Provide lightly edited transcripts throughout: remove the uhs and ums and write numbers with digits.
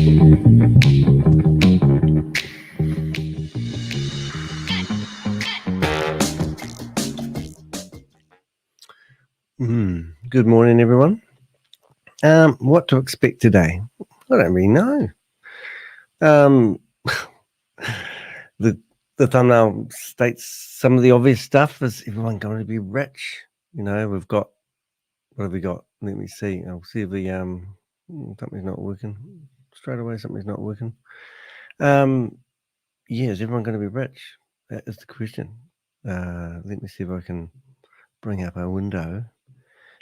Good morning, everyone. What to expect today? I don't really know. The thumbnail states some of the obvious stuff. Is everyone going to be rich? You know, we've got, what have we got? Let me see. I'll see if the something's not working straight away. Something's not working. Yeah, is everyone going to be rich? That is the question. Let me see if I can bring up a window,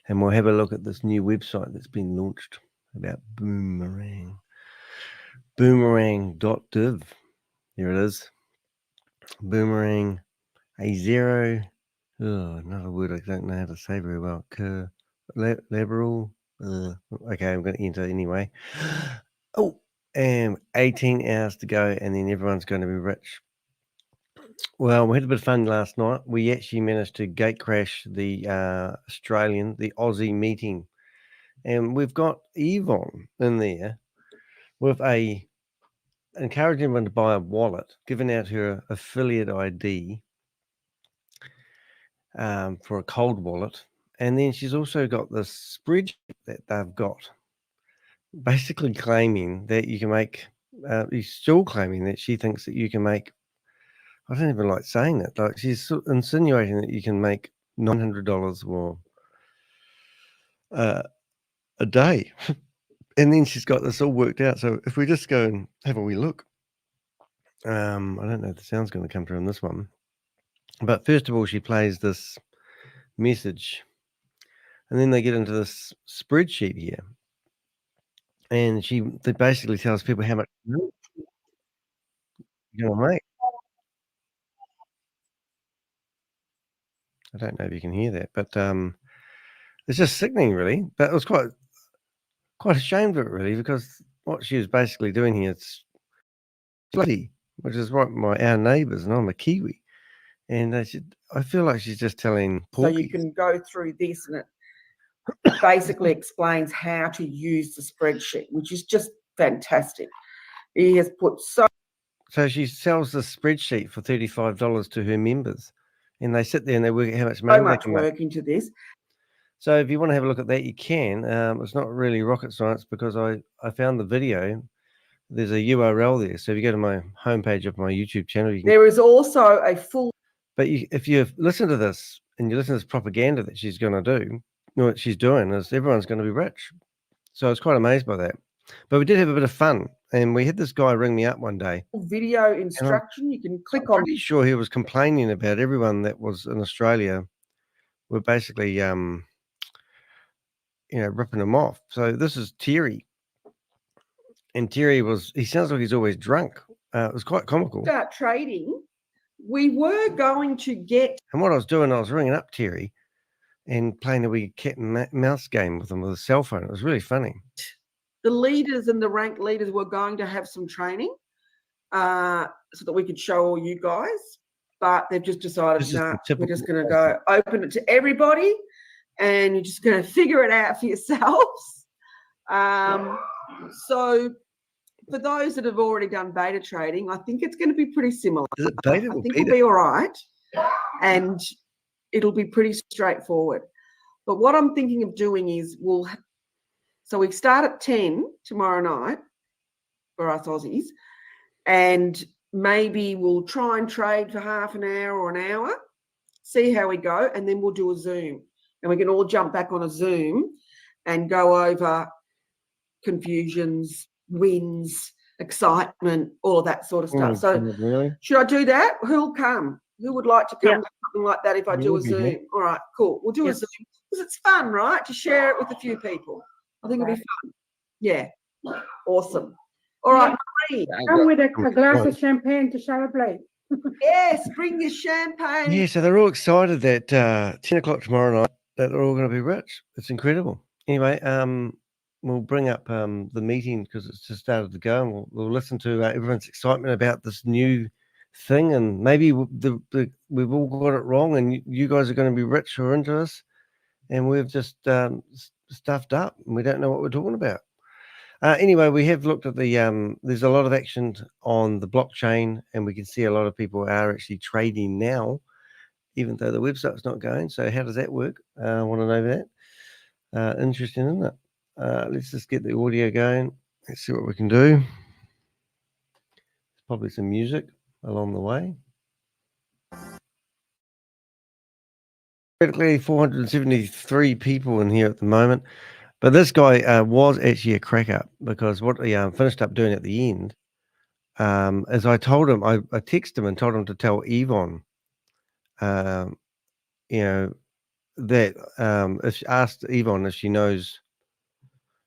and we'll have a look at this new website that's been launched about Boomerang. Boomerang.div. Here it is. Boomerang a zero. Oh, another word I don't know how to say very well. Lateral. Okay, I'm going to enter anyway. Oh, and 18 hours to go, and then everyone's going to be rich. Well, we had a bit of fun last night. We actually managed to gate crash the Aussie meeting, and we've got Yvonne in there with encouraging everyone to buy a wallet, giving out her affiliate ID for a cold wallet. And then she's also got this spreadsheet that they've got, basically claiming that you can make, he's still claiming that she thinks that you can make, I don't even like saying that, like she's insinuating that you can make $900 or a day. And then she's got this all worked out. So if we just go and have a wee look, I don't know if the sound's going to come through on this one. But first of all, she plays this message, and then they get into this spreadsheet here, and they basically tells people how much you're going to make. I don't know if you can hear that, but it's just sickening, really. But I was quite ashamed of it, really, because what she was basically doing here, it's bloody, which is right our neighbours, and I'm a Kiwi. And I feel like she's just telling porkies. So you can go through this, and it basically explains how to use the spreadsheet, which is just fantastic. He has put So she sells the spreadsheet for $35 to her members, and they sit there and they work out how much money so much they can work make into this. So if you want to have a look at that, you can. It's not really rocket science, because I found the video. There's a URL there. So if you go to my homepage of my YouTube channel, you can. There is also a full. But if you listen to this and you listen to this propaganda that she's going to do, what she's doing is everyone's going to be rich. So I was quite amazed by that. But we did have a bit of fun, and we had this guy ring me up one day. Video instruction. You can click I'm pretty sure he was complaining about everyone that was in Australia were basically, ripping him off. So this is Terry. And Terry he sounds like he's always drunk. It was quite comical. Start trading. We were going to get. And what I was doing, I was ringing up Terry and playing a wee cat and mouse game with him with a cell phone. It was really funny. The leaders and the ranked leaders were going to have some training so that we could show all you guys. But they've just decided, no, we're just going to go open it to everybody, and you're just going to figure it out for yourselves. So for those that have already done beta trading, I think it's going to be pretty similar. Is it beta? I think it'll be all right, and it'll be pretty straightforward. But what I'm thinking of doing is so we start at 10 tomorrow night for us Aussies, and maybe we'll try and trade for half an hour or an hour, see how we go, and then we'll do a Zoom. And we can all jump back on a Zoom and go over confusions, wins, excitement, all of that sort of stuff. So really? Should I do that? Who'll come? Who would like to come to something like that if I do a Zoom? Yeah. All right, cool. We'll do a Zoom because it's fun, right? To share it with a few people. I think it'll be fun. Yeah. Awesome. All right, Marie. Come with a glass of champagne to celebrate. Yes, bring your champagne. Yeah, so they're all excited that 10 o'clock tomorrow night that they're all going to be rich. It's incredible. Anyway, we'll bring up the meeting because it's just started to go, and we'll listen to everyone's excitement about this new thing, and maybe we've all got it wrong, and you guys are going to be rich or into us, and we've just stuffed up, and we don't know what we're talking about. Anyway, we have looked at the there's a lot of action on the blockchain, and we can see a lot of people are actually trading now, even though the website's not going. So how does that work? I want to know that. Interesting, isn't it? Let's just get the audio going. Let's see what we can do. There's probably some music along the way. Practically 473 people in here at the moment. But this guy was actually a crack up, because what he finished up doing at the end is I told him, I texted him and told him to tell Yvonne, you know, that if asked Yvonne if she knows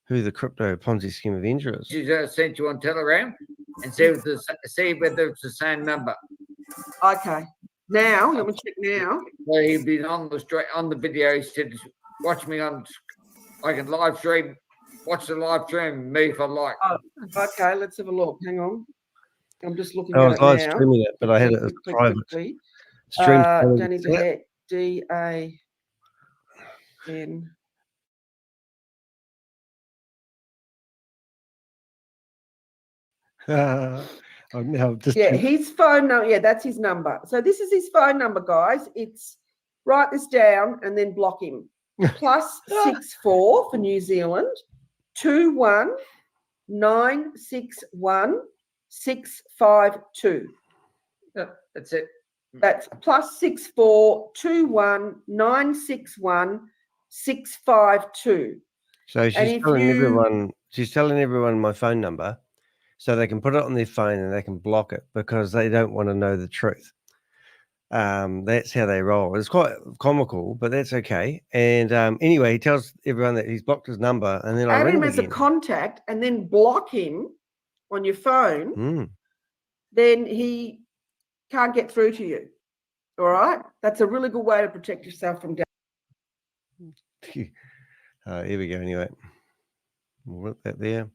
who the Crypto Ponzi Scheme Avenger is. She just sent you on Telegram and see whether it's the same number. Okay. Now, you want to check now? Well, he'd been on the video. He said, "Watch me on. I can live stream. Watch the live stream. Me if I like." Oh, okay, let's have a look. Hang on. I'm just looking I at was it live now. streaming it, but I had it as private. Quickly. Stream. Danny de Hek, D-A-N. Just Yeah, his phone number. Yeah, that's his number. So this is his phone number, guys. It's write this down and then block him. +64 for New Zealand, 21961 652. That's it. That's +64 21961 652. So she's telling everyone my phone number, so they can put it on their phone and they can block it, because they don't want to know the truth. That's how they roll. It's quite comical, but that's okay. And anyway, he tells everyone that he's blocked his number, and then I add ring him him as again. a contact and then block him on your phone. Then he can't get through to you. All right, that's a really good way to protect yourself from damage. Here we go. Anyway, we'll put that there.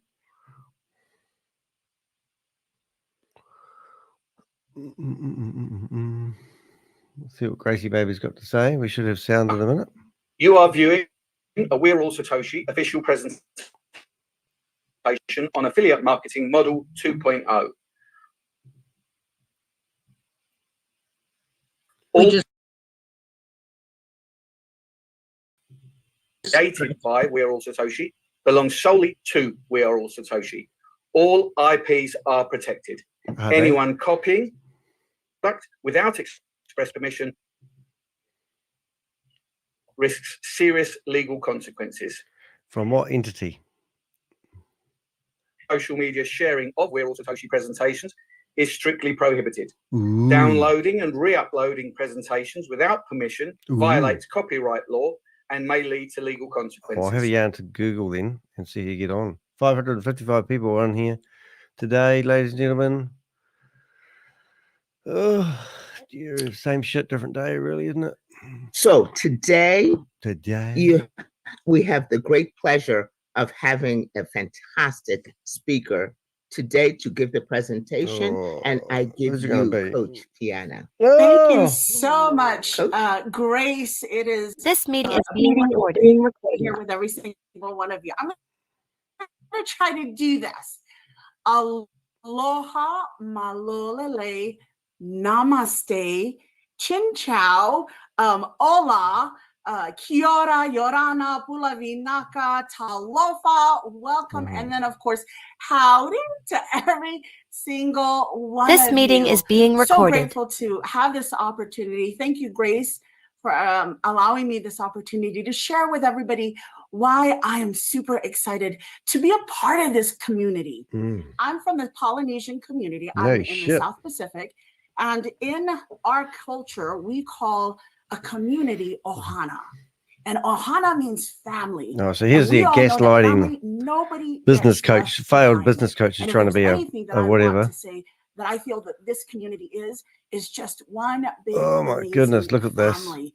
Let's see what Gracie Baby's got to say. We should have sound in a minute. You are viewing a We Are All Satoshi official presentation on affiliate marketing model 2.0. All created by We Are All Satoshi belongs solely to We Are All Satoshi. All IPs are protected. Anyone copying product without express permission risks serious legal consequences. From what entity? Social media sharing of We're All Satoshi presentations is strictly prohibited. Ooh. Downloading and re-uploading presentations without permission violates copyright law and may lead to legal consequences. I'll have a yarn to Google then and see how you get on. 555 people on here today, ladies and gentlemen. Oh, dear, same shit, different day, really, isn't it? So today Today, we have the great pleasure of having a fantastic speaker today to give the presentation, and I give who's it you gonna be? Coach Tiana. Thank you so much, Grace. It is This meeting is being recorded here with every single one of you. I'm going to try to do this. Aloha, malolele, namaste, chin chow, hola, kia ora, yorana, pulavinaka, talofa, welcome, and then of course, howdy to every single one. This meeting is being recorded. So grateful to have this opportunity. Thank you, Grace, for allowing me this opportunity to share with everybody why I am super excited to be a part of this community. I'm from the Polynesian community. I'm in the South Pacific. And in our culture, we call a community ohana. And ohana means family. Oh, so here's the gaslighting business coach, failed business coach is trying to be a whatever. To say that I feel that this community is just one big, oh my goodness, look at family. This.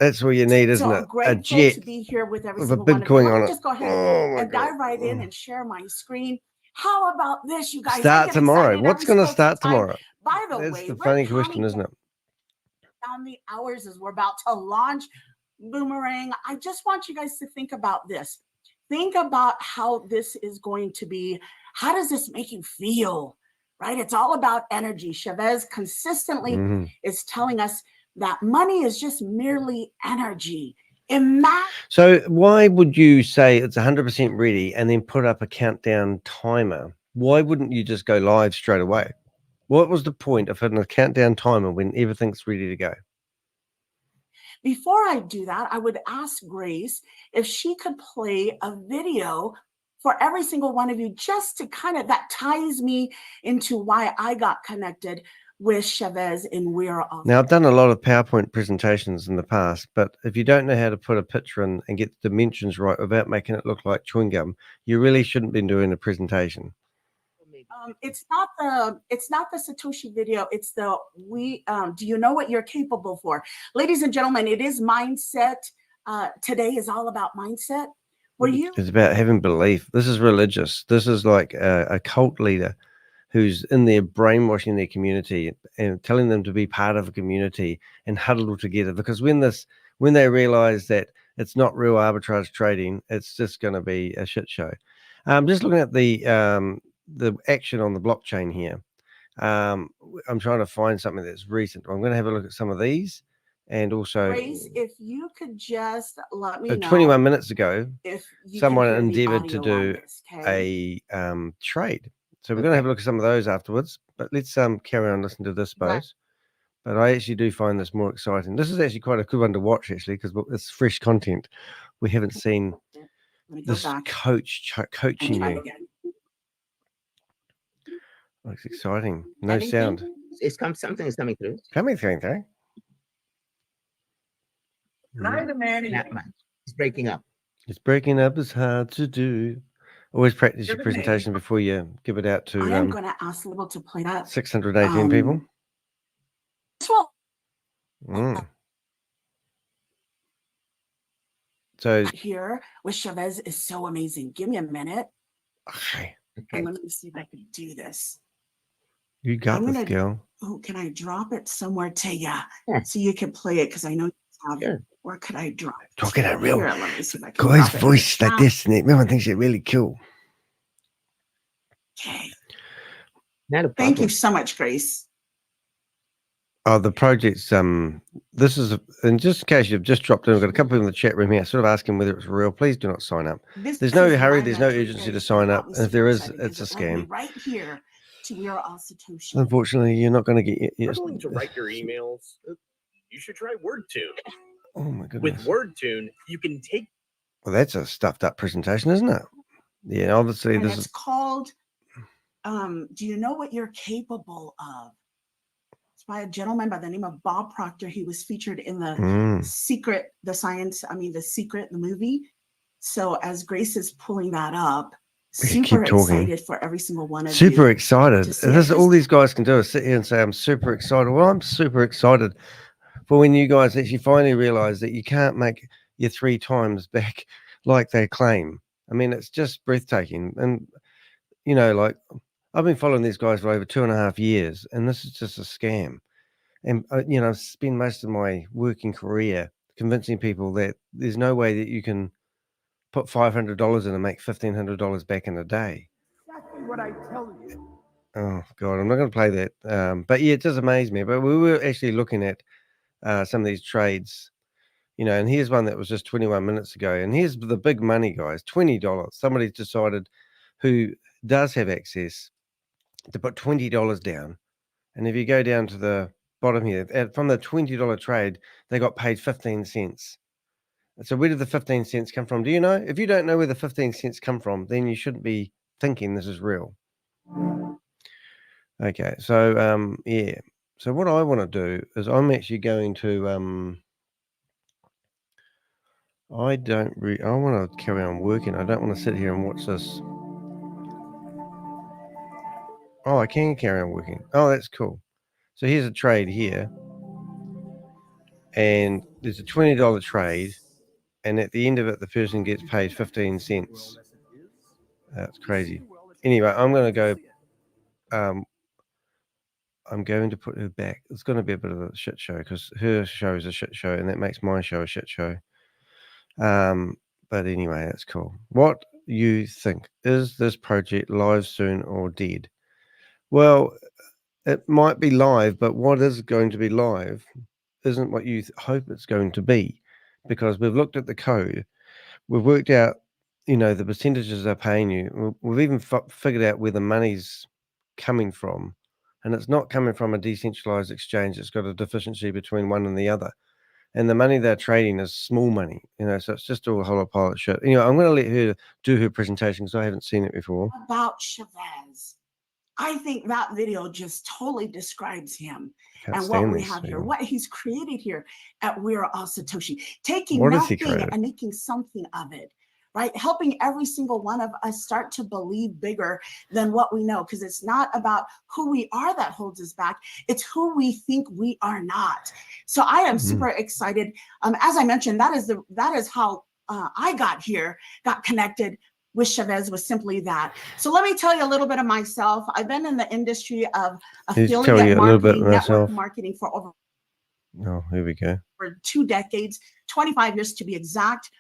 That's what you need, isn't it? A jet to be here with, every with a single Bitcoin on it. Just go ahead and dive right in and share my screen. How about this, you guys? Start tomorrow. What's going to start tomorrow? By the way, that's the funny question, isn't it? Down the hours as we're about to launch Boomerang. I just want you guys to think about this. think about how this is going to be. How does this make you feel? Right? It's all about energy. Shavez consistently is telling us that money is just merely energy. So why would you say it's 100% ready and then put up a countdown timer? Why wouldn't you just go live straight away? What was the point of having a countdown timer when everything's ready to go? Before I do that, I would ask Grace if she could play a video for every single one of you, just to kind of, that ties me into why I got connected with Shavez in We Are All. Now, I've done a lot of PowerPoint presentations in the past, but if you don't know how to put a picture in and get the dimensions right without making it look like chewing gum, you really shouldn't be doing a presentation. It's not the Satoshi video. It's the do you know what you're capable for? Ladies and gentlemen, it is mindset. Today is all about mindset. It's about having belief. This is religious. This is like a cult leader who's in there brainwashing their community and telling them to be part of a community and huddle together. Because when they realize that it's not real arbitrage trading, it's just going to be a shit show. Just looking at the action on the blockchain here. I'm trying to find something that's recent. I'm going to have a look at some of these. And also, Grace, if you could just let me know. 21 minutes ago, if you someone can hear the endeavored to audio on do this, okay? a trade. So we're going to have a look at some of those afterwards. But let's carry on listening to this, suppose. But I actually do find this more exciting. This is actually quite a good one to watch, actually, because it's fresh content. We haven't seen this coach coaching you. Oh, it's exciting. No sound. Something is coming through. Coming through. Not much. It's breaking up. It's breaking up. It's hard to do. Always practice your presentation before you give it out to. I am going to ask Little to play that. 618 people. So here with Shavez is so amazing. Give me a minute. Okay. And let me see if I can do this. You got this, girl. Oh, can I drop it somewhere to you so you can play it? Because I know you have it. Where could I drop it? Talking a real Here, let me see if I can guy's drop voice it. like this, and everyone thinks you're really cool. Okay. Not a problem. Thank you so much, Grace. Oh, the project's this is, and just in case you've just dropped in, we've got a couple of people in the chat room here sort of asking whether it's real. Please do not sign up. There's no hurry, there's no urgency to sign up. And if there is, it's a scam. Right here to We Are All Satoshi. Unfortunately, you're not going to get You're going to write your emails. You should try WordTune. Oh my goodness. With WordTune, you can take. Well, that's a stuffed up presentation, isn't it? Yeah, obviously And this it's is called Do You Know What You're Capable Of? It's by a gentleman by the name of Bob Proctor. He was featured in the Secret, the movie. So as Grace is pulling that up, super excited for every single one of you. Super excited. This is all these guys can do is sit here and say, I'm super excited. Well, I'm super excited for when you guys actually finally realize that you can't make your 3 times back like they claim. I mean, it's just breathtaking. And, you know, like I've been following these guys for over 2.5 years, and this is just a scam. And, you know, I've spent most of my working career convincing people that there's no way that you can put $500 in and make $1,500 back in a day. Exactly what I tell you. Oh, God, I'm not going to play that. But, yeah, it does amaze me. But we were actually looking at some of these trades, you know, and here's one that was just 21 minutes ago. And here's the big money, guys, $20. Somebody's decided who does have access to put $20 down. And if you go down to the bottom here, from the $20 trade, they got paid 15 cents. So where did the 15 cents come from? Do you know? If you don't know where the 15 cents come from, then you shouldn't be thinking this is real. Okay, so yeah. So what I want to do is I'm actually going to I want to carry on working. I don't want to sit here and watch this. Oh, I can carry on working. Oh, that's cool. So here's a trade here. And there's a $20 trade. And at the end of it, the person gets paid 15 cents. That's crazy. Anyway, I'm going to go. I'm going to put her back. It's going to be a bit of a shit show because her show is a shit show, and that makes my show a shit show. But anyway, that's cool. What you think? Is this project live soon or dead? Well, it might be live, but what is going to be live isn't what you hope it's going to be, because we've looked at the code, we've worked out, the percentages they're paying you. We've even figured out where the money's coming from, and it's not coming from a decentralized exchange. It's got a deficiency between one and the other, and the money they're trading is small money, so it's just all a whole lot of pilot shit. I'm going to let her do her presentation because I haven't seen it before. About Shavez. I think that video just totally describes him and what we have here, what he's created here at We Are All Satoshi, taking nothing and making something of it, right? Helping every single one of us start to believe bigger than what we know, because it's not about who we are that holds us back. It's who we think we are not. So I am super excited. As I mentioned, that is how I got connected with Shavez, was simply that. So let me tell you a little bit of myself. I've been in the industry of affiliate marketing, network marketing for over here we go. For 2 decades, 25 years to be exact.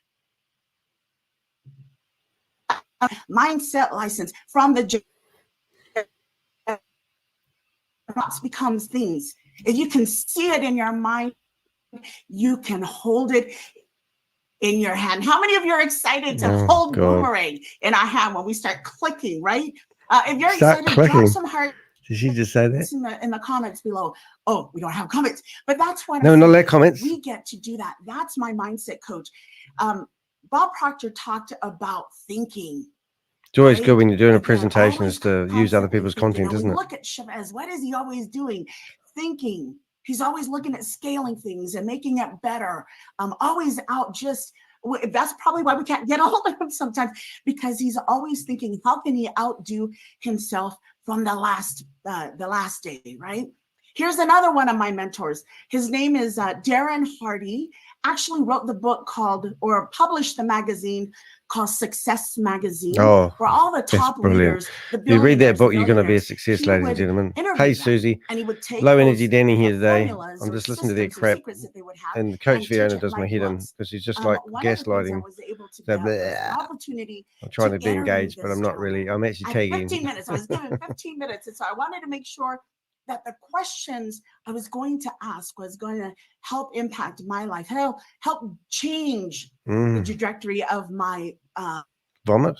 Mindset license from the becomes things. If you can see it in your mind, you can hold it in your hand. How many of you are excited to hold Boomerang in our hand when we start clicking, right? If you're excited, drop some hearts. Did she just say that? In the comments below. Oh, we don't have comments, but that's what not let comments. We get to do that. That's my mindset coach. Bob Proctor talked about thinking. It's always good when you're doing a presentation is to use other people's content, isn't it? Look at Shavez. What is he always doing? Thinking. He's always looking at scaling things and making it better. Always out just, that's probably why we can't get a hold of him sometimes, because he's always thinking, how can he outdo himself from the last day, right? Here's another one of my mentors. His name is Darren Hardy. Actually wrote the book or published the magazine called Success Magazine, where all the top leaders, if you read that book, you're going to be a success, ladies and gentlemen. Hey, Susie. And he would take Low Energy Danny here today. I'm just listening to their crap. And the coach Fiona does my head in because he's just like gaslighting. I'm trying to be engaged, but I'm not really. I'm actually tagging. 15 minutes. I was given 15 minutes. And so I wanted to make sure that the questions I was going to ask was going to help impact my life, help change the trajectory of my vomit.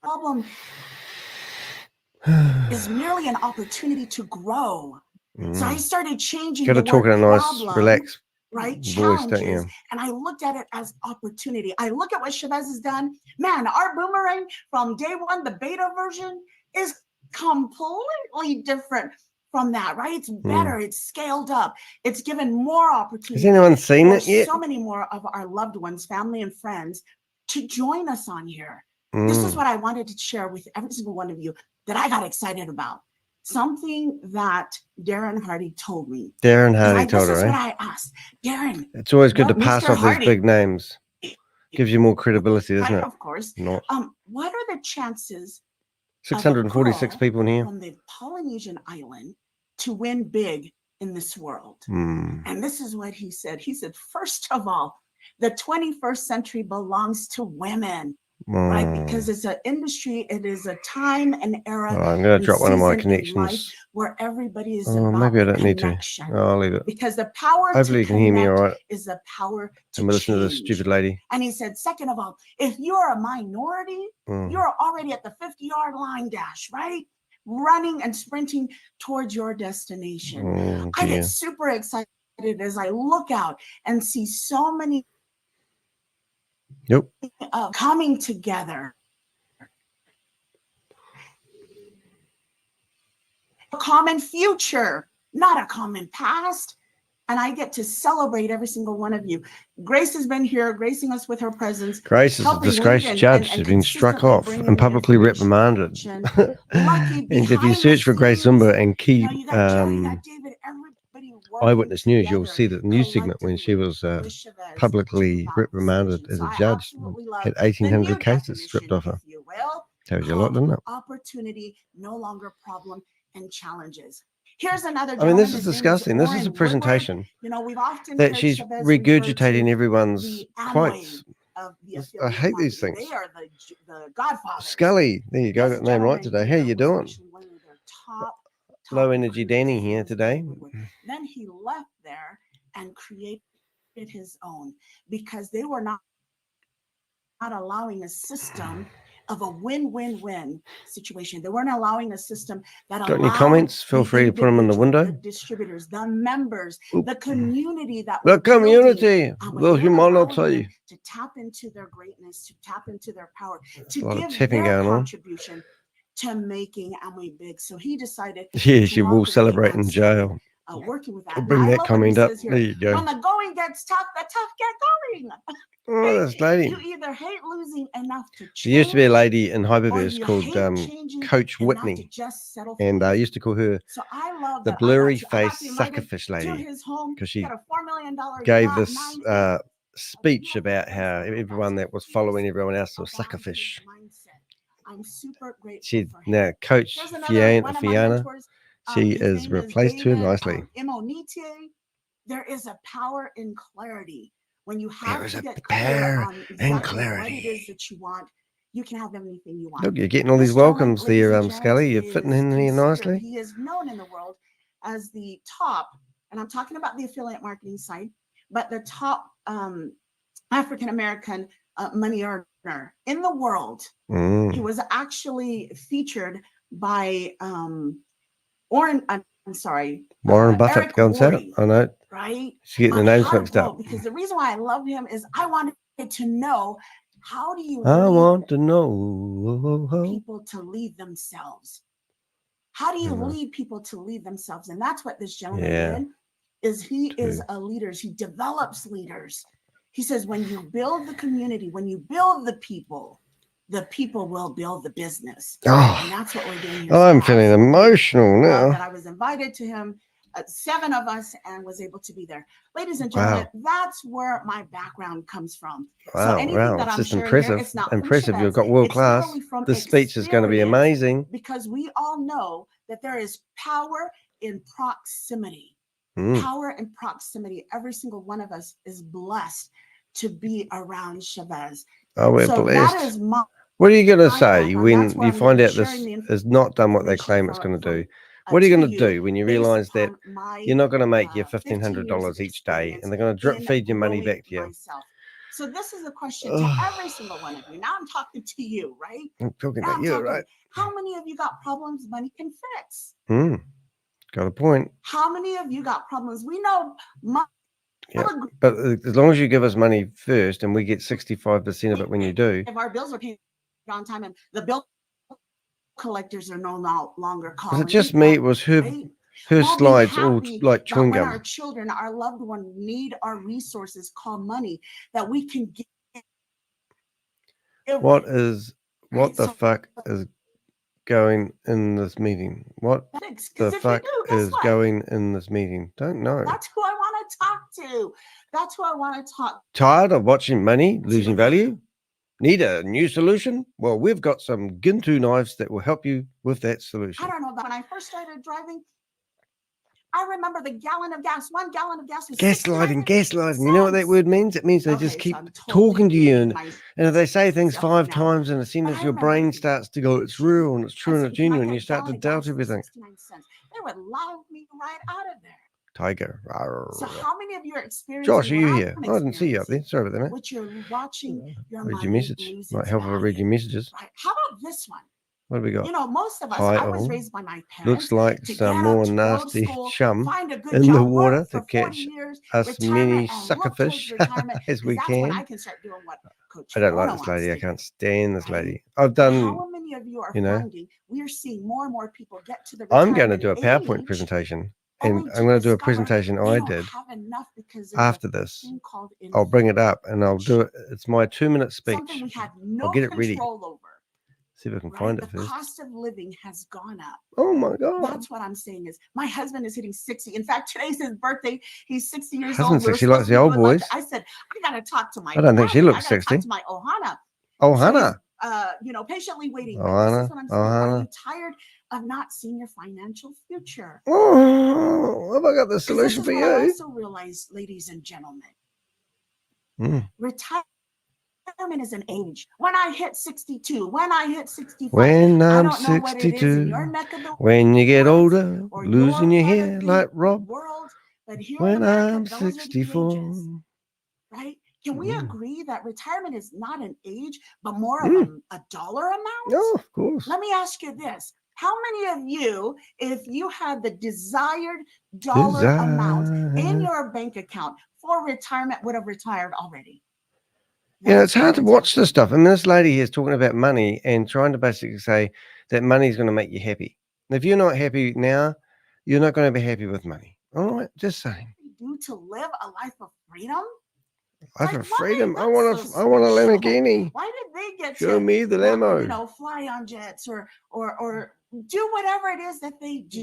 Problem is merely an opportunity to grow. So I started changing. Got to talk in a nice, relaxed voice, don't you? And I looked at it as opportunity. I look at what Shavez has done. Man, our Boomerang from day one, the beta version, is completely different from that, right? It's better. It's scaled up. It's given more opportunities. Has anyone seen it yet? So many more of our loved ones, family and friends, to join us on here. This is what I wanted to share with every single one of you that I got excited about. Something that Darren Hardy told me. Darren Hardy told her, This is what I asked. Darren. It's always good to pass off these big names. Gives you more credibility, doesn't it? Of course. Not. What are the chances 646 people in here from the Polynesian island to win big in this world? And this is what he said. He said, first of all, the 21st century belongs to women, right? Because it's an industry, it is a time and era. I'm going to drop one of my connections where everybody is maybe I don't need to. I'll leave it. Because the power hopefully you can hear me all right. Is the power to and listen to this stupid lady. And he said, second of all, if you're a minority, you're already at the 50-yard line dash, right? Running and sprinting towards your destination. I get super excited as I look out and see so many coming together. A common future, not a common past. And I get to celebrate every single one of you. Grace has been here, gracing us with her presence. Grace is a disgraced judge. She's been struck off and publicly reprimanded. And if you search for Grace Zumba and keep Eyewitness News, you'll see that news segment when she was publicly reprimanded as a judge had 1,800 cases stripped off her. Tells you a lot, doesn't it? Opportunity, no longer problem and challenges. Here's another. I mean, this is disgusting. This is a presentation we've often that she's regurgitating everyone's quotes of the I hate affiliate these marketing. things. They are the godfathers. Scully, there you go, This got the name right gentleman today. How here you was doing? actually one of their top Low energy recruiters Danny that he here was today. over with. Then he left there and created his own because they were not allowing a system of a win-win-win situation. They weren't allowing a system that Got any allowed comments? Feel the free to put them in the individual, window. the distributors, the members, Oop. the community that The we're building, community, and the when we're allowing them humanity. to tap into their greatness, to tap into their power, There's to a lot of give tapping their going on. contribution to making Amway big. So he decided Yeah, to she walk will away celebrate and in started, jail. working with that. I'll And bring I that love what he comment up. says here. There you go. When the going gets tough, the tough get going. Oh, this lady. You either hate losing enough to change, There used to be a lady in or Hyperverse you called hate changing Coach enough to Whitney, just settle for and I less. used to call her So I love the that blurry I got faced invited suckerfish to lady, his home. because He she had a $4 million gave yacht, this 9 speech about how everyone that was following everyone else was suckerfish. I'm super grateful She for him. now Coach There's another one of my Fiona. mentors. She His has name is replaced her David, nicely. Imonite. There is a power in clarity. When you There have is to a get clear power on in exactly what it clarity. is that you want, you can have anything you want. Look, you're getting all This these gentleman, welcomes ladies there, and gents, Scully. You're fitting is in here considered- nicely. He is known in the world as the top, and I'm talking about the affiliate marketing side, but the top African American money earner in the world. He was actually featured by Warren Buffett Eric comes out. Worre, I know. right? She's getting the My names heart mixed up. broke because the reason why I love him is I wanted to know, how do you I lead want to know. people to lead themselves? How do you lead people to lead themselves? And that's what this gentleman did. Is he is a leader. He develops leaders. He says, when you build the community, when you build the people will build the business. Oh, And that's what we're doing here. I'm So feeling absolutely emotional love now. that I was invited to him, 7 of us, and was able to be there. Ladies and gentlemen, that's where my background comes from. So anything that It's I'm just sharing impressive. here, it's not from Impressive. You've Shavez. got world It's class. literally from This speech is going to be experience, amazing. because we all know that there is power in proximity. Power and proximity. Every single one of us is blessed to be around Shavez. Oh, we're So blessed. that is my, What are you going to my say background. when That's where you I'm find gonna out be this sharing the has not done what they information claim it's going to do? from, What are you to going to do when you based realize that upon my, you're not going to make your 15 years $1,500 of each day, experience and they're going to drip in feed your money growing back to you? myself. So this is a question to every single one of you. Now I'm talking to you, right? I'm talking Now about I'm you, talking, right? how many of you got problems money can fix? Got a point. How many of you got problems? We know money. Yeah, but as long as you give us money first, and we get 65% of it when you do. If our bills are paid on time and the bill collectors are no longer Was calling. it just me? It was her. Right? Her We'll be slides all happy like that chewing when gum. our children, our loved one need our resources called money, that we can give. What it, is? right? What the So, fuck is going in this meeting? What the fuck is going in this meeting? Don't know. That's who I want to talk to. That's who I want to talk. Tired of watching money losing value? Need a new solution? Well, we've got some Gintu knives that will help you with that solution. I don't know, but when I first started driving, I remember the gallon of gas. 1 gallon of gas was Gaslighting. You know what that word means? It means they just keep talking to you, and if they say things 5 times, and as soon as your brain starts to go, it's real and it's true and it's genuine, you start to doubt everything. 69 cents. They would love me right out of there. Tiger. So how many of you are experiencing? Josh, are you what here? I'm I didn't see you up there. Sorry about that, mate. What you're watching your Read money your message. lose Might its help if I read value. your messages. Right. How about this one? What have we got? You know, most of us, Hi, I was all. raised by my parents. Looks like to some get more up, to go to nasty school, chum find a good in the job, water work to for 40 catch years, us many retirement, and look towards suckerfish retirement, as we that's when I can. can start doing what Coach I don't Fiona like this wants lady. I to can't do. stand this Right? lady. I've But done, how many of you are you know, finding we are seeing more and more people get to the I'm going to retirement do a PowerPoint age, presentation, and only I'm going to do a discover presentation they I don't did have enough because there's after a this. thing called I'll bring it up and I'll do it. It's my 2-minute something speech. we had I'll no get it ready. control over. See if I can Right? find it The first. cost of living has gone up. Oh my God. That's what I'm saying is my husband is hitting 60. In fact, today's his birthday. He's 60 years Husband old. 60 likes the old boys. I said, I got to talk to my I don't think she family. looks I gotta 60. talk to my Ohana. Oh, So Hannah. he's, you know, patiently waiting. But this is what I'm saying. Are you tired of not seeing your financial future? Oh, have I got the solution for This is what I you? also realized, ladies and gentlemen. Mm. Retirement retirement is an age. When I hit 62, when I hit 65, When I I'm don't know what it is in 62, your neck of the when you get woods older, or losing your part of hair the like Rob. world, but here in When America, I'm those are the 64. ages, right? Can we agree that retirement is not an age, but more of a dollar amount? Oh, of course. Let me ask you this. How many of you, if you had the desired dollar amount in your bank account for retirement, would have retired already? Yeah, it's hard to watch this stuff. I mean, this lady here is talking about money and trying to basically say that money is going to make you happy. And if you're not happy now, you're not going to be happy with money. All right, just saying. Do to live a life of freedom? Life of why? freedom. I That's want so a special. Lamborghini. Why did they get Show to me the limo. fly on jets or do whatever it is that they do?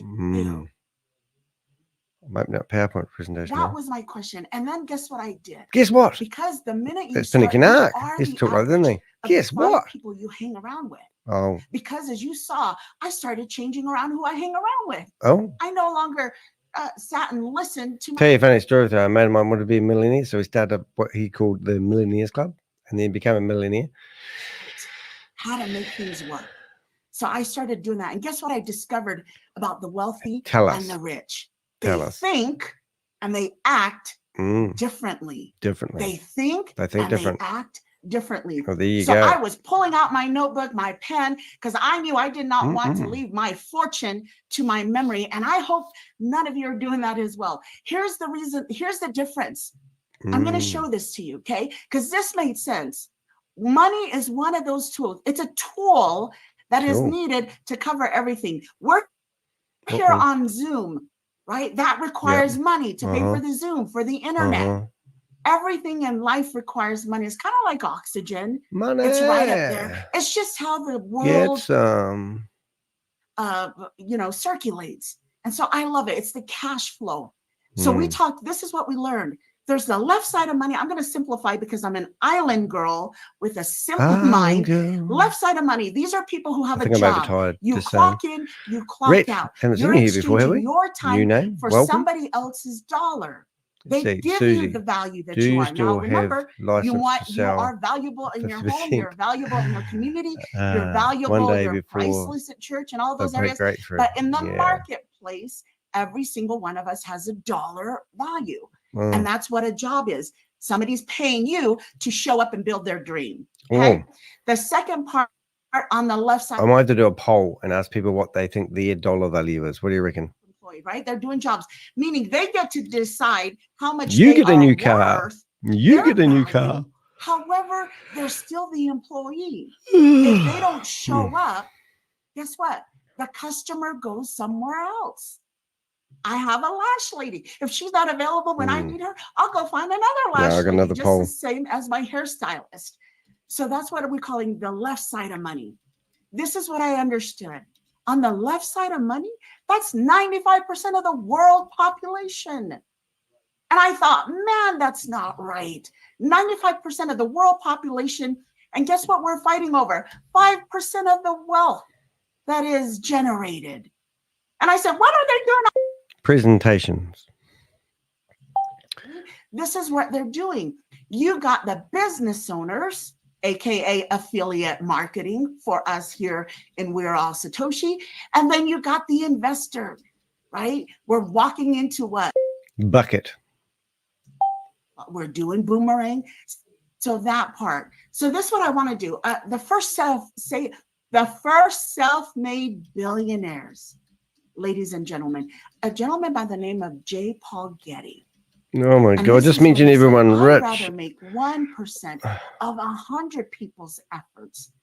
I'm opening up PowerPoint presentation. That was my question. And then guess what I did? Guess what? Because the minute you That's start, Pinnacle you Arc. are It's the talk like, didn't average they? of Guess the 5 what? people you hang around with. Oh. Because as you saw, I started changing around who I hang around with. Oh. I no longer sat and listened to Tell you a funny story though. A mate of mine wanted to be a millionaire, so he started what he called the Millionaires Club and then became a millionaire. How to make things work. So I started doing that. And guess what I discovered about the wealthy and the rich? They think and they act differently. They think and different. they act differently. Oh, there you so go. I was pulling out my notebook, my pen, because I knew I did not want to leave my fortune to my memory. And I hope none of you are doing that as well. Here's the reason. Here's the difference. I'm going to show this to you, okay? Because this made sense. Money is one of those tools. It's a tool that is needed to cover everything. We're here on Zoom, right? That requires money to pay for the Zoom, for the internet. Everything in life requires money. It's kind of like oxygen. Money. It's right up there. It's just how the world, circulates. And so I love it. It's the cash flow. So we talked, this is what we learned. There's the left side of money. I'm going to simplify because I'm an island girl with a simple mind. Left side of money. These are people who have a job. You clock in, you clock out. You're exchanging your time for somebody else's dollar. They give you the value that you are. Now remember, you are valuable in your home. You're valuable in your community. You're valuable. You're priceless at church and all those areas. But in the marketplace, every single one of us has a dollar value. And that's what a job is. Somebody's paying you to show up and build their dream. Okay. The second part on the left side. I might have to do a poll and ask people what they think their dollar value is. What do you reckon? Right? They're doing jobs, meaning they get to decide how much you get a new car. You get a new car. However, they're still the employee. If they don't show up, guess what? The customer goes somewhere else. I have a lash lady. If she's not available when I need her, I'll go find another lash lady. Another just the same as my hairstylist. So that's what we're calling the left side of money. This is what I understood. On the left side of money, that's 95% of the world population. And I thought, man, that's not right. 95% of the world population. And guess what we're fighting over? 5% of the wealth that is generated. And I said, what are they doing? Presentations. This is what they're doing. You got the business owners, aka affiliate marketing for us here in We Are All Satoshi. And then you got the investor, right? We're walking into what? Bucket. We're doing Boomerang. So that part. So this is what I want to do. The first self-made billionaires, ladies and gentlemen, a gentleman by the name of J. Paul Getty. Oh my God, just mention everyone rich. I'd rather make 1% of 100 people's efforts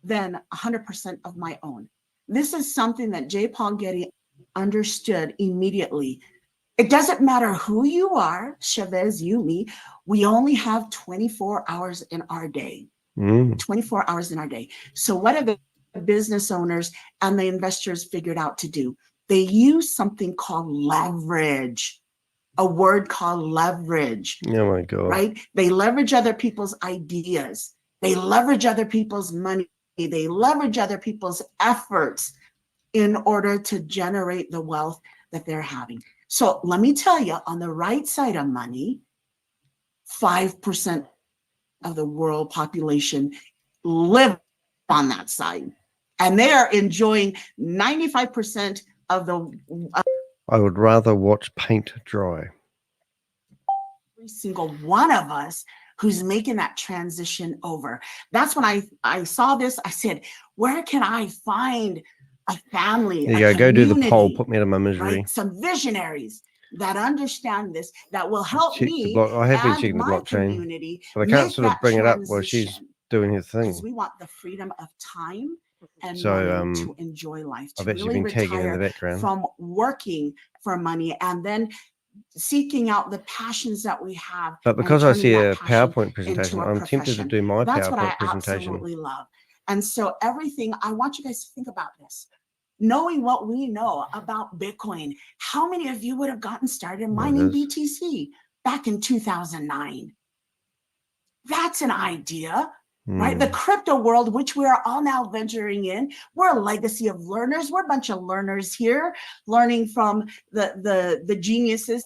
than 100% of my own. This is something that J. Paul Getty understood immediately. It doesn't matter who you are, Shavez, you, me, we only have 24 hours in our day. 24 hours in our day. So what have the business owners and the investors figured out to do? They use something called leverage. A word called leverage. Oh my God. Right? They leverage other people's ideas. They leverage other people's money. They leverage other people's efforts in order to generate the wealth that they're having. So let me tell you, on the right side of money, 5% of the world population live on that side. And they are enjoying 95% of the I would rather watch paint dry. every single one of us who's making that transition over. That's when I saw this. I said, where can I find a family? There you go. Go do the poll. Put me out of my misery. Right? Some visionaries that understand this, that will help Check me I have been and checking the my blockchain, community, but I can't make sort of that bring it up while she's transition. doing her thing. Because we want the freedom of time and So, money to enjoy life, to I've actually really been tagging in the retire background. from working for money and then seeking out the passions that we have. But because I turning see that a passion PowerPoint presentation, into a I'm tempted to profession. do my That's what I PowerPoint presentation. absolutely love. And so everything, I want you guys to think about this. Knowing what we know about Bitcoin, how many of you would have gotten started mining BTC back in 2009? That's an idea, right? The crypto world, which we are all now venturing in, we're a legacy of learners. We're a bunch of learners here, learning from the geniuses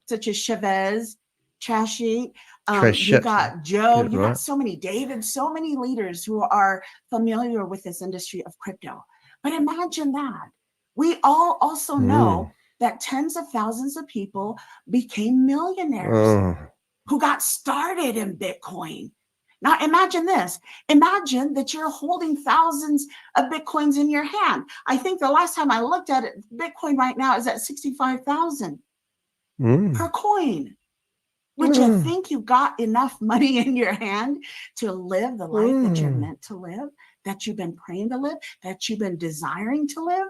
such as Shavez, Trashy. You got Joe, you got so many, David, so many leaders who are familiar with this industry of crypto. But imagine that. We all also know that tens of thousands of people became millionaires who got started in Bitcoin. Now imagine this. Imagine that you're holding thousands of Bitcoins in your hand. I think the last time I looked at it, Bitcoin right now is at 65,000 per coin. Would you think you got enough money in your hand to live the life that you're meant to live, that you've been praying to live, that you've been desiring to live?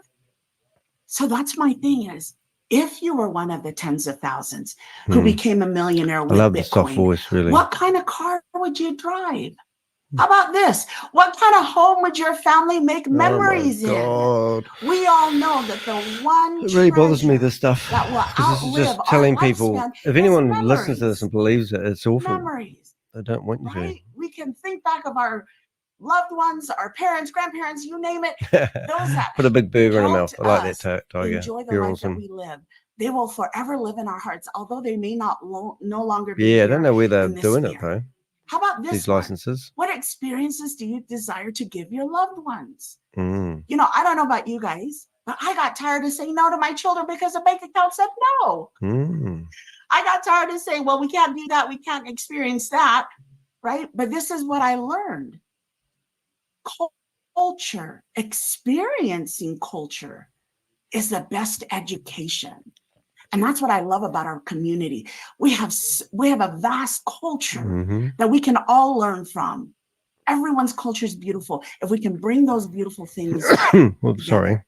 So that's my thing is, if you were one of the tens of thousands who became a millionaire with love Bitcoin, the soft voice, really. What kind of car would you drive? How about this? What kind of home would your family make memories in? We all know that the one it really bothers me, this stuff, that will because this is just outlive telling our people, lifespan if is anyone memories. listens to this and believes it, it's awful. Memories, They don't want you right? We can think back of our loved ones, our parents, grandparents, you name it. to. Those that Put a big burger in her helped mouth. I like us that tiger. enjoy the You're life awesome. that we live. They will forever live in our hearts, although they may not no longer be. Yeah, I don't know where they're in this doing sphere. it though. How about this These one? licenses. What experiences do you desire to give your loved ones? Mm. You know, I don't know about you guys, but I got tired of saying no to my children because the bank account said no. Mm. I got tired of saying, well, we can't do that. We can't experience that, right? But this is what I learned. Culture, experiencing culture is the best education. And that's what I love about our community. We have a vast culture that we can all learn from. Everyone's culture is beautiful. If we can bring those beautiful things Sorry.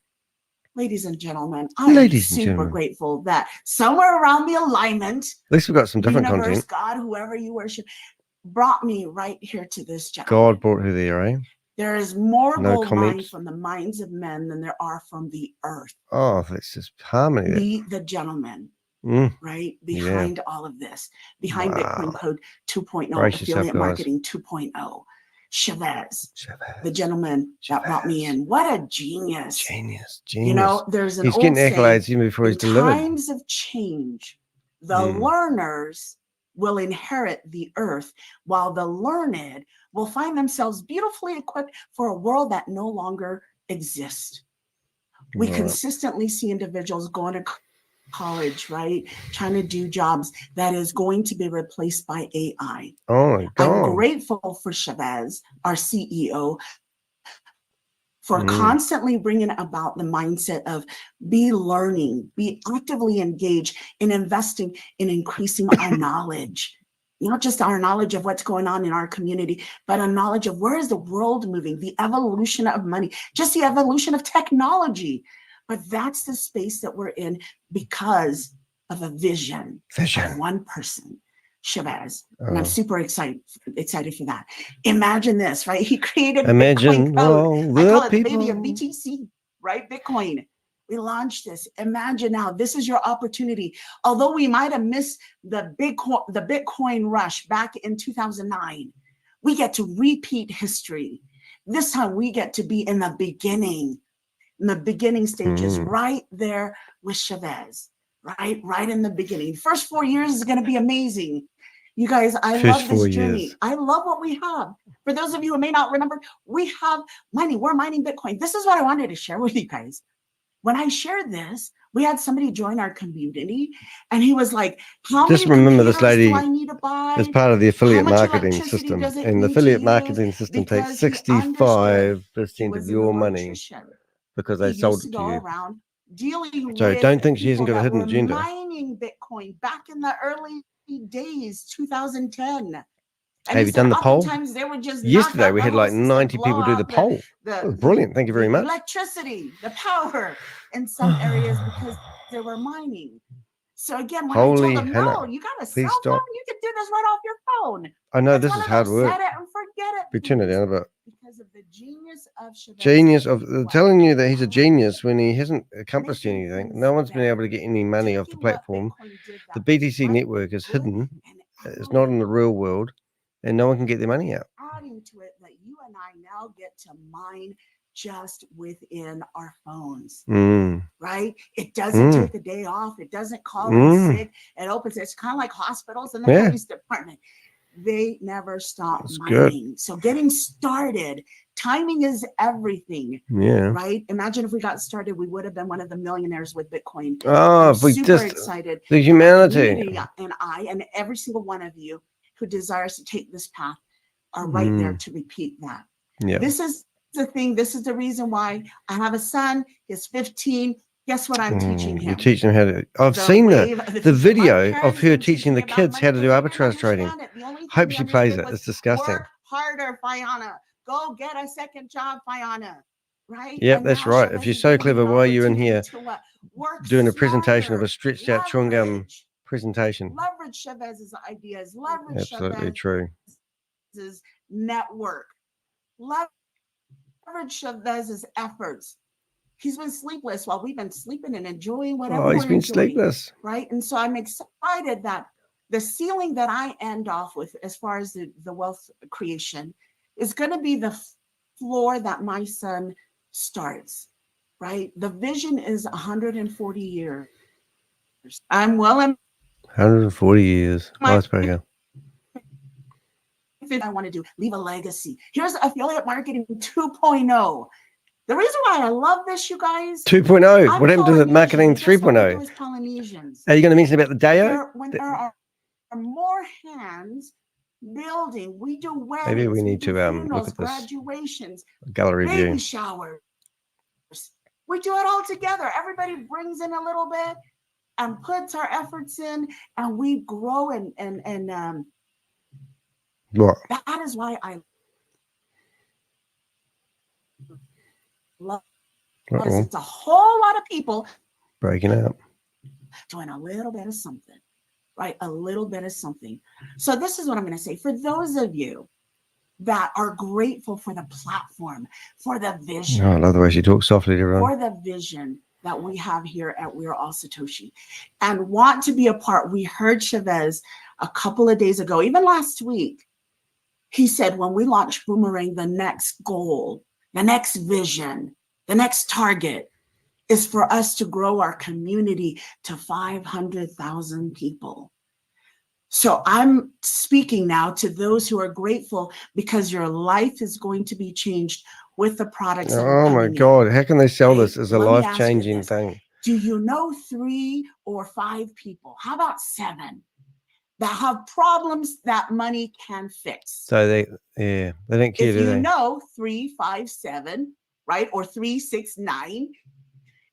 Ladies and gentlemen, I'm super grateful that somewhere around the alignment, at least we've got some different universe, content. God, whoever you worship, brought me right here to this channel. God brought her there, eh? There is more No gold mined comments. from the minds of men than there are from the earth. Oh, that's just harmony. The gentleman, right? Behind all of this, behind Bitcoin Code 2.0, affiliate marketing 2.0, Shavez, the gentleman that brought me in. What a genius. Genius. You know, there's an he's old getting saying, accolades even before he's delivered. times of change, the learners will inherit the earth, while the learned will find themselves beautifully equipped for a world that no longer exists. We consistently see individuals going to college, right? Trying to do jobs that is going to be replaced by AI. Oh my God. I'm grateful for Shavez, our CEO, for constantly bringing about the mindset of be learning, be actively engaged in investing in increasing our knowledge. Not just our knowledge of what's going on in our community, but a knowledge of where is the world moving, the evolution of money, just the evolution of technology. But that's the space that we're in because of a vision of one person, Shavez. And I'm super excited for that. Imagine this, right? He created Bitcoin Code. I call it the baby of BTC, right? Bitcoin. We launched this. Imagine now, this is your opportunity. Although we might have missed the Bitcoin rush back in 2009, we get to repeat history. This time we get to be in the beginning stages, right there with Shavez, right in the beginning. First 4 years is going to be amazing. You guys, I First love this 4 journey. years. I love what we have. For those of you who may not remember, we have mining. We're mining Bitcoin. This is what I wanted to share with you guys. When I shared this, we had somebody join our community, and he was like, how Just many remember this computers lady do I need to buy? as part of the How affiliate much marketing electricity system. does it And the need to affiliate use? marketing system takes Because he understood 65% he of was an your money electrician. because He they sold used to it to go you. around dealing So with don't think she hasn't people got a that hidden were agenda. mining Bitcoin back in the early days, 2010. And Have he you said done the poll? oftentimes they would just knock Yesterday out we the had like host and 90 blow people do the out poll. That was brilliant. Thank you very the much. electricity, the power in some areas because they were mining. So again, when I Holy told them, Hannah, no, you got a please cell phone, stop. you can do this right off your phone. I know It's this one is of hard those work. set it and forget it We turn it things down a bit. because of the genius of Shavez. Genius of Well, telling you that he's a genius when he hasn't accomplished making anything. things No one's been able better, to get any money off the taking what platform. Bitcoin did The that was BTC right, network is good, hidden. and It's not in the real world, and no one can get their money out. adding to it that you and I now get to mine just within our phones, right? It doesn't take a day off. It doesn't call in sick. It opens. It's kind of like hospitals and the police department. They never stop That's mining. good. So getting started, timing is everything. Yeah. Right? Imagine if we got started, we would have been one of the millionaires with Bitcoin. Oh, I'm if we super just excited. the that our humanity. community and I and every single one of you who desires to take this path are right there to repeat that. Yeah. This is the thing. This is the reason why I have a son. He's 15. Guess what I'm teaching him? You teach them how to. I've The seen wave the of video parents of her and teaching the about kids how to money do 'cause they didn't arbitrage trading. understand it. The only thing Hope they she plays understood it. was It's disgusting. work harder, Fiona. Go get a second job, Fiona. Right? Yep, And that's now right. Chavez If you're is so giving you clever, an why are you in opportunity here to work doing a presentation of smarter, a stretched out chewing gum presentation? leverage Chavez's ideas, leverage Absolutely true. Chavez's network, leverage Chavez's efforts. He's been sleepless while we've been sleeping and enjoying whatever Oh, he's we're been enjoying, sleepless. right? And so I'm excited that the ceiling that I end off with as far as the wealth creation is going to be the floor that my son starts, right? The vision is 140 years. I'm well in 140 years. my Icebreaker. I want to do, leave a legacy. Here's affiliate marketing 2.0. The reason why I love this, you guys. 2.0. What happened to the Polynesian. marketing Guess what we do 3.0? as Polynesians? Are you going to mention about the DAO? When there are more hands building, we do weddings, Maybe we need do to look funerals, at this graduations, gallery baby view. showers. We do it all together. Everybody brings in a little bit and puts our efforts in, and we grow and What? that is why I love this. It's a whole lot of people Breaking up. doing a little bit of something, right? A little bit of something. So this is what I'm going to say. For those of you that are grateful for the platform, for the vision. Oh, I love the way she talks softly to everyone. For the vision that we have here at We Are All Satoshi and want to be a part. We heard Shavez a couple of days ago, even last week. He said, when we launch Boomerang, the next goal, the next vision, the next target is for us to grow our community to 500,000 people. So I'm speaking now to those who are grateful because your life is going to be changed with the products. Oh my God. How can they sell this as a Let me ask you life-changing this. thing? Do you know 3 or 5 people? How about 7 that have problems that money can fix? So they don't care, If do you they? know 3, 5, 7, right? Or 3, 6, 9.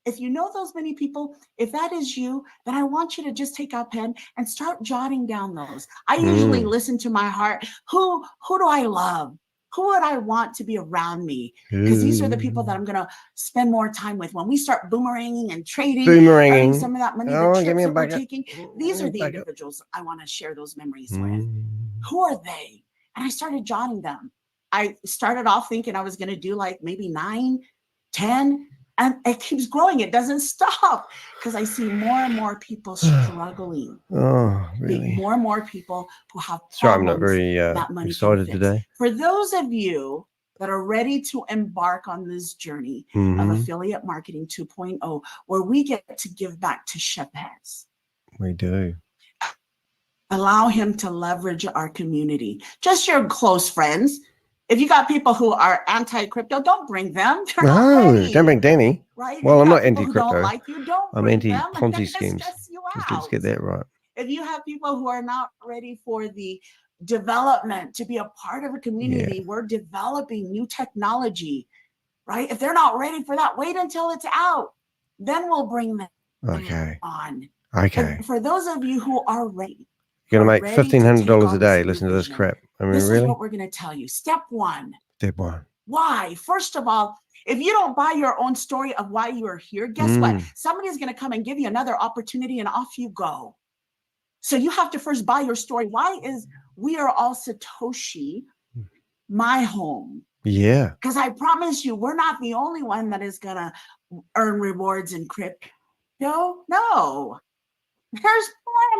If you know those many people, if that is you, then I want you to just take a pen and start jotting down those. I usually listen to my heart. Who do I love? Who would I want to be around me? Because these are the people that I'm going to spend more time with. When we start boomeranging and trading, earning some of that money, the trips that we're taking, these are the individuals I want to share those memories with. Who are they? And I started jotting them. I started off thinking I was going to do like maybe 9, 10, and it keeps growing. It doesn't stop because I see more and more people struggling. Oh, really? More and more people who have problems. Sorry, I'm not very that money excited can fix. today. For those of you that are ready to embark on this journey of affiliate marketing 2.0, where we get to give back to Shavez. We do. allow him to leverage our community. Just your close friends. If you got people who are anti-crypto, don't bring them. They're not No, ready, don't bring Danny. right? Well, If I'm you not got people who don't anti-crypto. like you, don't I'm bring them. They're anti-Ponzi gonna schemes. stress you Just let's get out. that right. If you have people who are not ready for the development to be a part of a community, we're developing new technology, right? If they're not ready for that, wait until it's out. Then we'll bring them on. Okay. But for those of you who are ready, You're going to make ready to take $1,500 a on day. this Listen to this vision, crap. I mean, this is really? what we're going to tell you. Step one. Step one. Why? First of all, if you don't buy your own story of why you are here, guess what? Somebody's going to come and give you another opportunity and off you go. So you have to first buy your story. Why is We Are All Satoshi my home? Yeah. Because I promise you, we're not the only one that is going to earn rewards in crypto. No. There's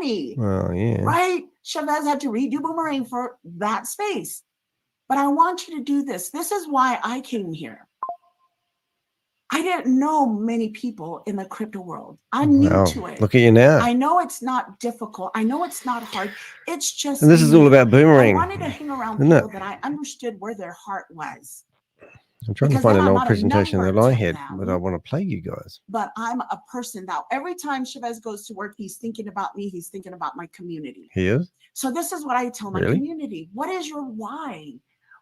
plenty. Well, yeah. Right? Shavez had to redo Boomerang for that space. But I want you to do this. This is why I came here. I didn't know many people in the crypto world. I'm new to it. Look at you now. I know it's not difficult. I know it's not hard. It's just. And this is all about Boomerang. I wanted to hang around people that I understood where their heart was. I'm trying to find an old presentation that I had, but I want to play you guys. But I'm a person now. Every time Shavez goes to work, he's thinking about me. He's thinking about my community. He is? So this is what I tell my community. What is your why?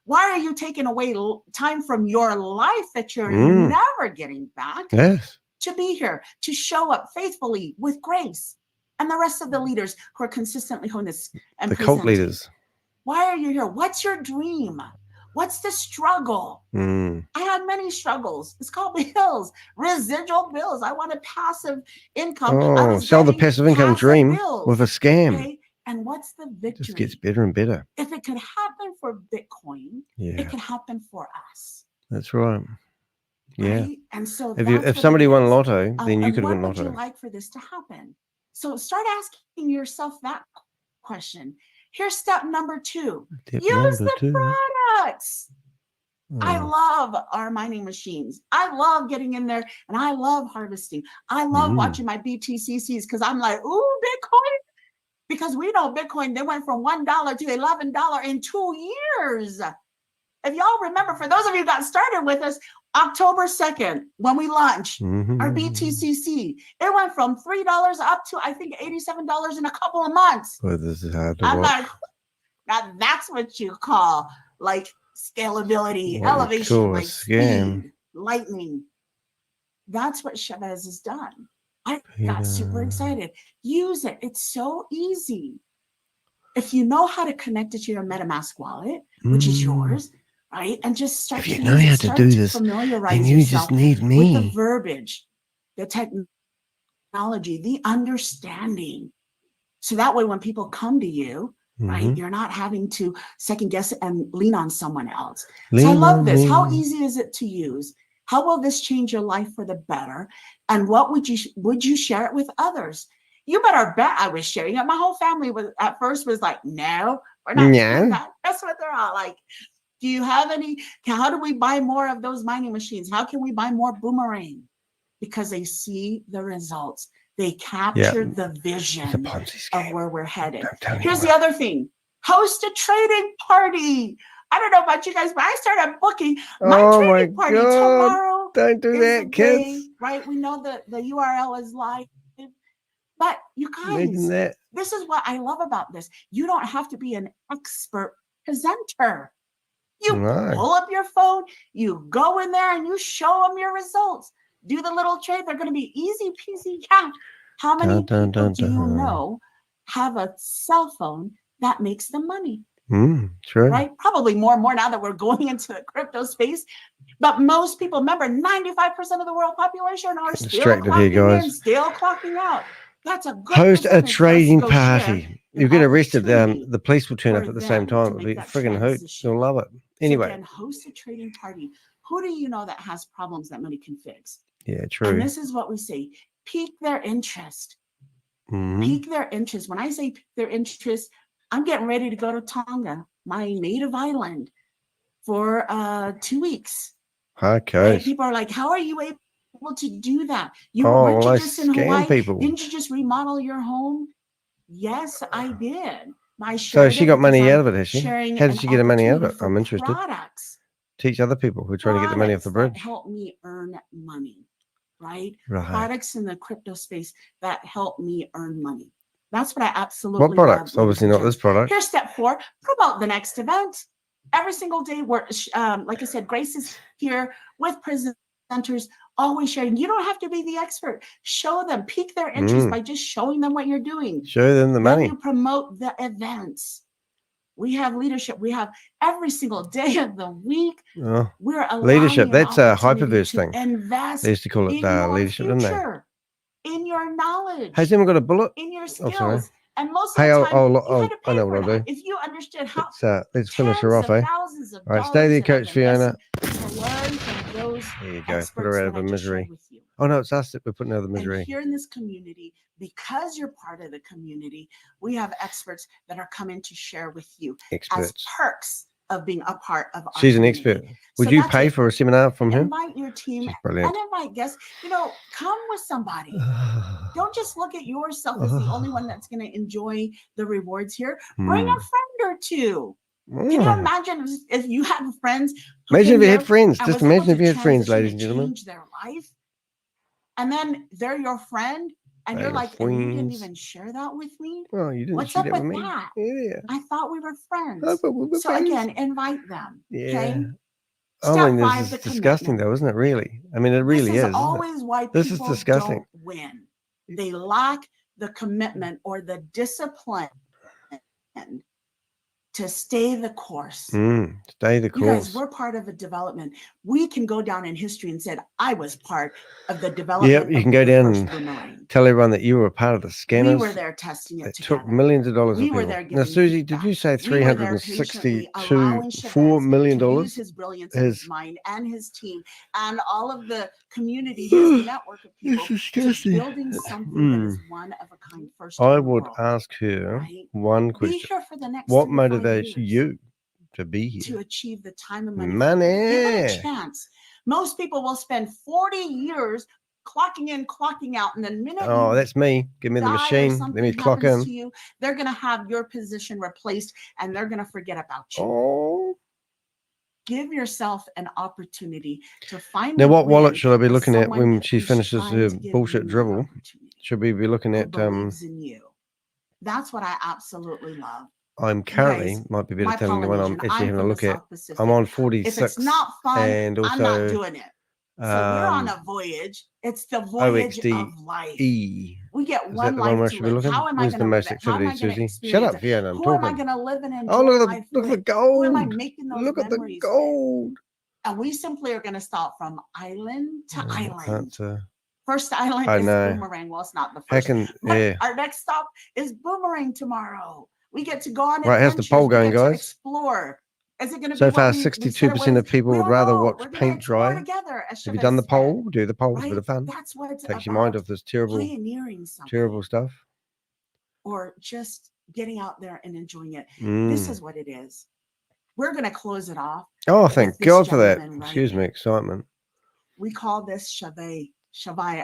Why are you taking away time from your life that you're never getting back to be here, to show up faithfully with grace and the rest of the leaders who are consistently honest and the cult leaders? Why are you here? What's your dream? What's the struggle? I had many struggles. It's called bills, residual bills. I want a passive income. Oh, sell the passive income dream with a scam. Okay? And what's the victory? Just gets better and better. If it could happen for Bitcoin, it can happen for us. That's right. Yeah. Right? And so if somebody won lotto, then you could win lotto. What would you like for this to happen? So start asking yourself that question. Here's step number 2. Use the products. I love our mining machines. I love getting in there and I love harvesting. I love watching my BTCCs because I'm like, ooh, Bitcoin. Because we know Bitcoin, they went from $1 to $11 in 2 years. If y'all remember, for those of you who got started with us, October 2nd, when we launched our BTCC, it went from $3 up to, I think, $87 in a couple of months. Well, this is hard to I'm watch. like, now that's what you call like scalability, elevation, like speed, lightning. That's what Shavez has done. I got super excited. Use it. It's so easy. If you know how to connect it to your MetaMask wallet, which is yours, right? And just start if you know how to do this, then you just need me. With the verbiage, the technology, the understanding. So that way when people come to you, right, you're not having to second guess it and lean on someone else. So I love this. How easy is it to use? How will this change your life for the better? And what would you share it with others? You better bet I was sharing it. My whole family was at first was like, no, we're not doing that. That's what they're all like. Do you have any? How do we buy more of those mining machines? How can we buy more Boomerang? Because they see the results. They capture the vision of where we're headed. Here's the other thing. Host a trading party. I don't know about you guys, but I started booking my trading party tomorrow. Don't do that, kids. Right? We know that the URL is live. But you guys, this is what I love about this. You don't have to be an expert presenter. You pull up your phone, you go in there and you show them your results. Do the little trade. They're going to be easy peasy. Yeah. How many people do you know have a cell phone that makes them money? Sure. Right? Probably more and more now that we're going into the crypto space. But most people, remember, 95% of the world population are still clocking in, still clocking out. That's a good host a trading party. You get arrested. The police will turn up at the same time. It'll be a friggin' hoot. You'll love it. Anyway. So again, host a trading party. Who do you know that has problems that money can fix? Yeah, true. And this is what we say. Pique their interest. Pique their interest. When I say pique their interest, I'm getting ready to go to Tonga, my native island, for 2 weeks. Okay. People are like, how are you able to do that? Weren't you just in Hawaii? Didn't you just remodel your home? Yes, I did. I So shared she it got because money I'm out of it, has she? sharing How did an she get her money out of it? opportunity for I'm interested. Products. Teach other people who are trying to get the money off the Products that bridge. help me earn money, right? Right. Products in the crypto space that help me earn money. That's what I absolutely What products? love, ladies Obviously and not this gents. product. Here's step 4, promote the next event. Every single day, we're, like I said, Grace is here with presenters, always sharing. You don't have to be the expert. Show them, pique their interest by just showing them what you're doing. Show them the Then money. you promote the events. We have leadership. We have every single day of the week. Oh, We're leadership. allowing That's an a opportunity hyperverse to thing. invest They used to call it in your leadership, didn't they? future, in your knowledge, Has anyone got a bullet? in your Oh, sorry. skills. And most Hey, of the time, you had to I pay know for what I'll that. do. If you understood how Let's finish her tens off, of eh? thousands of All right, stay there, dollars that I've Coach Fiona. invested to learn from those There you go. Put experts her out that of I her just shared misery. with you. Oh, no, it's us that we're putting out of the And misery. here in this community, because you're part of the community, we have experts that are coming to share with you as Experts. perks of being a part of our She's an community. expert. Would So you that's pay it. for a seminar from her? Invite your team She's brilliant. and invite guests. You know, come with somebody. Don't just look at yourself as the only one that's going to enjoy the rewards here. Bring a friend or two. Can you imagine if you had friends? Imagine if you had friends. Just imagine if you had friends, ladies and gentlemen. Change their life, and then they're your friend, and you're They're like, and you didn't friends. even share that with me. Well, you didn't What's share up that with with me. that? Yeah. I thought we were friends. I thought we were So friends. again, invite them. Yeah. Okay. I Step mean, 5, this the is disgusting, commitment. though, isn't it? Really? I mean, it really This is isn't it? always why This is people disgusting. don't win. They lack the commitment or the discipline to stay the course. Stay the You guys, course. we're part of a development. We can go down in history and said, I was part of the development. Yep, you of can the go down first and Boomerang. tell everyone that you were a part of the scammers. We were there testing it that together. took millions of dollars We of were people. there Now, giving Susie, did feedback. you say We were there patiently allowing $362 Shavez million? to use his brilliance of his mind and his team and all of the community, his network of people, to building something that is one of a kind. First I in the would world, ask her right? one Be question. here for the next What 3 to 5 motivates years you to be to here? achieve the time and money. Money. Give it a chance. Most people will spend 40 years clocking in, clocking out, and then minute Oh, you that's me. Give me the die or machine. Let something me clock happens in. to you, they're going to have your position replaced and they're going to forget about you. Oh. Give yourself an opportunity to find Now, a what wallet win should I be with looking at someone when she who's finishes trying her to give bullshit you that dribble? opportunity, Should we be looking who at believes in you. That's what I absolutely love. I'm currently, guys, might be better my telling the one I'm Polynesian, actually I'm having a from the look at. South Pacific. I'm on If 46 it's not fun, and I'm not also doing it. So we're on a voyage. It's the voyage of life. OXDE. We get Is that one the one where I life should to be live. looking? How am I Where's going the to live most it? How am I activity, going to Susie? experience Shut up, it? Fiona. I'm Who am I talking. going to live and enjoy Oh, look at life the with? gold. Who am I making those Look at the memories gold. with? And we simply are going to stop from island to island. Answer. First island I is know. Boomerang. Well, it's not the How first. can, But yeah. our next stop is Boomerang tomorrow. We get to go on Right, how's the adventures. poll We going, get to guys? explore. Is it going to So be far, what we said it 62% was? of people We would don't rather know. watch We're gonna paint explore dry. together, as Have you Shavez done the said, poll? Do the poll. It's a right? bit of fun. That's what it's Takes your mind about. off this terrible, Pioneering something terrible stuff. or just getting out there and enjoying it. This is what it is. We're going to close it off. Oh, thank with this God for that. gentleman right Excuse me, here. excitement. We call this Shavez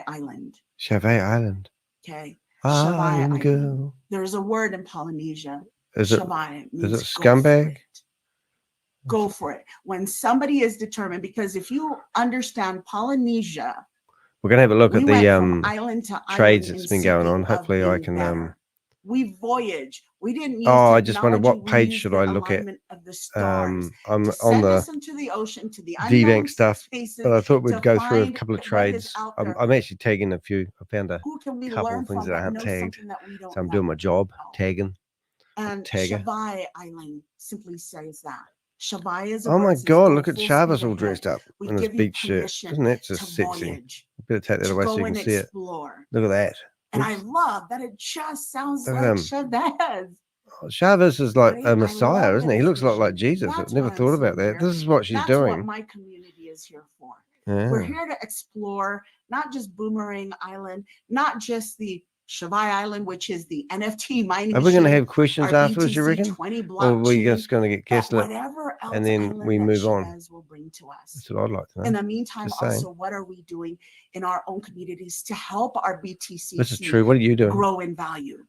Island. Shavez Island. Okay. Island Island. girl. There's a word in Polynesia. Is it Shavez is means it scumbag? Go for it. When somebody is determined, because if you understand Polynesia, We're gonna have a look we at went the from island to trades island that's in been going seeking on. of Hopefully, I being can. better. We voyage. We didn't use Oh, I just wondered technology. what We page used should the I look at? alignment of the stars I'm to on send the us into the ocean, to the VBank unknown stuff, spaces, but I thought to we'd go through a find couple of what is trades. out there. I'm actually tagging a few. I found a Who can we couple learn of things from that I that haven't know tagged, something that we don't so I'm know? doing my job, tagging. And Tagger. Shavez Island simply says that. Shavez is a Oh my bird, says, God! "Go Look at full Shavez speed all ahead." dressed up We in his give you beach shirt. permission Isn't that to just sexy? voyage, Better take that to away so go you can and see it. explore. Look at that. And I Oops. love that it just sounds Look at like him. Shavez. Chavez is like Right? a I messiah, love isn't he? He his looks a lot like vision. Jesus. I've That's never what I'm thought about saying that. here. This is what she's That's what doing. my community is here for. Yeah. We're here to explore not just Boomerang Island, not just the Shavez Island, which is the NFT mining Are we going to machine, have questions our afterwards, you reckon? BTC20 Or are we blockchain, just going to get but gaslit whatever else and then island we that move on? Shavez will bring to us. That's what I'd like to know. In the meantime, Just saying. also, what are we doing in our own communities to help our BTC This is true. What are you doing? grow in value?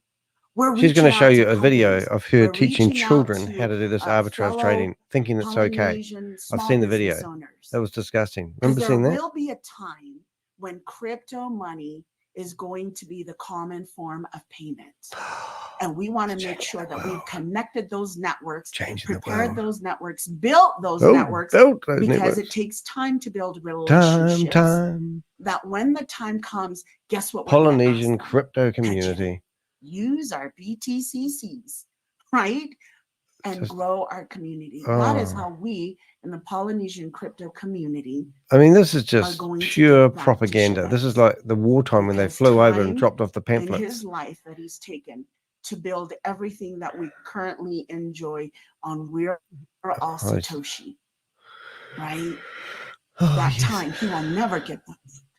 We're She's going to reaching show out you to a video companies. of her We're teaching reaching out children to, how to do this arbitrage fellow trading, thinking it's okay. Polynesian I've small seen the business video. owners. That was disgusting. Because Remember there seeing that? will be a time when crypto money is going to be the common form of payment. And we want to make sure that we've connected those networks, prepared those networks, built those networks, because it takes time to build relationships. That when the time comes, guess what? Polynesian crypto community. Use our BTCCs, right? And grow our community. That is how we in the Polynesian crypto community. I mean, this is just pure propaganda. This is like the wartime when they flew over and dropped off the pamphlets. In his life that he's taken to build everything that we currently enjoy on We Are All Satoshi, right? That time, he will never get that.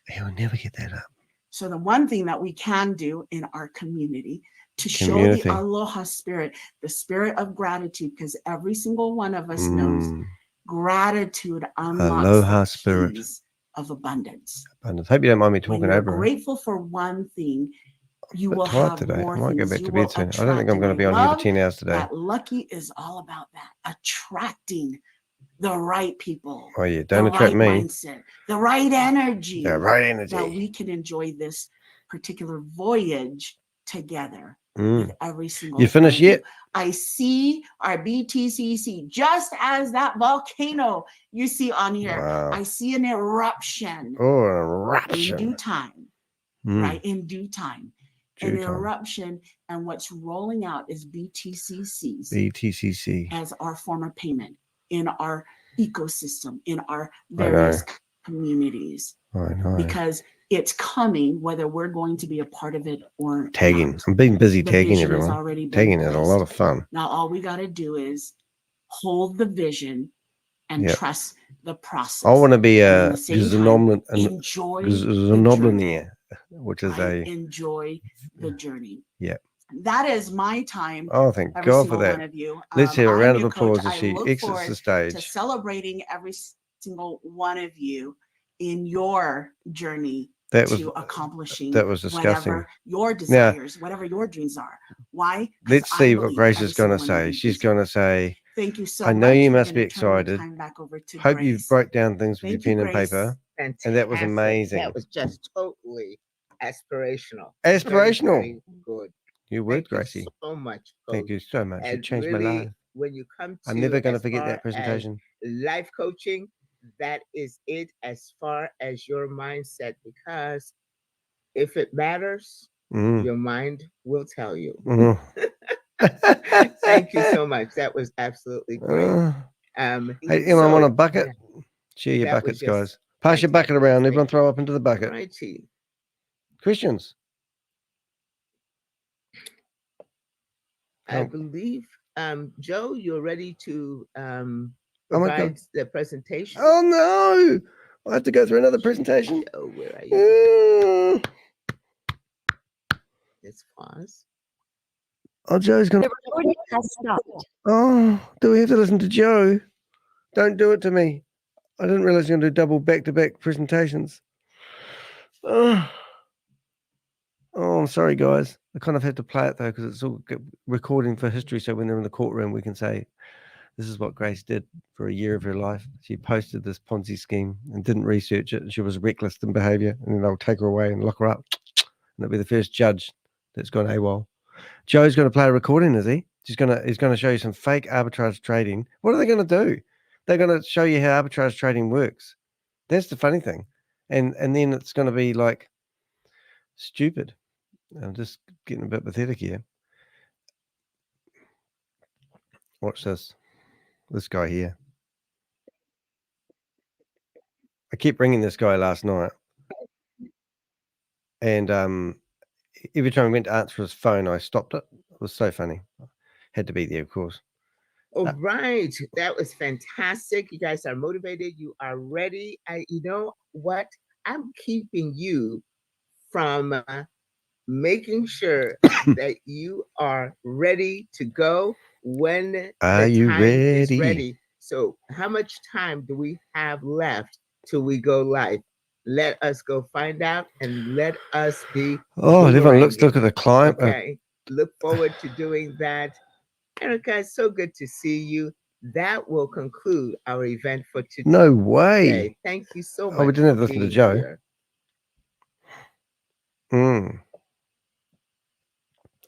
He will never get that up. So the one thing that we can do in our community to show the aloha spirit, the spirit of gratitude, because every single one of us knows gratitude unlocks aloha the spirit keys of abundance. Abundance. Hope you don't mind me talking when you're over her. grateful for one thing, you will Tired have today. more I might go things. back You to will bed soon. I don't attract, think I'm and going to be on here for 10 hours today. That lucky is all about that, attracting the right people. Oh yeah, don't attract right me. Mindset, the right energy. The right energy. That we can enjoy this particular voyage together with every single. You finished yet? I see our BTCC just as that volcano you see on here. Wow. I see an eruption. Oh, an eruption. In due time, right? In due time. An eruption, and what's rolling out is BTCCs. BTCC. As our form of payment in our ecosystem, in our various communities. I know. Because it's coming, whether we're going to be a part of it or tagging. not. I'm being busy The tagging vision has everyone. already been Tagging is a lot of placed. fun. Now all we got to do is hold the vision and trust the process. I want to be a enjoy which is enjoy the journey. Yeah. That is my time. Oh, thank God for that. One of you. Let's hear a round of coach. applause as she exits the stage. To celebrating every single one of you in your journey to accomplishing that was disgusting. Whatever your desires, whatever your dreams are. Why? Let's see what Grace is going to say. She's going to say, thank you so much. I know you must be excited. Hope Grace. you broke down things with your pen and paper. Fantastic. And that was amazing. That was just totally aspirational. Aspirational. Very, very good. You would, Gracie. You so much. Coach. Thank you so much. You changed really, my life. When you come to, I'm never going to forget that presentation. Life coaching, that is it as far as your mindset, because if it matters, your mind will tell you. Thank you so much. That was absolutely great. Hey, anyone want a bucket? Share your buckets, guys. Pass your bucket around. Everyone throw up into the bucket. Righty. Questions? I believe, Joe, you're ready to provide the presentation. Oh no! I have to go through another presentation. Joe, where are you? Let's pause. Oh, Joe's gonna. The recording has stopped. Oh, do we have to listen to Joe? Don't do it to me. I didn't realize you're going to do double back-to-back presentations. Oh, I'm sorry, guys. I kind of had to play it, though, because it's all recording for history, so when they're in the courtroom, we can say, this is what Grace did for a year of her life. She posted this Ponzi scheme and didn't research it. She was reckless in behavior, and then they'll take her away and lock her up, and it'll be the first judge that's gone AWOL. Joe's going to play a recording, is he? He's going to show you some fake arbitrage trading. What are they going to do? They're going to show you how arbitrage trading works. That's the funny thing. And then it's going to be like stupid. I'm just getting a bit pathetic here. Watch this. This guy here. I kept ringing this guy last night. And every time I went to answer his phone, I stopped it. It was so funny. Had to be there, of course. All right. That was fantastic. You guys are motivated. You are ready. You know what? I'm keeping you from making sure that you are ready to go when the time is ready. So how much time do we have left till we go live? Let us go find out and let us be. Oh, everyone look at the climb. Okay. look forward to doing that. Erica, it's so good to see you. That will conclude our event for today. No way. Thank you so much. Oh, we didn't have to listen to Joe. Here.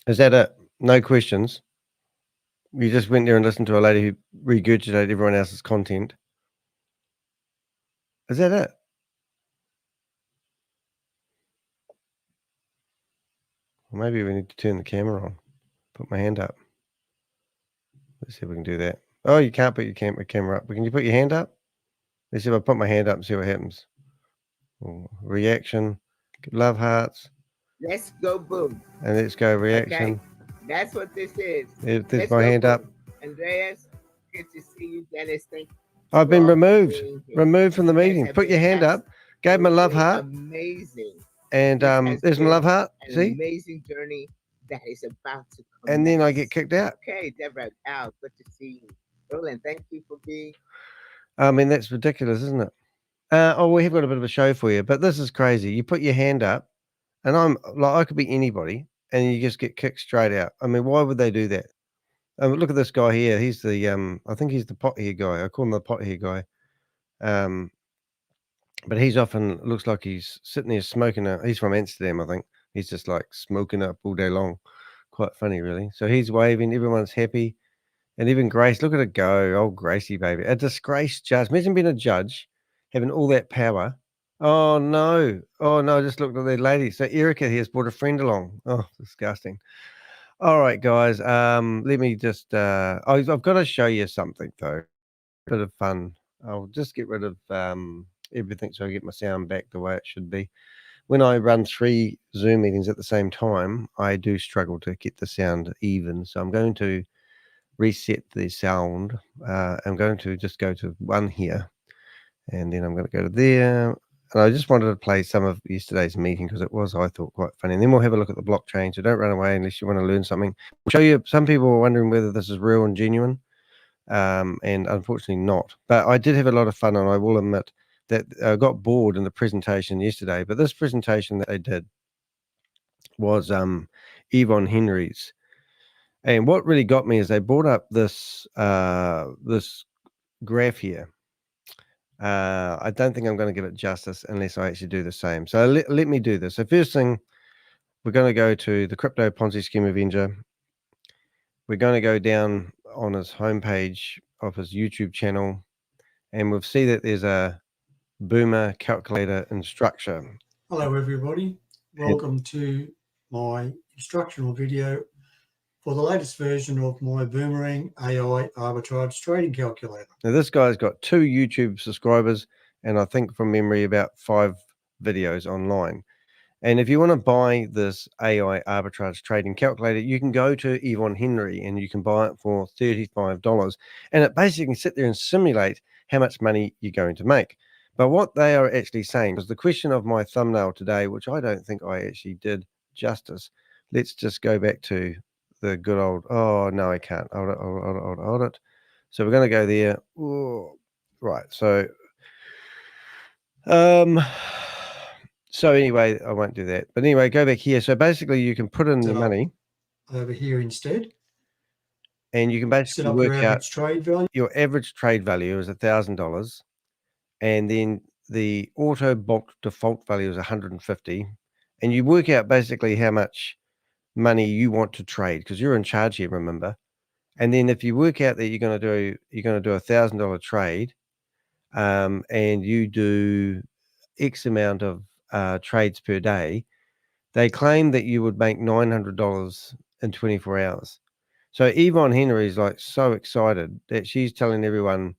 Is that it? No questions? You just went there and listened to a lady who regurgitated everyone else's content. Is that it? Well, maybe we need to turn the camera on. Put my hand up. Let's see if we can do that. Oh, you can't put your camera up. But can you put your hand up? Let's see if I put my hand up and see what happens. Reaction. Love hearts. Let's go boom. And let's go reaction. Okay. That's what this is. There's my hand up. Andreas, good to see you. Dennis, thank you. I've been removed. Removed from the meeting. Put your hand up. Gave my love heart. Amazing. And there's my love heart. See? Amazing journey that is about to come. And then I get kicked out. Okay, Deborah, Al, good to see you. Roland, thank you for being. I mean, that's ridiculous, isn't it? Oh, we have got a bit of a show for you, but this is crazy. You put your hand up, and I'm like, I could be anybody, and you just get kicked straight out. I mean, why would they do that? Look at this guy here. He's the I think he's the pot here guy. I call him the pot here guy. But he's often looks like he's sitting there smoking. He's from Amsterdam, I think. He's just like smoking up all day long. Quite funny, really. So he's waving. Everyone's happy. And even Grace, look at it go. Oh, Gracie, baby. A disgraced judge. Imagine being a judge, having all that power. Oh, no. Oh, no. Just look at the lady. So Erica here has brought a friend along. Oh, disgusting. All right, guys. Let me just... I've got to show you something, though. A bit of fun. I'll just get rid of everything so I get my sound back the way it should be. When I run 3 Zoom meetings at the same time, I do struggle to get the sound even. So I'm going to reset the sound. I'm going to just go to 1 here, and then I'm going to go to there. And I just wanted to play some of yesterday's meeting because it was, I thought, quite funny. And then we'll have a look at the blockchain. So don't run away unless you want to learn something. We'll show you. Some people are wondering whether this is real and genuine, and unfortunately not. But I did have a lot of fun, and I will admit that I got bored in the presentation yesterday. But this presentation that they did was Yvonne Henry's. And what really got me is they brought up this this graph here. I don't think I'm going to give it justice unless I actually do the same. So let me do this. So first thing, we're going to go to the Crypto Ponzi Scheme Avenger. We're going to go down on his homepage of his YouTube channel, and we'll see that there's a Boomer calculator instruction. Hello, everybody. Welcome to my instructional video for the latest version of my Boomerang AI Arbitrage Trading Calculator. Now, this guy's got 2 YouTube subscribers, and I think from memory about 5 videos online. And if you want to buy this AI Arbitrage Trading Calculator, you can go to Yvonne Henry and you can buy it for $35. And it basically can sit there and simulate how much money you're going to make. But what they are actually saying was the question of my thumbnail today, which I don't think I actually did justice. Let's just go back to the good old, oh, no, I can't. Hold it. So we're going to go there. Ooh, right. So, so anyway, I won't do that. But anyway, go back here. So basically you can put in the money over here instead. And you can basically work out trade value. Your average trade value is $1,000. And then the auto bulk default value is 150. And you work out basically how much money you want to trade because you're in charge here, remember. And then if you work out that you're going to do $1,000 trade, and you do X amount of trades per day, they claim that you would make $900 in 24 hours. So Yvonne Henry is like so excited that she's telling everyone,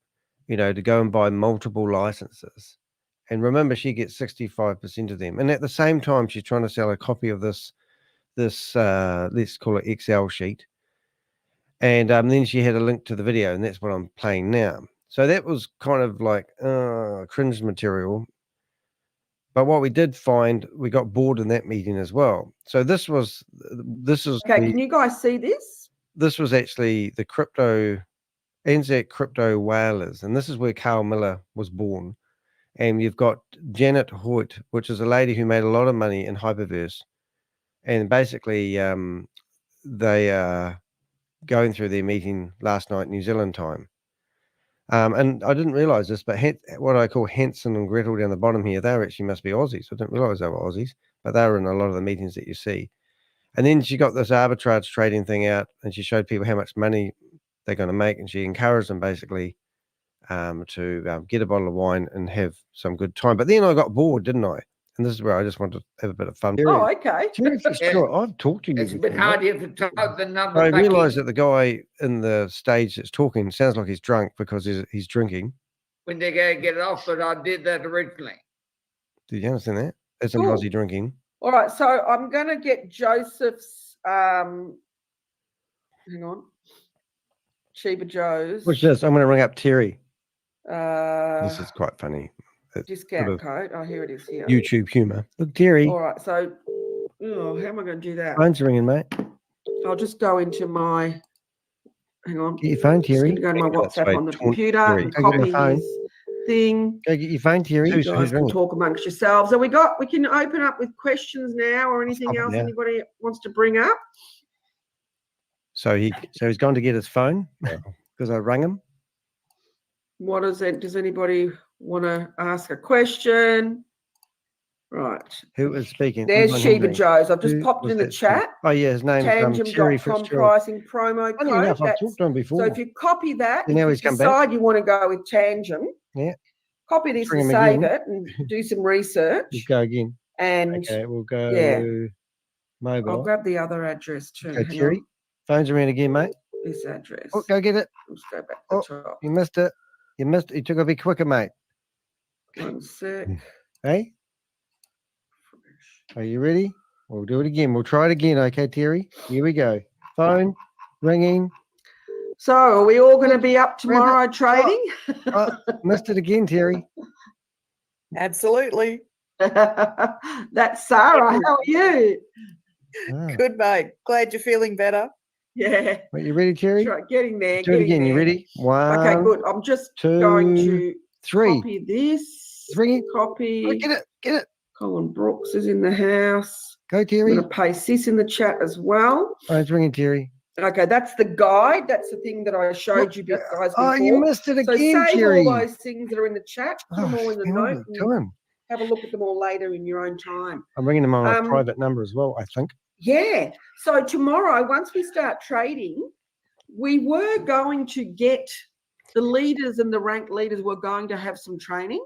you know, to go and buy multiple licenses. And remember, she gets 65% of them. And at the same time, she's trying to sell a copy of this let's call it Excel sheet. And then she had a link to the video, and that's what I'm playing now. So that was kind of like cringe material. But what we did find, we got bored in that meeting as well. So this is okay. Can you guys see this? This was actually the Anzac crypto whalers, and this is where Carl Miller was born. And you've got Janet Hoyt, which is a lady who made a lot of money in Hyperverse. And basically, they are going through their meeting last night, New Zealand time. And I didn't realise this, but what I call Hanson and Gretel down the bottom here, they actually must be Aussies. I didn't realise they were Aussies, but they were in a lot of the meetings that you see. And then she got this arbitrage trading thing out, and she showed people how much money they're going to make, and she encouraged them basically to get a bottle of wine and have some good time. But then I got bored, didn't I? And this is where I just wanted to have a bit of fun. Oh, okay. Sure, I've talked to you. It's a bit hard here to type the number. I back realised in that the guy in the stage that's talking sounds like he's drunk because he's drinking. when they go get it off, but I did that originally. Did you understand that? It's an Cool. Aussie drinking. All right, so I'm going to get Joseph's, hang on, Sheba Joe's What's this? I'm going to ring up Terry. This is quite funny. It's discount sort of code. Oh, here it is here. YouTube humour. Look, Terry. All right, so how am I going to do that? Phone's ringing, mate. I'll just go into my, hang on. Get your phone, Terry. Just going to go to my That's WhatsApp right, on the taunt computer Terry. and Go get my copy phone. his thing. Go get your phone, Terry. You Who's guys can ringing? talk amongst yourselves. So we can open up with questions now or anything Stop it else now. anybody wants to bring up. So he's gone to get his phone because I rang him. What is it? Does anybody want to ask a question? Right. Who is speaking? There's Who's on Sheba Henry? Joe's. I've just Who popped it was in the that speaking? chat. Oh yeah, his name's Terry Tangent.com Fitzgerald. pricing promo Funny code. enough, I've That's- talked to him before. So if you copy that, And now if he's you come back. decide you want to go with Tangent, Yeah. copy this Ring and him save again. it and do some research. Let's go again. And Okay, we'll go yeah. I'll mobile. grab the other address too. Okay, Hang Terry. on. Phone's around again, mate. This address. Oh, go get it. Let's go back to Oh, the top. you missed it. You missed it. You took a bit quicker, mate. 1 sec. Hey? Are you ready? We'll do it again. We'll try it again. Okay, Terry? Here we go. Phone ringing. So are we all going to be up tomorrow trading? Oh, missed it again, Terry. Absolutely. That's Sarah. How are you? Ah. Good, mate. Glad you're feeling better. Yeah. Are you ready, Terry? Right, getting there. Do it getting again. You there. ready? One. Okay, good. I'm just two, going to three. copy this. It's ringing. Copy. Oh, get it. Get it. Colin Brooks is in the house. Go, I'm Terry. going to paste this in the chat as well. Oh, it's ringing, Terry. Okay, that's the guide. That's the thing that I showed you guys before. Oh, you missed it So again, save Terry. all those things that are in the chat. Put them all in the note. and to him. have a look at them all later in your own time. I'm ringing him on a Um, private number as well, I think. Yeah. So tomorrow, once we start trading, we were going to get the leaders and the ranked leaders were going to have some training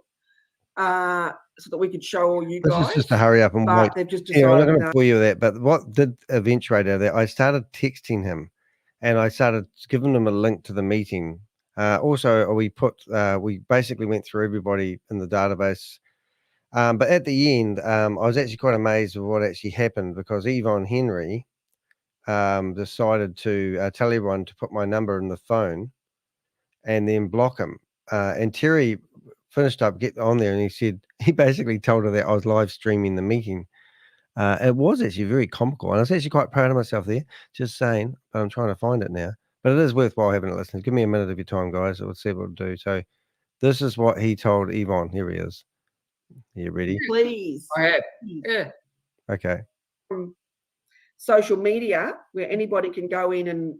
so that we could show all you This guys. is just to hurry up and but wait. they've just Yeah, I'm not decided going to no. bore you with that. But what did eventuate out of that? I started texting him, and I started giving him a link to the meeting. Also, we basically went through everybody in the database. But at the end, I was actually quite amazed with what actually happened because Yvonne Henry decided to tell everyone to put my number in the phone and then block him. And Terry finished up, get on there, and he basically told her that I was live streaming the meeting. It was actually very comical, and I was actually quite proud of myself there, just saying, but I'm trying to find it now. But it is worthwhile having a listen. Give me a minute of your time, guys. We'll see what we'll do. So this is what he told Yvonne. Here he is. Are you ready? Please. I have. Yeah. Okay. Social media where anybody can go in and,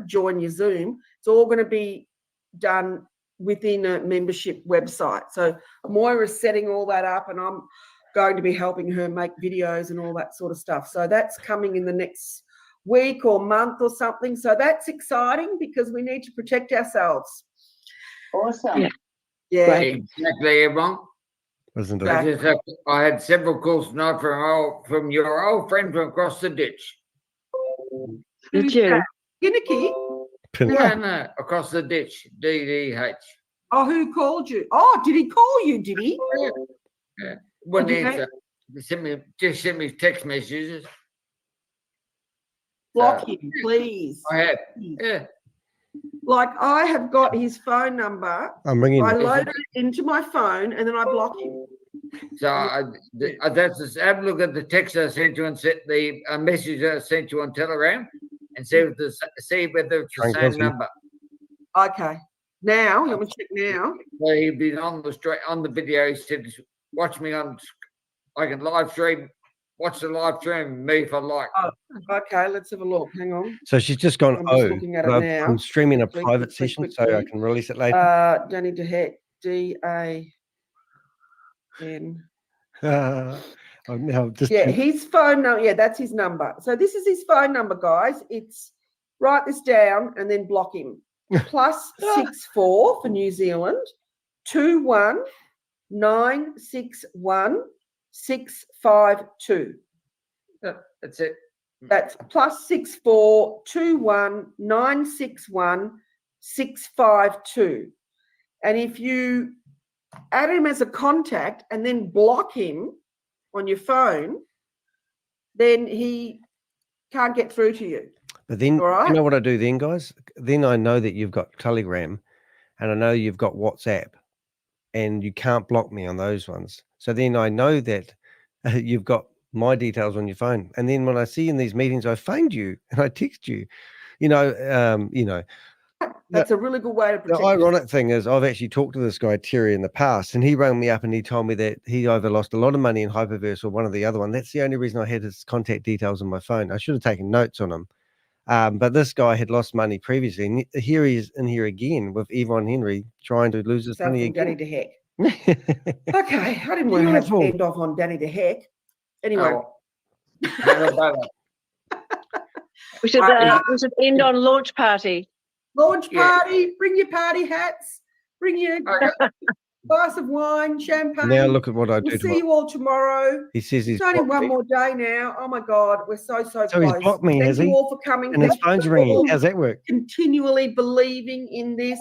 join your Zoom. It's all going to be done within a membership website. So Moira's setting all that up and I'm going to be helping her make videos and all that sort of stuff. So that's coming in the next week or month or something. So that's exciting because we need to protect ourselves. Awesome. Yeah. Exactly, everyone. Wasn't Yeah. it? I had several calls tonight from your old friend from across the ditch. Did you? Gimmicky? No, across the ditch. DDH. Oh, who called you? Oh, did he call you? Did he? Yeah. Wouldn't Did you answer. Just send me text messages. Block him, please. I have. Yeah. Like I have got his phone number. I'm ringing. I load it into my phone and then I block him. So that's just have a look at the text I sent you and set the message I sent you on Telegram and see whether it's the same number. Okay. Now, you want me to check now? So he'll be on the video. He said, "Watch me on. I can live stream. watch the live stream, me for like. Oh, okay, let's have a look. Hang on. So she's just gone, I'm just looking at it but now. I'm streaming a Quickly, private quickly, session so I quickly. can release it later. Danny de Hek, D-A-N. Now just Yeah, his phone number. Yeah, that's his number. So this is his phone number, guys. It's write this down and then block him. +64 for New Zealand, 21961 652. That's it. That's +64 21961 652. And if you add him as a contact and then block him on your phone, then he can't get through to you. But then, All right? you know what I do then, guys? Then I know that you've got Telegram and I know you've got WhatsApp and you can't block me on those ones. So then I know that you've got my details on your phone. And then when I see in these meetings, I find you and I text you, That's a really good way to protect The ironic thing is I've actually talked to this guy, Terry, in the past, and he rang me up and he told me that he either lost a lot of money in Hyperverse or one or the other one. That's the only reason I had his contact details on my phone. I should have taken notes on him. But this guy had lost money previously. And here he is in here again with Yvonne Henry trying to lose his money Danny again. de Hek. Okay, I didn't want to have to end off on Danny de Hek. Anyway. We should end on launch party. Launch party, bring your party hats, bring your glass of wine, champagne. Now look at what I do We'll tomorrow. see you all tomorrow. He says he's It's only blocked one me. more day now. Oh my God, we're so close. So he's blocked me, Thank has you he? all for coming. And his Thank phone's you ringing. all How's that work? Continually believing in this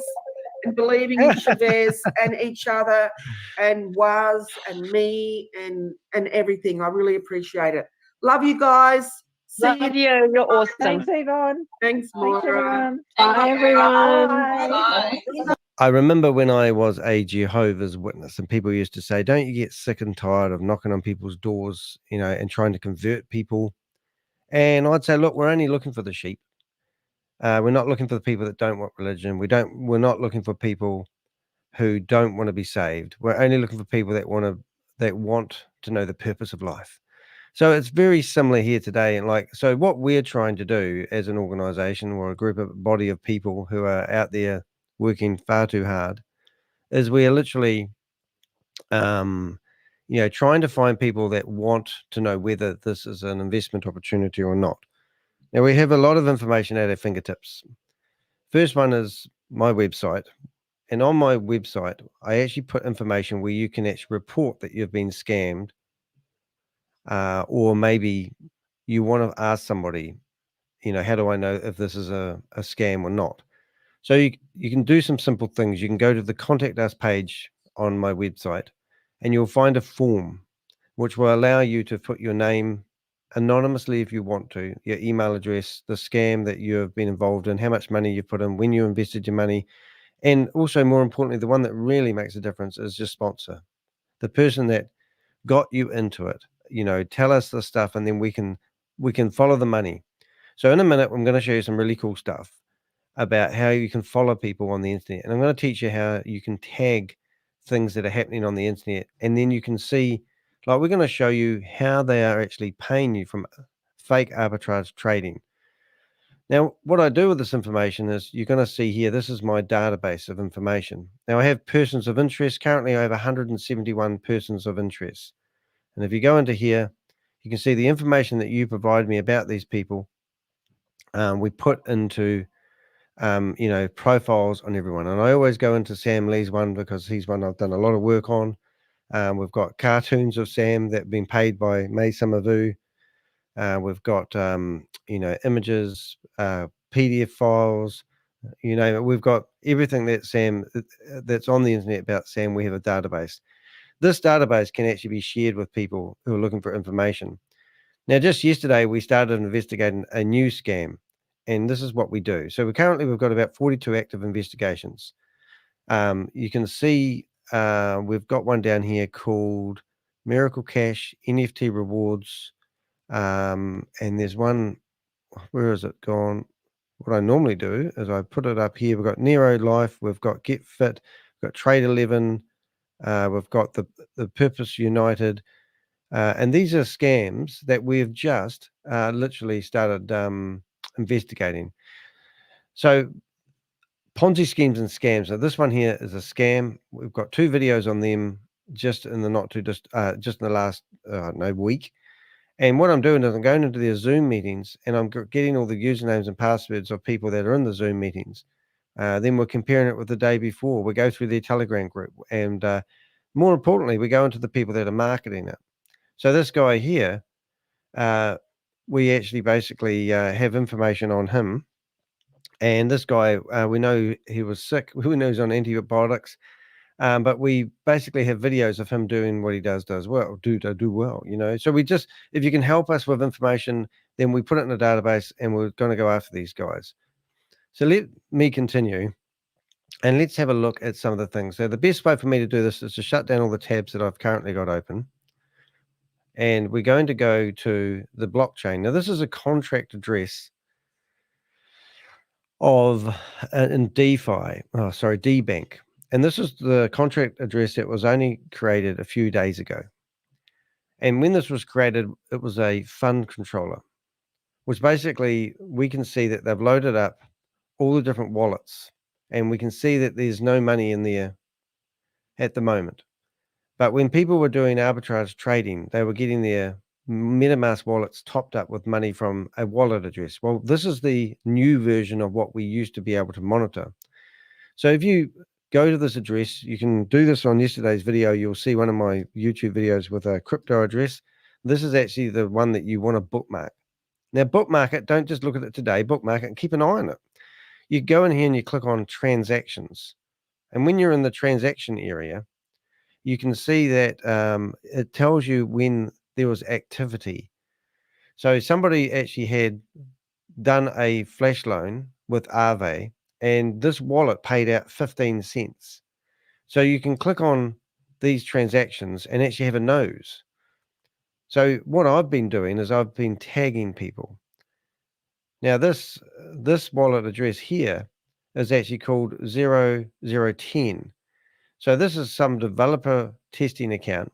and believing in Shavez and each other and Waz and me and everything. I really appreciate it. Love you guys. Love you. You're awesome. Thanks, Yvonne. Thanks, Thanks, Laura. everyone. Bye, everyone. Bye. I remember when I was a Jehovah's Witness and people used to say, don't you get sick and tired of knocking on people's doors, and trying to convert people? And I'd say, look, we're only looking for the sheep. We're not looking for the people that don't want religion. We're not looking for people who don't want to be saved. We're only looking for people that want to know the purpose of life. So it's very similar here today. And so what we're trying to do as an organization or a body of people who are out there working far too hard is we are literally, trying to find people that want to know whether this is an investment opportunity or not. Now we have a lot of information at our fingertips. First one is my website. And on my website, I actually put information where you can actually report that you've been scammed. Or maybe you want to ask somebody, how do I know if this is a scam or not? So you can do some simple things. You can go to the contact us page on my website and you'll find a form which will allow you to put your name anonymously if you want to, your email address, the scam that you have been involved in, how much money you put in, when you invested your money. And also, more importantly, the one that really makes a difference is your sponsor, the person that got you into it. Tell us the stuff and then we can follow the money. So in a minute, I'm going to show you some really cool stuff about how you can follow people on the internet. And I'm going to teach you how you can tag things that are happening on the internet. And then you can see, we're going to show you how they are actually paying you from fake arbitrage trading. Now, what I do with this information is you're going to see here, this is my database of information. Now I have persons of interest. Currently I have 171 persons of interest. And if you go into here, you can see the information that you provide me about these people. We put into, profiles on everyone. And I always go into Sam Lee's one because he's one I've done a lot of work on. We've got cartoons of Sam that have been paid by May Summervu. We've got, images, PDF files, you name it. We've got everything that's on the internet about Sam. We have a database. This database can actually be shared with people who are looking for information. Now, just yesterday, we started investigating a new scam, and this is what we do. So we've got about 42 active investigations. You can see we've got one down here called Miracle Cash, NFT Rewards, and there's one, where is it gone? What I normally do is I put it up here. We've got Nero Life, we've got Get Fit, we've got Trade 11, we've got the Purpose United, And these are scams that we've just literally started investigating. So Ponzi schemes and scams. Now this one here is a scam. We've got 2 videos on them just in the just in the last week. And what I'm doing is I'm going into their Zoom meetings and I'm getting all the usernames and passwords of people that are in the Zoom meetings. Then we're comparing it with the day before. We go through their Telegram group, and more importantly, we go into the people that are marketing it. So this guy here, we actually basically have information on him. And this guy, we know he was sick. We know he's on antibiotics. But we basically have videos of him doing what he does well, do well, you know. So we just, if you can help us with information, then we put it in a database and we're going to go after these guys. So let me continue and let's have a look at some of the things. So the best way for me to do this is to shut down all the tabs that I've currently got open. And we're going to go to the blockchain. Now this is a contract address of in DeFi, DBank. And this is the contract address that was only created a few days ago. And when this was created, it was a fund controller, which basically we can see that they've loaded up all the different wallets. And we can see that there's no money in there at the moment. But when people were doing arbitrage trading, they were getting their MetaMask wallets topped up with money from a wallet address. Well, this is the new version of what we used to be able to monitor. So if you go to this address, you can do this on yesterday's video. You'll see one of my YouTube videos with a crypto address. This is actually the one that you want to bookmark. Now, bookmark it. Don't just look at it today. Bookmark it and keep an eye on it. You go in here and you click on transactions. And when you're in the transaction area, you can see that it tells you when there was activity. So somebody actually had done a flash loan with Aave, and this wallet paid out 15 cents. So you can click on these transactions and actually have a nose. So what I've been doing is I've been tagging people. Now this wallet address here is actually called 0010. So this is some developer testing account,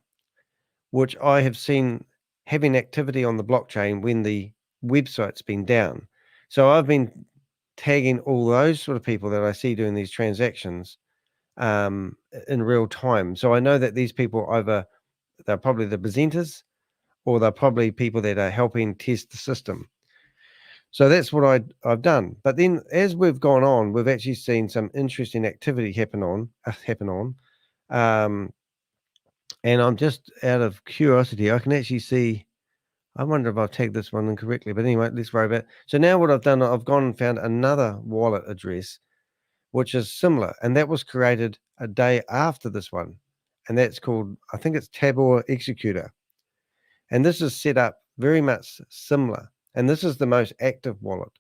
which I have seen having activity on the blockchain when the website's been down. So I've been tagging all those sort of people that I see doing these transactions in real time. So I know that these people they're probably the presenters or they're probably people that are helping test the system. So that's what I've done. But then as we've gone on, we've actually seen some interesting activity happen on. And I'm just out of curiosity, I can actually see, I wonder if I've tagged this one incorrectly, but anyway, let's worry about it. So now what I've done, I've gone and found another wallet address, which is similar. And that was created a day after this one. And that's called, I think it's Tabor Executor. And this is set up very much similar. And this is the most active wallet.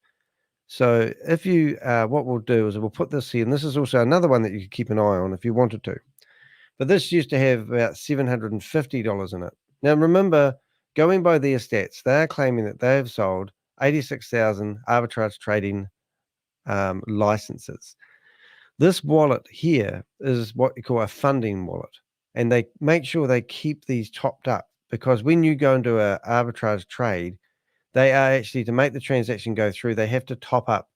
So if you, what we'll do is we'll put this here. And this is also another one that you could keep an eye on if you wanted to. But this used to have about $750 in it. Now, remember, going by their stats, they are claiming that they have sold 86,000 arbitrage trading licenses. This wallet here is what you call a funding wallet. And they make sure they keep these topped up because when you go into an arbitrage trade, they are actually, to make the transaction go through, they have to top up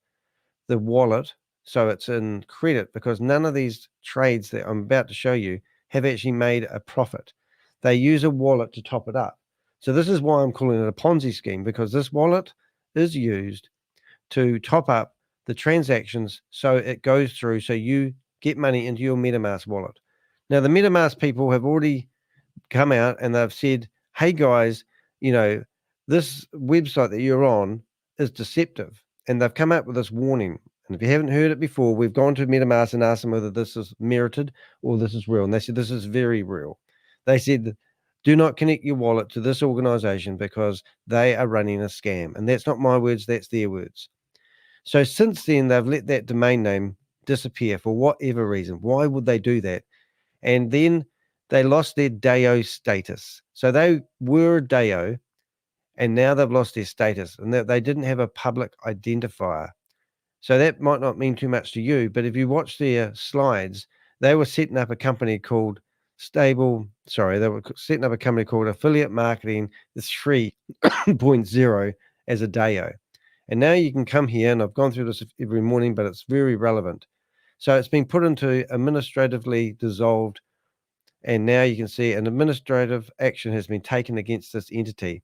the wallet so it's in credit, because none of these trades that I'm about to show you have actually made a profit. They use a wallet to top it up. So this is why I'm calling it a Ponzi scheme, because this wallet is used to top up the transactions so it goes through, so you get money into your MetaMask wallet. Now, the MetaMask people have already come out and they've said, hey guys, you know, this website that you're on is deceptive. And they've come out with this warning. And if you haven't heard it before, we've gone to MetaMask and asked them whether this is merited or this is real. And they said, this is very real. They said, do not connect your wallet to this organization because they are running a scam. And that's not my words, that's their words. So since then, they've let that domain name disappear for whatever reason. Why would they do that? And then they lost their DAO status. So they were a DAO, and now they've lost their status, and that they didn't have a public identifier. So that might not mean too much to you, but if you watch their slides, they were setting up a company called they were setting up a company called Affiliate Marketing 3.0 as a DAO. And now you can come here, and I've gone through this every morning, but it's very relevant. So it's been put into administratively dissolved, and now you can see an administrative action has been taken against this entity.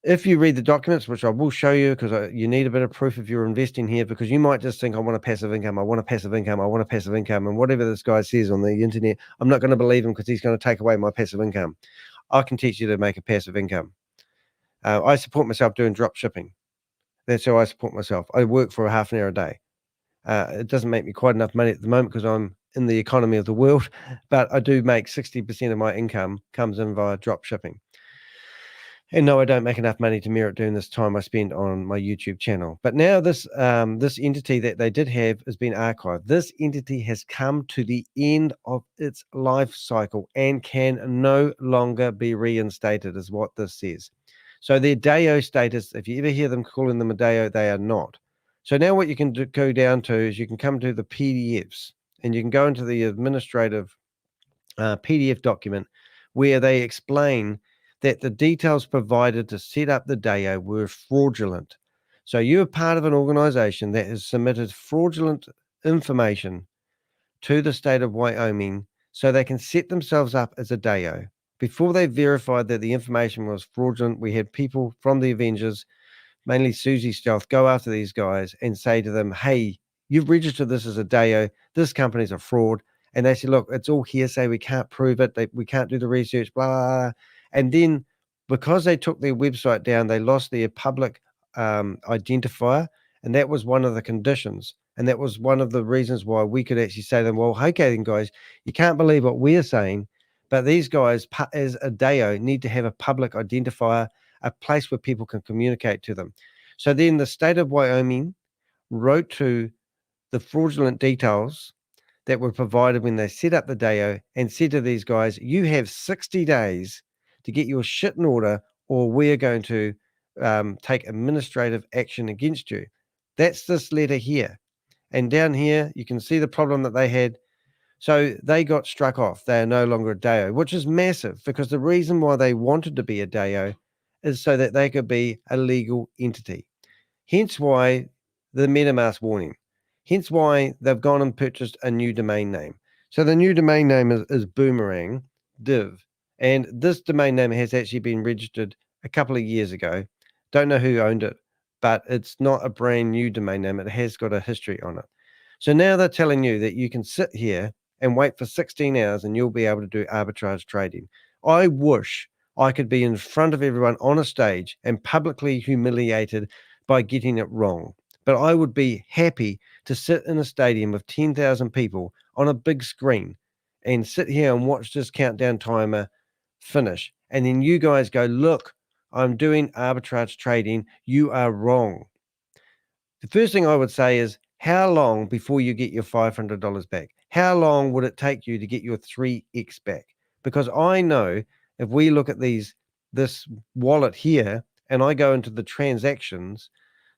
If you read the documents, which I will show you, because you need a bit of proof if you're investing here, because you might just think, I want a passive income, I want a passive income, I want a passive income. And whatever this guy says on the internet, I'm not going to believe him because he's going to take away my passive income. I can teach you to make a passive income. I support myself doing drop shipping. That's how I support myself. I work for a half an hour a day. It doesn't make me quite enough money at the moment because I'm in the economy of the world, but I do make 60% of my income comes in via drop shipping. And no, I don't make enough money to merit doing this time I spend on my YouTube channel. But now this entity that they did have has been archived. This entity has come to the end of its life cycle and can no longer be reinstated, is what this says. So their DAO status, if you ever hear them calling them a DAO, they are not. So now what you can go down to is you can come to the PDFs, and you can go into the administrative PDF document where they explain that the details provided to set up the DAO were fraudulent. So you are part of an organization that has submitted fraudulent information to the state of Wyoming so they can set themselves up as a DAO. Before they verified that the information was fraudulent, we had people from the Avengers, mainly Susie Stealth, go after these guys and say to them, hey, you've registered this as a DAO. This company's a fraud. And they said, look, it's all hearsay. We can't prove it. We can't do the research, blah, blah, blah. And then because they took their website down, they lost their public identifier. And that was one of the conditions. And that was one of the reasons why we could actually say to them, well, okay, then guys, you can't believe what we're saying. But these guys, as a DAO, need to have a public identifier, a place where people can communicate to them. So then the state of Wyoming wrote to the fraudulent details that were provided when they set up the DAO and said to these guys, you have 60 days to get your shit in order, or we're going to take administrative action against you. That's this letter here. And down here, you can see the problem that they had. So they got struck off. They are no longer a DAO, which is massive, because the reason why they wanted to be a DAO is so that they could be a legal entity. Hence why the MetaMask warning. Hence why they've gone and purchased a new domain name. So the new domain name is Boomerang Div. And this domain name has actually been registered a couple of years ago. Don't know who owned it, but it's not a brand new domain name. It has got a history on it. So now they're telling you that you can sit here and wait for 16 hours and you'll be able to do arbitrage trading. I wish I could be in front of everyone on a stage and publicly humiliated by getting it wrong. But I would be happy to sit in a stadium of 10,000 people on a big screen and sit here and watch this countdown timer finish. And then you guys go, look, I'm doing arbitrage trading. You are wrong. The first thing I would say is, how long before you get your $500 back? How long would it take you to get your 3x back? Because I know if we look at this wallet here and I go into the transactions,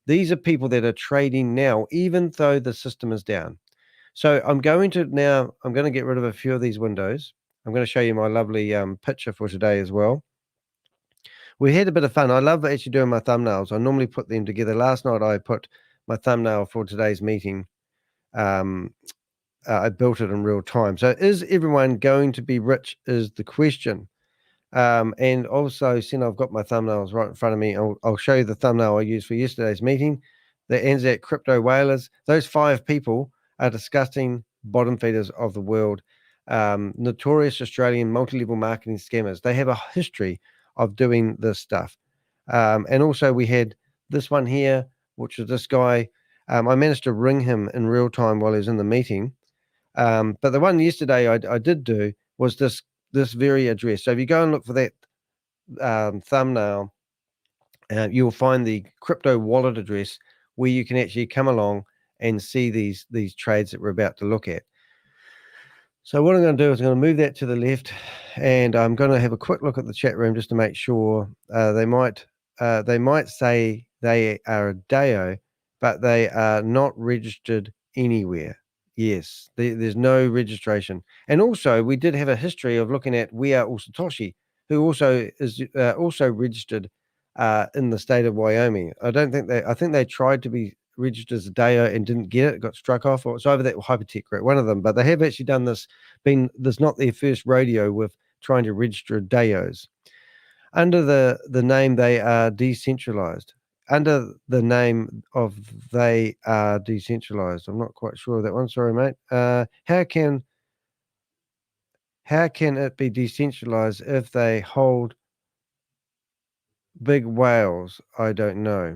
these are people that are trading now, even though the system is down. So I'm going to get rid of a few of these windows. I'm going to show you my lovely picture for today as well. We had a bit of fun. I love actually doing my thumbnails. I normally put them together. Last night I put my thumbnail for today's meeting. I built it in real time. So is everyone going to be rich is the question. And also, since I've got my thumbnails right in front of me, I'll show you the thumbnail I used for yesterday's meeting. The Anzac crypto whalers. Those 5 people are disgusting bottom feeders of the world. Notorious Australian multi-level marketing scammers. They have a history of doing this stuff. And also we had this one here, which is this guy. I managed to ring him in real time while he was in the meeting. But the one yesterday I did do was this very address. So if you go and look for that thumbnail, you'll find the crypto wallet address where you can actually come along and see these trades that we're about to look at. So what I'm going to do is I'm going to move that to the left, and I'm going to have a quick look at the chat room just to make sure. They might say they are a DAO, but they are not registered anywhere Yes, there's no registration. And also, we did have a history of looking at We Are All Satoshi, who also is also registered in the state of Wyoming. I think they tried to be registered as a DAO and didn't get it, got struck off, or it's either that or Hypertech Group, one of them. But they have actually done this, this not their first rodeo with trying to register DAOs. Under the name They Are Decentralized. Under the name of They Are Decentralized. I'm not quite sure of that one. Sorry, mate. How can it be decentralized if they hold big whales? I don't know.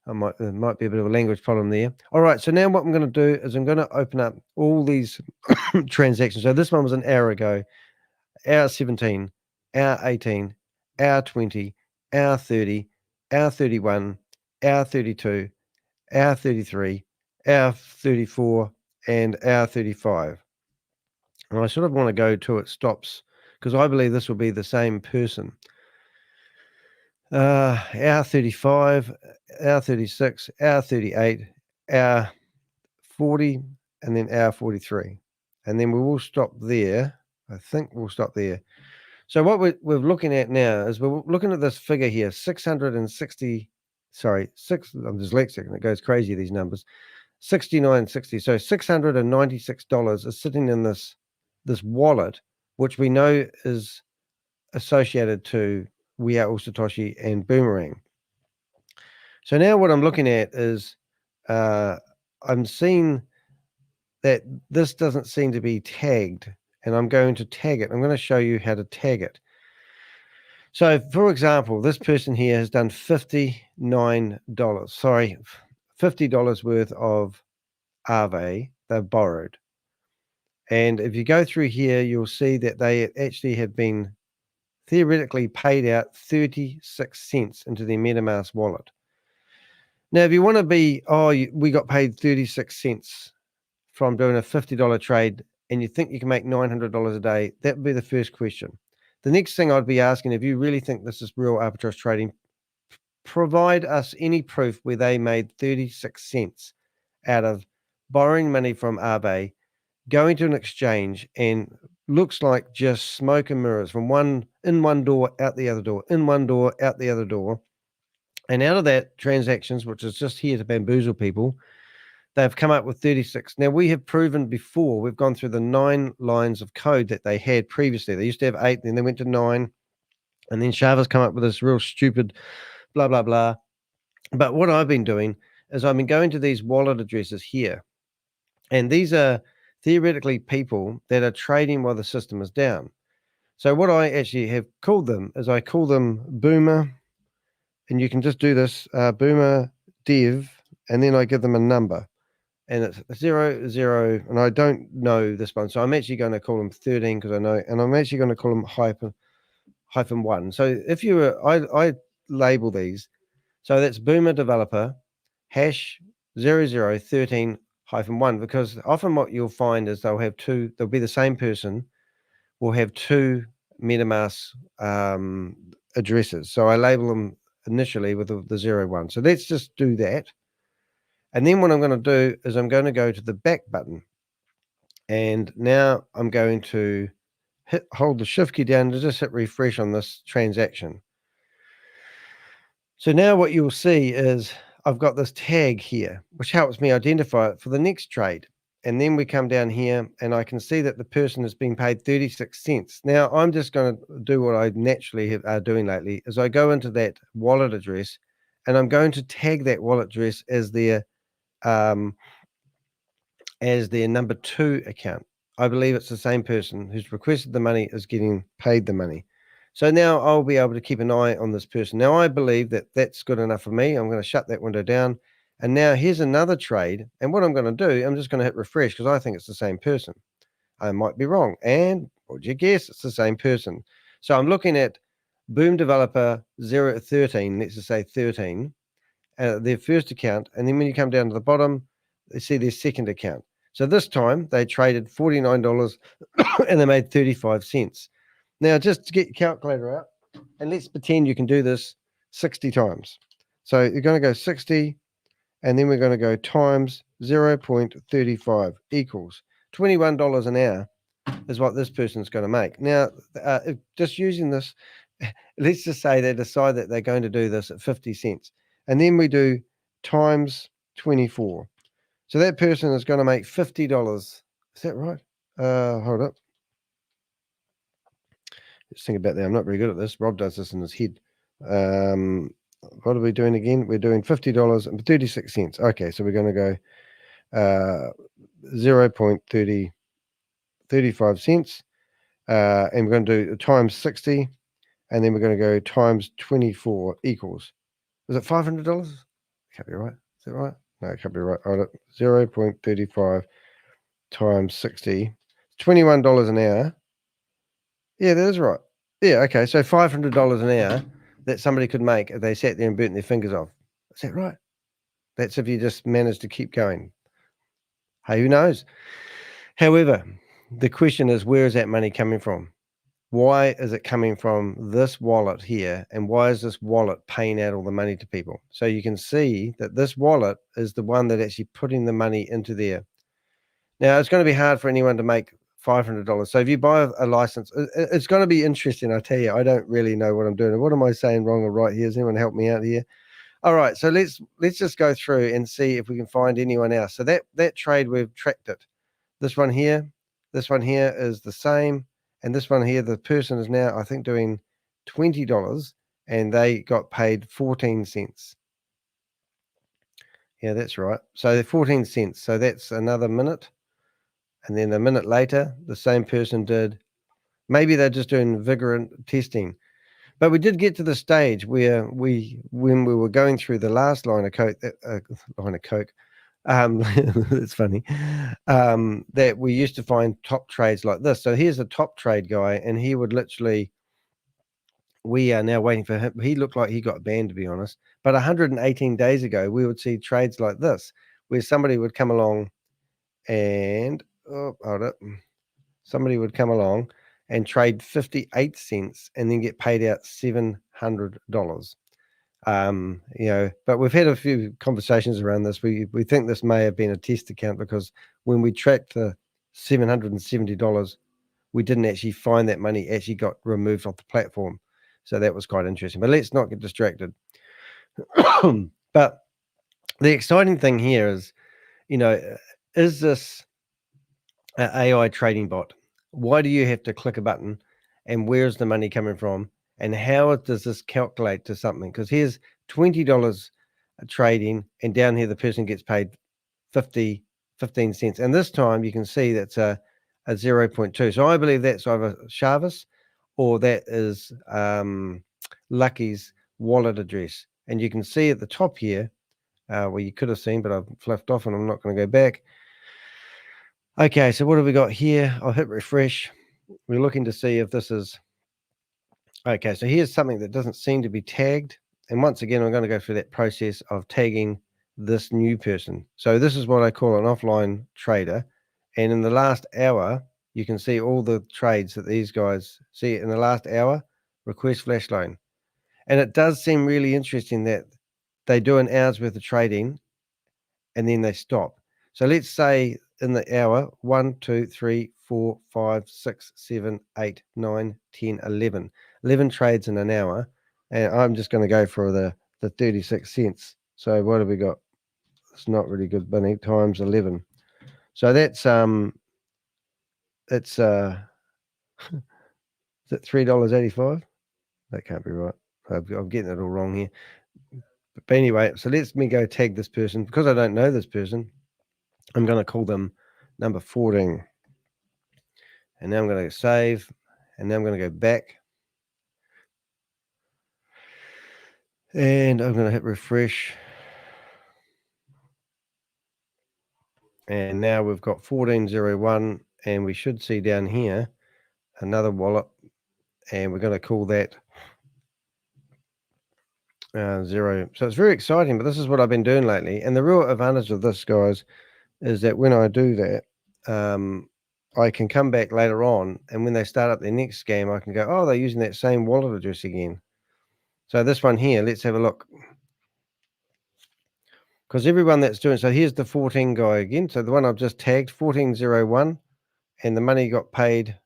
There might be a bit of a language problem there. All right. So now what I'm going to do is I'm going to open up all these transactions. So this one was an hour ago, hour 17, hour 18, hour 20, hour 30, hour 31, hour 32, hour 33, hour 34, and hour 35. And I sort of want to go till it stops because I believe this will be the same person. Hour 35, hour 36, hour 38, hour 40, and then hour 43. And then we will stop there. I think we'll stop there. So what we're looking at now is we're looking at this figure here, 660, sorry, I'm dyslexic and it goes crazy, these numbers, 69.60. So $696 is sitting in this wallet, which we know is associated to We Are All Satoshi and Boomerang. So now what I'm looking at is I'm seeing that this doesn't seem to be tagged, and I'm going to tag it. I'm going to show you how to tag it. So, for example, this person here has done $50 worth of Aave they've borrowed. And if you go through here, you'll see that they actually have been theoretically paid out 36 cents into their MetaMask wallet. Now, if you want to be, we got paid 36 cents from doing a $50 trade and you think you can make $900 a day, that would be the first question. The next thing I'd be asking, if you really think this is real arbitrage trading, provide us any proof where they made 36 cents out of borrowing money from Aave, going to an exchange, and looks like just smoke and mirrors from in one door, out the other door, in one door, out the other door. And out of that transactions, which is just here to bamboozle people, they've come up with 36. Now, we have proven before, we've gone through the 9 lines of code that they had previously. They used to have 8, then they went to 9. And then Shavez come up with this real stupid blah, blah, blah. But what I've been doing is I've been going to these wallet addresses here. And these are theoretically people that are trading while the system is down. So what I actually have called them is I call them Boomer. And you can just do this, Boomer Dev, and then I give them a number. And it's 00, and I don't know this one. So I'm actually going to call them 13 because I know, and I'm actually going to call them hyphen 1. So if you were, I label these. So that's Boomer Developer hash 0013-1, because often what you'll find is they'll be the same person, will have 2 MetaMask addresses. So I label them initially with the 01. So let's just do that. And then what I'm going to do is I'm going to go to the back button. And now I'm going to hold the shift key down to just hit refresh on this transaction. So now what you'll see is I've got this tag here, which helps me identify it for the next trade. And then we come down here and I can see that the person has been paid 36 cents. Now I'm just going to do what I naturally are doing lately is I go into that wallet address and I'm going to tag that wallet address as their number 2 account. I believe it's the same person who's requested the money is getting paid the money. So now I'll be able to keep an eye on this person. Now I believe that that's good enough for me. I'm going to shut that window down. And now here's another trade. And what I'm going to do, I'm just going to hit refresh because I think it's the same person. I might be wrong. And what do you guess? It's the same person. So I'm looking at Boom Developer 013, let's just say 13, their first account. And then when you come down to the bottom, they see their second account. So this time they traded $49 and they made 35 cents. Now just to get your calculator out, and let's pretend you can do this 60 times. So you're going to go 60, and then we're going to go times 0.35 equals $21 an hour is what this person's going to make. Now, just using this, let's just say they decide that they're going to do this at 50 cents. And then we do times 24. So that person is going to make $50. Is that right? Hold up. Let's think about that. I'm not very good at this. Rob does this in his head. What are we doing again? We're doing $50 and 36 cents. Okay, so we're going to go 0.35 cents. And we're going to do times 60. And then we're going to go times 24 equals. Is it $500? Can't be right. Is that right? No, it can't be right. Hold up. 0.35 times 60. $21 an hour. Yeah, that is right. Yeah, okay. So $500 an hour that somebody could make if they sat there and burnt their fingers off. Is that right? That's if you just manage to keep going. Hey, who knows? However, the question is, where is that money coming from? Why is it coming from this wallet here? And why is this wallet paying out all the money to people? So you can see that this wallet is the one that actually putting the money into there. Now, it's going to be hard for anyone to make $500. So if you buy a license, it's going to be interesting. I tell you, I don't really know what I'm doing. What am I saying wrong or right here? Does anyone help me out here? All right, so let's just go through and see if we can find anyone else. So that trade, we've tracked it. This one here is the same. And this one here, the person is now, I think, doing $20 and they got paid 14 cents. Yeah, that's right. So they're 14 cents. So that's another minute. And then a minute later, the same person did, maybe they're just doing vigorant testing. But we did get to the stage where when we were going through the last line of coke, it's funny, that we used to find top trades like this. So here's a top trade guy, and he would literally, we are now waiting for him. He looked like he got banned, to be honest. But 118 days ago, we would see trades like this, where somebody would come along and, somebody would come along and trade 58 cents and then get paid out $700. But we've had a few conversations around this. We think this may have been a test account, because when we tracked the $770, we didn't actually find that money actually got removed off the platform. So that was quite interesting. But let's not get distracted. But the exciting thing here is, is this an AI trading bot? Why do you have to click a button, and where's the money coming from? And how does this calculate to something? Because here's $20 trading, and down here the person gets paid 15 cents. And this time you can see that's a 0.2. So I believe that's either Shavez or that is Lucky's wallet address. And you can see at the top here, well, you could have seen, but I've flipped off and I'm not going to go back. Okay, so what have we got here? I'll hit refresh. We're looking to see if this is... Okay, so here's something that doesn't seem to be tagged. And once again, I'm going to go through that process of tagging this new person. So this is what I call an offline trader. And in the last hour, you can see all the trades that these guys see in the last hour, request flash loan. And it does seem really interesting that they do an hour's worth of trading and then they stop. So let's say in the hour, 1, 2, 3, 4, 5, 6, 7, 8, 9, 10, 11. 11 trades in an hour. And I'm just going to go for the 36 cents. So what have we got? It's not really good money, times 11. So that's it's is it $3.85? That can't be right. I'm getting it all wrong here. But anyway, so let me go tag this person. Because I don't know this person, I'm going to call them number 14. And now I'm going to save. And now I'm going to go back. And I'm going to hit refresh. And now we've got 1401. And we should see down here another wallet. And we're going to call that 0. So it's very exciting, but this is what I've been doing lately. And the real advantage of this, guys, is that when I do that, I can come back later on, and when they start up their next scam, I can go, oh, they're using that same wallet address again. So this one here, let's have a look. because everyone that's doing, so here's the 14 guy again. So the one I've just tagged, 1401, and the money got paid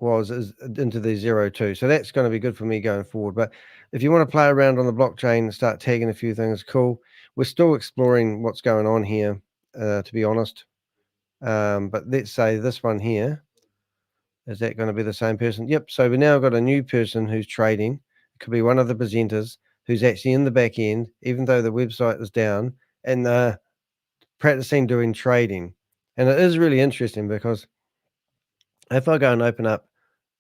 is into the 02. So that's going to be good for me going forward. But if you want to play around on the blockchain and start tagging a few things, cool. We're still exploring what's going on here, to be honest. But let's say this one here, is that going to be the same person? Yep. So we now got a new person who's trading. It could be one of the presenters who's actually in the back end, even though the website is down, and practicing doing trading. And it is really interesting because if I go and open up,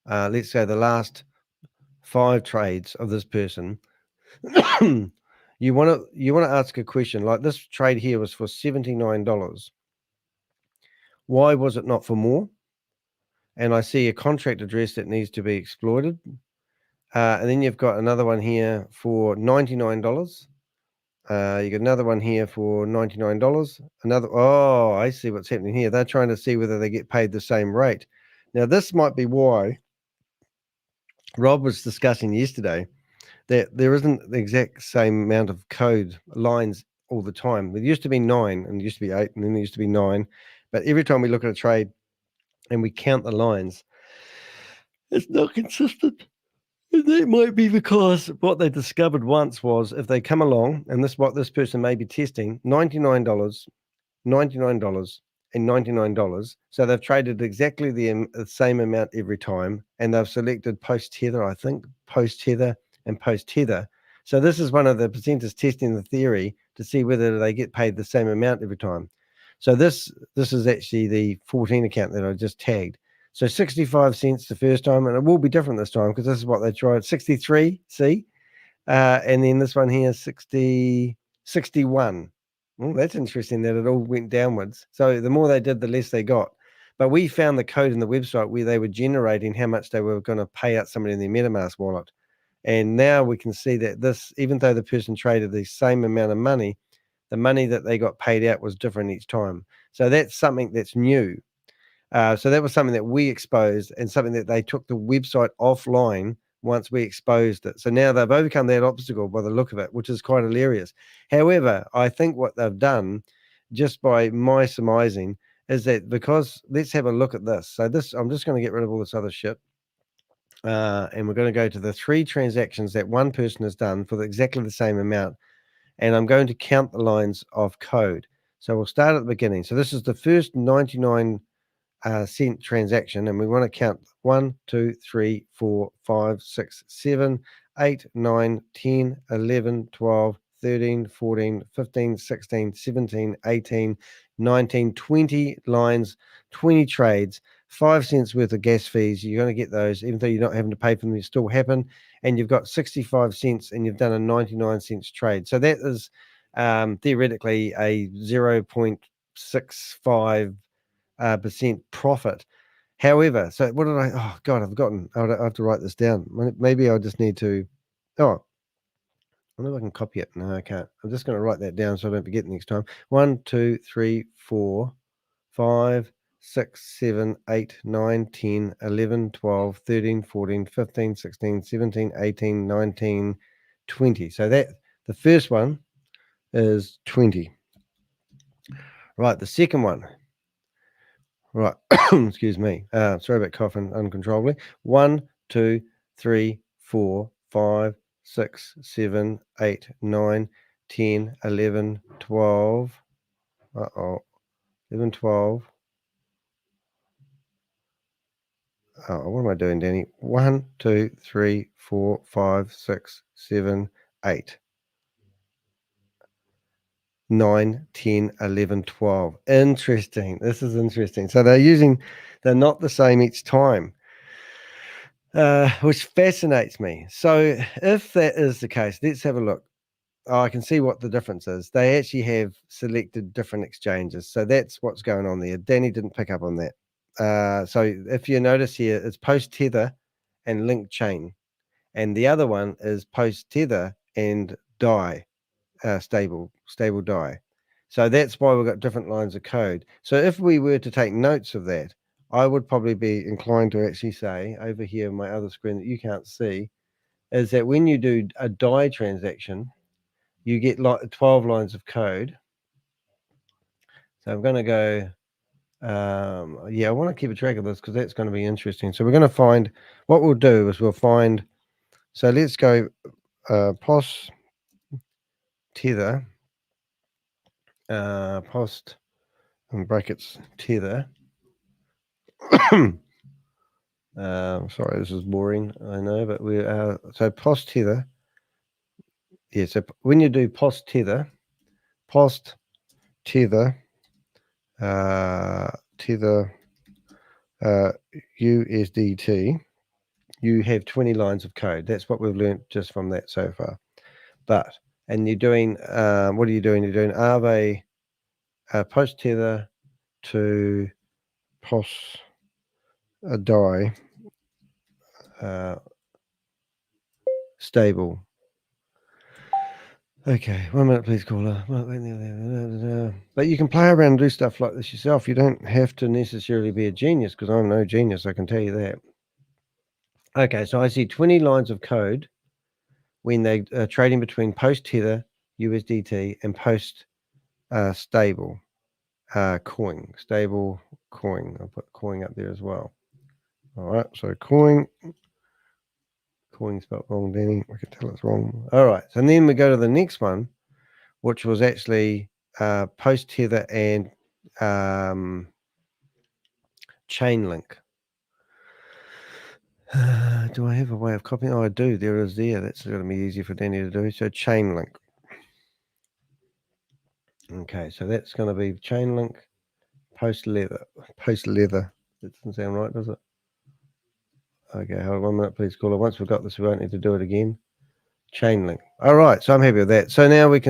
let's say the last 5 trades of this person, you want to ask a question like this trade here was for $79. Why was it not for more? And I see a contract address that needs to be exploited. And then you've got another one here for $99. You got another one here for $99. Oh, I see what's happening here. They're trying to see whether they get paid the same rate. Now, this might be why Rob was discussing yesterday that there isn't the exact same amount of code lines all the time. There used to be 9, and there used to be 8, and then there used to be 9. But every time we look at a trade and we count the lines, it's not consistent. And that might be because what they discovered once was if they come along, and this is what this person may be testing, $99, $99, and $99. So they've traded exactly the same amount every time, and they've selected post-tether, I think, post-tether and post-tether. So this is one of the presenters testing the theory to see whether they get paid the same amount every time. So this is actually the 14 account that I just tagged. So 65 cents the first time, and it will be different this time because this is what they tried. 63, see? And then this one here, 61. Well, that's interesting that it all went downwards. So the more they did, the less they got. But we found the code in the website where they were generating how much they were going to pay out somebody in their MetaMask wallet. And now we can see that this, even though the person traded the same amount of money, the money that they got paid out was different each time. So that's something that's new. So that was something that we exposed and something that they took the website offline once we exposed it. So now they've overcome that obstacle by the look of it, which is quite hilarious. However, I think what they've done, just by my surmising, is that because, let's have a look at this. So this, I'm just going to get rid of all this other shit. And we're going to go to the 3 transactions that one person has done for exactly the same amount. And I'm going to count the lines of code. So we'll start at the beginning. So this is the first 99 cent transaction, and we want to count 1, 2, 3, 4, 5, 6, 7, 8, 9, 10, 11, 12, 13, 14, 15, 16, 17, 18, 19, 20 lines, 20 trades, 5 cents worth of gas fees. You're going to get those, even though you're not having to pay for them, they still happen. And you've got 65 cents and you've done a 99 cents trade. So that is theoretically a 0.65 percent profit. However, so what did oh God, I've forgotten. I have to write this down. Maybe I just need to, I wonder if I can copy it. No, I can't. I'm just going to write that down so I don't forget next time. 1, 2, 3, 4, 5, 6, 7, 8, 9, 10, 11, 12, 13, 14, 15, 16, 17, 18, 19, 20. So that the first one is 20. Right, the second one. Right, excuse me. Sorry about coughing uncontrollably. 1, 2, 3, 4, 5, 6, 7, 8, 9, 10, 11, 12. 11, 12. What am I doing, Danny? 1, 2, 3, 4, 5, 6, 7, 8. 9, 10, 11, 12. Interesting. This is interesting. So they're not the same each time, which fascinates me. So if that is the case, let's have a look. I can see what the difference is. They actually have selected different exchanges. So that's what's going on there. Danny didn't pick up on that. So if you notice here, it's post-tether and link chain. And the other one is post-tether and DAI. Stable die. So that's why we've got different lines of code. So if we were to take notes of that, I would probably be inclined to actually say over here on my other screen that you can't see is that when you do a DAI transaction, you get like 12 lines of code. So I'm going to go, yeah, I want to keep a track of this because that's going to be interesting. So we're going to find, what we'll do is we'll find, so let's go post tether, post in brackets tether. Sorry, this is boring, I know, but we are, so post tether. Yeah, so when you do post tether, tether USDT, you have 20 lines of code. That's what we've learned just from that so far. But, and you're doing, what are you doing? You're doing Aave post tether to post die stable. Okay, 1 minute, please, caller. But you can play around and do stuff like this yourself. You don't have to necessarily be a genius, because I'm no genius, I can tell you that. Okay, so I see 20 lines of code when they are trading between post tether USDT and post stable coin. Stable coin. I'll put coin up there as well. All right, so coin spelled wrong, Danny. I can tell it's wrong. All right, so then we go to the next one, which was actually post tether and chain link. Do I have a way of copying? Oh, I do. There is there. That's going to be easier for Danny to do. So chain link. Okay, so that's going to be chain link, post leather. That doesn't sound right, does it? Okay, hold on 1 minute, please, caller. Once we've got this, we won't need to do it again. Chain link. All right, so I'm happy with that. So now what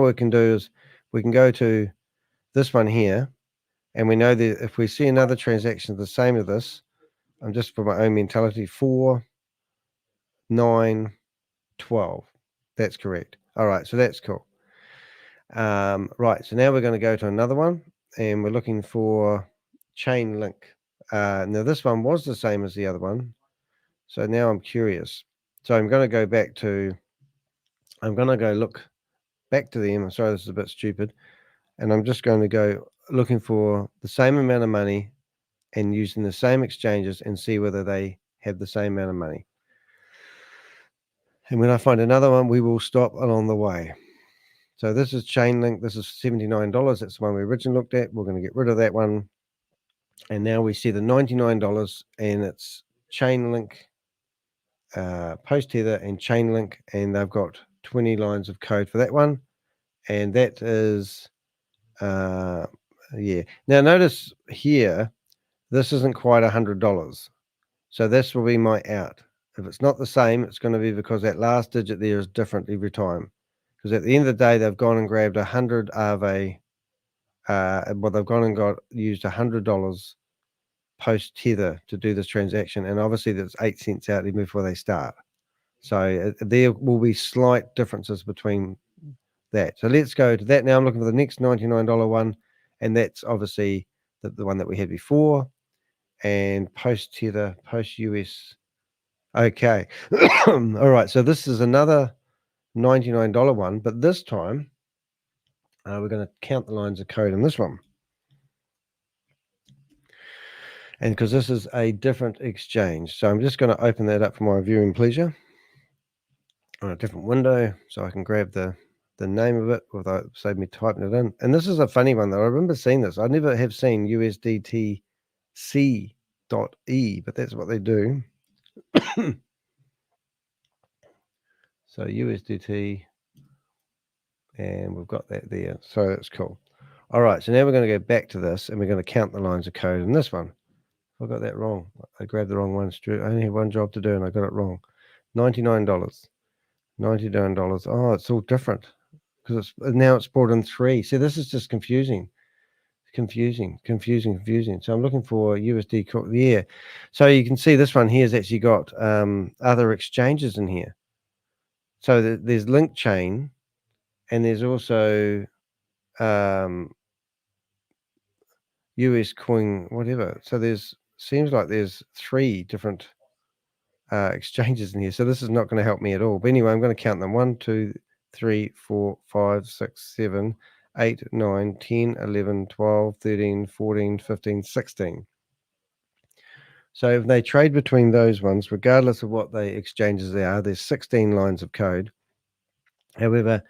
we can do is we can go to this one here, and we know that if we see another transaction the same as this, I'm just for my own mentality, 4, 9, 12. That's correct. All right, so that's cool. Right, so now we're going to go to another one, and we're looking for chain link. Now this one was the same as the other one, so now I'm curious. So I'm going to go back to, I'm going to go look back to them. I'm sorry, this is a bit stupid, and I'm just going to go looking for the same amount of money and using the same exchanges and see whether they have the same amount of money. And when I find another one, we will stop along the way. So this is Chainlink. This is $79. That's the one we originally looked at. We're going to get rid of that one. And now we see the $99, and it's Chainlink, post tether and Chainlink, and they've got 20 lines of code for that one. And that is, yeah. Now notice here, this isn't quite $100. So this will be my out. If it's not the same, it's going to be because that last digit there is different every time. Because at the end of the day, they've gone and grabbed 100 Aave. Well, they've gone and used $100 post tether to do this transaction, and obviously there's 8 cents out even before they start. So there will be slight differences between that. So let's go to that now. I'm looking for the next $99 one, and that's obviously the one that we had before. And post tether, post US. Okay. All right. So this is another $99 one, but this time we're going to count the lines of code in this one. And because this is a different exchange. So I'm just going to open that up for my viewing pleasure on a different window so I can grab the name of it without save me typing it in. And this is a funny one though. I remember seeing this. I never have seen USDT C.E, but that's what they do. So USDT, and we've got that there. So that's cool. All right, so now we're going to go back to this, and we're going to count the lines of code in this one. I got that wrong. I grabbed the wrong one. I only had one job to do, and I got it wrong. $99. $99. Oh, it's all different because now it's brought in 3. See, this is just confusing. Confusing. So I'm looking for USD. Yeah. So you can see this one here has actually got other exchanges in here. So there's link chain, and there's also US coin, whatever. So seems like there's 3 different exchanges in here. So this is not going to help me at all. But anyway, I'm going to count them. 1, 2, 3, 4, 5, 6, 7, 8, 9, 10, 11, 12, 13, 14, 15, 16. So if they trade between those ones, regardless of what the exchanges they are, there's 16 lines of code. However,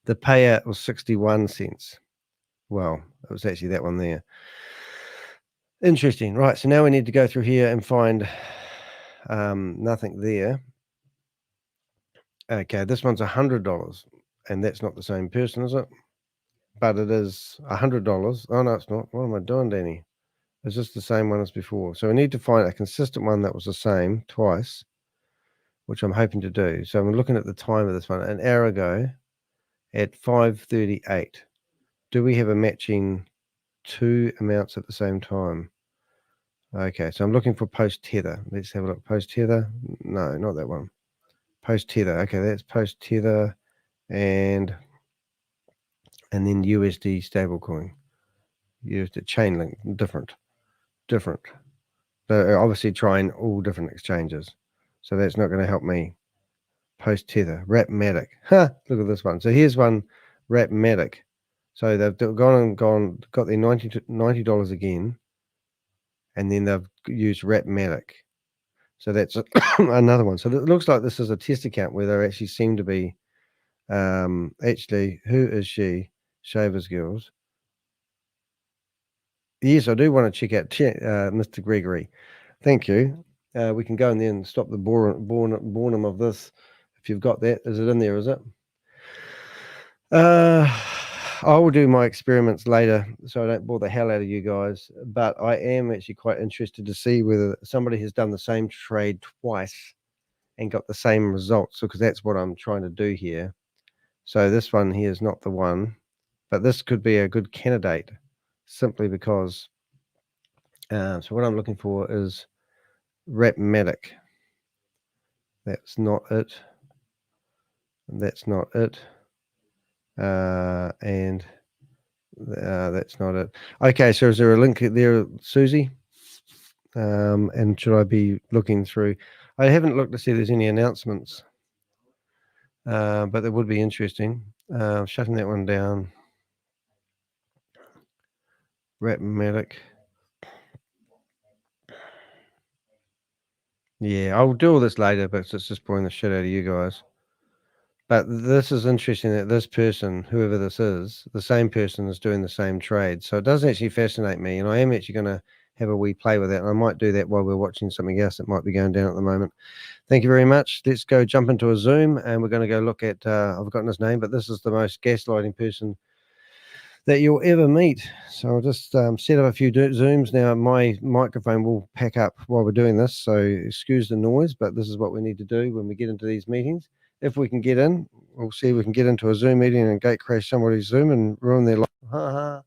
the payout was 61 cents. Well, it was actually that one there. Interesting. Right, so now we need to go through here and find nothing there. Okay, this one's $100, and that's not the same person, is it? But it is $100. Oh, no, it's not. What am I doing, Danny? It's just the same one as before. So we need to find a consistent one that was the same twice, which I'm hoping to do. So I'm looking at the time of this one. An hour ago at 5:38. Do we have a matching two amounts at the same time? Okay, so I'm looking for post tether. Let's have a look. Post tether. No, not that one. Post tether. Okay, that's post tether, and then USD stablecoin. USD Chainlink. Different. They're obviously trying all different exchanges, so that's not going to help me. Post tether. Rapmatic. Look at this one. So here's one. Rapmatic. So they've got their $90 again, and then they've used Rapmatic. So that's another one. So it looks like this is a test account where they actually seem to be, actually, who is she? Shavez girls. Yes, I do want to check out Mr. Gregory. Thank you. We can go in there and stop the boredom of this. If you've got that, is it in there? Is it? I will do my experiments later, so I don't bore the hell out of you guys. But I am actually quite interested to see whether somebody has done the same trade twice and got the same results, because that's what I'm trying to do here. So this one here is not the one, but this could be a good candidate simply because. So what I'm looking for is Rapmatic. That's not it. That's not it. And that's not it. Okay, so is there a link there, Susie? And should I be looking through? I haven't looked to see if there's any announcements, but that would be interesting. Shutting that one down. Rapmatic. Yeah, I'll do all this later, but it's just boring the shit out of you guys. But this is interesting that this person, whoever this is, the same person is doing the same trade. So it does actually fascinate me, and I am actually going to have a wee play with that. And I might do that while we're watching something else that might be going down at the moment. Thank you very much. Let's go jump into a Zoom, and we're going to go look at, I've forgotten his name, but this is the most gaslighting person that you'll ever meet. So I'll just set up a few Zooms. Now my microphone will pack up while we're doing this, so excuse the noise, but this is what we need to do when we get into these meetings. If we can get in, we'll see if we can get into a Zoom meeting and gate crash somebody's Zoom and ruin their life.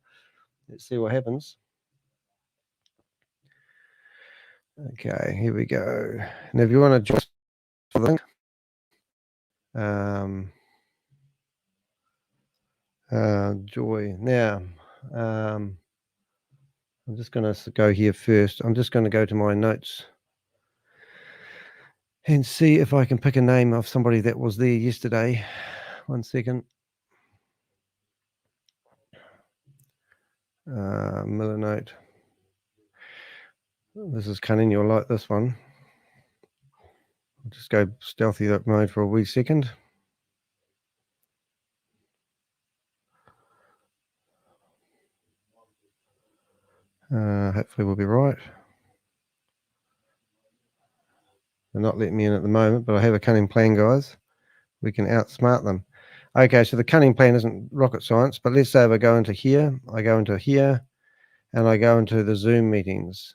Let's see what happens. Okay, here we go. And if you want to join the link, Joy. Now, I'm just going to go here first. I'm just going to go to my notes and see if I can pick a name of somebody that was there yesterday. 1 second. Millinate. This is cunning. You'll like this one. I'll just go stealthy mode for a wee second. Hopefully we'll be right. They're not letting me in at the moment, but I have a cunning plan, guys. We can outsmart them. Okay, so the cunning plan isn't rocket science, but let's say if I go into here, I go into here, and I go into the Zoom meetings,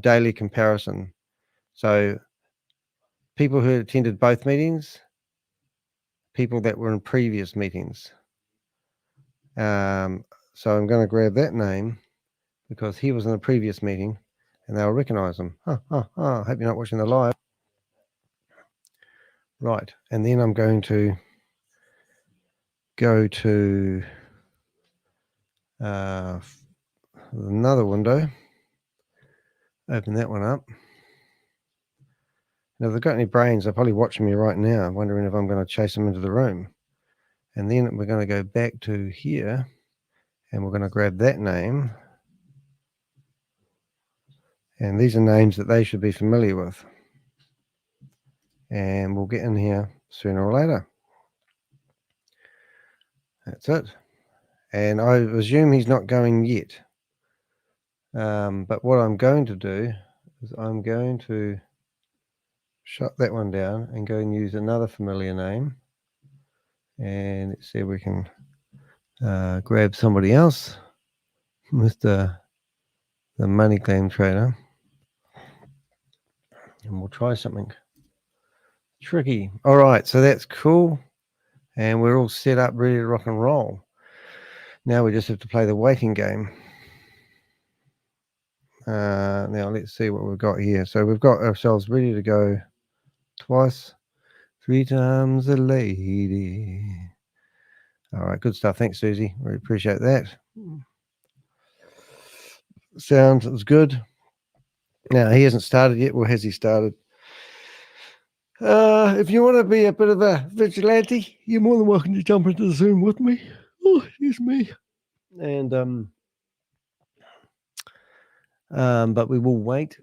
daily comparison. So people who attended both meetings, people that were in previous meetings. So I'm going to grab that name because he was in a previous meeting and they'll recognize him. I hope you're not watching the live. Right, and then I'm going to go to another window, open that one up. Now, if they've got any brains, they're probably watching me right now, wondering if I'm going to chase them into the room. And then we're going to go back to here and we're going to grab that name. And these are names that they should be familiar with. And we'll get in here sooner or later. That's it. And I assume he's not going yet. But what I'm going to do is I'm going to shut that one down and go and use another familiar name. And let's see if we can grab somebody else, Mr. the Money Claim Trader. And we'll try something tricky. All right, so that's cool. And we're all set up, ready to rock and roll. Now we just have to play the waiting game. Now let's see what we've got here. So we've got ourselves ready to go twice, 3 times a lady. All right, good stuff. Thanks, Susie. We appreciate that. Sounds good. Now, he hasn't started yet, or has he started? If you want to be a bit of a vigilante, you're more than welcome to jump into the Zoom with me. Oh, excuse me. And but we will wait.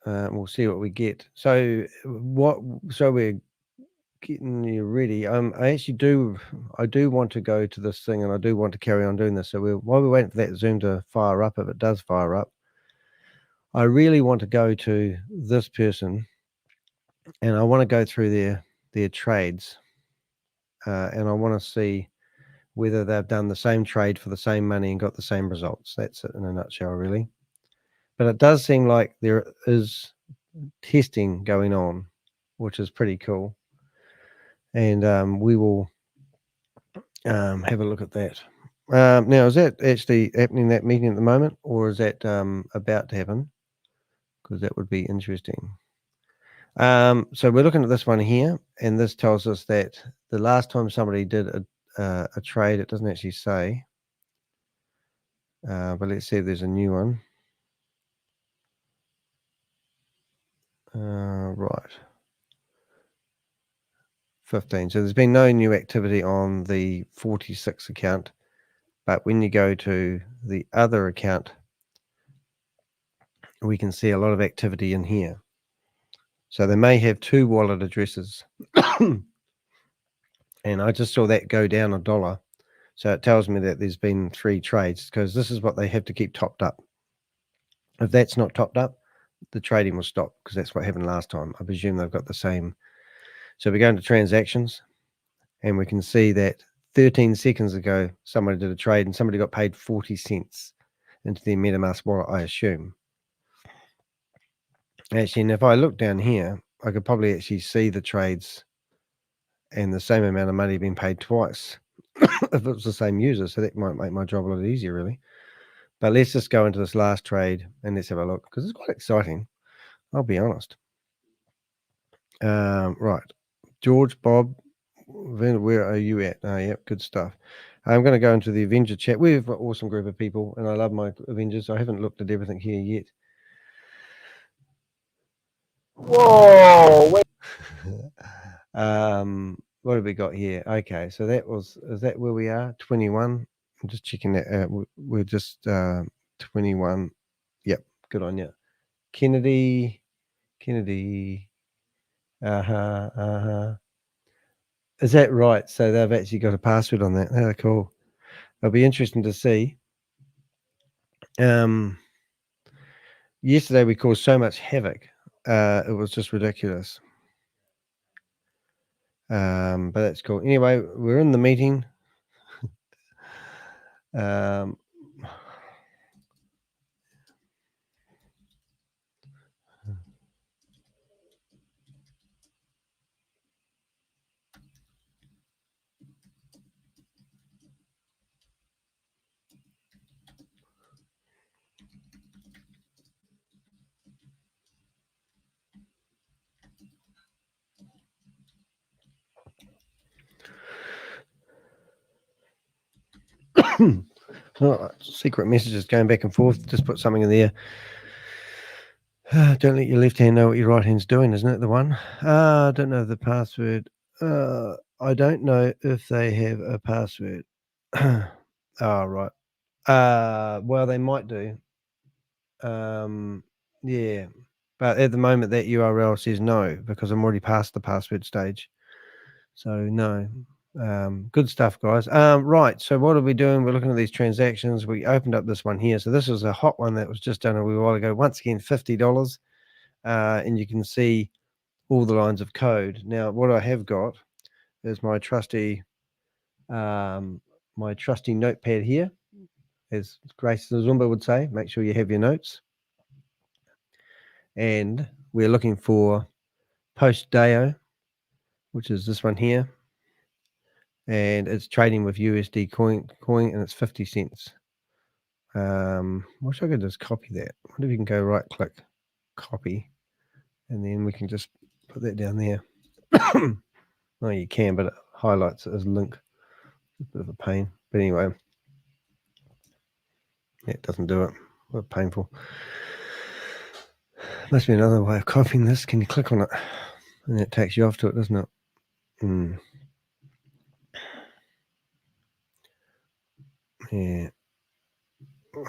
We'll see what we get. So we're getting you ready. I do want to go to this thing, and I do want to carry on doing this. So while we're waiting for that Zoom to fire up, if it does fire up, I really want to go to this person, and I want to go through their trades, and I want to see whether they've done the same trade for the same money and got the same results. That's it in a nutshell, really. But it does seem like there is testing going on, which is pretty cool. And we will have a look at that. Now, is that actually happening, that meeting at the moment, or is that about to happen? Because that would be interesting. So we're looking at this one here, and this tells us that the last time somebody did a trade, it doesn't actually say, but let's see if there's a new one. Right. 15. So there's been no new activity on the 46 account, but when you go to the other account, we can see a lot of activity in here. So they may have 2 wallet addresses. And I just saw that go down $1. So it tells me that there's been 3 trades, because this is what they have to keep topped up. If that's not topped up, the trading will stop, because that's what happened last time. I presume they've got the same. So we go into transactions, and we can see that 13 seconds ago, somebody did a trade and somebody got paid 40 cents into their MetaMask wallet, I assume. Actually, and if I look down here, I could probably actually see the trades and the same amount of money being paid twice if it was the same user. So that might make my job a lot easier, really. But let's just go into this last trade and let's have a look, because it's quite exciting. I'll be honest. Right. George, Bob, where are you at? Oh, yep, good stuff. I'm going to go into the Avenger chat. We have an awesome group of people, and I love my Avengers. I haven't looked at everything here yet. Whoa! What have we got here? Okay, so is that where we are? 21. I'm just checking that out. We're just 21. Yep, good on you. Kennedy. Is that right? So they've actually got a password on that. Oh, cool. It'll be interesting to see. Yesterday we caused so much havoc. It was just ridiculous. But that's cool. Anyway, we're in the meeting. Oh, secret messages going back and forth. Just put something in there. Don't let your left hand know what your right hand's doing, isn't it? The one. I don't know the password. I don't know if they have a password. Oh, right. Well, they might do. Yeah. But at the moment, that URL says no, because I'm already past the password stage. So, no. Good stuff, guys. Right. So, what are we doing? We're looking at these transactions. We opened up this one here. So, this was a hot one that was just done a wee while ago. Once again, $50. And you can see all the lines of code. Now, what I have got is my trusty notepad here. As Grace Zumba would say, make sure you have your notes. And we're looking for post Deo, which is this one here. And it's trading with USD coin and it's 50 cents. Wish I could just copy that. I wonder if you can go right click, copy, and then we can just put that down there. No, you can, but it highlights it as a link. It's a bit of a pain. But anyway, yeah, it doesn't do it. What painful. Must be another way of copying this. Can you click on it? And it takes you off to it, doesn't it? Yeah.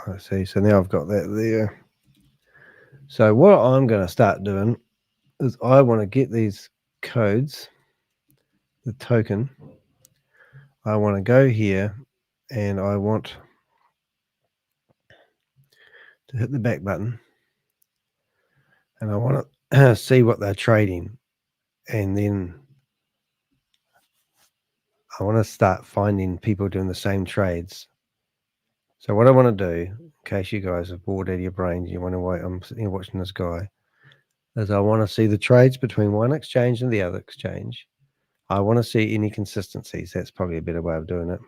I see. So now I've got that there. So what I'm going to start doing is I want to get these codes, the token. I want to go here and I want to hit the back button and I want to see what they're trading. And then I want to start finding people doing the same trades. So what I want to do, in case you guys are bored out of your brains, you want to wait, I'm sitting here watching this guy, is I want to see the trades between one exchange and the other exchange. I want to see any consistencies. That's probably a better way of doing it.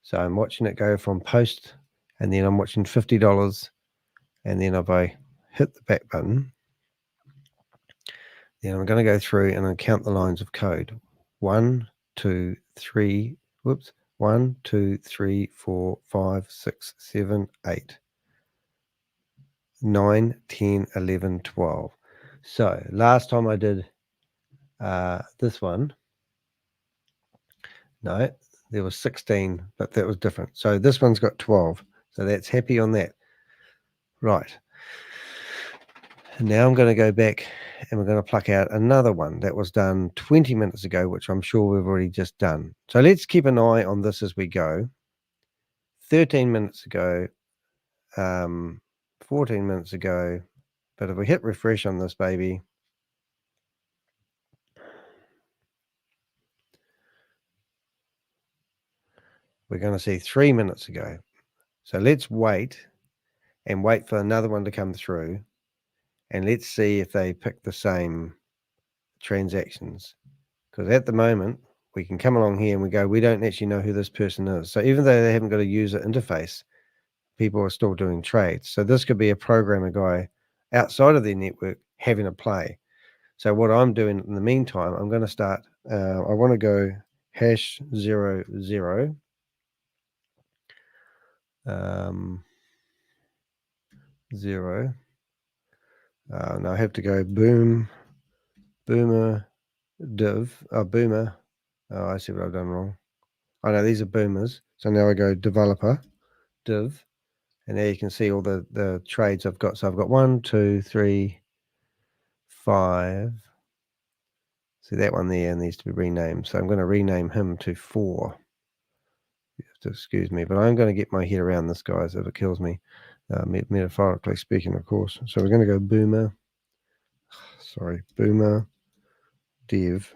So I'm watching it go from post, and then I'm watching $50, and then if I hit the back button, then I'm going to go through and I'll count the lines of code. 1, 2, 3, 1, 2, 3, 4, 5, 6, 7, 8, 9, 10, 11, 12. So last time I did this one, no, there was 16, but that was different. So this one's got 12. So that's happy on that. Right. And now I'm going to go back and we're going to pluck out another one that was done 20 minutes ago, which I'm sure we've already just done. So let's keep an eye on this as we go. 13 minutes ago, 14 minutes ago. But if we hit refresh on this baby, we're going to see 3 minutes ago. So let's wait and wait for another one to come through. And let's see if they pick the same transactions. Because at the moment, we can come along here and we go, we don't actually know who this person is. So even though they haven't got a user interface, people are still doing trades. So this could be a programmer guy outside of their network having a play. So what I'm doing in the meantime, I'm going to start, I want to go hash 00. Zero. And I have to go boomer div, boomer. Oh, I see what I've done wrong. Oh no, these are boomers. So now I go developer div, and there you can see all the trades I've got. So I've got 1, 2, 3, 5. See that one there needs to be renamed. So I'm going to rename him to 4. You have to excuse me, but I'm going to get my head around this, guys, if it kills me. Metaphorically speaking, of course. So we're going to go boomer. Sorry, boomer div.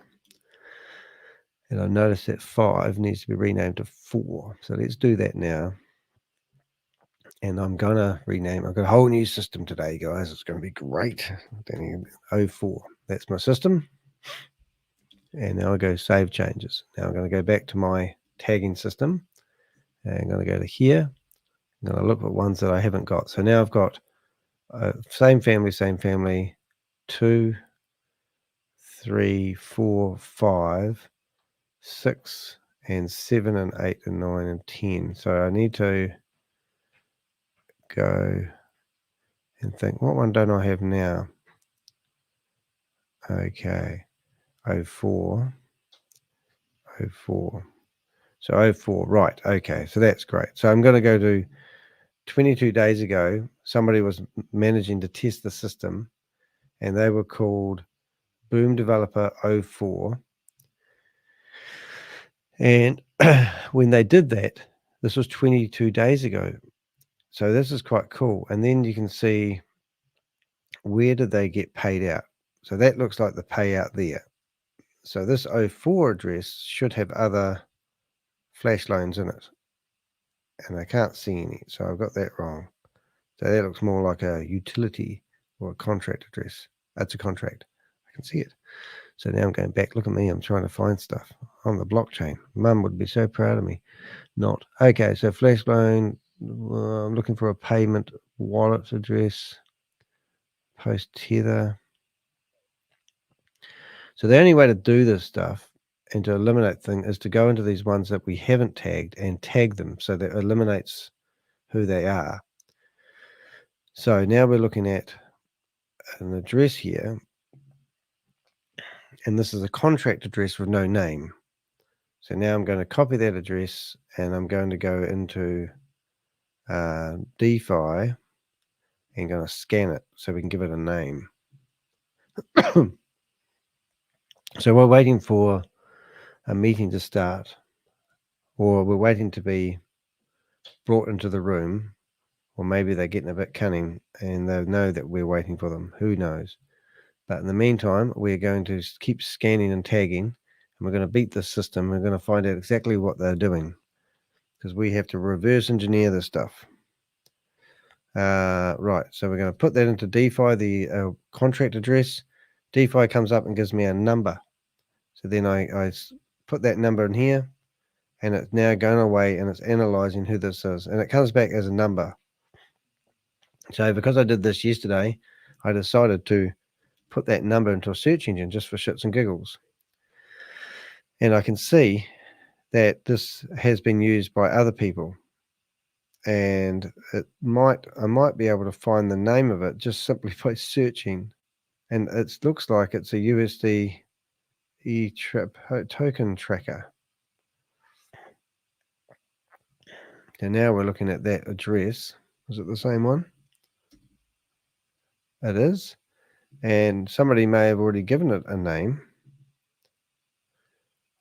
And I noticed that 5 needs to be renamed to 4. So let's do that now. And I'm going to rename. I've got a whole new system today, guys. It's going to be great. 04. That's my system. And now I go save changes. Now I'm going to go back to my tagging system. And I'm going to go to here. I'm going to look at ones that I haven't got. So now I've got same family, 2, 3, 4, 5, 6, and 7, and 8, and 9, and 10. So I need to go and think, what one don't I have now? Okay. 04. 04. So 04, right. Okay, so that's great. So I'm going to go to 22 days ago. Somebody was managing to test the system, and they were called Boom Developer 04. And when they did that, this was 22 days ago. So this is quite cool. And then you can see, where did they get paid out? So that looks like the payout there. So this 04 address should have other flash loans in it. And I can't see any. So I've got that wrong. So that looks more like a utility or a contract address. That's a contract. I can see it. So now I'm going back. Look at me. I'm trying to find stuff on the blockchain. Mum would be so proud of me. Not. Okay, so flash loan. I'm looking for a payment wallet address. Post tether. So the only way to do this stuff and to eliminate things is to go into these ones that we haven't tagged and tag them, so that eliminates who they are. So now we're looking at an address here, and this is a contract address with no name. So now I'm going to copy that address, and I'm going to go into DeFi and going to scan it so we can give it a name. So we're waiting for a meeting to start, or we're waiting to be brought into the room, or maybe they're getting a bit cunning and they know that we're waiting for them. Who knows? But in the meantime, we're going to keep scanning and tagging, and we're going to beat this system. We're going to find out exactly what they're doing, because we have to reverse engineer this stuff. Right, so we're going to put that into DeFi, the contract address. DeFi comes up and gives me a number. So then I put that number in here, and it's now going away and it's analyzing who this is, and it comes back as a number. So because I did this yesterday, I decided to put that number into a search engine just for shits and giggles. And I can see that this has been used by other people. And I might be able to find the name of it just simply by searching. And it looks like it's a USD token tracker. And now we're looking at that address. Is it the same one? It is. And somebody may have already given it a name.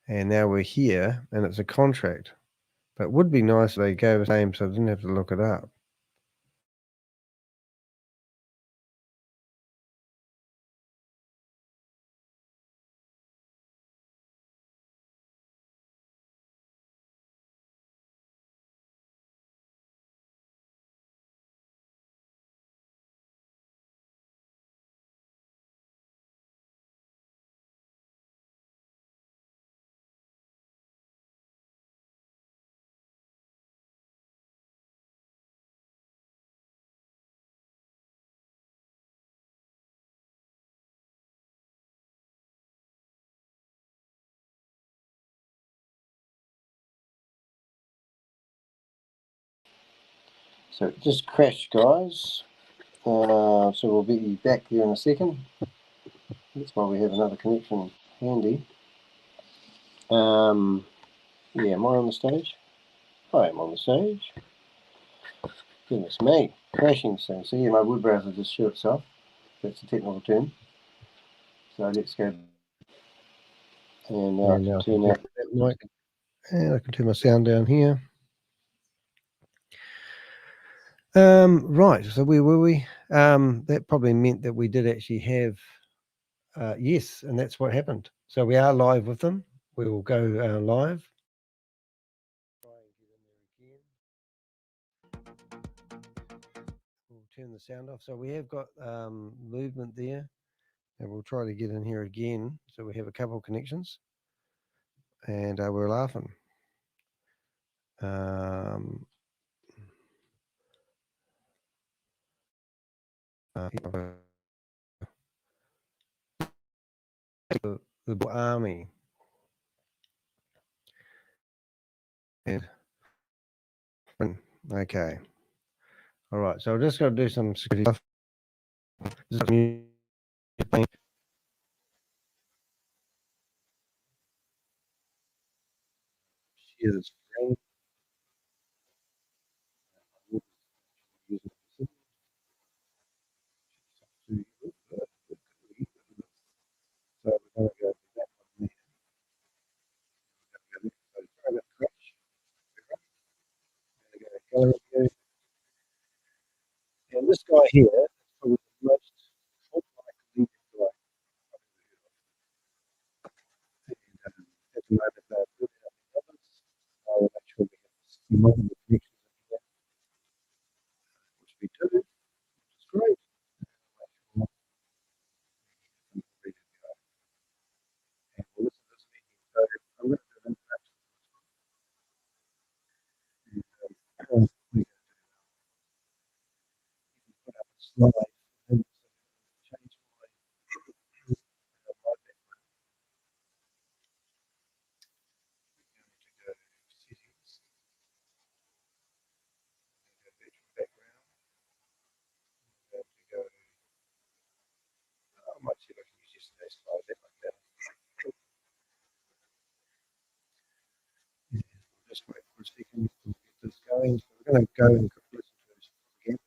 And now we're here, and it's a contract. But it would be nice if they gave us a name so I didn't have to look it up. So it just crashed, guys. So we'll be back there in a second. That's why we have another connection handy. Yeah, am I on the stage? I am on the stage. Goodness me, crashing soon. So yeah, my web browser just shut itself. That's a technical term. So let's go. And now I can turn out that mic. And I can turn my sound down here. Right, so where were we? That probably meant that we did actually have, yes, and that's what happened. So we are live with them. We will go live. We'll turn the sound off. So we have got movement there, and we'll try to get in here again. So we have a couple of connections, and we're laughing. The army. And, okay. All right. So we're just going to do some security stuff. share the screen. So we're going to go to that one there. So try that crash. We're going to go to gallery view. And this guy here is probably the most cult-like leading guy I've ever heard of. And at the moment, they're building up the numbers. I'll make sure we have multiple connections in here, which we do, which is great. And we'll listen to this meeting. So I'm going to do an introduction to this one. And we're going to put up a slide and change my background. We're going to go settings, go virtual background. We're going to go, I might see if I can use yesterday's slide, that might better. Just wait for a second to get this going. So we're going to go and listen to this again.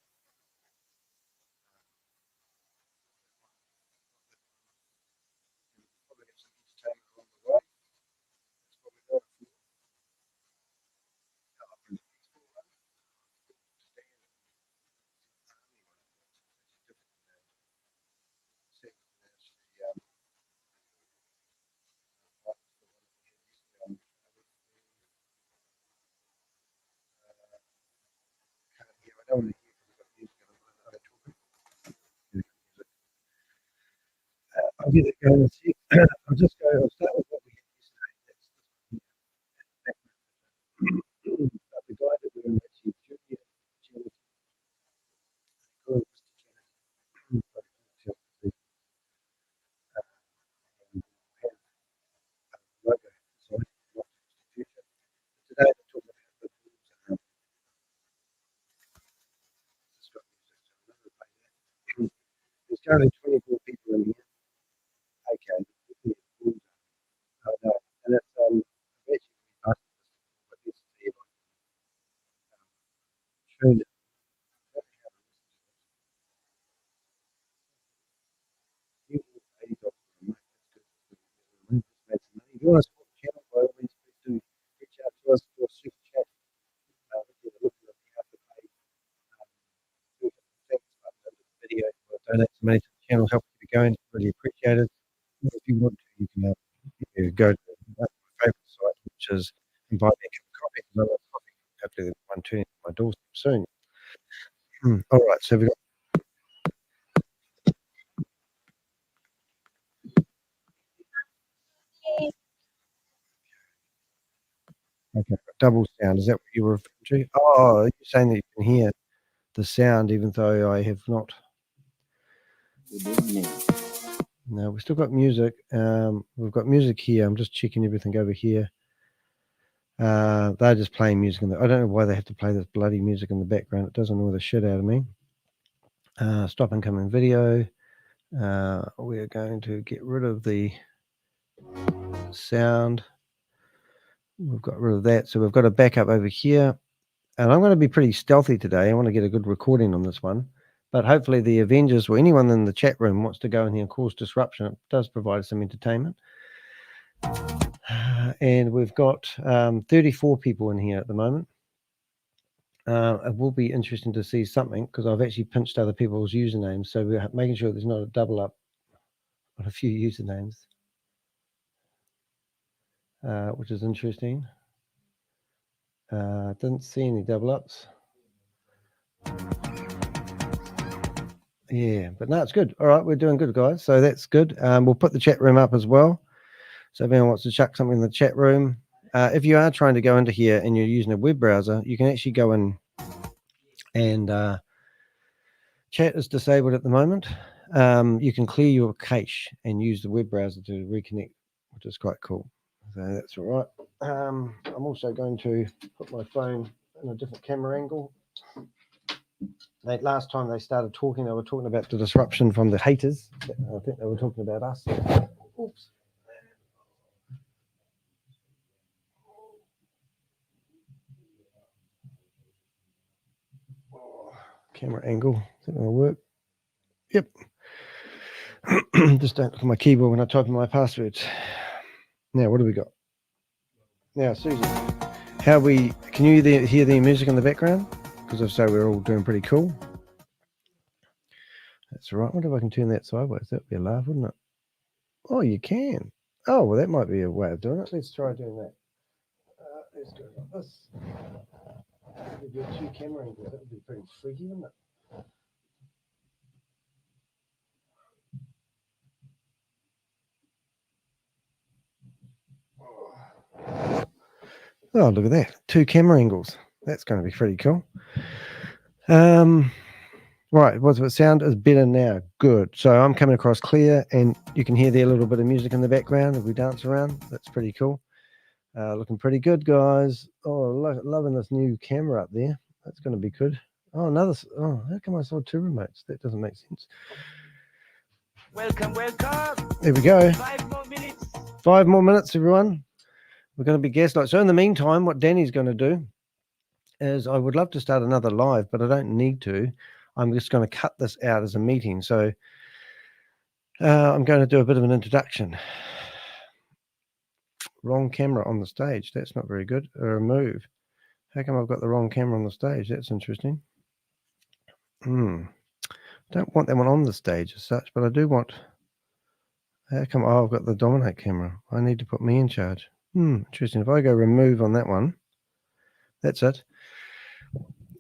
Probably get some entertainment along the way. That's what we're going for. I don't want to hear because I've got music and I'm not talking. I'll get it going and see. I'll start with what we had yesterday. That's this one here. The guy that we're actually junior channel. Logo. So future. Today we're talking about the rules. There's currently 24 people in here. Okay. Oh, no. And it's actually but this is the shown it. If you want to support the channel, by all means, please do reach out to us for a super chat. Look at the afterpay. Do things button under the video. Donate some money to the channel, help keep it going. It's really appreciated. If you want to, you can go to my favorite site, which is and buy me a cup of coffee because I love coffee. Hopefully, there's one turning to my doorstep soon. All right, so we've got. Okay, double sound. Is that what you were referring to? Oh, you're saying that you can hear the sound even though I have not. No, we've still got music. We've got music here. I'm just checking everything over here. They're just playing music. I don't know why they have to play this bloody music in the background. It does annoy the shit out of me. Stop incoming video. We're going to get rid of the sound. We've got rid of that. So we've got a backup over here. And I'm going to be pretty stealthy today. I want to get a good recording on this one. But hopefully the Avengers or anyone in the chat room wants to go in here and cause disruption. It does provide some entertainment. And we've got 34 people in here at the moment. It will be interesting to see something because I've actually pinched other people's usernames. So we're making sure there's not a double up on a few usernames, which is interesting. Didn't see any double ups. Yeah, but no, it's good. All right, we're doing good, guys. So that's good. We'll put the chat room up as well. So if anyone wants to chuck something in the chat room, if you are trying to go into here and you're using a web browser, you can actually go in and chat is disabled at the moment. You can clear your cache and use the web browser to reconnect, which is quite cool. So that's all right. I'm also going to put my phone in a different camera angle. Last time they started talking, they were talking about the disruption from the haters. I think they were talking about us. Oops. camera angle. Is that going to work? Yep. Just don't look at my keyboard when I type in my passwords. Now, what do we got? Now, Susie, can you hear the music in the background? Because if so, we're all doing pretty cool. That's right. I wonder if I can turn that sideways. That would be a laugh, wouldn't it? Oh, you can. Oh, well, that might be a way of doing it. Let's try doing that. Let's go like this. If you do 2 camera angles, that would be pretty freaky, wouldn't it? Oh, look at that. 2 camera angles. That's going to be pretty cool. Right, what's the sound is better now. Good. So I'm coming across clear, and you can hear there a little bit of music in the background if we dance around. That's pretty cool. Looking pretty good, guys. Oh, loving this new camera up there. That's going to be good. Oh, oh, how come I saw 2 remotes? That doesn't make sense. Welcome. There we go. 5 more minutes. 5 more minutes, everyone. We're going to be gaslight. So in the meantime, what Danny's going to do is I would love to start another live, but I don't need to. I'm just going to cut this out as a meeting. So I'm going to do a bit of an introduction. Wrong camera on the stage. That's not very good. Remove. How come I've got the wrong camera on the stage? That's interesting. Don't want that one on the stage as such, but I do want... How come... Oh, I've got the dominate camera. I need to put me in charge. Interesting. If I go remove on that one, that's it.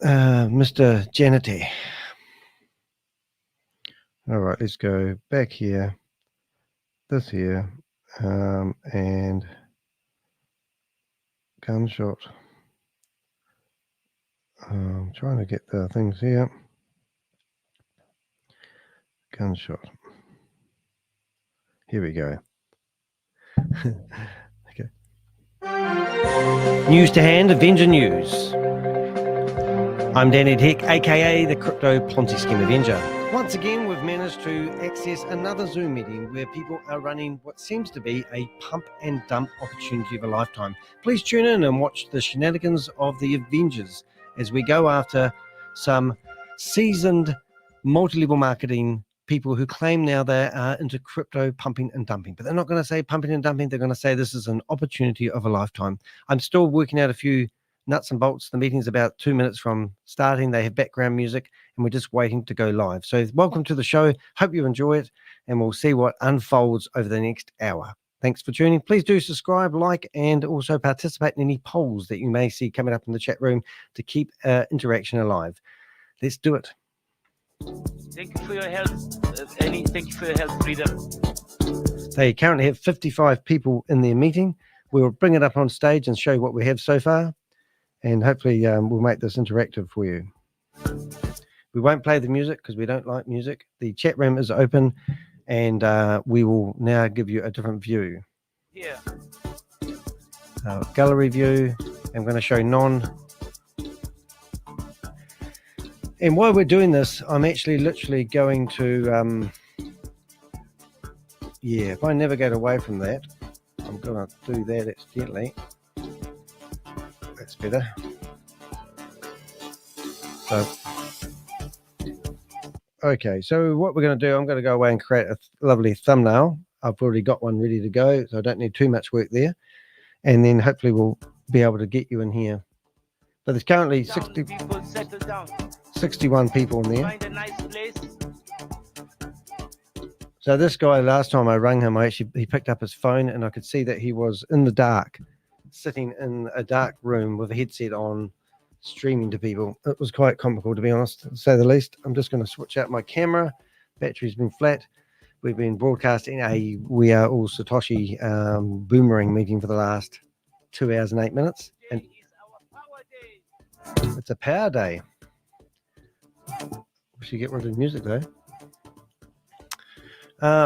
Mr. Janity. All right, let's go back here, this here, and gunshot. I'm trying to get the things here. Gunshot. Here we go. Okay. News to hand, Avenger News. I'm Danny de Hek, aka the Crypto Ponzi Scheme Avenger. Once again, we've managed to access another Zoom meeting where people are running what seems to be a pump and dump opportunity of a lifetime. Please tune in and watch the shenanigans of the Avengers as we go after some seasoned multi-level marketing people who claim now they are into crypto pumping and dumping. But they're not going to say pumping and dumping. They're going to say this is an opportunity of a lifetime. I'm still working out a few nuts and bolts. The meeting's about 2 minutes from starting. They have background music and we're just waiting to go live. So welcome to the show. Hope you enjoy it and we'll see what unfolds over the next hour. Thanks for tuning. Please do subscribe, like, and also participate in any polls that you may see coming up in the chat room to keep interaction alive. Let's do it. Thank you for your help. Thank you for your help, Freedom. They currently have 55 people in their meeting. We'll bring it up on stage and show you what we have so far. And hopefully we'll make this interactive for you. We won't play the music because we don't like music. The chat room is open and we will now give you a different view. Yeah. Gallery view. I'm going to show none. And while we're doing this, I'm actually literally going to, if I navigate away from that, I'm going to do that accidentally. That's better. So, okay, so what we're going to do, I'm going to go away and create a lovely thumbnail. I've already got one ready to go, so I don't need too much work there. And then hopefully we'll be able to get you in here. But there's currently 61 people in there. Find a nice place. So this guy, last time I rang him, he picked up his phone and I could see that he was in the dark, sitting in a dark room with a headset on, streaming to people. It was quite comical, to be honest, to say the least. I'm just going to switch out my camera. Battery's been flat. We've been broadcasting a We Are All Satoshi Boomerang meeting for the last 2 hours and 8 minutes. And it's a power day. We should get rid of the music though.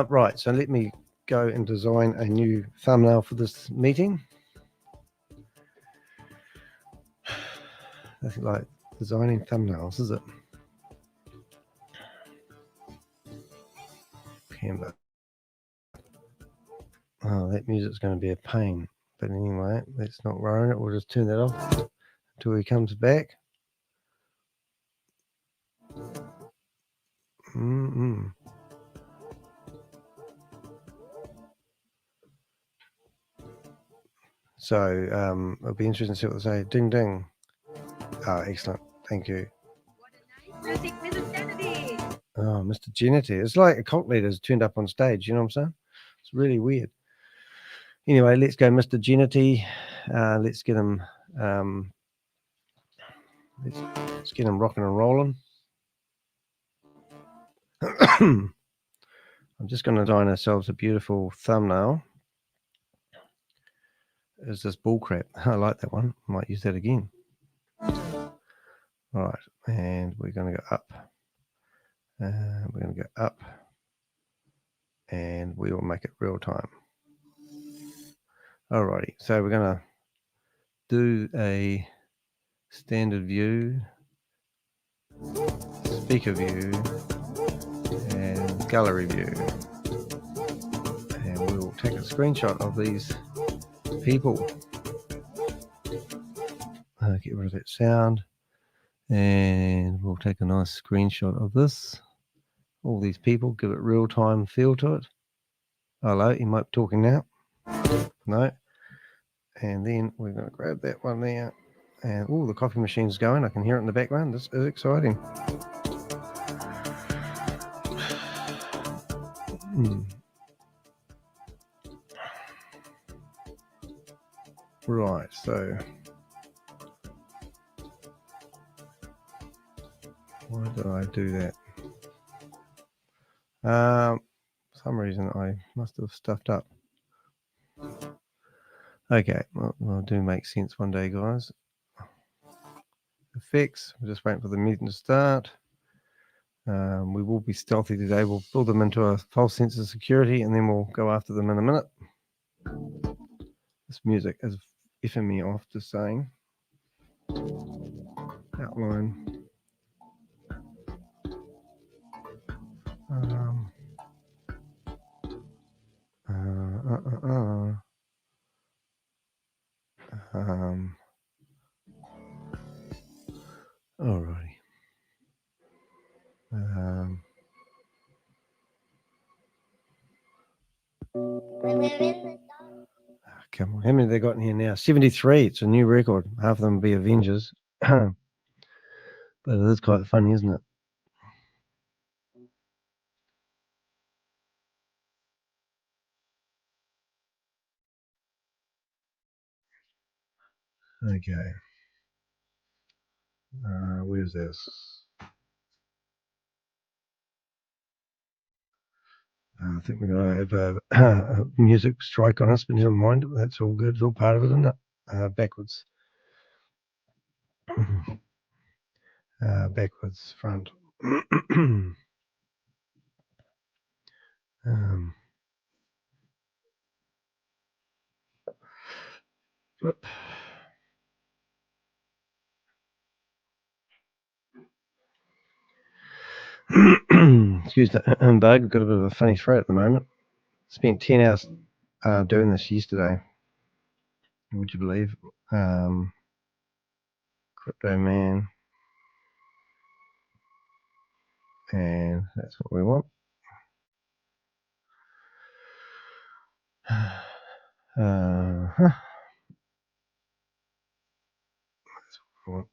Right, so let me go and design a new thumbnail for this meeting. Nothing like designing thumbnails, is it? Canva. Oh, that music's going to be a pain. But anyway, let's not worry it. We'll just turn that off until he comes back. So it'll be interesting to see what they say. Ding ding. Oh, excellent. Thank you. Music, Mr. Kennedy. Oh, Mr. Genity. It's like a cult leader's turned up on stage. You know what I'm saying? It's really weird. Anyway, let's go, Mr. Genity. Let's get him. Let's get him rocking and rolling. I'm just going to design ourselves a beautiful thumbnail. Is this bullcrap? I like that one. Might use that again. All right, and we're going to go up. We're going to go up, and we will make it real time. Alrighty, so we're going to do a standard view, speaker view, and gallery view. And we will take a screenshot of these people. Get rid of that sound. And we'll take a nice screenshot of this. All these people, give it real-time feel to it. Hello, you might be talking now. No. And then we're going to grab that one there. And oh, the coffee machine's going. I can hear it in the background. This is exciting. Right, so why did I do that? For some reason I must have stuffed up. Okay, well, do make sense one day, guys. Effects, we're just waiting for the meeting to start. We will be stealthy today. We'll build them into a false sense of security and then we'll go after them in a minute. This music is effing me off, just saying. Outline. Alrighty. Come on, how many have they got in here now? 73. It's a new record. Half of them will be Avengers. But it is quite funny, isn't it? Okay. Where's this? I think we're going to have a music strike on us, but never mind. That's all good. It's all part of it, isn't it? Backwards. Backwards, front. Flip. Excuse the bug. Got a bit of a funny throat at the moment. Spent 10 hours doing this yesterday. Would you believe? Crypto man. And that's what we want. That's what we want.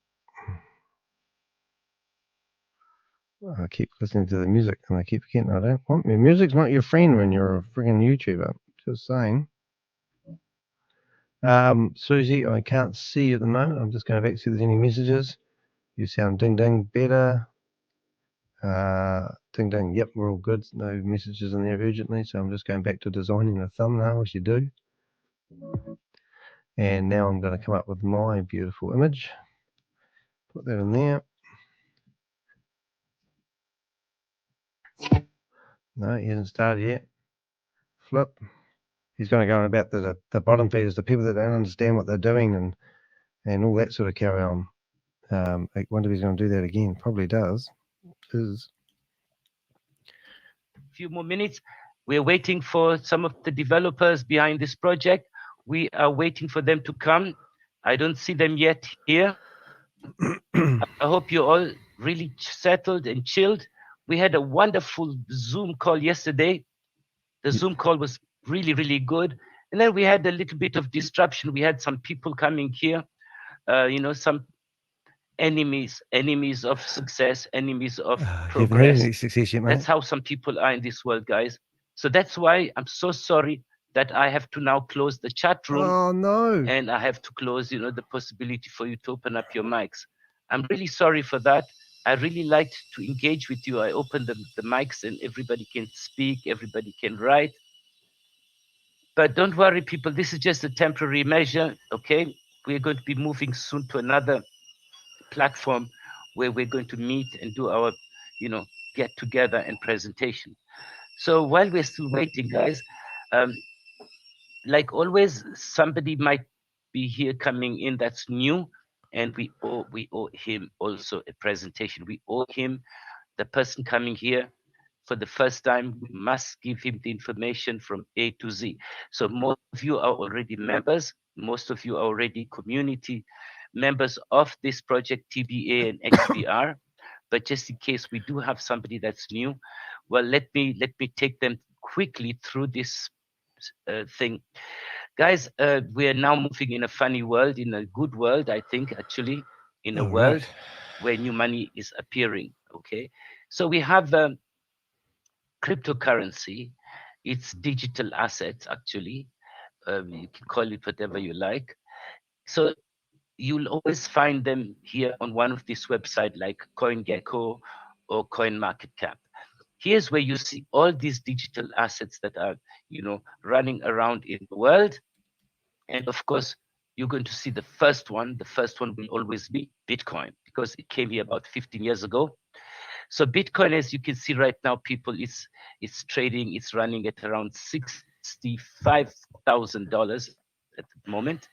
I keep listening to the music and I keep forgetting I don't want me. Music's not your friend when you're a friggin' YouTuber. Just saying. Susie, I can't see you at the moment. I'm just going back to see if there's any messages. You sound ding ding better. Ding ding, yep, we're all good. No messages in there urgently, so I'm just going back to designing a thumbnail as you do. And now I'm going to come up with my beautiful image. Put that in there. No, he hasn't started yet. Flip. He's going to go on about the bottom feeders, the people that don't understand what they're doing and all that sort of carry on. I wonder if he's going to do that again. Probably does. Few more minutes. We're waiting for some of the developers behind this project. We are waiting for them to come. I don't see them yet here. I hope you're all really settled and chilled. We had a wonderful Zoom call yesterday. The Zoom call was really, really good. And then we had a little bit of disruption. We had some people coming here, some enemies of success, enemies of You haven't had progress. any success yet, mate. That's how some people are in this world, guys. So that's why I'm so sorry that I have to now close the chat room. Oh no! And I have to close, the possibility for you to open up your mics. I'm really sorry for that. I really liked to engage with you. I opened the mics and everybody can speak, everybody can write. But don't worry, people, this is just a temporary measure, okay? We're going to be moving soon to another platform where we're going to meet and do our, get together and presentation. So while we're still waiting, guys, like always, somebody might be here coming in that's new, and we owe him also a presentation. We owe him, the person coming here for the first time, we must give him the information from A to Z. So most of you are already members. Most of you are already community members of this project, TBA and XPR. But just in case we do have somebody that's new, well, let me take them quickly through this thing. Guys, we are now moving in a funny world, in a good world, I think, actually, in a world where new money is appearing, okay? So we have cryptocurrency. It's digital assets, actually. You can call it whatever you like. So you'll always find them here on one of these websites like CoinGecko or CoinMarketCap. Here's where you see all these digital assets that are, running around in the world. And of course, you're going to see the first one. The first one will always be Bitcoin, because it came here about 15 years ago. So Bitcoin, as you can see right now, people, it's trading, it's running at around $65,000 at the moment.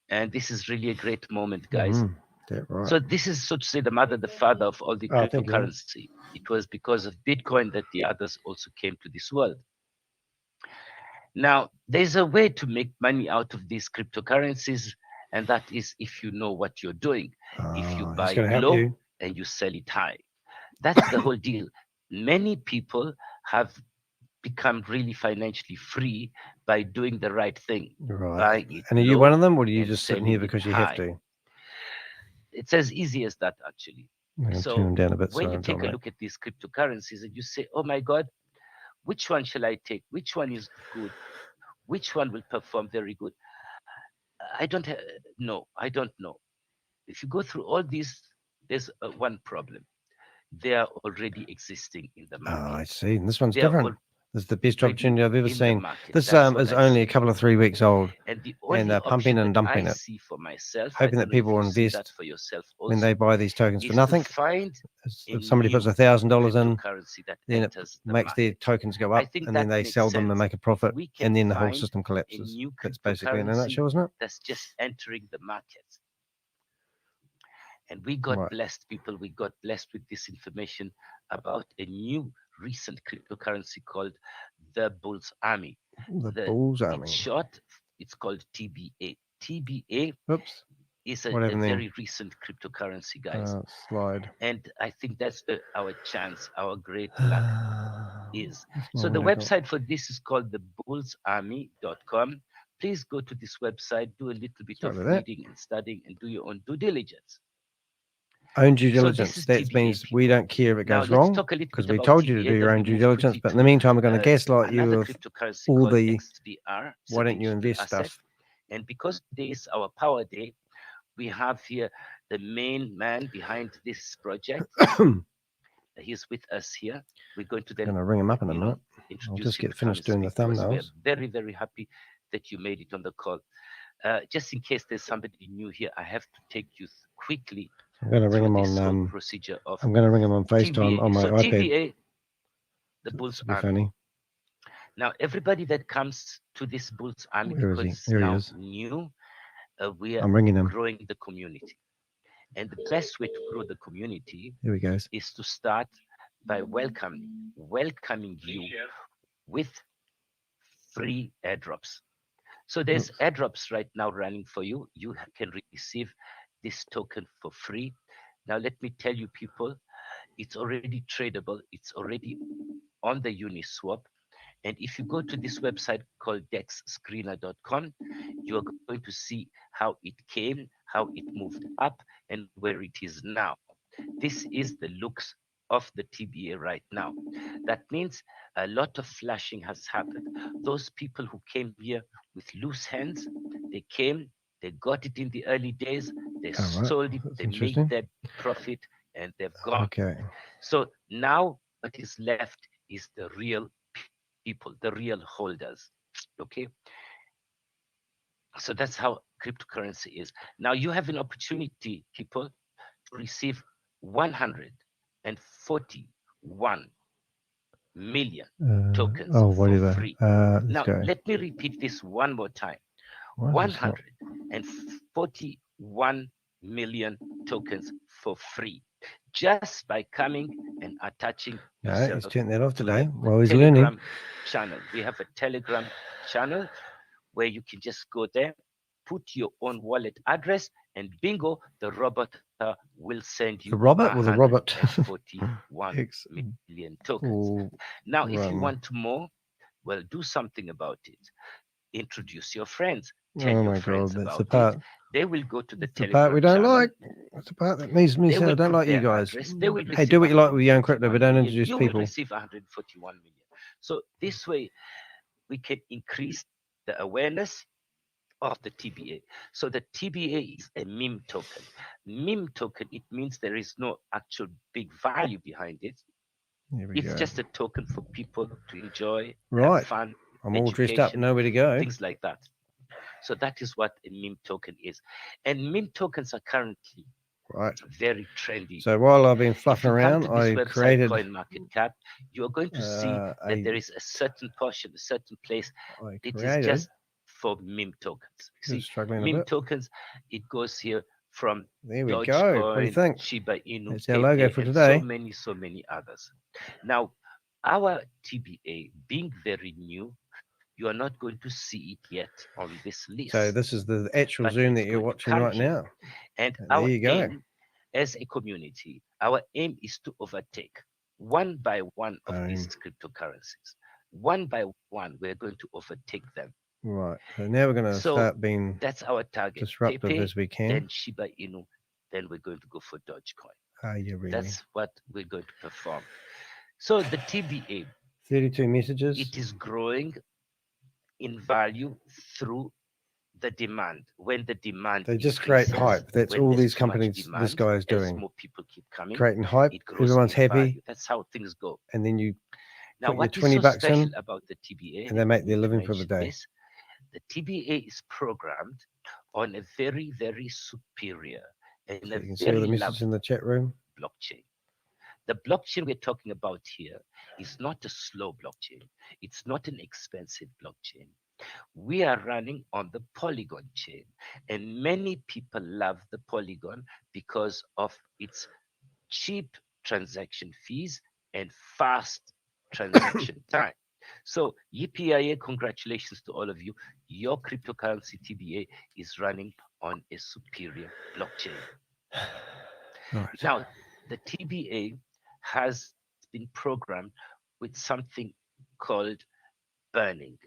And this is really a great moment, guys. Right. So this is, so to say, the mother, the father of all the cryptocurrency. It was because of Bitcoin that the others also came to this world. Now, there's a way to make money out of these cryptocurrencies, and that is if you know what you're doing. If you buy low and you sell it high. That's the whole deal. Many people have become really financially free by doing the right thing. Right. And are you one of them, or are you just sitting here because you have to? It's as easy as that, actually. So turn them down a bit, when you take a look at these cryptocurrencies and you say, oh my God, which one shall I take? Which one is good? Which one will perform very good? I don't know. I don't know. If you go through all these, there's one problem. They are already existing in the market. Oh, I see. And this one's different. This is the best opportunity I've ever seen. This is That's only a couple of 3 weeks old, and they're pumping and dumping it, see for myself, hoping that people will invest for yourself when they buy these tokens for nothing. If somebody puts $1,000 in, then it makes their tokens go up, and then they sell them and make a profit, and then the whole system collapses. That's basically in a nutshell, isn't it? That's just entering the market. And we got blessed, people. We got blessed with this information about a new recent cryptocurrency called the Bull's Army. The Bull's Army. In short, it's called TBA. TBA is a very recent cryptocurrency, guys. Slide. And I think that's our chance, our great luck is. So the website for this is called thebullsarmy.com. Please go to this website, do a little bit of reading and studying, and do your own due diligence. Own due diligence. That means we don't care if it goes wrong, because we told you to do your own due diligence. But in the meantime, we're going to gaslight you with all the why don't you invest stuff. And because today is our power day, we have here the main man behind this project. He's with us here. We're going to then ring him up in a minute. I'll just get finished doing the thumbnails. We're very, very happy that you made it on the call. Just in case there's somebody new here, I have to take you quickly. I'm going to ring him on. Procedure of I'm going to ring him on FaceTime TBA. on my iPad. TBA, the Bull's Army. Funny. Now, everybody that comes to this Bull's Army, because it's now new, we are growing the community. And the best way to grow the community is to start by welcoming you with free airdrops. So there's airdrops right now running for you. You can receive this token for free. Now, let me tell you, people, It's already tradable. It's already on the Uniswap. And if you go to this website called dexscreener.com, you are going to see how it came, how it moved up, and where it is now. This is the looks of the TBA right now. That means a lot of flashing has happened. Those people who came here with loose hands, they came, they got it in the early days, they sold it, they made their profit, and they've gone. Okay. So now what is left is the real people, the real holders. Okay. So that's how cryptocurrency is. Now you have an opportunity, people, to receive 141 million tokens for free. Now let me repeat this one more time. 141 million tokens for free, just by coming and attaching yourself he's turning that off to today my while he's Telegram learning. channel. We have a Telegram channel where you can just go there, put your own wallet address, and bingo, the robot will send you The Robert or the Robert? 141 million tokens. Now, if you want more, well, do something about it. Introduce your friends. Tell Oh your my friends God, that's about the part. it. They will go to the The Telegram part we don't channel. like. That's the part that makes me They say I will don't put like you their guys. address. They will Hey, receive do what you like with your own crypto, but don't 141 million. introduce You people. will receive 141 million. So this way, we can increase the awareness of the TBA. So the TBA is a meme token. Meme token, it means there is no actual big value behind it. It's just a token for people to enjoy, have fun, I'm all dressed up, nowhere to go. things like that. So that is what a meme token is. And meme tokens are currently very trendy. So while I've been fluffing If you around, come to this I website, created CoinMarketCap, you are going to see that there is a certain portion, a certain place. It is just for meme tokens. See, meme tokens, it goes here from there we go. What do you think? Shiba Inu, That's our logo for and today. so many others. Now, our TBA being very new, you are not going to see it yet on this list. So this is the actual Zoom that you're watching right now. And there you go. Aim, as a community, our aim is to overtake one by one of these cryptocurrencies. One by one, we're going to overtake them. Right. So now we're going to start being that's our target. disruptive as we can. Then Shiba Inu, then we're going to go for Dogecoin. Yeah, really. That's what we're going to perform. So the TBA, 32 messages. It is growing in value through the demand. When the demand they just create hype. That's all these companies demand, this guy is doing. More people keep coming, creating hype. Everyone's happy. Value. That's how things go. And then you now, put your 20 bucks in about the TBA, and they make their living for the day. The TBA is programmed on a very, very superior and so a you can see very all the messages in the chat room. Blockchain. The blockchain we're talking about here is not a slow blockchain. It's not an expensive blockchain. We are running on the Polygon chain, and many people love the Polygon because of its cheap transaction fees and fast transaction time. So yippee, congratulations to all of you. Your cryptocurrency TBA is running on a superior blockchain. Right. Now, the TBA has been programmed with something called burning.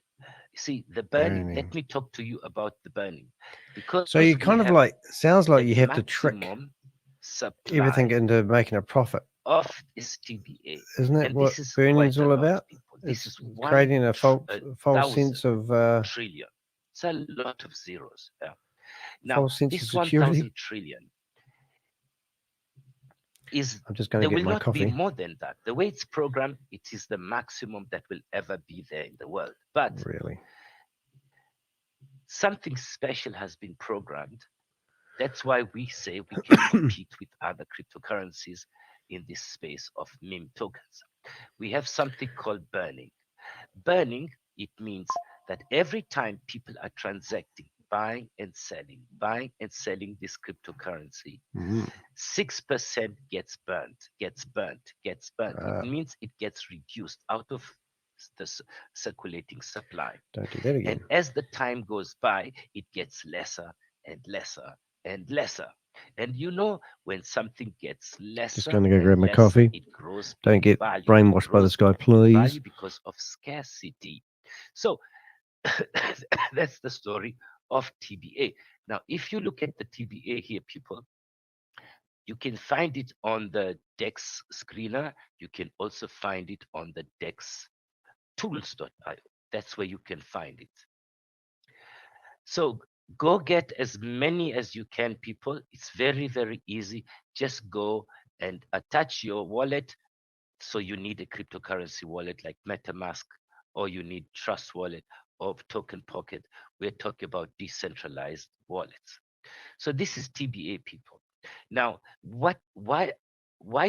See, the burning, let me talk to you about the burning. Because so you kind of like, sounds like you have to trick everything into making a profit. Of this TBA. Isn't that what burning is all about? This is creating a false sense of trillion. It's a lot of zeros. Yeah. Now, false sense this of security. 1,000 trillion is I'm just going to get my coffee. There will not be more than that. The way it's programmed, it is the maximum that will ever be there in the world. But really, something special has been programmed. That's why we say we can compete with other cryptocurrencies in this space of meme tokens. We have something called burning. Burning, it means that every time people are transacting, buying and selling this cryptocurrency, 6% gets burnt. It means it gets reduced out of the circulating supply. Don't do that again. And as the time goes by, it gets lesser and lesser and lesser. And you know, when something gets lesser, Just going to go and grab my lesser, coffee. it grows Don't in get value. brainwashed It by this grows guy, please. value because of scarcity. So that's the story of TBA. Now, if you look at the TBA here, people, you can find it on the DEX screener. You can also find it on the DEX tools.io. That's where you can find it. So go get as many as you can, people. It's very, very easy. Just go and attach your wallet. So you need a cryptocurrency wallet like MetaMask, or you need Trust Wallet or Token Pocket. We're talking about decentralized wallets. So this is TBA, people. Now, why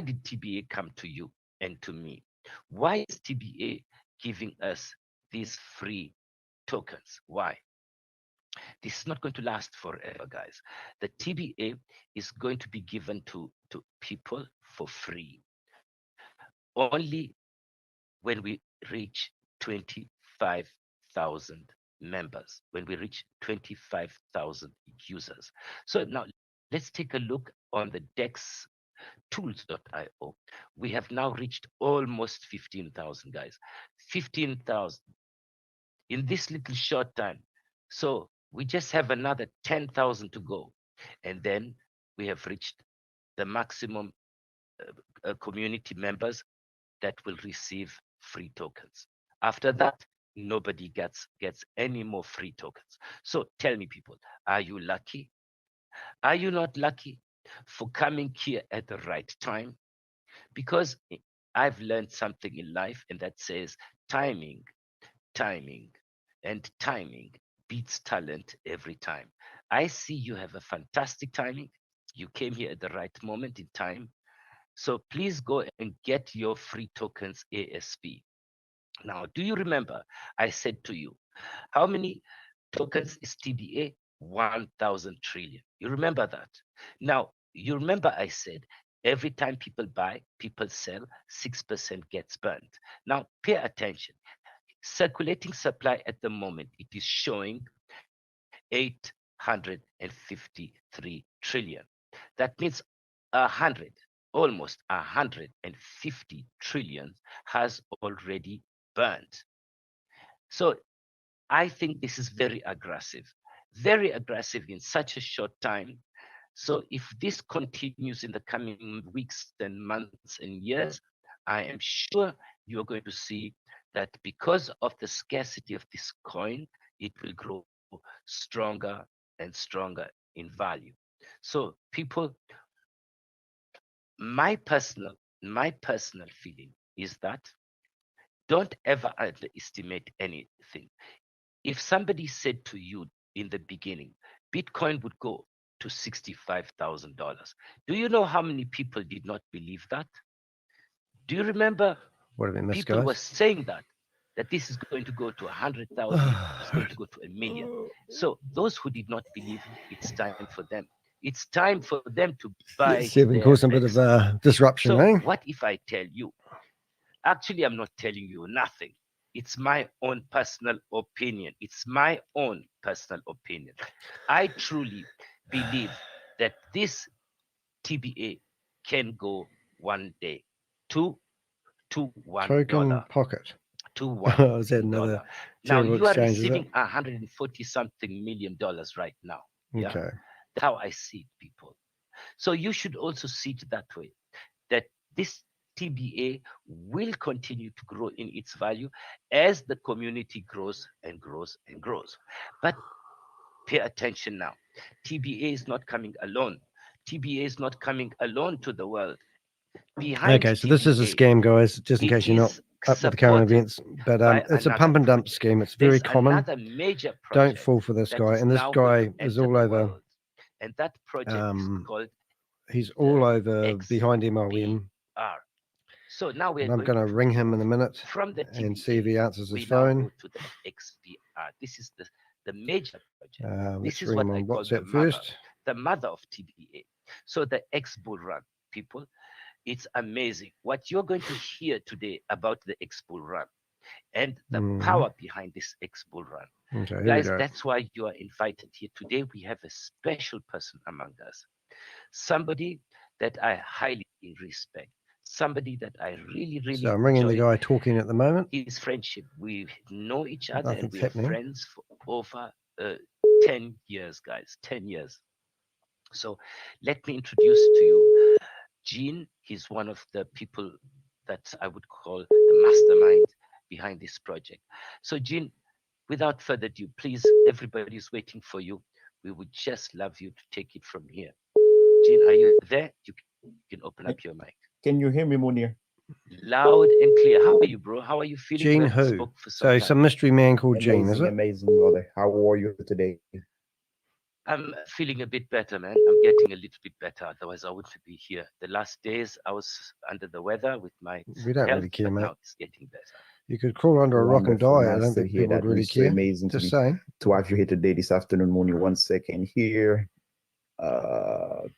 did TBA come to you and to me? Why is TBA giving us these free tokens? Why? This is not going to last forever, guys. The TBA is going to be given to people for free. Only when we reach 25,000 members, when we reach 25,000 users. So now let's take a look on the DEX tools.io. We have now reached almost 15,000, guys. 15,000 in this little short time. So we just have another 10,000 to go. And then we have reached the maximum community members that will receive free tokens. After that, nobody gets any more free tokens. So tell me, people, are you lucky? Are you not lucky for coming here at the right time? Because I've learned something in life, and that says timing, and timing beats talent every time. I see you have a fantastic timing. You came here at the right moment in time. So please go and get your free tokens ASP. Now, do you remember I said to you, how many tokens is TBA? 1,000 trillion. You remember that? Now, you remember I said, every time people buy, people sell, 6% gets burnt. Now, pay attention. Circulating supply at the moment, it is showing 853 trillion. That means almost 150 trillion has already burnt. So I think this is very aggressive in such a short time. So if this continues in the coming weeks and months and years, I am sure you're going to see that because of the scarcity of this coin, it will grow stronger and stronger in value. So people, my personal feeling is that don't ever underestimate anything. If somebody said to you in the beginning, Bitcoin would go to $65,000, do you know how many people did not believe that? Do you remember What have we missed, people were guys? saying that this is going to go to 100,000, it's going to go to 1 million. So those who did not believe, it's time for them. It's time for them to buy. Yes, yeah, we their caused a bit of disruption, So eh? what if I tell you? Actually, I'm not telling you nothing. It's my own personal opinion. It's my own personal opinion. I truly believe that this TBA can go one day to $1. Token Pocket. To Oh, is that $1. another Now terrible you are exchange, is it? receiving $140-something million right now. Yeah, Okay. that's how I see it, people. So you should also see it that way, that this TBA will continue to grow in its value as the community grows and grows and grows. But pay attention now. TBA is not coming alone. TBA is not coming alone to the world. Behind Okay, so this is a TBA, scam, guys, just in it case you're not is up with the current supported events. But by it's a another pump and dump project. scheme. It's very There's common. another major Don't project fall for this that guy. is And this now going guy to is enter all the over. world. And that project is called He's all over behind MOM. XBR. So now we're And I'm going going to ring him in a minute from the and see if he answers his we now phone. go to the XBR. This is the major project. Let's This is ring what him I on call WhatsApp first. the mother of TBA. So the X Bull Run, people, it's amazing what you're going to hear today about the X Bull Run and the power behind this X Bull Run. Okay, here Guys, we go. that's why you are invited here today. We have a special person among us. somebody that I highly respect, somebody that I really So I'm ringing the enjoy guy talking at the moment. his friendship. We know each other and Nothing's we happening. are friends for over 10 years, guys, 10 years. So let me introduce to you Gene. He's one of the people that I would call the mastermind behind this project. So Gene, without further ado, please, everybody's waiting for you. We would just love you to take it from here. Gene, are you there? You can open up your mic. Can you hear me, Munir? Loud and clear. How are you, bro? How are you feeling? Gene We haven't who? spoke for So time. some mystery man called Amazing, Gene, is it? amazing, brother. How are you today? I'm feeling a bit better, man. I'm getting a little bit better. Otherwise, I wouldn't be here. The last days, I was under the weather with my We don't health, really care, but mate. now it's getting better. You could crawl under a rock and die. Wonderful. I Nice don't to think hear people would that. really It's so care. amazing Just saying. to have you here today, this afternoon, Mooney. 1 second here.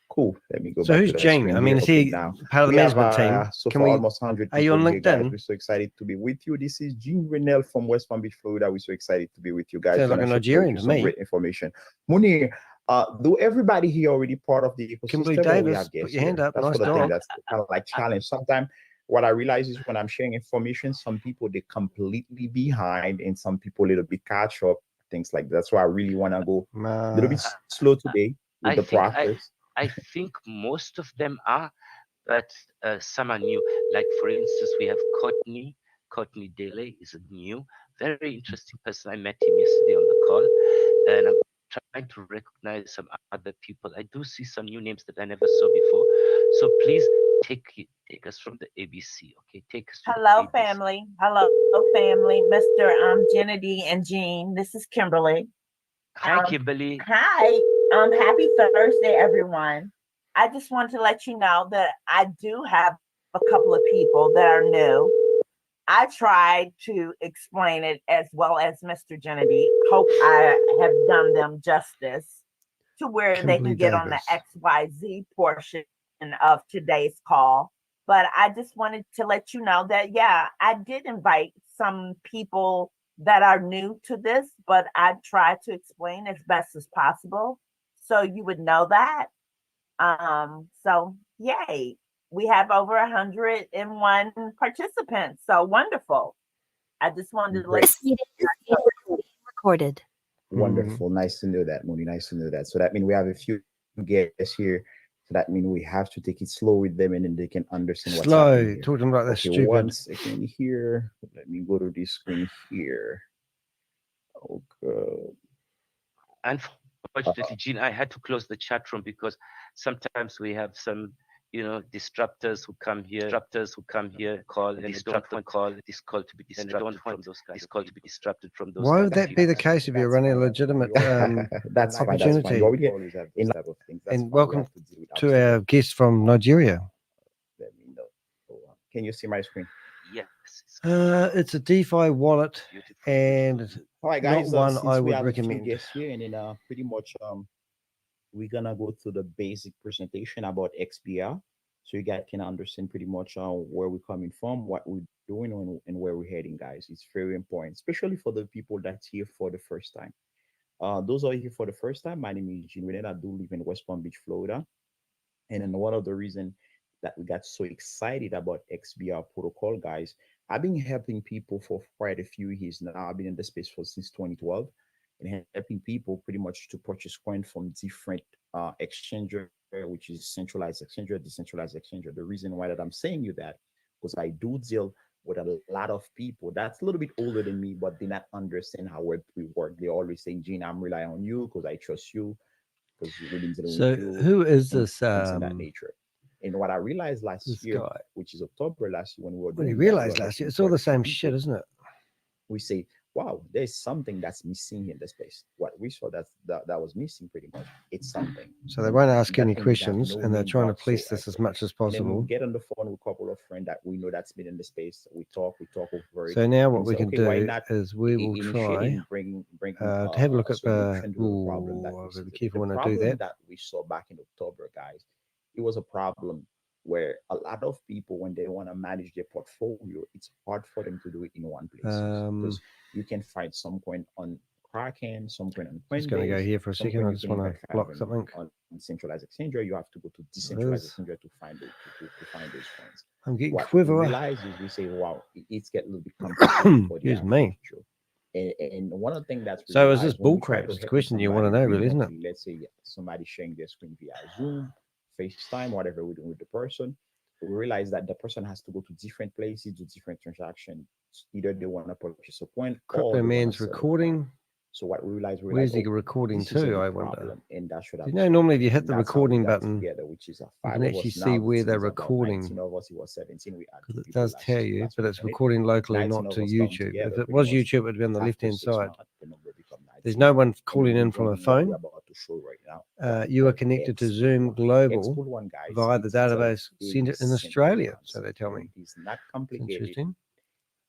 Cool. Let me go So back who's to that Gene? screen I mean, here. is Okay, he now part of the we have management team? so Can far we? almost 100 Are you people on here, guys. LinkedIn? We're so excited to be with you. This is Gene Renell from West Palm Beach, Florida. We're so excited to be with you guys. Sounds like a Gonna share with Nigerian you to some me. great information. Munir, do everybody here already part of the Kimberly ecosystem, or we Davis, have put guests your hand here? up. That's Nice what I think. dog. That's kind of like challenge. Sometimes what I realize is when I'm sharing information, some people they're completely behind, and some people a little bit catch up, things like that. That's why I really want to go a little bit slow today with the process. I think most of them are, but some are new. Like for instance, we have Courtney. Courtney Daly is a new, very interesting person. I met him yesterday on the call, and I'm trying to recognize some other people. I do see some new names that I never saw before. So please take us from the ABC. Okay, take us to Hello, the ABC. family. Hello, family. Mr. Kennedy and Jean. This is Kimberly. Hi, Kimberly. Hi. Happy Thursday, everyone. I just want to let you know that I do have a couple of people that are new. I tried to explain it as well as Mr. Kennedy. Hope I have done them justice to where they can get on the XYZ portion of today's call. But I just wanted to let you know that, yeah, I did invite some people that are new to this, but I tried to explain as best as possible so you would know that. So yay, we have over 101 participants. So wonderful. I just wanted to let This meeting is being recorded. Wonderful. Nice to know that, Mooney. Nice to know that. So that means we have a few guests here. So that means we have to take it slow with them, and then they can understand what's happening here. Talking about that Okay, stupid. 1 second here. Let me go to this screen here. Okay. Unfortunately, Gene, I had to close the chat room because sometimes we have some, disruptors who come here, call, and they don't want this call to be disrupted from those guys. This call to be disrupted from those. Why would that be the case if you're running a legitimate That's fine. opportunity? You always have these type of things. That's And fine. We welcome have to deal with to our guest from Nigeria. Let me know. Can you see my screen? Yes. It's a DeFi wallet, and All right, guys. not one Since I we would have recommend. a few guests here, and then pretty much we're gonna go through the basic presentation about XBR, so you guys can understand pretty much where we're coming from, what we're doing, and where we're heading, guys. It's very important, especially for the people that's here for the first time. Those are here for the first time. My name is Gene Renell. I do live in West Palm Beach, Florida. And then one of the reasons that we got so excited about XBR protocol, guys, I've been helping people for quite a few years now. I've been in the space since 2012 and helping people pretty much to purchase coin from different exchanger, which is centralized exchanger, decentralized exchanger. The reason why that I'm saying you that, because I do deal with a lot of people that's a little bit older than me, but they not understand how Web3 work. They always saying, Gene, I'm relying on you because I trust you. So who is this? Things in that nature. And what I realized last year, guy. which is October last year, when we were What doing you that, realized last year, it's all the same shit, isn't it? We say, wow, there's something that's missing in the space. What we saw that was missing pretty much. It's something. So they won't ask That any thing questions, got no and they're name trying to police whatsoever. this as much as And then possible. we get on the phone with a couple of friends that we know that's been in the space. We talk over it. So now and what we say, can okay, why do not is we will try bring to have a look at the. solution to the problem that we I'll see. be careful The when I do problem that. we saw back in October, guys, it was a problem where a lot of people, when they want to manage their portfolio, it's hard for them to do it in one place because you can find some coin on Kraken, some coin on Just going to go Coinbase, here for a some second. coin I you just can want even to block find something. on centralized exchanger. You have to go to decentralized exchanger to find those coins. I'm getting What quiver. we realize is we say, wow, it's getting a little bit complicated for the Excuse me. And one of the things that's So is this when we bull try crap? to It's the help question you want to somebody know, really, isn't it? remotely, let's say somebody sharing their screen via Zoom, FaceTime, whatever we're doing with the person, we realize that the person has to go to different places, do different transactions. Either they want to purchase a coin, or Crypto they wanna Man's sell a recording. coin. So what we realize, Where's he recording this is a to? big I wonder. problem, and that should have You know, normally if you hit and the that's how we recording got button, together, which is you five can of actually us. see Now where the they're team is about recording. 19 of us, it was 17. We Because it does tell you, but it's week. recording locally, 19 not of to us come YouTube. together If it pretty was much YouTube, it would be on the after left-hand 6 side. months, the number become 19. There's no one And calling we in from a don't know what we're phone. about to show right now. You are connected to Zoom Global Expo One, guys, via the it's a database very centre in simple Australia, so concept, they tell and me. it's not complicated. Interesting.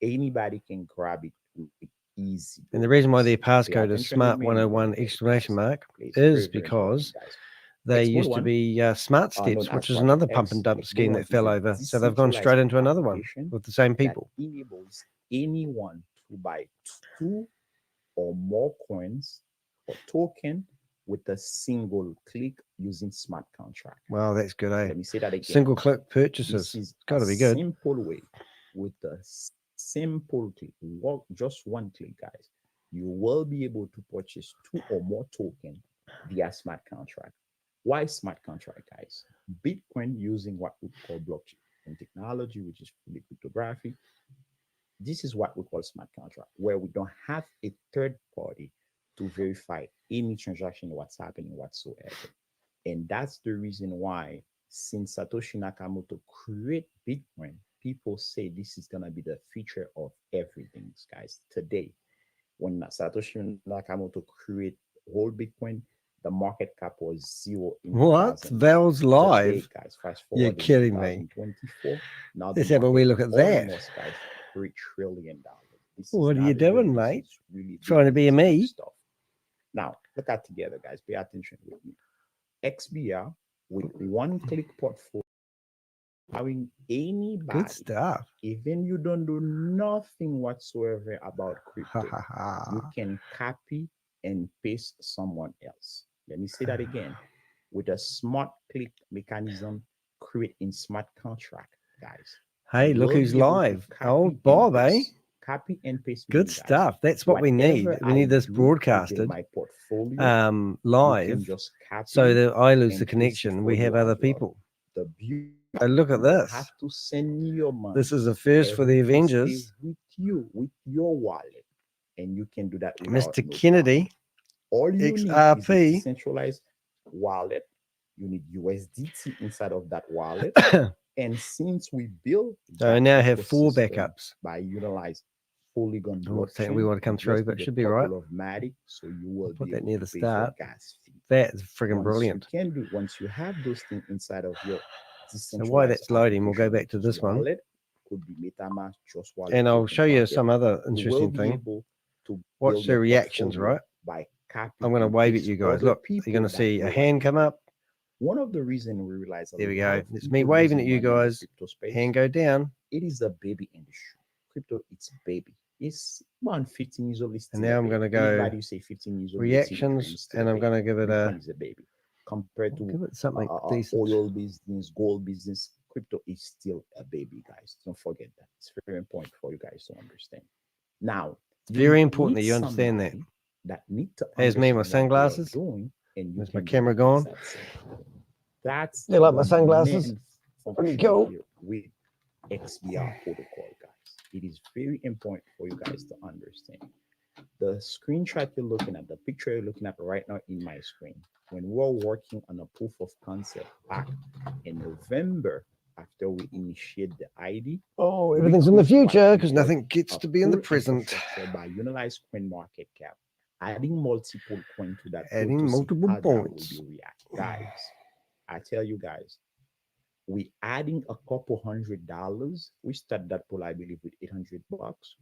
Anybody can grab it with easy. And the reason why their Pay passcode is attention with me and SMART101 remember, exclamation guys, mark it's is very because important, guys. they Expo used to One, be Smart known Steps, as which is Project another pump X, and dump Expo scheme One that is fell a over. So they've gone straight into another one application with the same that people. enables anyone to buy 2 or more coins or token with a single click using smart contract. Wow, that's good, eh? Let me say that again. Single click purchases. This is It's got to be good. simple way with a simple click. Just one click, guys. You will be able to purchase 2 or more token via smart contract. Why smart contract, guys? Bitcoin using what we call blockchain technology, which is fully cryptography. This is what we call smart contract, where we don't have a third party to verify any transaction, what's happening whatsoever. And that's the reason why, since Satoshi Nakamoto created Bitcoin, people say this is gonna be the future of everything, guys. Today, when Satoshi Nakamoto created whole Bitcoin, the market cap was 0 in What? 2000. Val's live? Today, guys, fast You're forward kidding me. 2024. Now Let's have a wee look at that. almost, guys, $3 trillion. This is What are not you a joke. doing, This mate? is really Trying to big be a me? stuff. Now, look at together, guys. Pay attention with me. XBR with one-click portfolio, allowing anybody, Good stuff. even you don't do nothing whatsoever about crypto, you can copy and paste someone else. Let me say that again. With a smart click mechanism creating smart contract, guys. Hey, you look will who's be able to live. copy Old and Bob, eh? paste. Copy and paste. Good meaning, guys, stuff. That's what we need. whatever We need this I do broadcasted within my portfolio, you live can just copy so that I lose and the paste it connection. for We have you other as well. people. The beauty, Oh, look at you don't this. have to send me your money. This is a first for the Everything stays Avengers. with you, with your wallet, and you can do that without Mr. no Kennedy, all you need is a XRP. decentralized wallet. You need USDT inside of that wallet. And since we build So I that now have 4 ecosystem backups. by utilizing Polygon Oh, it's taking blockchain, we want to come through, just but with it a should be right. couple of Matic, so you will Put be that able near to the pay your start. gas fee. That is friggin' Once brilliant. you can do, once you have those things inside of your So while that's loading, we'll go back to this one. wallet, could be MetaMask, Trust Wallet, And I'll Token show you Bucket, some other you will interesting be thing. able to Watch build the your reactions, portfolio right? by copying I'm going to and wave at paste you guys. other Look, you're going to people see that a you hand are come up. One of the reasons we realize There we a lot go. of It's me people waving at losing you money in the guys. crypto space, Hand go down. it is a baby industry. Crypto, it's baby. It's around 15 years old. It's And still now a I'm going to baby. go Anybody who say 15 years old, you see the dream, reactions, it's still and a I'm going to baby. give it Bitcoin a, is a baby compared to give it something decent. oil business, gold business. Crypto is still a baby, guys. Don't forget that. It's very important for you guys to understand. Now, It's very you important that need you understand that. somebody that need to There's me, my understand what you are sunglasses. doing, and you There's my can do camera the gone. things that same. That's You like my the sunglasses? main Pretty function cool. here with XBR protocol, guys. It is very important for you guys to understand. The screenshot you're looking at, the picture you're looking at right now in my screen, when we're working on a proof of concept back in November after we initiate the ID. Oh, everything's in the future because nothing gets a to be in the full present. infrastructure by utilized coin market cap, adding multiple coin to that, Adding to see multiple how that will points. be react. Guys, I tell you guys, we adding a couple $100. We start that pool, I believe, with $800.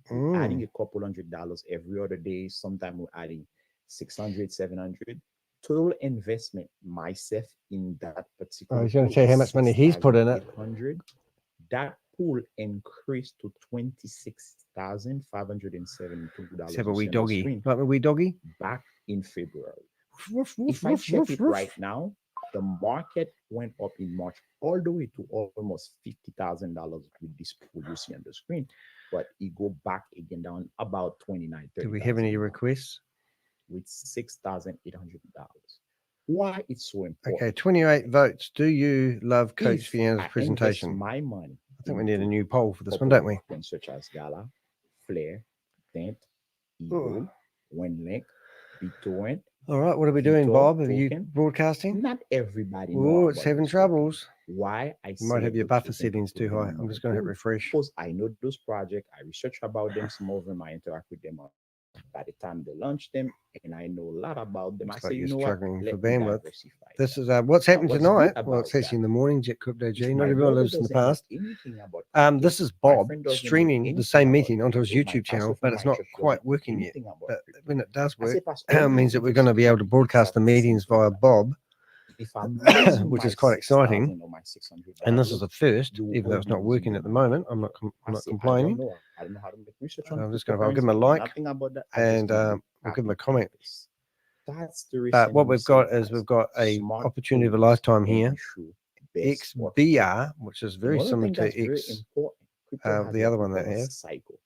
We're adding a couple $100 every other day. Sometimes we're adding 600, 700. Total investment myself in that particular. I was going to tell you how much money he's put in it. 6,800. That pool increased to Let's $1,572 have a you wee see on the doggy. screen Like a wee doggy. back in February. Woof, woof, If I woof, check woof, it woof. right now, the market went up in March all the way to almost $50,000 with this pool you see on the screen, but it go back again down about 29, Do we have any 30,000 requests? with $6,800. Why it's so important? Okay, 28 votes. Do you love Coach If Vienna's I invest presentation? my money, I think we need a into new poll for this one, couple don't we? of coins such as Gala, Flare, Dent, Oh. Eagle, Winlink, BitTorrent. All right, what are we doing, Keto Bob? Are you token. broadcasting? Not everybody Oh, know it's about having those tokens. troubles. Why I You might have say your the buffer token settings to too put them high. in I'm my just going to hit pool refresh. because I know those projects. I research about them. Some of them I interact with them by the time they launch them, and I know a lot about them. Looks I like say, you you're know what? struggling for Let me bandwidth. diversify. This is what's happening what's tonight. good Well, it's about actually in the mornings at Crypto G. If Not my everyone brother lives in the doesn't know past. anything about crypto, This is my Bob friend doesn't know streaming the anything same about meeting onto his crypto, my YouTube pastor channel, from but it's my not church doesn't quite know working yet. anything about But crypto. when it does I say, work, Pastor, it means that we're going to be able to broadcast the meetings via Bob, if I'm losing which my is quite exciting. 6,000 or my $600, And this is a first, you even though will it's be not losing working your at the money. moment. I'm not I say, complaining. I don't know how to make research on I'm just cryptocurrency. going to. I'll give him a I know like, nothing about that. I and just do we'll give him a copy and comment. paste. That's the reason. But what we we've say, got is guys, we've got a smart opportunity of a tools lifetime can here. ensure best work. XBR, which is very Another similar thing to that's very X, important, crypto has the what other we one they call a have. cycle.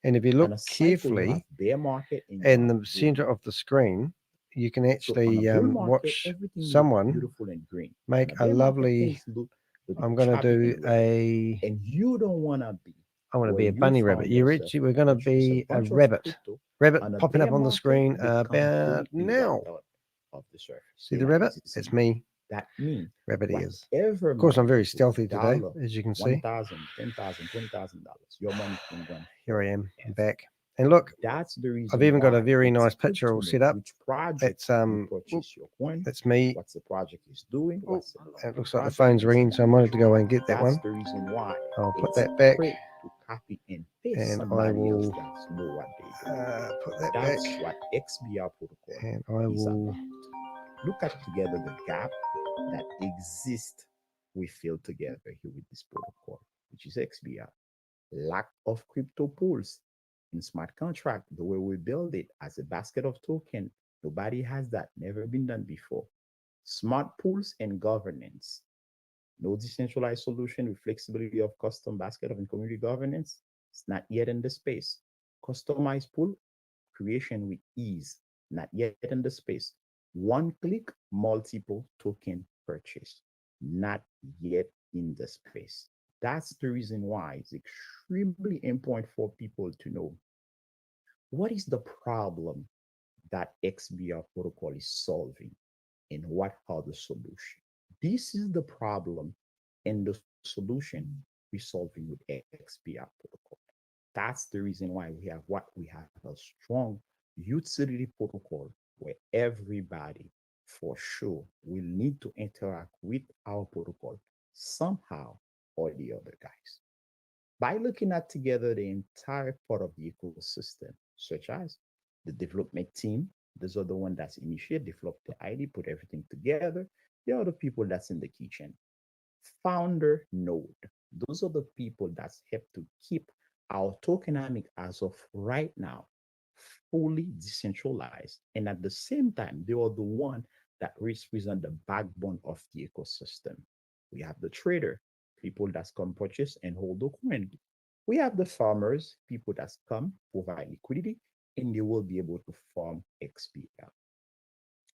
And if you And look a cycle, you have carefully, bear market and you in have the bull center market. of the screen, you can So on a actually bull market, watch everything looks someone beautiful and green. make On a bear market, lovely. things look little I'm going to choppy do and red. And you don't want to be. I want to where be a you bunny rabbit. found You yourself Richie? We're going to introduce be a bunch of rabbit. crypto Rabbit on a popping bear up on the market, screen they about completely now. wiped out of the surface. See They the not rabbit? existing It's anymore. me. That means Rabbit ears. whatever Of course, I'm money very you put, stealthy today, $1, as you can see. $1,000, $10,000, $20,000, your money can run. Here I am. I'm back. And look, That's the reason. I've even got a why very it's nice good picture to all know set up. which project It's you purchase your coin. That's me. What's the project is doing? What's the It looks like the project phone's is ringing, so I might have to go and get that That's one. the reason why I'll put it's that back, great to copy and paste and I somebody else will that know what they do. put that That's back, what XBR protocol and I is will. about. Look at together the gap that exists. We fill together here with this protocol, which is XBR. Lack of crypto pools in smart contract, the way we build it as a basket of token. Nobody has that, never been done before. Smart pools and governance. No decentralized solution with flexibility of custom basket of community governance. It's not yet in the space. Customized pool creation with ease, not yet in the space. One click, multiple token purchase, not yet in the space. That's the reason why it's extremely important for people to know what is the problem that XBR protocol is solving and what are the solutions. This is the problem and the solution we're solving with XBR protocol. That's the reason why we have a strong utility protocol where everybody for sure will need to interact with our protocol somehow or the other, guys. By looking at together the entire part of the ecosystem, such as the development team, those are the one that's initiate, develop the ID, put everything together. The other people that's in the kitchen. Founder node, those are the people that's help to keep our tokenomic as of right now fully decentralized, and at the same time they are the one that represent the backbone of the ecosystem. We have the trader, people that's come purchase and hold the coin. We have the farmers, people that's come provide liquidity and they will be able to farm XPL.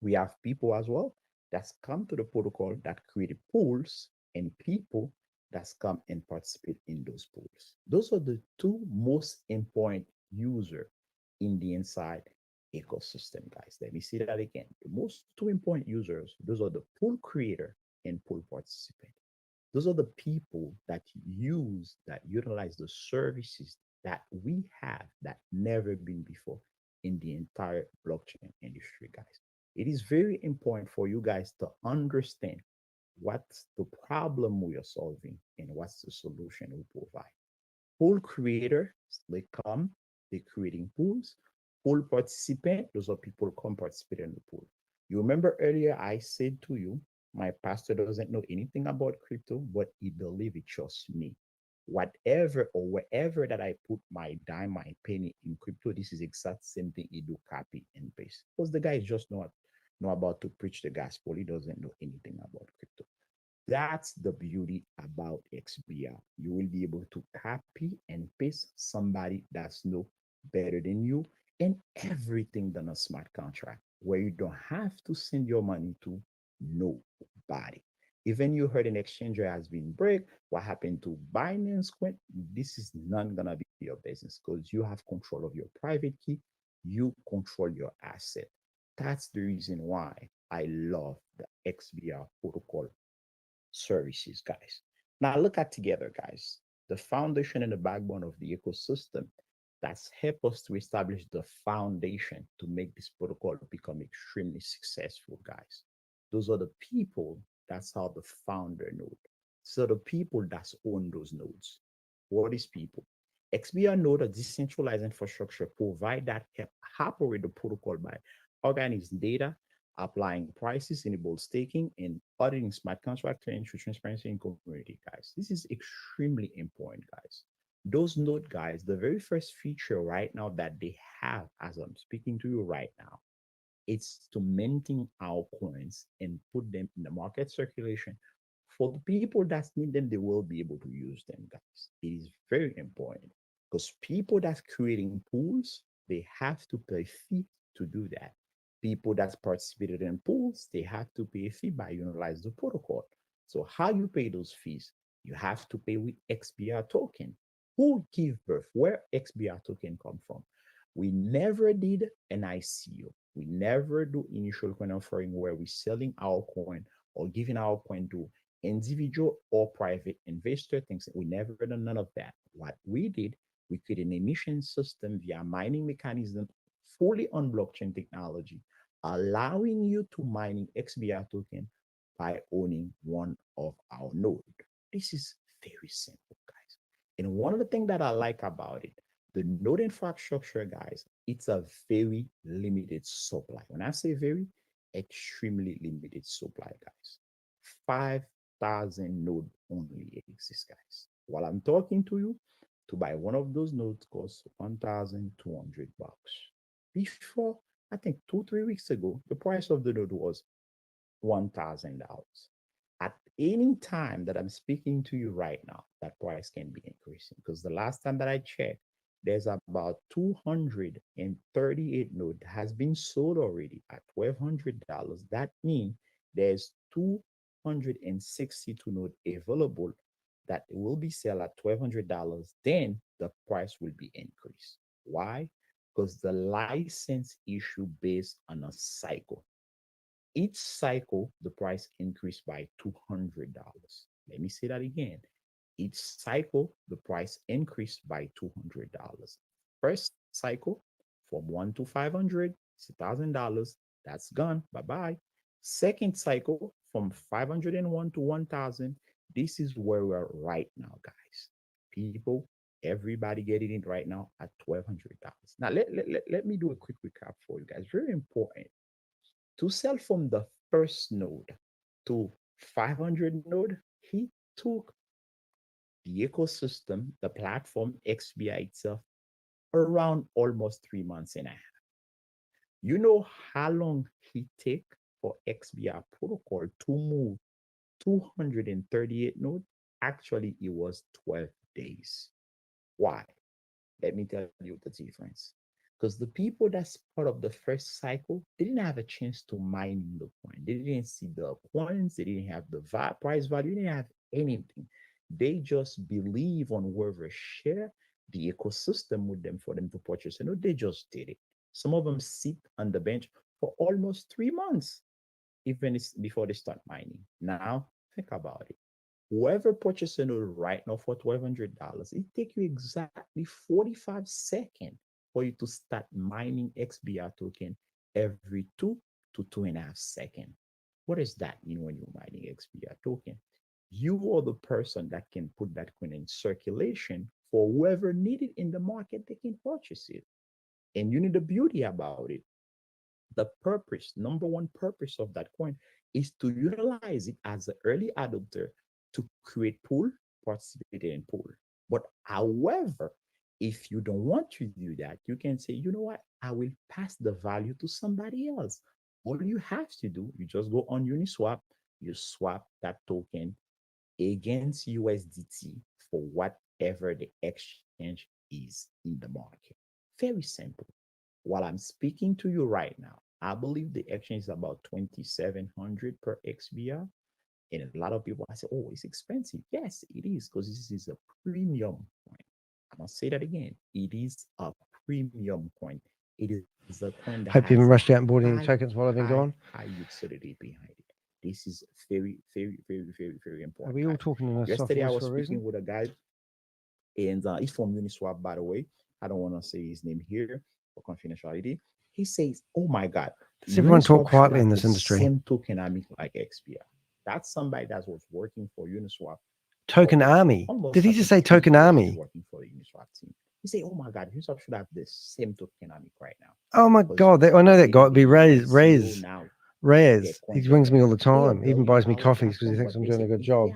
We have people as well that's come to the protocol that created pools and people that's come and participate in those pools. Those are the two most important users in the inside ecosystem, guys. Let me say that again. The most two important users, those are the pool creator and pool participant. Those are the people that utilize the services that we have that never been before in the entire blockchain industry, guys. It is very important for you guys to understand what's the problem we are solving and what's the solution we provide. Pool creator, they come, they're creating pools. Pool participant, those are people who come participate in the pool. You remember earlier I said to you, my pastor doesn't know anything about crypto, but he believes it trusts me. whatever or wherever that I put my dime, my penny in crypto, this is exact same thing he do, copy and paste. Because the guy is just not about to preach the gospel. He doesn't know anything about crypto. That's the beauty about XBR. You will be able to copy and paste somebody that's no better than you, and everything done a smart contract where you don't have to send your money to nobody. Even you heard an exchanger has been break, what happened to Binance Quint, this is not gonna be your business because you have control of your private key, you control your asset. That's the reason why I love the XBR protocol services, guys. Now look at together, guys, the foundation and the backbone of the ecosystem that's helped us to establish the foundation to make this protocol become extremely successful, guys. Those are the people that's how the founder node. So the people that's own those nodes. What is people? XBR node, a decentralized infrastructure, provide that help operate the protocol by organizing data, applying prices, enable staking, and auditing smart contract to ensure transparency in community, guys. This is extremely important, guys. Those node guys, the very first feature right now that they have as I'm speaking to you right now, it's to minting our coins and put them in the market circulation. For the people that need them, they will be able to use them, guys. It is very important because people that's creating pools, they have to pay fee to do that. People that's participated in pools, they have to pay a fee by utilize the protocol. So how you pay those fees? You have to pay with XBR token. Who give birth? Where XBR token come from? We never did an ICO. We never do initial coin offering where we're selling our coin or giving our coin to individual or private investor things. We never done none of that. What we did, we created an emission system via mining mechanism fully on blockchain technology, allowing you to mining XBR token by owning one of our node. This is very simple, guys. And one of the things that I like about it, the node infrastructure, guys, it's a very limited supply. When I say very, extremely limited supply, guys. 5,000 nodes only exist, guys. While I'm talking to you, to buy one of those nodes costs $1,200. Before, I think 2-3 weeks ago, the price of the node was $1,000. At any time that I'm speaking to you right now, that price can be increasing because the last time that I checked, there's about 238 node has been sold already at $1,200. That means there's 262 node available that will be sold at $1,200. Then the price will be increased. Why? Because the license issue based on a cycle. Each cycle, the price increased by $200. Let me say that again. Each cycle, the price increased by $200. First cycle, from 1 to 500, it's $1,000. That's gone. Bye-bye. Second cycle, from 501 to 1,000. This is where we are right now, guys. People, everybody getting it right now at $1,200. Now, let me do a quick recap for you guys. Very important. To sell from the first node to 500 node, he took the ecosystem, the platform, XBI itself, around almost 3 months and a half. You know how long he take for XBR protocol to move 238 nodes? Actually, it was 12 days. Why? Let me tell you the difference. Because the people that's part of the first cycle, they didn't have a chance to mine the coin. They didn't see the coins. They didn't have the price value. They didn't have anything. They just believe on whoever share the ecosystem with them for them to purchase. You know, they just did it. Some of them sit on the bench for almost 3 months, even before they start mining. Now, think about it. Whoever purchases a node right now for $1,200, it takes you exactly 45 seconds for you to start mining XBR token every 2 to 2.5 seconds. What does that mean when you're mining XBR token? You are the person that can put that coin in circulation for whoever need it in the market, they can purchase it. And you know the beauty about it. The purpose, number one purpose of that coin is to utilize it as an early adopter to create pool, participate in pool. But however, if you don't want to do that, you can say, you know what, I will pass the value to somebody else. All you have to do, you just go on Uniswap, you swap that token against USDT for whatever the exchange is in the market. Very simple. While I'm speaking to you right now, I believe the exchange is about 2,700 per XBR. And a lot of people, I say, oh, it's expensive. Yes, it is, because this is a premium coin. I'm going to say that again. It is a premium coin. It is a coin that Hope you haven't has rushed out and bought any high, tokens while I've been gone. high utility behind it. This is very, very, very, very, very Are important. we all talking in a soft Yesterday, I voice was for a speaking reason? with a guy, and he's from Uniswap, by the way. I don't want to say his name here for confidentiality. He says, oh my God. Does everyone talk Uniswap should quietly in have this the industry? Same tokenomics like XPR. That's somebody that was working for Uniswap. Token Army. Did he just say Token Army? Working for the Uniswap team. He said, oh my God, Uniswap should have the same tokenomics right now. Oh my God, I know that guy. It'd be Rez. He brings me all the time. He even buys me coffees because he thinks I'm doing a good job.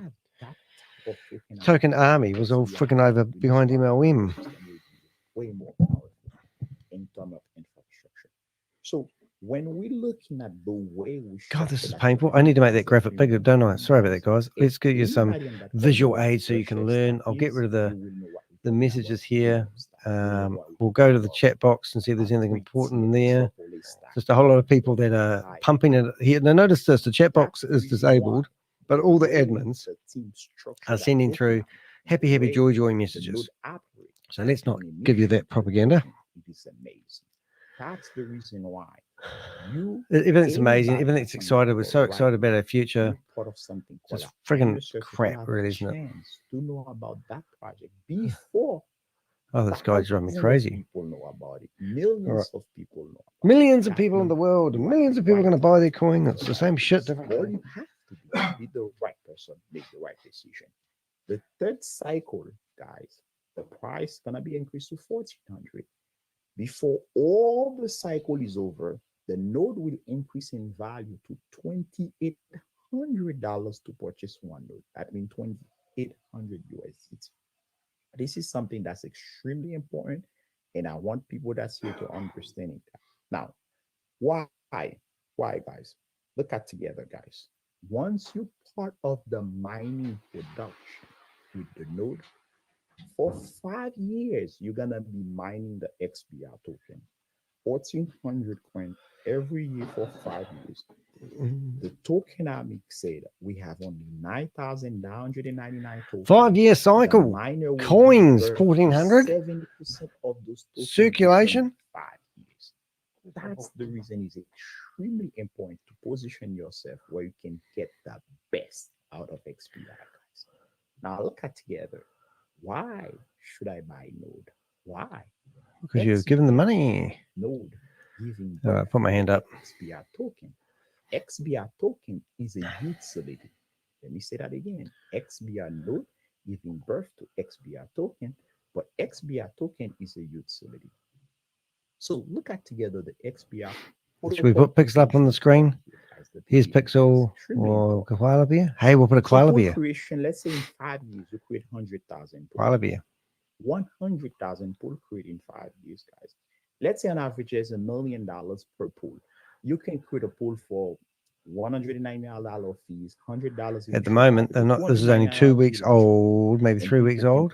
Token Army was all freaking over behind MLM. Way more powerful in terms of infrastructure. So when we're looking at the way we God, this is painful. I need to make that graphic bigger, don't I? Sorry about that, guys. Let's get you some visual aid so you can learn. I'll get rid of the messages here. We'll go to the chat box and see if there's anything important in there. Just a whole lot of people that are pumping it here. Now notice this, the chat box is disabled, but all the admins are sending through happy, happy, joy, joy messages. So let's not give you that propaganda. It is amazing. That's the reason why everything's amazing. Everything's excited. We're so excited about our future. Part of something just friggin' crap, really, isn't it? To know about that project before. Oh, this guy's driving me crazy. People know about it. Millions of people know. Millions of people in the world, and millions of people are going to buy their coin. It's the same shit. All you have to be the right person, make the right decision. The third cycle, guys, the price is gonna be increased to 1,400. Before all the cycle is over, the node will increase in value to $2,800 to purchase one node. That means 2,800 USDT. This is something that's extremely important, and I want people that's here to understand it. Now, why? Why, guys? Look at together, guys. Once you're part of the mining production with the node, for 5 years, you're gonna be mining the XBR token, 1,400 coin every year for 5 years. The tokenomics said we have only 9,999 tokens. 5-year cycle. Coins, 1,400. 70% of those tokens circulation. 5 years. That's the reason it's extremely important to position yourself where you can get the best out of XBR, guys. Now look at together. Why should I buy Node? Why? Because you've given the money. Node giving. All right, put my hand up. XBR token. XBR token is a utility. Let me say that again. XBR node giving birth to XBR token, but XBR token is a utility. So look at together the XBR. Should we put Pixel up on the screen? Here's Pixel or koala beer. Hey, we'll put a koala beer. Creation, let's say in 5 years, you create 100,000. Koala beer. 100,000 pool create in 5 years, guys. Let's say on average is $1 million per pool. You can create a pool for $199 fees, $100. At the moment, they're not. This is only 2 weeks old, maybe 3 weeks old.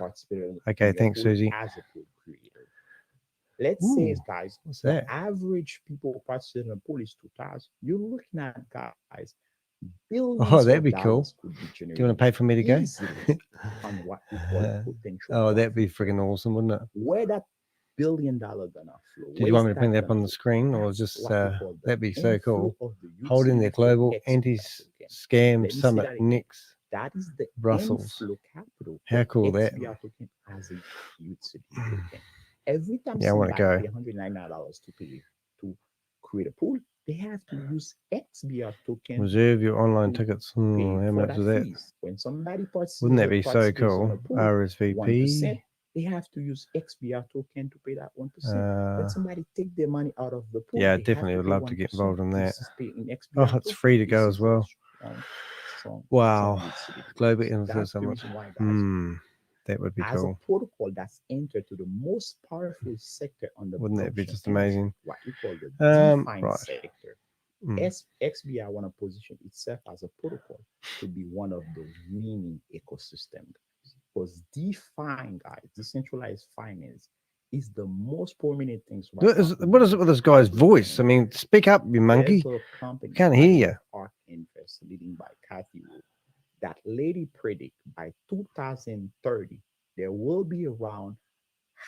Okay, thanks, Susie. As a pool creator. Let's say, guys, the average people participating in a pool is 2,000. You're looking at, guys, billions. Oh, that'd be cool. Do you want to pay for me to go? On what we call potential. Oh, that'd be freaking awesome, wouldn't it? Where that $1 billion gonna flow? Did you want me to bring that up on the screen, or just that'd be so cool? Holding the global anti-scam summit next. That is the Brussels. Capital. How cool that? As a utility. Every time I want to go. Pay $109 to pay to create a pool, they have to use XBR token. Reserve your online tickets. How much is that? When somebody participates, wouldn't that be so cool? RSVP. They have to use XBR token to pay that 1%. When somebody take their money out of the pool, yeah, I definitely would love to get involved in that. Oh, it's free to go as well. Wow. Global Influence Summit. That would be as cool. a protocol that's entered to the most powerful sector on the Wouldn't that be blockchain just industry, amazing? what we call the DeFi Right. sector. Mm. XBI want to position itself as a protocol to be one of the winning ecosystem, because DeFi, guys, decentralized finance, is the most prominent things right now. What is it with this guy's voice? I mean, speak up, you monkey. There's a company Can't by hear you. Arc Invest, leading by Kathy Wood. That lady predict by 2030 there will be around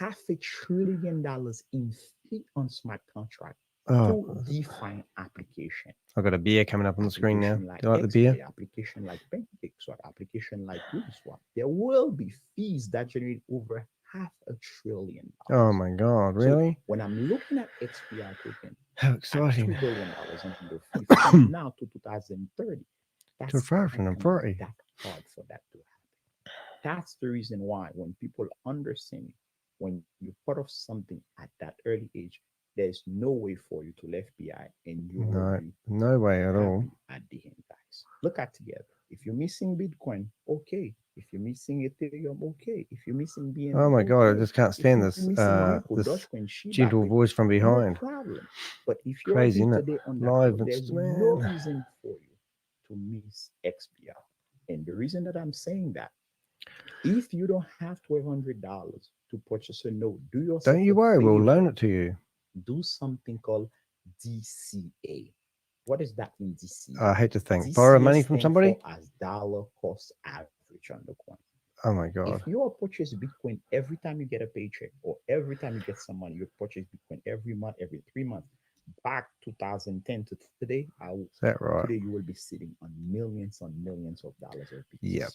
$500 billion in fee on smart contract to DeFi application. I've got a beer coming up on the screen now. Application like Do you like the XBA, beer? application like PancakeSwap, application like Uniswap. There will be fees that generate over $500 billion. Oh my God, So really? when I'm looking at XBI token, How at exciting. $3 billion in the fee from now to 2030, that's not gonna be 2030. that hard for that to happen. That's the reason why when people understand it, when you're part of something at that early age, there's no way for you to left behind, and you will No, be no way at all. happy at the end, guys. Look at together. If you're missing Bitcoin, okay. If you're missing Ethereum, okay. If you're missing BNB, Oh my God, I okay. just can't If stand you're this missing Ripple, this Dogecoin, Shiba, gentle voice from no behind. problem. But if you're Crazy, here isn't it? today on that Live call, there's Instagram. no reason for you to miss XBR. And the reason that I'm saying that, if you don't have $1,200 to purchase a node, do yourself Don't you a worry, we'll favor. loan it to you. Do something called DCA. What is that in DCA? I hate to think. Borrow DCA money from stands somebody? for as dollar cost average on the coin. Oh my God. If you purchase Bitcoin every time you get a paycheck or every time you get some money, you purchase Bitcoin every month, every 3 months. Back 2010 to today, Is that right? today you will be sitting on millions of dollars of Bitcoin. Yep.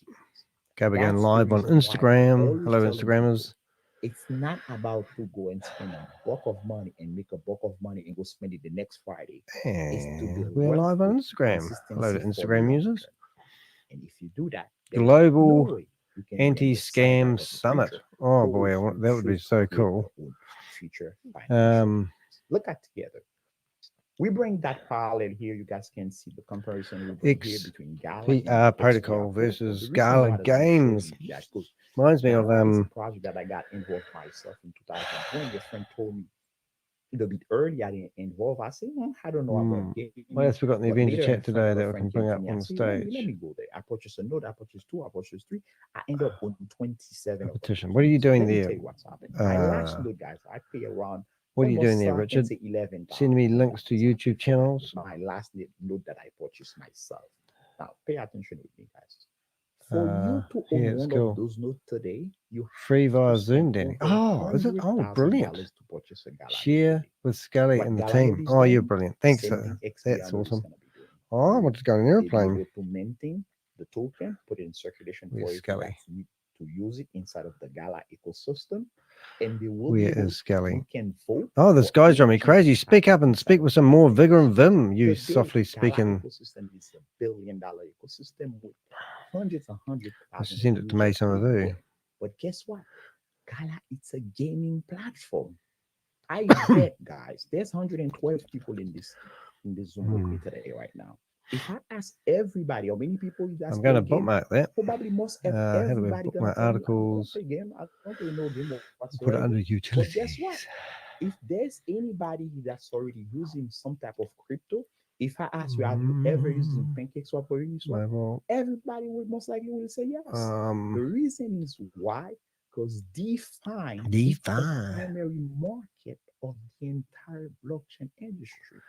Okay, we're going That's the live on reason why I'm Instagram. always Hello, telling people, Instagrammers. it's not about to go and spend a buck of money and make a buck of money and go spend it the next Friday. It's to And build we're live on Instagram. Hello to Instagram users. And if you do that, there's Global no way you can be on the side Anti-Scam of the Summit. future. Oh Go boy, if you that would be should so create cool. your own future financial. Um, Look at together. We bring that parallel here. You guys can see the comparison we bring here between Gala and XPR XBR protocol versus The reason Gala why that I'm Games. showing you that, 'cause Reminds me of Gala is a project that I got involved myself in 2020. A friend told me a little bit early I didn't involve. I said, I don't know about gaming. What else we got in the But Avenger later, a chat friend today of a that we friend can came bring to up me. on I the said, let stage? me go there. I purchased a node. I purchased 2. I purchased 3. I end up on 27 of them. Competition. What are you doing Let me there? tell you what's happening. My last node, guys, I pay around. What are you doing almost, there, I can Richard? say $11. Send me links to YouTube channels. My last node that I purchased myself. Now, pay attention with me, guys. For you to own yeah, it's one cool. of those nodes today, you Free have via to Zoom, spend Danny. over Oh, is it? Oh, brilliant. $100,000 to purchase a Gala node Share today. with Scully What and the Gala team. node is Oh, you're doing, brilliant. Thanks. same thing That's XBR node is awesome. gonna be doing. Oh, I want to go on an They'll be airplane. able to maintain the token, put it in circulation for Where's you Scully? to use it inside of the Gala ecosystem. And they will Where be able, is Scully? you can vote. Oh, this for guy's driving me anything crazy. that Speak up happens and inside speak of with the some more Gala vigor and ecosystem. vim. You Today, softly Gala speaking. ecosystem is $1 billion ecosystem with hundreds and hundreds of I should thousands send of it to me users some of you. everywhere. But guess what? Gala, it's a gaming platform. I bet, guys, there's 112 people in this Zoom with me today right now. If I ask everybody how many people you guys I'm play going to game, bookmark that. probably most How do we everybody book gonna my tell you, I don't articles? play game. I don't play no game Put it whatsoever. under But guess utilities. what? If there's anybody that's already using some type of crypto, if I ask you, have you ever used PancakeSwap or Uniswap? Everybody would most likely will say yes. The reason is why? Because DeFi is the primary market of the entire blockchain industry.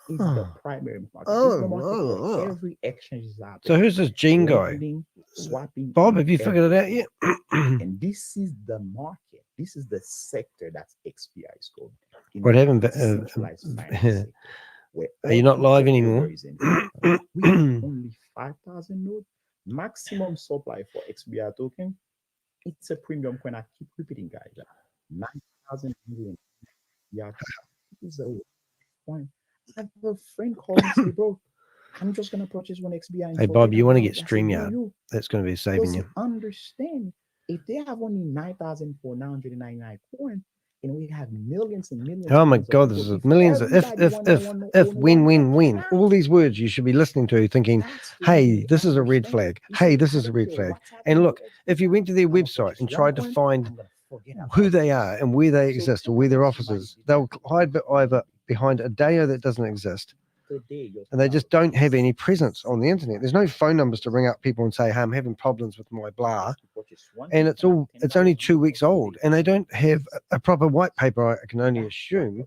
It's the primary market. It's the market where every exchange is happening. So who's this Gene guy? Lending, swapping. Bob, have you figured it out yet? And this is the market. This is the sector that's XPI is called. What happened? Decentralized finance sector, where Are you all not live crypto anymore? is involved. We have only 5,000 nodes. Maximum supply for XBR token. It's a premium coin. I keep repeating, guys. 9,000 million. Yeah, it's a coin. I have a friend called me say, bro, I'm just gonna purchase one XBR. Hey Bob, you want to get StreamYard? That's going to be saving you. Understand if they have only 9,499 coins, and we have millions and millions. Oh my of God, people. there's If millions of everybody wanna if, own win, one win, win. account, All these words you should be listening to, thinking, that's for hey, you to this is a red understand. flag. You Hey, see, this I is a don't red care flag. what's And happening look, with if you went to their I'ma website purchase and one tried to coin, find I'm gonna forget who about they it. are and where they So exist or think where their about somebody offices, they'll hide either behind a DAO that doesn't exist, today, your and they just don't have any presence on the internet. There's no phone numbers to ring up people and say, hey, I'm having problems with my blah. And it's only 2 weeks old, and they don't have a proper white paper, I can only assume.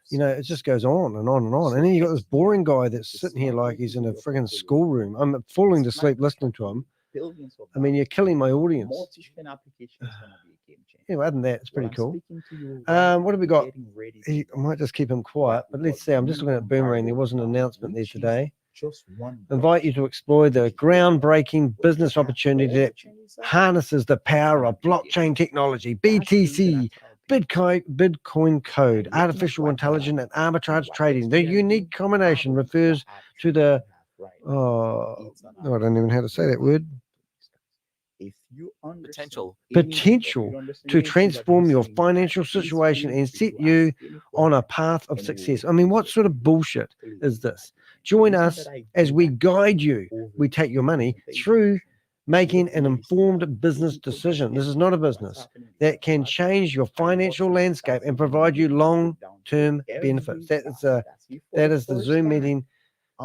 You know, it just goes on and on and on. And then you got this boring guy that's sitting here like he's in a friggin' schoolroom. I'm falling to sleep listening to him. I mean, you're killing my audience. Multi-chain application is gonna be a game changer. Yeah, other than that, it's pretty I'm cool. speaking to you right What have we now, got? getting ready to I might just keep him quiet, but let's see. I'm just looking at Boomerang. There was an announcement there today. just one Invite you to explore the groundbreaking business opportunity that harnesses the power of blockchain technology, BTC, Bitcoin code, artificial intelligence, and arbitrage trading. The unique combination refers to the I don't even know how to say that word. If you Potential. Potential to transform your financial situation and set you on a path of success. I mean, what sort of bullshit is this? Join us as we guide you. We take your money through making an informed business decision. This is not a business that can change your financial landscape and provide you long-term benefits. That is the Zoom meeting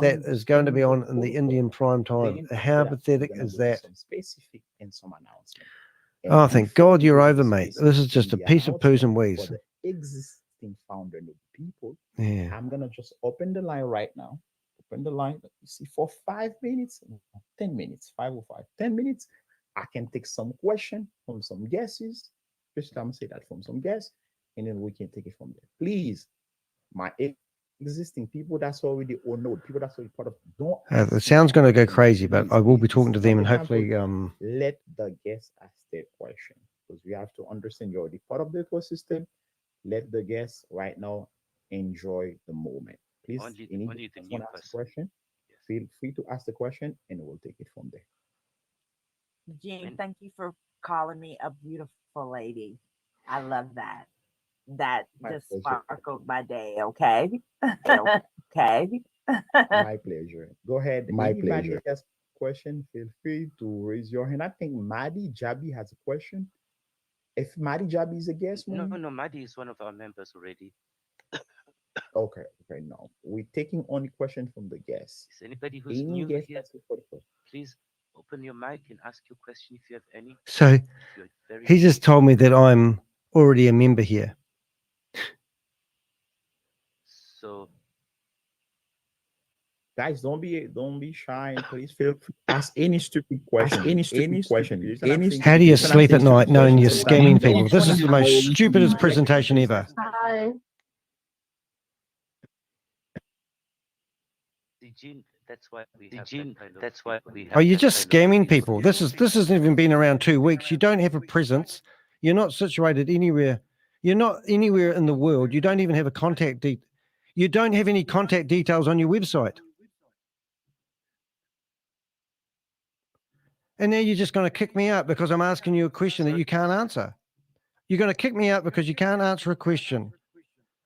that is going to be on in the Indian prime time. How pathetic is that? Some specific and some announcement. Oh, thank God you're over, mate. This is just a piece of poos and wees. For the existing founder and the people, Yeah. I'm gonna just open the line right now. Open the line. Let me see, for 5 minutes, 10 minutes, 5:05, 10 minutes. I can take some question from some guesses. Just I'm gonna say that from some guests, and then we can take it from there. Please, my existing people that's already or no people that's already part of don't. The sound's going to go crazy, but I will be talking to them and hopefully. Let the guests ask their question because we have to understand you're already part of the ecosystem. Let the guests right now enjoy the moment. Please, anyone want to ask a question, feel free to ask the question, and we'll take it from there. Jean, thank you for calling me a beautiful lady. I love that. That just sparkled my day. Okay. Okay. My pleasure. Go ahead. My pleasure. Has a question, feel free to raise your hand. I think Maddie Jabi has a question. If Maddie Jabi is a guest, no, Maddie is one of our members already. Okay, no. We're taking only question from the guests. Is anybody who's new here? Please open your mic and ask your question if you have any. So he just told me that I'm already a member here. So guys, don't be shy. Please feel free to ask any stupid question. How do you sleep at night knowing you're scamming people? This is the most stupidest presentation ever. Hi. That's why we have. Oh, you're just scamming people. This hasn't even been around 2 weeks. You don't have a presence. You're not situated anywhere. You're not anywhere in the world. You don't even have a contact You don't have any contact details on your website. And now you're just going to kick me out because I'm asking you a question that you can't answer. You're going to kick me out because you can't answer a question.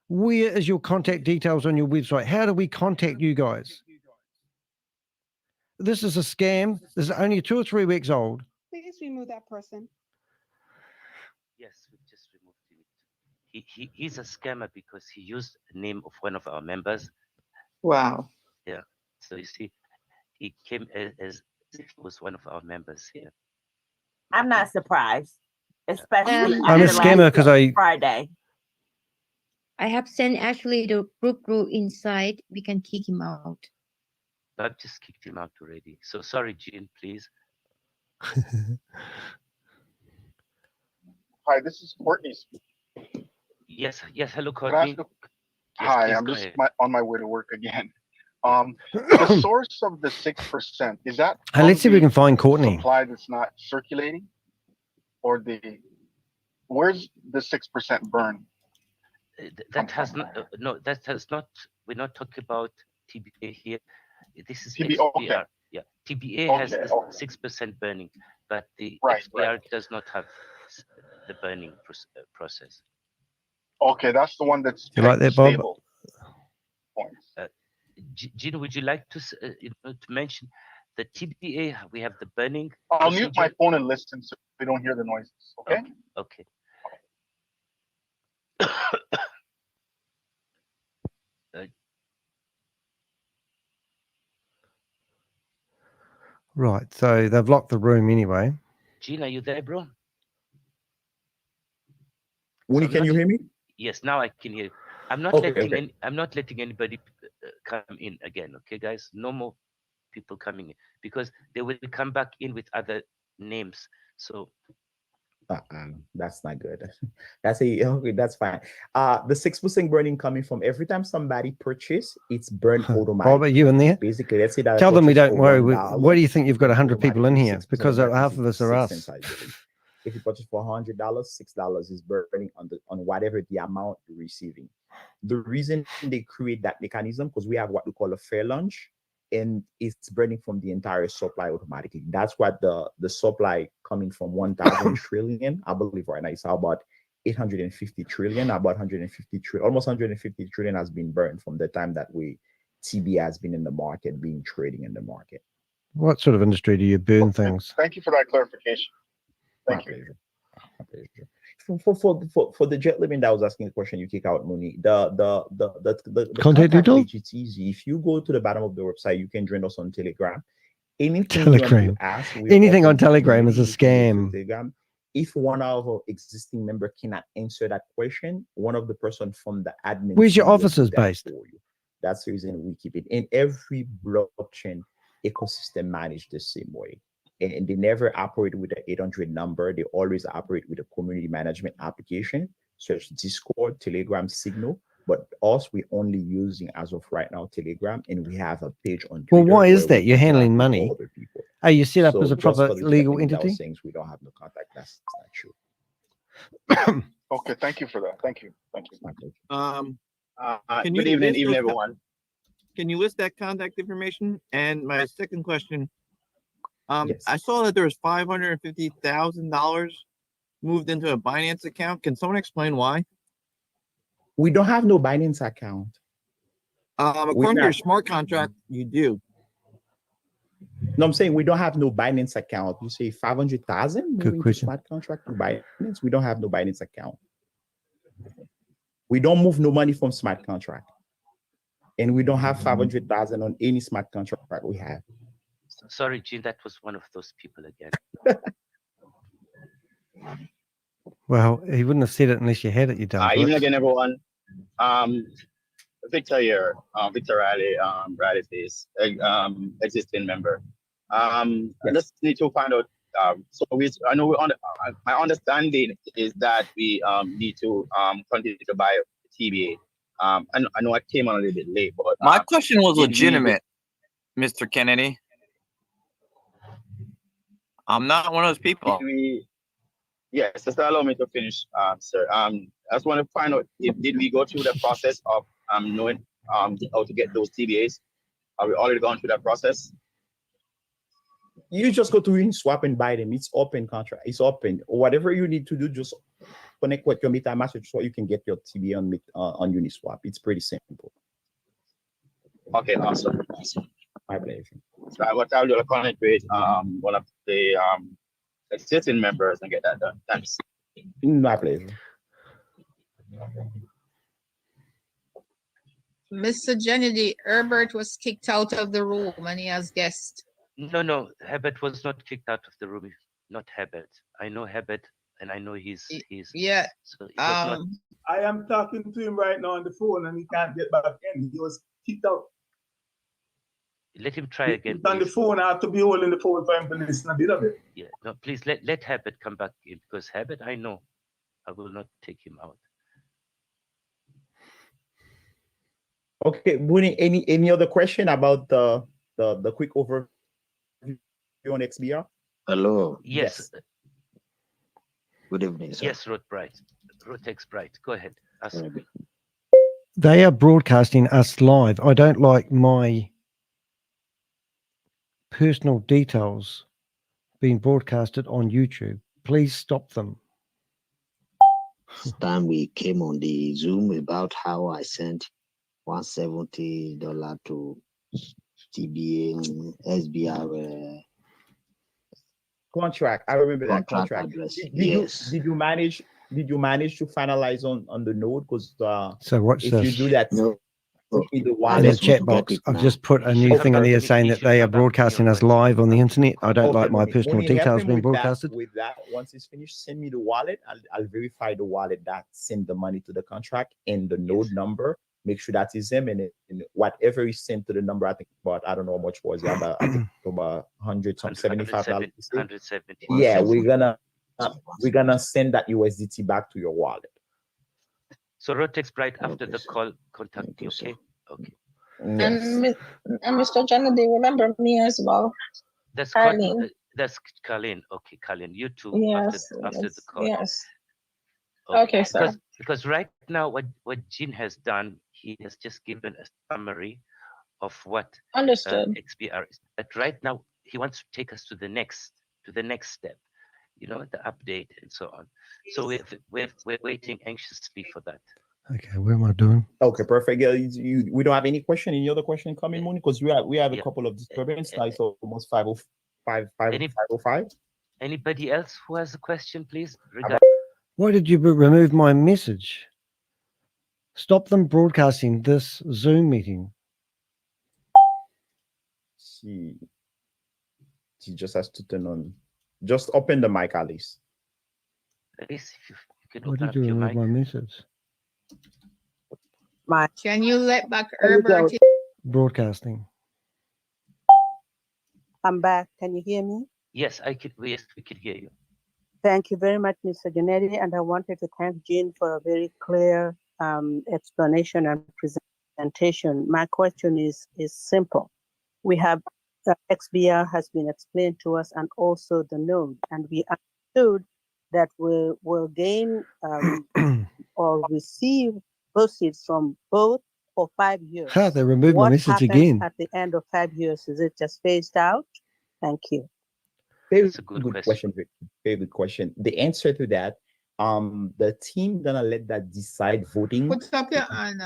Where is your contact details on your website? How do we contact you guys? This is a scam. This is only 2 or 3 weeks old. Please remove that person. Yes, we just removed him. He's a scammer because he used the name of one of our members. Wow. Yeah. So you see, he came as if he was one of our members here. I'm not surprised, especially I'm a scammer because Friday. I have sent Ashley the group inside. We can kick him out. I've just kicked him out already. So sorry, Jean, please. Hi, this is Courtney. Yes, hello, Could I Courtney. ask Hi, I'm just on my way to work again. The source of the 6%, is that let's see if we can find Courtney. Supply that's not circulating, or where's the 6% burn? That has not. No, that has not. We're not talking about TBA here. This is TBA. XBR. Okay. Yeah, TBA has 6% burning, but the XBR does not have the burning process. Okay, that's the one that's You like that, Bob? stable. Points. Gino, would you like to to mention the TBA? We have the burning. I'll mute my phone and listen so we don't hear the noises. Okay. Okay. Right. So they've locked the room anyway. Gina, are you there, bro? Winnie, can you hear me? Yes, now I can hear you. I'm not I'm not letting anybody come in again. Okay, guys, no more people coming in because they will come back in with other names. So that's not good. Okay, that's fine. The 6% burning coming from every time somebody purchase, it's burned automatically. Bob, are you in there? Basically, let's say that. Tell them we don't worry. Why do you think you've got 100 people in here? Because half of us are us. If you purchase for $100, $6 is burning on whatever the amount you're receiving. The reason they create that mechanism because we have what we call a fair launch, and it's burning from the entire supply automatically. That's what the supply coming from 1,000 trillion, I believe right now it's about 850 trillion, about 150 trillion, almost 150 trillion has been burned from the time that TB has been in the market, being trading in the market. What sort of industry do you burn things? Thank you for that clarification. Thank you. My pleasure. For the jet limit that was asking the question, you kick out money. The contact details. It's easy. If you go to the bottom of the website, you can join us on Telegram. Anything on Telegram is a scam. Telegram. If one of our existing member cannot answer that question, one of the person from the admin. Where's your offices based? That's the reason we keep it. In every blockchain ecosystem managed the same way. And they never operate with the 800 number. They always operate with a community management application, such as Discord, Telegram, Signal. But us, we're only using as of right now Telegram, and we have a page on Twitter. Well, why is that? You're handling money. Are you set up as a proper legal entity? Things we don't have no contact. That's not true. Okay, thank you for that. Thank you. Good evening, everyone. Can you list that contact information? And my second question. Yes. I saw that there was $550,000 moved into a Binance account. Can someone explain why? We don't have no Binance account. According to your smart contract, you do. No, I'm saying we don't have no Binance account. You say 500,000? Good question. Smart contract to Binance. We don't have no Binance account. We don't move no money from smart contract, and we don't have 500,000 on any smart contract we have. Sorry, Gene, that was one of those people again. Well, he wouldn't have said it unless you had it, you dumb. Evening again, everyone. Victor here, Victor Riley, Riley's existing member. I just need to find out. I know my understanding is that we need to continue to buy TBA. I know I came on a little bit late, but my question was legitimate, Mr. Kennedy. I'm not one of those people. Yes, just allow me to finish, sir. I just want to find out did we go through the process of knowing how to get those TBAs? Are we already gone through that process? You just go to Uniswap and buy them. It's open contract. It's open. Whatever you need to do, just connect with your MetaMask so you can get your TBA on Uniswap. It's pretty simple. Okay, awesome. My pleasure. So what I'll do, I'll connect with one of the existing members and get that done. Thanks. My pleasure. Mr. Kennedy, Herbert was kicked out of the room and he has guest. No, Herbert was not kicked out of the room. Not Herbert. I know Herbert, and I know he's. Yeah. So I am talking to him right now on the phone, and he can't get back in. He was kicked out. Let him try again. On the phone, I have to be holding the phone for him to listen a bit of it. Yeah, no, please let Herbert come back in, because Herbert, I know, I will not take him out. Okay, Booney, any other question about the quick overview on XBR? Hello. Yes. Good evening, sir. Yes, Rotex Bright. Go ahead. Ask. They are broadcasting us live. I don't like my personal being broadcasted on YouTube. Please stop them. last time we came on the Zoom about how I sent $170 to TBA SBR contract. I remember that contract contract. address. Did Yes. you manage to finalize on the node? Because So watch if this. you do that, No. in the In wallet. the chat box, I've just put a new thing in there saying that they are broadcasting us live on the internet. I don't like my personal Moni, help details him being with broadcasted. With that, once it's finished, send me the wallet. I'll verify the wallet that sent the money to the contract and the node number. Make sure that is him, and whatever is sent to the number, I think about, I don't know how much was it, about I think about $175. Yeah, we're gonna send that USDT back to your wallet. So Rotex right after the call, contact me. Okay. Okay. Yes. And Mr. Kennedy, remember me as well. That's Carlene. that's Carlene. Okay, Carlene, you too. Yes. After the call. Yes. Okay, sir. Because right now, what Jean has done, he has just given a summary of what Understood. XBR is. But right now, he wants to take us to the next step. You know, the update and so on. So we're waiting anxiously for that. Okay, what am I doing? Okay, perfect. Yeah, we don't have any question. Any other question coming, Mooney? Because we have a couple of disturbance. It's almost 5:05. Anybody else who has a question, please? Why did you remove my message? Stop them broadcasting this Zoom meeting. She just has to turn on. Just open the mic, Alice. Alice, if you can Why open did you up your remove mic. my message? Can you let back Herbert? Broadcasting. I'm back. Can you hear me? Yes, we could hear you. Thank you very much, Mr. Janetti. And I wanted to thank Jean for a very clear explanation and presentation. My question is simple. We have XBR has been explained to us, and also the node, and we understood that we'll gain or receive proceeds from both for 5 years. They removed my message again. At the end of 5 years, is it just phased out? Thank you. That's a good question. Very good question. The answer to that, the team gonna let that decide voting. Put up your hand.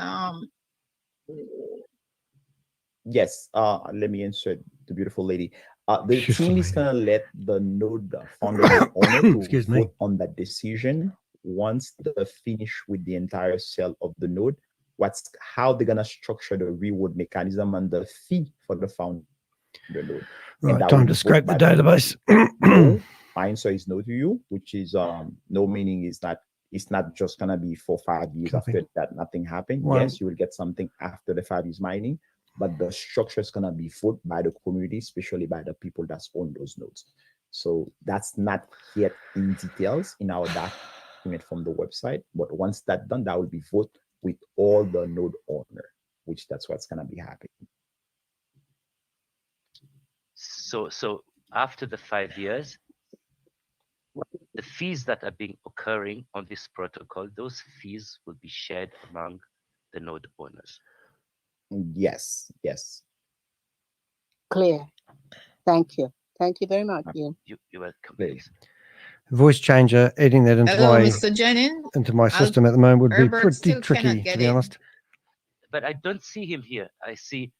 Yes. Let me insert the beautiful lady. The team is gonna let the node founder and owner to vote on that decision once they finish with the entire sale of the node. How they're gonna structure the reward mechanism and the fee for the founder node. Right, time to scrape the database. No, my answer is no to you, which is no, meaning is that it's not just gonna be for 5 years after that nothing happened. Well, yes, you will get something after the 5 years mining, but the structure is gonna be voted by the community, especially by the people that own those nodes. So that's not yet in details in our document from the website, but once that's done, that will be voted with all the node owner, which that's what's gonna be happening. So after the 5 years, the fees that are being occurring on this protocol, those fees will be shared among the node owners. Yes, yes. Clear. Thank you. Thank you very much, Ian. You're welcome. Please. Voice changer, adding that into Hello, Mr. Jennings. into my system at the moment would be Herbert pretty still tricky, cannot to get be in. honest. But I don't see him here. I see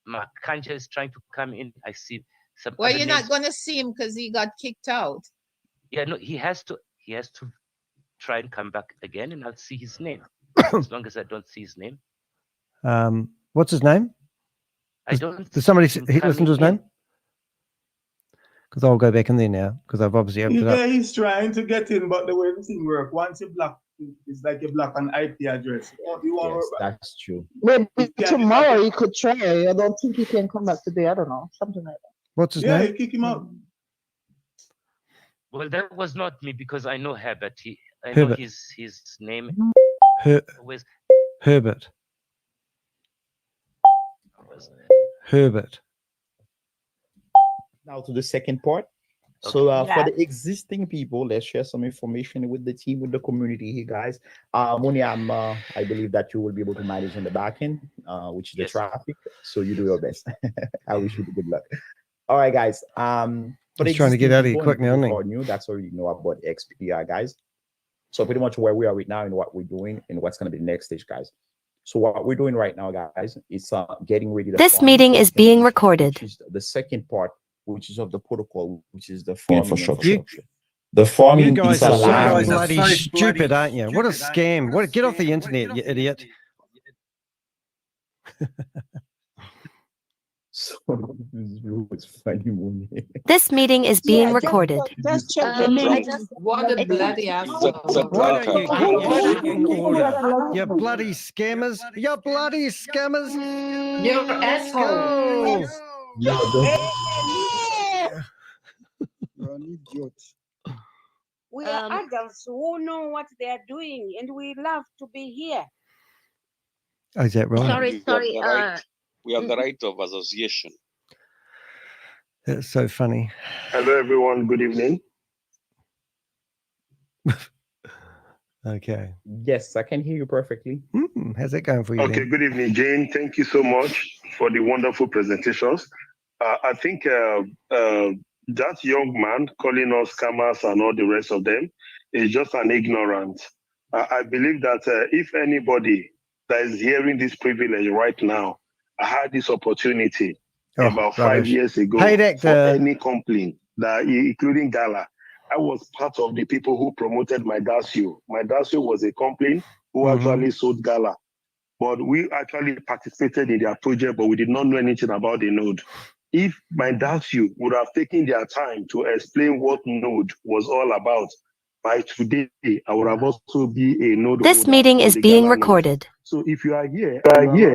Makanja is trying to come in. I see some. Well, other you're names. not going to see him because he got kicked out. Yeah, no, he has to try and come back again, and I'll see his name. As long as I don't see his name. What's his name? I don't. Does somebody listen to his name? Because I'll go back in there now, because I've obviously opened it up. Yeah, he's trying to get in, but the way the thing works, once you block, it's like you block an IP address. Yes, that's true. Maybe tomorrow you could try. I don't think he can come back today. I don't know. Something like that. What's his Yeah, name? you kick him out. Well, that was not me because I know Herbert. I know Herbert. his name. Herbert. Herbert. Now to the second part. So for the existing people, let's share some information with the team, with the community here, guys. Moni, I believe that you will be able to manage on the back end, which is the traffic. So you do your best. I wish you good luck. All right, guys. He's trying to get out of here quick now, isn't he? New, that's all you know about XPR, guys. So pretty much where we are right now and what we're doing and what's going to be the next stage, guys. So what we're doing right now, guys, is getting ready. This meeting is being recorded. Which is the second part, which is of the protocol, which is the farming infrastructure. The farming You guys are allowing so bloody stupid, aren't you? What a scam. What? Get off the internet, you idiot. This meeting is being recorded. Just check the minutes. What a bloody asshole. Why don't you get in order? You bloody scammers. You bloody scammers. You're assholes. Go. You're an idiot. We are adults who know what they are doing, and we love to be here. Oh, is that right? Sorry. We have the right of association. That's so funny. Hello, everyone. Good evening. Okay. Yes, I can hear you perfectly. How's that going for you? Okay, then? good evening, Jane. Thank you so much for the wonderful presentations. I think that young man calling us scammers and all the rest of them is just an ignorant. I believe that if anybody that is hearing this privilege right now, I had this opportunity about 5 years ago for any complaint, that including Gala. I was part of the people who promoted my Dasio. My Dasio was a company who actually sold Gala. But we actually participated in their project, but we did not know anything about the node. If my Dasio would have taken their time to explain what node was all about, by today, I would have also be a node. This meeting is being recorded. So if you are here,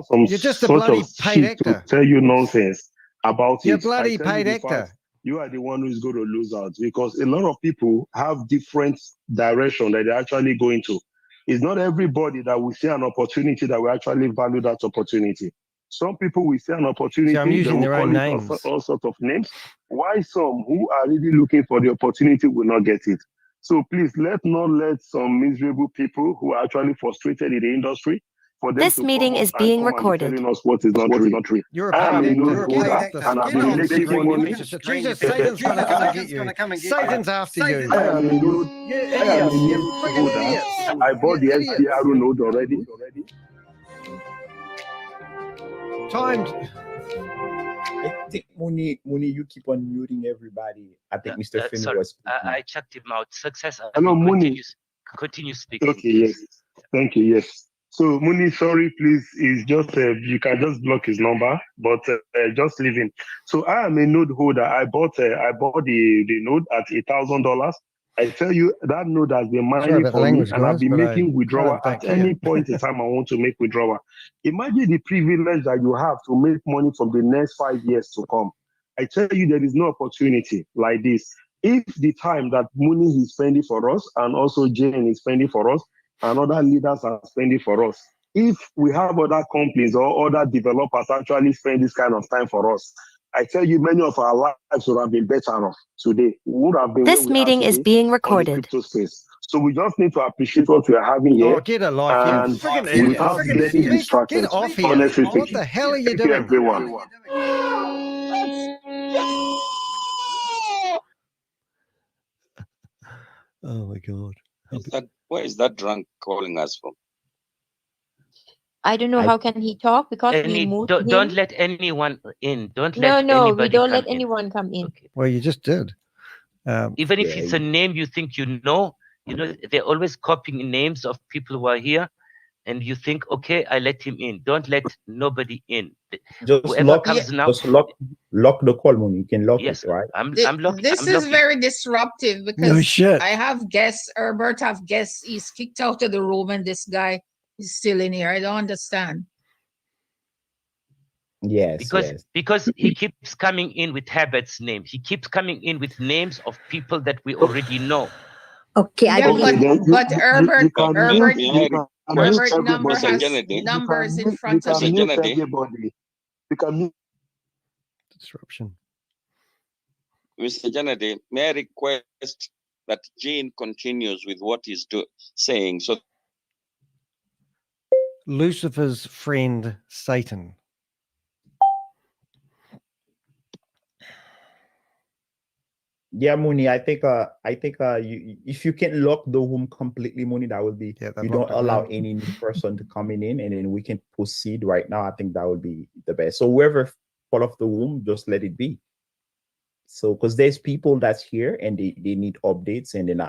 some You're just a sort bloody of paid shit actor. to tell you nonsense about You're it. bloody I tell you paid the actor. fact, you are the one who is going to lose out, because a lot of people have different direction that they're actually going to. It's not everybody that will see an opportunity that will actually value that opportunity. Some people will see an opportunity, See, I'm using they their will own call it names. all sorts of names. Why some who are really looking for the opportunity will not get it? So please, let's not let some miserable people who are actually frustrated in the industry, for them This to meeting come is up being and come and be recorded. telling us what is not true. You're a I am paid a actor. node holder, and I've been making money. Jesus, Satan's going to come and get you. Satan's after you. I am a node. I am a node holder. I bought the SPRO node already. Timed. I think Muni, you keep on muting everybody. I think Mr. Finn Sorry, was. I checked him out. Success. Hello, Muni. Continue speaking. Okay, yes. Thank you, yes. So, Muni, sorry, please, is just, you can just block his number, but just leave him. So, I am a node holder. I bought the node at $1,000. I tell you, that node has been mining about the for me, language, and I've guys, been but I making withdrawal don't at care. any point in time I want to make withdrawal. Imagine the privilege that you have to make money from the next 5 years to come. I tell you, there is no opportunity like this. If the time that Mooney is spending for us, and also Jane is spending for us, and other leaders are spending for us, if we have other companies or other developers actually spend this kind of time for us, I tell you, many of our lives would have been better off today. We would have been This where we are meeting is today being on the recorded. crypto space. So we just need to appreciate what we are having here. Oh, get a life, you and friggin' idiot. without Friggin' getting idiot. distracted. Get off here. Honestly What speaking. the hell are you Thank you, doing? everyone. Oh my God. Where is that drunk calling us from? I don't know how can he talk because we Any, moved don't him. let anyone in. Don't No, let no, we anybody don't come let in. anyone come in. Well, you just did. Even if it's a name you think you know, they're always copying names of people who are here, and you think, okay, I let him in. Don't let nobody in. Just Whoever lock, comes now, just lock the call, Muni. You can lock yes, it, right? I'm locking. This I'm is locking. very disruptive because No shit. I have guests, Herbert have guests, he's kicked out of the room and this guy is still in here. I don't understand. Yes, because he keeps coming in with Herbert's name. He keeps coming in with names of people that we already know. Okay, I Yeah, believe. but Herbert Mr. number has Kennedy. numbers in front of You can him. mute everybody. You can mute. Disruption. Mr. Kennedy, may I request that Gene continues with what he's saying? So, Lucifer's friend, Satan. Yeah, Mooney. I think if you can lock the room completely, Mooney, that would be you don't allow any new person to come in, and then we can proceed right now. I think that would be the best. So whoever fall off the room, just let it be. So because there's people that's here and they need updates, and then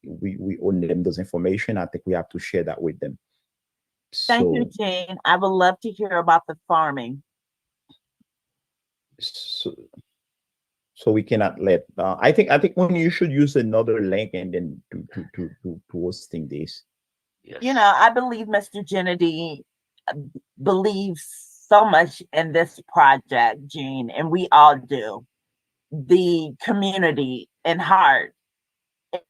we own them those information. I think we have to share that with them. Thank you, Jane. I would love to hear about the farming. So we cannot let. I think when you should use another link and then to hosting this. Yes. You know, I believe Mr. Kennedy believes so much in this project, Gene, and we all do. The community in heart.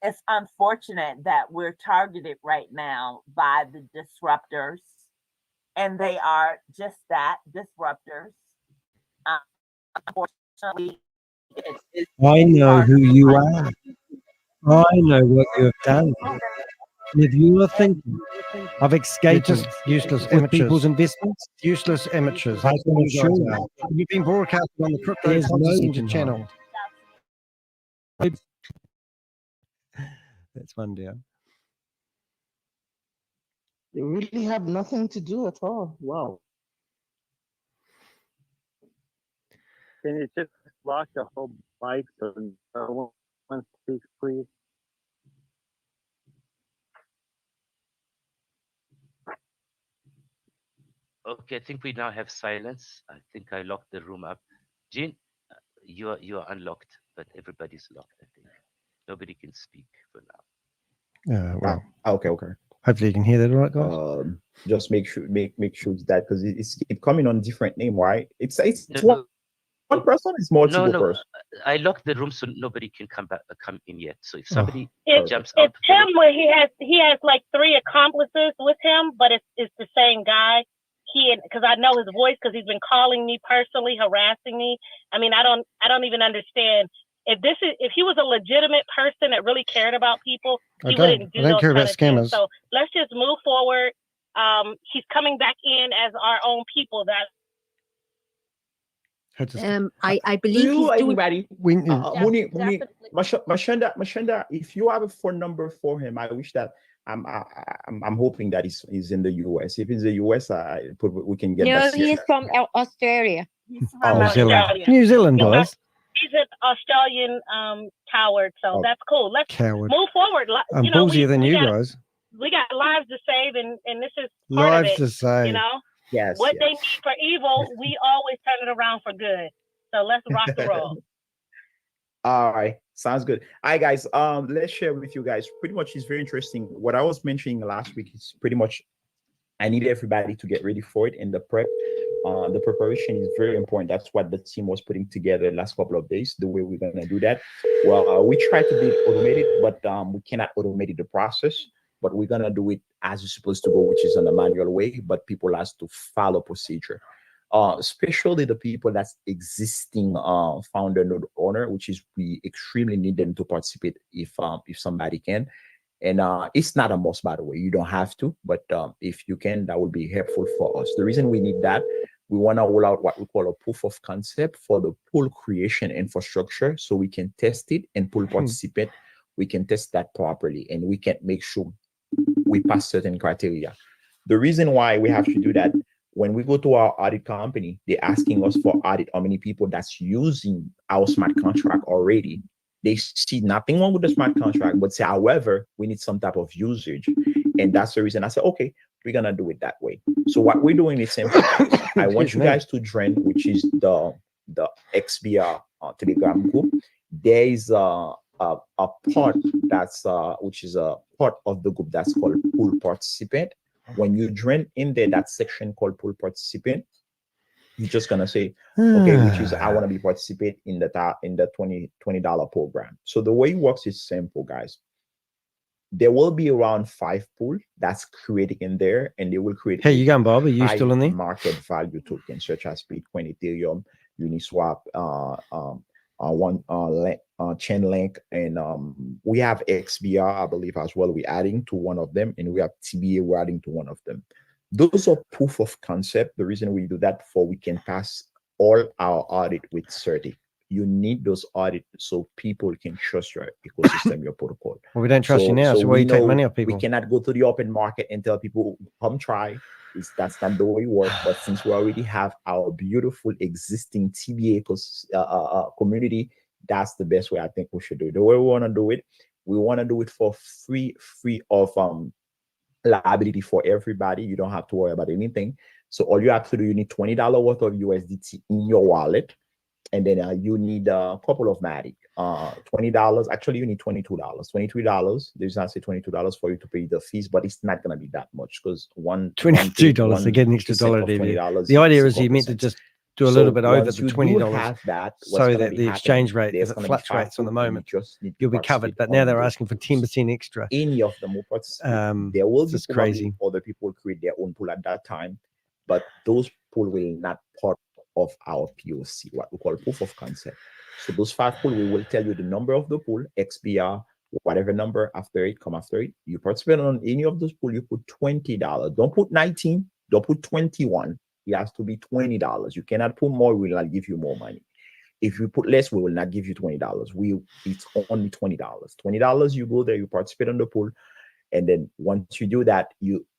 It's unfortunate that we're targeted right now by the disruptors, and they are just that, disruptors. Unfortunately, I know who you are. I know what you have done. And if you are thinking of escaping useless with people's amateurs. investments, Useless amateurs. I That's can what you guys assure you, are. You've been broadcasted on the Crypto there's no Ponzi denying. channel. That's one down. They really have nothing to do at all. Wow. Can you just block the whole mic so no one speaks, please? Okay, I think we now have silence. I think I locked the room up. Jean, you are unlocked, but everybody's locked. I think nobody can speak for now. Well. Okay. Hopefully you can hear that all right, guys. Just make sure that because it's coming on different name, right? It's No, one person is multiple no. person. I locked the room so nobody can come in yet. So if somebody It's jumps out, him where he has like 3 accomplices with him, but it's the same guy. Because I know his voice because he's been calling me personally, harassing me. I mean, I don't even understand. If he was a legitimate person that really cared about people, he wouldn't do those kind of things. So let's just move forward. He's coming back in as our own people. I believe he's doing. Mooney, Mashenda, if you have a phone number for him, I wish that I'm hoping that he's in the US. If he's in the US, we can get. No, he is from Australia. New Zealand, guys. He's an Australian coward, so that's cool. Let's move forward. I'm ballsier than you guys. We got lives to save, and this is part lives of it. To save. You know, yes. What they need for evil, we always turn it around for good. So let's rock and roll. All right, sounds good. All right, guys. Let's share with you guys. Pretty much, it's very interesting. What I was mentioning last week is pretty much. I need everybody to get ready for it, and the prep. The preparation is very important. That's what the team was putting together the last couple of days, the way we're going to do that. Well, we try to be automated, but we cannot automate the process, but we're going to do it as it's supposed to go, which is in a manual way, but people has to follow procedure. Especially the people that's existing founder node owner, which is we extremely need them to participate if somebody can. And it's not a must, by the way. You don't have to, but if you can, that would be helpful for us. The reason we need that, we want to roll out what we call a proof of concept for the pool creation infrastructure, so we can test it and pool participate. We can test that properly, and we can make sure we pass certain criteria. The reason why we have to do that, when we go to our audit company, they're asking us for audit how many people that's using our smart contract already. They see nothing wrong with the smart contract, but say, however, we need some type of usage. And that's the reason I said, okay, we're going to do it that way. So what we're doing is simple. I want you guys to join, which is the XBR Telegram group. There is a part that's, which is a part of the group that's called Pool Participant. When you join in there, that section called Pool Participant, you're just gonna say, okay, which is I want to be participate in the $20 program. So the way it works is simple, guys. There will be around 5 pool that's created in there, and they will create. Hey, you going, Bob? Are you still in there? Market value tokens such as Bitcoin, Ethereum, Uniswap, Chainlink, and we have XBR, I believe, as well. We're adding to one of them, and we have TBA. We're adding to one of them. Those are proof of concept. The reason we do that, for we can pass all our audit with you need those audits so people can trust your ecosystem, your protocol. Well, we don't trust you now, so why you take money off people? We cannot go to the open market and tell people, come try. That's not the way it works. But since we already have our beautiful existing TBA community, that's the best way I think we should do it. The way we want to do it, we want to do it for free of liability for everybody. You don't have to worry about anything. So all you have to do, you need $20 worth of USDT in your wallet. And then you need a couple of Matic. $20. Actually, you need $22. $23. There's not say $22 for you to pay the fees, but it's not gonna be that much because $22 to get an extra dollar. The idea is you meant to just do a little bit over the $20 so that the exchange rate, if it fluctuates on the moment, you'll be covered. But now they're asking for 10% extra. Any of them will there will be crazy. Other people create their own pool at that time, but those pool will not part of our POC, what we call proof of concept. So those 5 pool, we will tell you the number of the pool, XBR, whatever number after it, come after it. You participate on any of those pool, you put $20. Don't put 19, don't put 21. It has to be $20. You cannot put more, we will not give you more money. If you put less, we will not give you $20. It's only $20. $20, you go there, you participate on the pool, and then once you do that,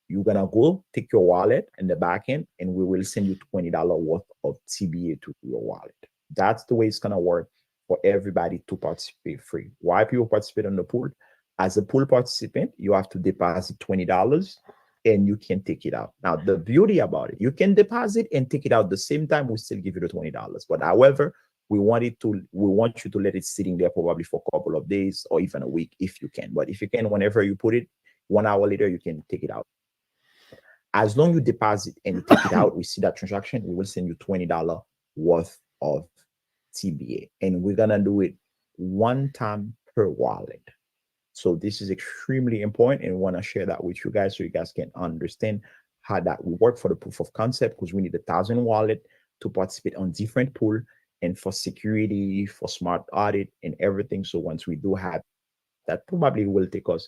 you're gonna go take your wallet in the back end, and we will send you $20 worth of TBA to your wallet. That's the way it's gonna work for everybody to participate free. Why people participate on the pool? As a pool participant, you have to deposit $20 and you can take it out. Now, the beauty about it, you can deposit and take it out the same time, we still give you the $20. But however, we want you to let it sitting there probably for a couple of days or even a week if you can. But if you can, whenever you put it, 1 hour later, you can take it out. As long as you deposit and you take it out, we see that transaction, we will send you $20 worth of TBA. And we're gonna do it 1 time per wallet. So this is extremely important, and we want to share that with you guys so you guys can understand how that will work for the proof of concept, because we need 1,000 wallet to participate on different pool and for security, for smart audit and everything. So once we do have that, probably will take us,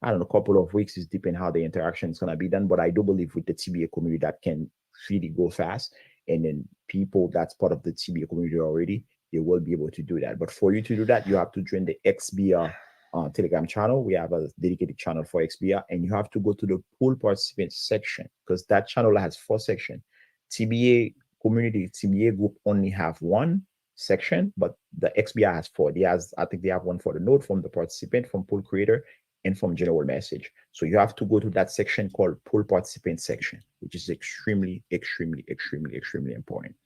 I don't know, a couple of weeks. Is depending how the interaction is going to be done. But I do believe with the TBA community that can really go fast. And then people that's part of the TBA community already, they will be able to do that. But for you to do that, you have to join the XBR Telegram channel. We have a dedicated channel for XBR, and you have to go to the pool participant section, because that channel has 4 sections. TBA community, TBA group only have 1 section, but the XBR has 4. I think they have 1 for the node, from the participant, from pool creator, and from general message. So you have to go to that section called pool participant section, which is extremely, extremely, extremely, extremely important.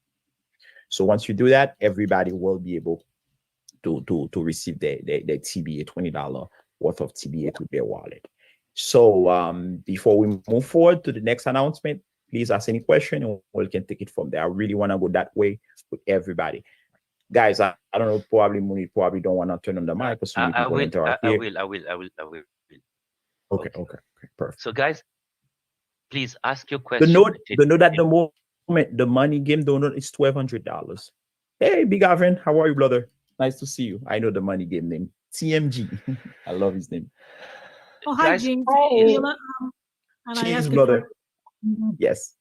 So once you do that, everybody will be able to receive their TBA, $20 worth of TBA to their wallet. So before we move forward to the next announcement, please ask any question and we can take it from there. I really want to go that way with everybody. Guys, I don't know, probably Munir probably don't want to turn on the mic because I will. Okay, perfect. So guys, please ask your question. The note at the moment, the money game donut is $1,200. Hey, Big Avin, how are you, brother? Nice to see you. I know the money game name, TMG. I love his name. Oh, hi, James. Cheers, brother. Yes.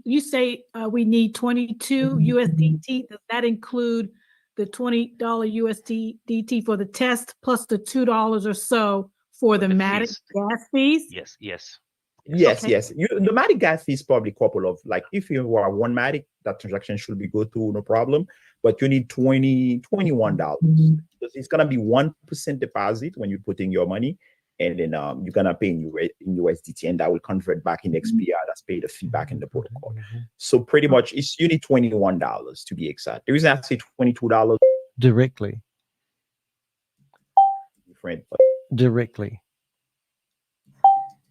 You say we need 22 USDT. Does that include the $20 USDT for the test plus the $2 or so for the Matic gas fees? Yes. The Matic gas fee is probably a couple of, like, if you are 1 Matic, that transaction should be good too, no problem. But you need $21 because it's gonna be 1% deposit when you put in your money, and then you're gonna pay in USDT, and that will convert back in XPR. That's paid the fee back in the protocol. So pretty much, you need $21 to be exact. The reason I say $22 directly. Different, but directly.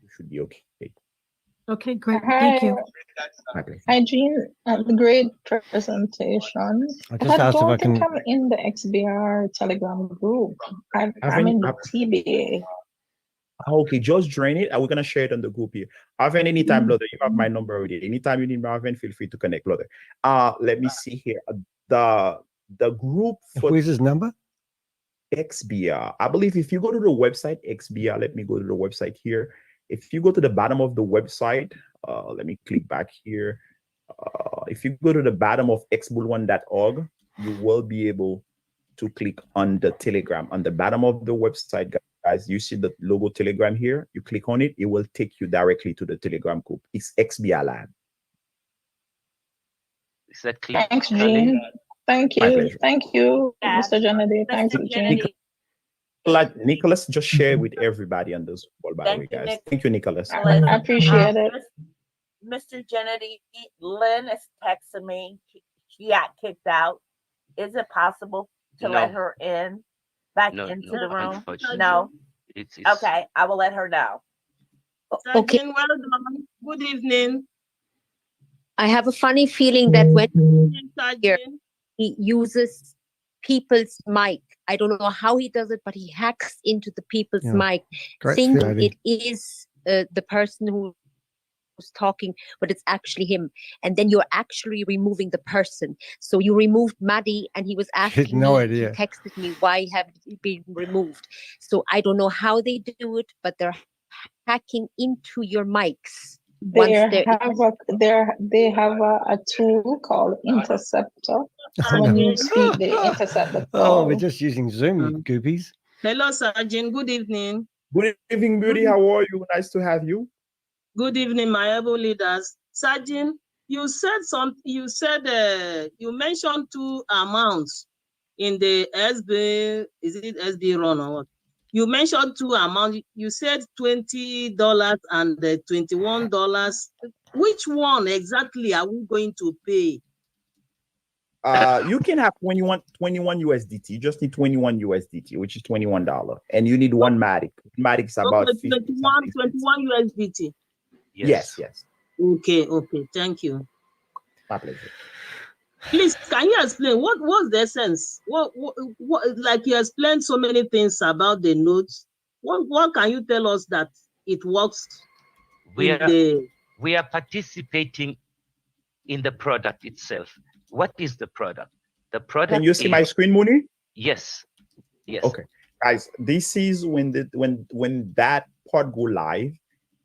You should be okay. Okay, great. Thank you. Hi, Jean. Great presentation. I just asked if I can. I'm in the XBR Telegram group. I'm in the TBA. Okay, just join it. We're gonna share it on the group here. Arvin, anytime, brother. You have my number already. Anytime you need Arvin, feel free to connect, brother. Let me see here. The group for where's his number? XBR. I believe if you go to the website XBR, let me go to the website here. If you go to the bottom of the website, let me click back here. If you go to the bottom of xbull1.org, you will be able to click on the Telegram. On the bottom of the website, guys, you see the logo Telegram here. You click on it, it will take you directly to the Telegram group. It's XBR Lab. Is that clear? Thanks, Gene. Thank My you. pleasure. Thank you, Mr. Jonathan. Thanks, Gene. Nicholas, just share with everybody on this call, by the way, guys. Thank you, Nicholas. I appreciate it. Mr. Kennedy, Lynn is texting me. She got kicked out. Is it possible to let her in back into the room? No. It's okay, I will let her know. Okay. Well done. Good evening. I have a funny feeling that when here, he uses people's mic. I don't know how he does it, but he hacks into the people's mic, thinking it is the person who's talking, but it's actually him. And then you're actually removing the person. So you removed Maddie, and he was asking me, he texted me, why have you been removed? So I don't know how they do it, but they're hacking into your mics. They have a tool called Interceptor. So when you speak, they intercept the call. Oh, we're just using Zoom, goopies. Hello, Sergeant. Good evening. Good evening, Beauty. How are you? Nice to have you. Good evening, my able leaders. Sergeant, you said something. You said you mentioned two amounts in the SB. Is it SB run or what? You mentioned two amounts. You said $20 and $21. Which one exactly are we going to pay? You can have 21 USDT. You just need 21 USDT, which is $21, and you need one Matic. Matic is about 21 USDT. Yes. Okay. Thank you. My pleasure. Please, can you explain what's the essence? What like you explained so many things about the notes. What can you tell us that it works? We are participating in the product itself. What is the product? The product. Can you see my screen, Mooney? Yes. Okay, guys, this is when that part go live.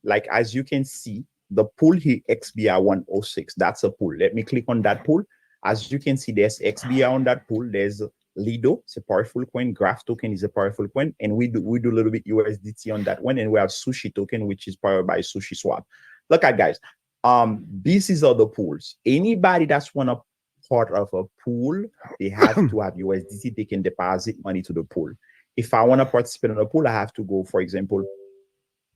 Like, as you can see, the pool here, XBR 106. That's a pool. Let me click on that pool. As you can see, there's XBR on that pool. There's Lido, it's a powerful coin. Graph token is a powerful coin, and we do a little bit USDT on that one. And we have Sushi token, which is powered by Sushi Swap. Look at, guys. This is other pools. Anybody that's want to part of a pool, they have to have USDT. They can deposit money to the pool. If I want to participate in a pool, I have to go, for example,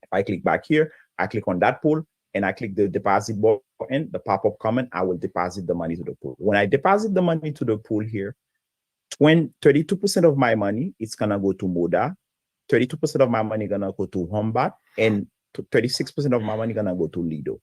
if I click back here, I click on that pool, and I click the deposit button, the pop-up comment, I will deposit the money to the pool. When I deposit the money to the pool here, 32% of my money is gonna go to Moda, 32% of my money gonna go to Hombat, and 36% of my money gonna go to Lido.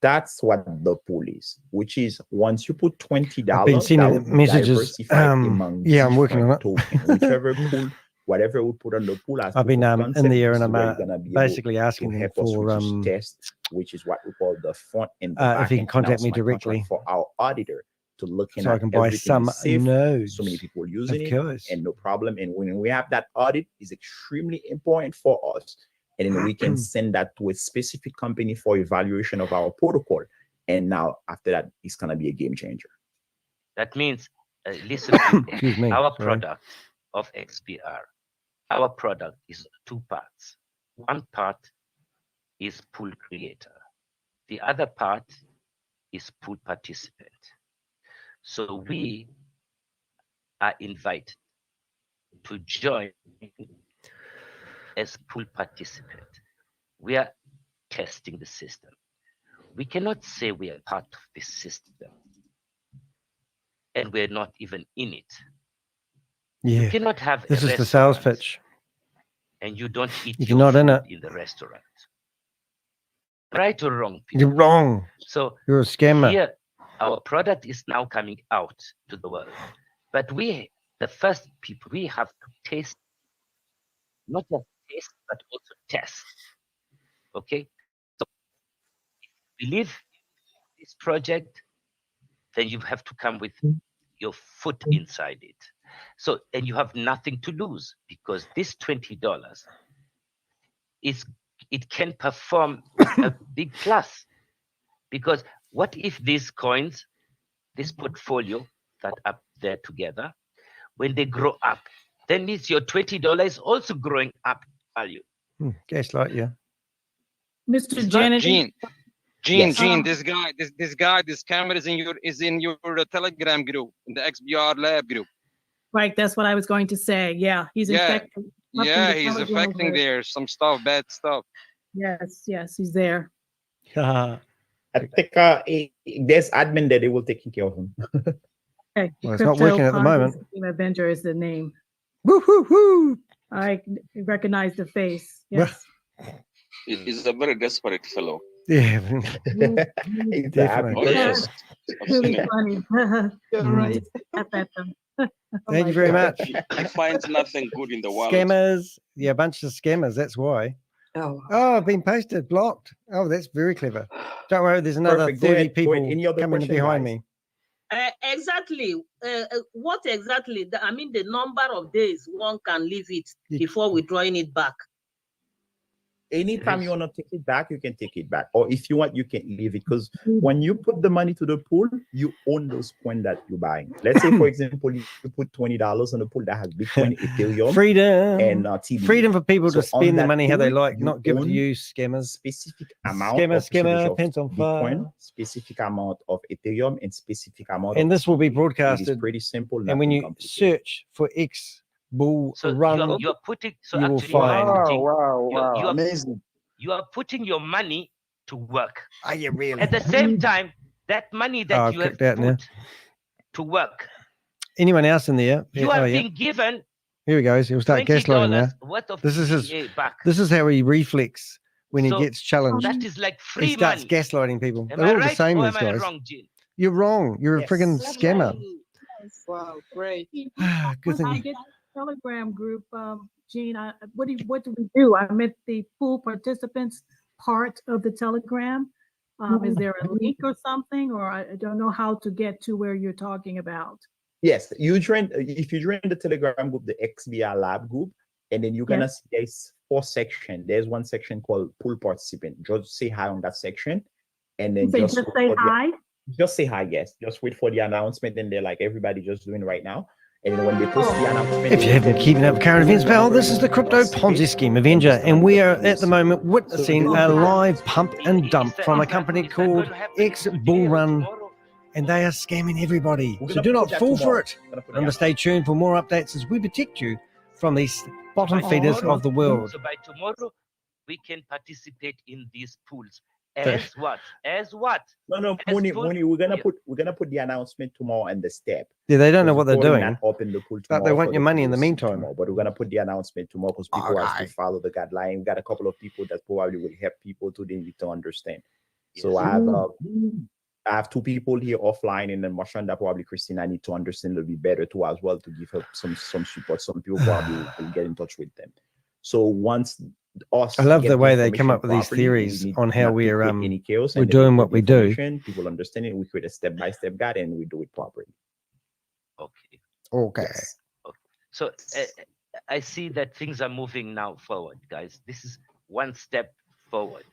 That's what the pool is, which is once you put $20, I've been seeing messages. Yeah, I'm working on it. Token, whichever pool, whatever we put on the pool, I've been in the air, and I'm basically asking them for tests, which is what we call the front and the if back you can contact me directly for our auditor to look in so I can buy some nodes. So many people using it, course. and no problem. And when we have that audit, is extremely important for us. And then we can send that to a specific company for evaluation of our protocol. And now after that, it's gonna be a game changer. That means, listen to me. Our product of XPR, our product is two parts. One part is pool creator. The other part is pool participant. So we are invited to join as pool participant. We are testing the system. We cannot say we are part of this system and we're not even in it. Yeah. You cannot have this is the sales pitch. And you don't eat if you're not in it in the restaurant. Right or wrong? People? You're wrong. So you're a scammer. Here, our product is now coming out to the world. But we, the first people, we have to taste, not just taste, but also test. Okay? So if you believe in this project, then you have to come with your foot inside it. So, and you have nothing to lose, because this $20 it can perform a big plus. Because what if these coins, this portfolio that are there together. When they grow up, then means your $20 is also growing up value. Gaslight, yeah. Mr. It's not- Janet. Gene, Yes. this guy, this camera is in your Telegram group, in the XBR lab group. Right, that's what I was going to say. Yeah, he's Yeah. infecting. Yeah, he's affecting there some stuff, bad stuff. Yes, he's there. I think there's admin there. They will take care of him. Okay, Well, it's not working at the moment. Scheme Avenger is the name. Woo, woo, woo. I recognize the face. Yes. He's a very desperate fellow. Yeah. Definitely. Oh, yes. I've seen Really him. funny. You're right. Thank you very much. He finds nothing good in the world. Scammers. Yeah, a bunch of scammers. That's why. Oh. Oh, I've been posted, blocked. Oh, that's very clever. Don't worry, there's another Perfect. Go 30 ahead. Go people ahead. Any other coming question, behind guys? me. Exactly. What exactly? I mean, the number of days one can leave it before withdrawing it back. Anytime you want to take it back, you can take it back. Or if you want, you can leave it. Because when you put the money to the pool, you own those coins that you're buying. Let's say, for example, you put $20 on the pool that has Bitcoin, Ethereum, Freedom. and TB. Freedom for people to So on spend the that money how they pool, like, you not give it to own you, scammers. Specific amount Scammer, of percentage of pens on fire. Bitcoin, specific amount of Ethereum, and specific amount And of this will be TB. It is broadcasted. pretty simple. And when nothing you complicated. search for X Bull So Run, you're putting. So you will actually, you are find. putting. Wow, you are- amazing. You are putting your money to work. Are you really? At the same time, that money that Oh, you have click that now. put to work, Anyone else in there? you Yeah, are oh, yeah. being given Here he goes. He'll start gaslighting now. $20 worth of This is his. TBA back. This is how he reflex when he So gets challenged. that is like free He starts money. gaslighting people. Am They're I all the right same, or these am I guys. wrong, Jin? You're wrong. You're a friggin' scammer. Wow, great. Good When I thing. get the Telegram group, Gene, what do we do? I meant the pool participants part of the Telegram. Is there a link or something, or I don't know how to get to where you're talking about? Yes, if you join the Telegram group, the XBR Lab group, and then you're gonna see there's 4 sections. There's one section called Pool Participant. Just say hi on that section, and then Just say hi. Just say hi, yes. Just wait for the announcement, and they're like everybody just doing right now. And then when they post the announcement, If you haven't been keeping up with current events, pal, this is the Crypto Ponzi Scheme Avenger, and we are at the moment witnessing a live pump and dump from a company called X Bull Run, and they are scamming everybody. So do not fall for it. And stay tuned for more updates as we protect you from these bottom feeders of the world. So by tomorrow, we can participate in these pools. As what? As what? No, As Mooney, full- we're gonna put the announcement tomorrow and the step. Yeah, they don't know Because what they're we're doing, not open the pool but they tomorrow want for your the money in the people to see meantime. tomorrow. But we're gonna put the announcement tomorrow because people have to follow the guideline. We got a couple of people that probably will help people to then to understand. So I have 2 people here offline, and then Mashanda, probably Christina, I need to understand a little bit better too as well to give her some support. Some people probably will get in touch with them. So once I love the way they come up with these theories on how we're doing what we do. People understand it. We create a step-by-step guide, and we do it properly. Okay. Okay. Yes. So I see that things are moving now forward, guys. This is one step forward.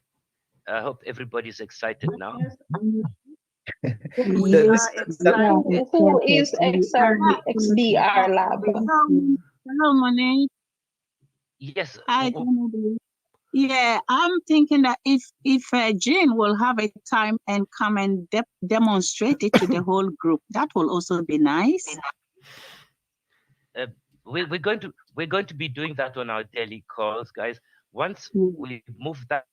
I hope everybody's excited now. Who is XBR Lab? Hello, Monet. Yes. Hi, Kennedy. Yeah, I'm thinking that if Jane will have a time and come and demonstrate it to the whole group, that will also be nice. We're going to be doing that on our daily calls, guys. Once we move that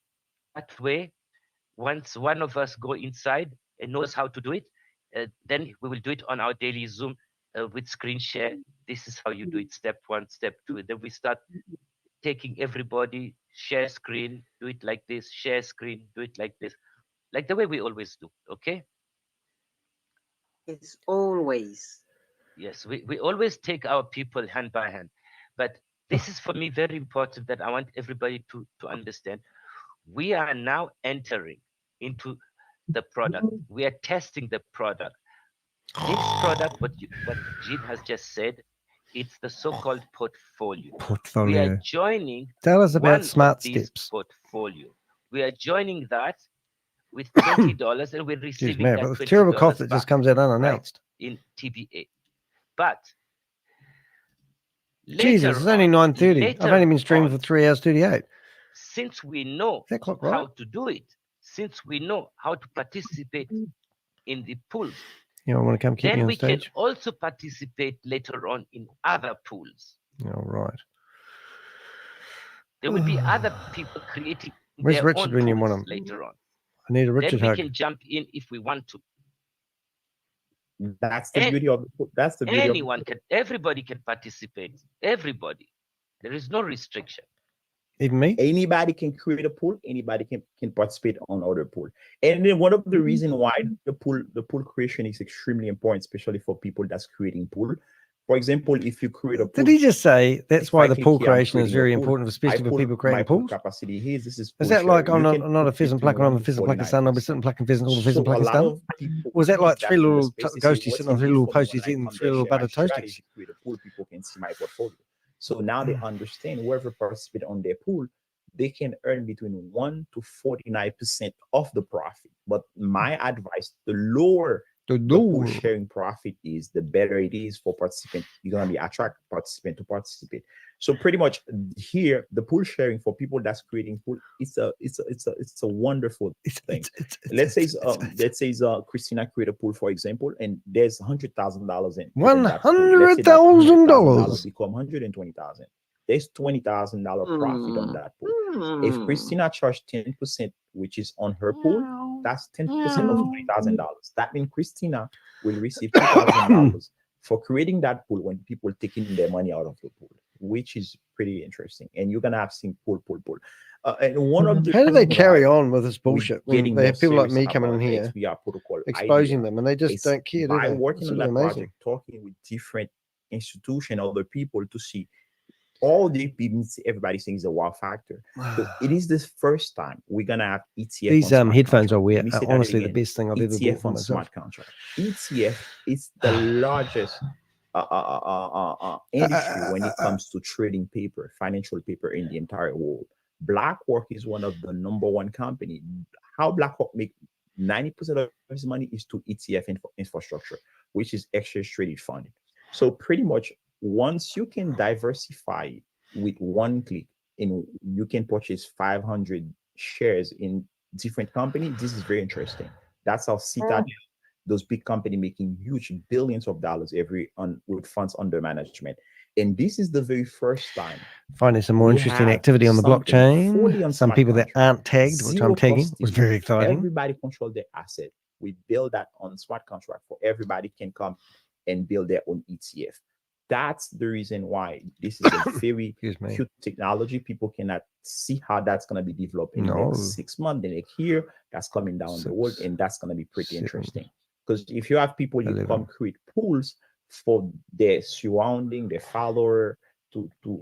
way, once one of us go inside and knows how to do it, then we will do it on our daily Zoom with screen share. This is how you do it, step 1, step 2. Then we start taking everybody, share screen, do it like this, share screen, do it like this, like the way we always do, okay? It's always. Yes, we always take our people hand by hand. But this is for me very important that I want everybody to understand. We are now entering into the product. We are testing the product. This product, what Jean has just said, it's the so-called portfolio. We are joining. Tell us about one Smart of these Steps. portfolio. We are joining that with $20, and we're Excuse receiving me, that but the terrible cough that just back comes out unannounced. in TBA. But Jesus, it's only 9:30. I've only been streaming for 3 hours 38. since we know Is that clock how right? to do it, since we know how to participate in the pools, You know, I want to come keep me then on we can stage. also participate later on in other pools. All right. There will be other people creating Where's their Richard own when you pools want him? later on. I need a Then Richard we hug. can jump in if we want to. That's the beauty of that's the beauty Anyone can, everybody can participate. Everybody. There is no restriction. Even me? Anybody can create a pool. Anybody can participate on other pool. And then one of the reasons why the pool creation is extremely important, especially for people that's creating pool. For example, if you create a pool, Did he just say that's why the pool here, I'm creation is creating a very pool, important, especially I for people my creating pool pools? capacity here. This is Is pool that like sharing. I'm You can not a put pheasant between plucker, I'm a 1 to pheasant plucker 49 son, I'll be days. sitting plucking pheasant, all the So pheasant a pluckers lot done? of people Or was that like that three in the little space, they say, ghosties what's sitting on in three it little for me when posties I eating come three there little share my buttered strategy, toasties? create a pool, people can see my portfolio. So now they understand whoever participate on their pool, they can earn between 1 to 49% of the profit. But my advice, the lower the pool sharing profit is, the better it is for participant. You're gonna be attract participant to participate. So pretty much here, the pool sharing for people that's creating pool, it's a wonderful thing. Let's say Christina create a pool, for example, and there's $100,000 in that pool. Let's say that $100,000 become 120,000. There's $20,000 profit on that pool. If Christina charged 10%, which is on her pool, that's 10% of $20,000. That means Christina will receive $2,000 for creating that pool when people taking their money out of the pool, which is pretty interesting. And you're gonna have seen pool. And one of the how do they carry on with this bullshit when they have people like me serious coming in about the here XBR protocol exposing idea them and they just is don't care, do by they? working It's on really that amazing. project, talking with different institutions, other people to see all the people, everybody thinks the wow factor. So it is the first time we're gonna have ETF. These headphones contract. I wear Let me are say that honestly the again. best thing I've ever bought ETF for on myself. smart contract. ETF is the largest industry when it comes to trading paper, financial paper in the entire world. BlackRock is one of the #1 company. How BlackRock make 90% of his money is to ETF infrastructure, which is exchange traded fund. So pretty much once you can diversify with one click and you can purchase 500 shares in different companies, this is very interesting. That's how Citadel, those big companies making huge billions of dollars with funds under management. And this is the very first time Finding some more interesting activity on the blockchain. Some people that aren't tagged, which I'm tagging, was very exciting. Everybody control their asset. We build that on smart contract for everybody can come and build their own ETF. That's the reason why this is a very cute technology. People cannot see how that's going to be developed in the next 6 months, the next year. That's coming down the road, and that's going to be pretty interesting. Because if you have people, you come create pools for their surrounding, their follower,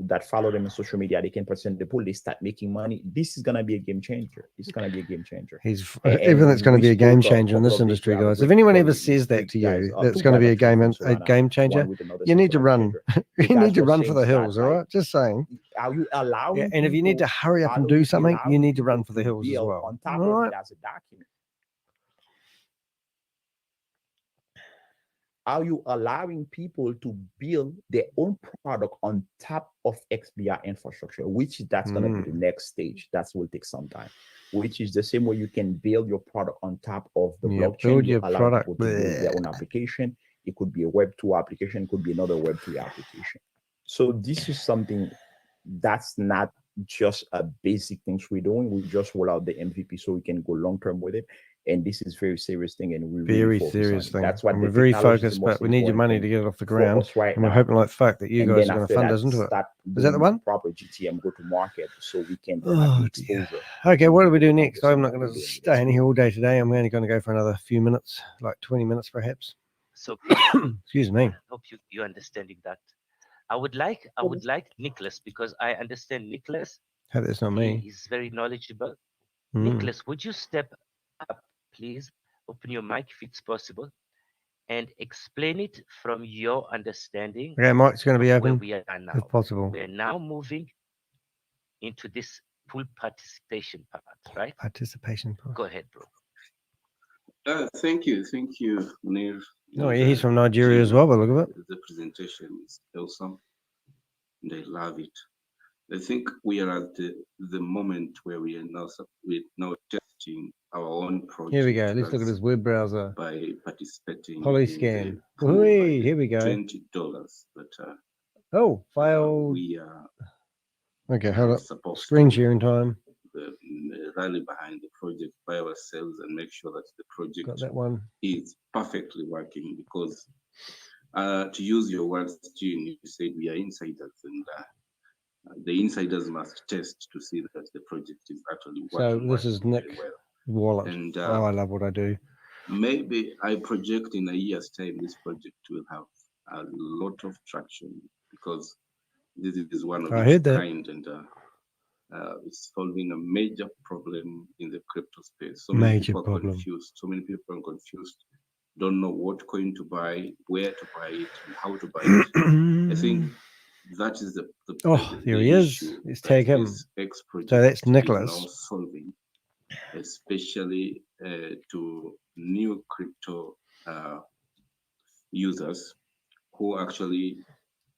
that follow them on social media, they can present the pool, they start making money. This is gonna be a game changer. It's gonna be a game changer. Everything's going to be a game changer in this industry, guys. If anyone ever says that to you, that's going to be a game changer, you need to run. You need to run for the hills, all right? Just saying. Are you allowing? And if you need to hurry up and do something, you need to run for the hills as well. On top All of right? it as a document. Are you allowing people to build their own product on top of XBR infrastructure, which that's going to be the next stage? That will take some time, which is the same way you can build your product on top of the blockchain. Build your allow product. people to build their own application. It could be a Web 2 application, it could be another Web 3 application. So this is something that's not just a basic things we're doing. We just roll out the MVP so we can go long-term with it. And this is very serious thing, and we Very really serious thing. That's what we're very focused, but we need your money to get it off the ground. Right and we're now. hoping like fuck that you And guys then are going to after fund that, us into it. start Is that the one? Proper GTM go to market so we can Oh, have dear. exposure. Okay, what do we do next? I'm not going to stay in here all day today. I'm only going to go for another few minutes, like 20 minutes perhaps. So excuse me. I hope you're understanding that. I would like Nicholas, because I understand Nicholas. Hope that's not me. He's very knowledgeable. Mm. Nicholas, would you step up, please? Open your mic if it's possible, and explain it from your understanding. Okay, mic's going to be open, we are now. if possible. We are now moving into this pool participation part, right? Participation part. Go ahead, bro. Thank you, Munir. Oh, yeah, he's from Nigeria as well, but look at it. The presentation is awesome, and I love it. I think we are at the moment where we're now testing our own project. Here we go. Let's look at his web browser. By participating Polyscan. in the Here we go. $20, but oh, failed. We are okay. Hold up. Screen sharing time. Rally behind the project by ourselves and make sure that the project Got that one. is perfectly working. Because to use your words, Gene, you said we are insiders, and the insiders must test to see that the project is actually working. So this is Nick Wallet. And oh, I love what I do. Maybe I project in a year's time this project will have a lot of traction, because this is one of its kind, and it's solving a major problem in the crypto space. So many people are confused. So many people are confused, don't know what coin to buy, where to buy it, and how to buy it. I think that is the here he is. Let's take him. So that's Nicholas. Now solving, especially to new crypto users who actually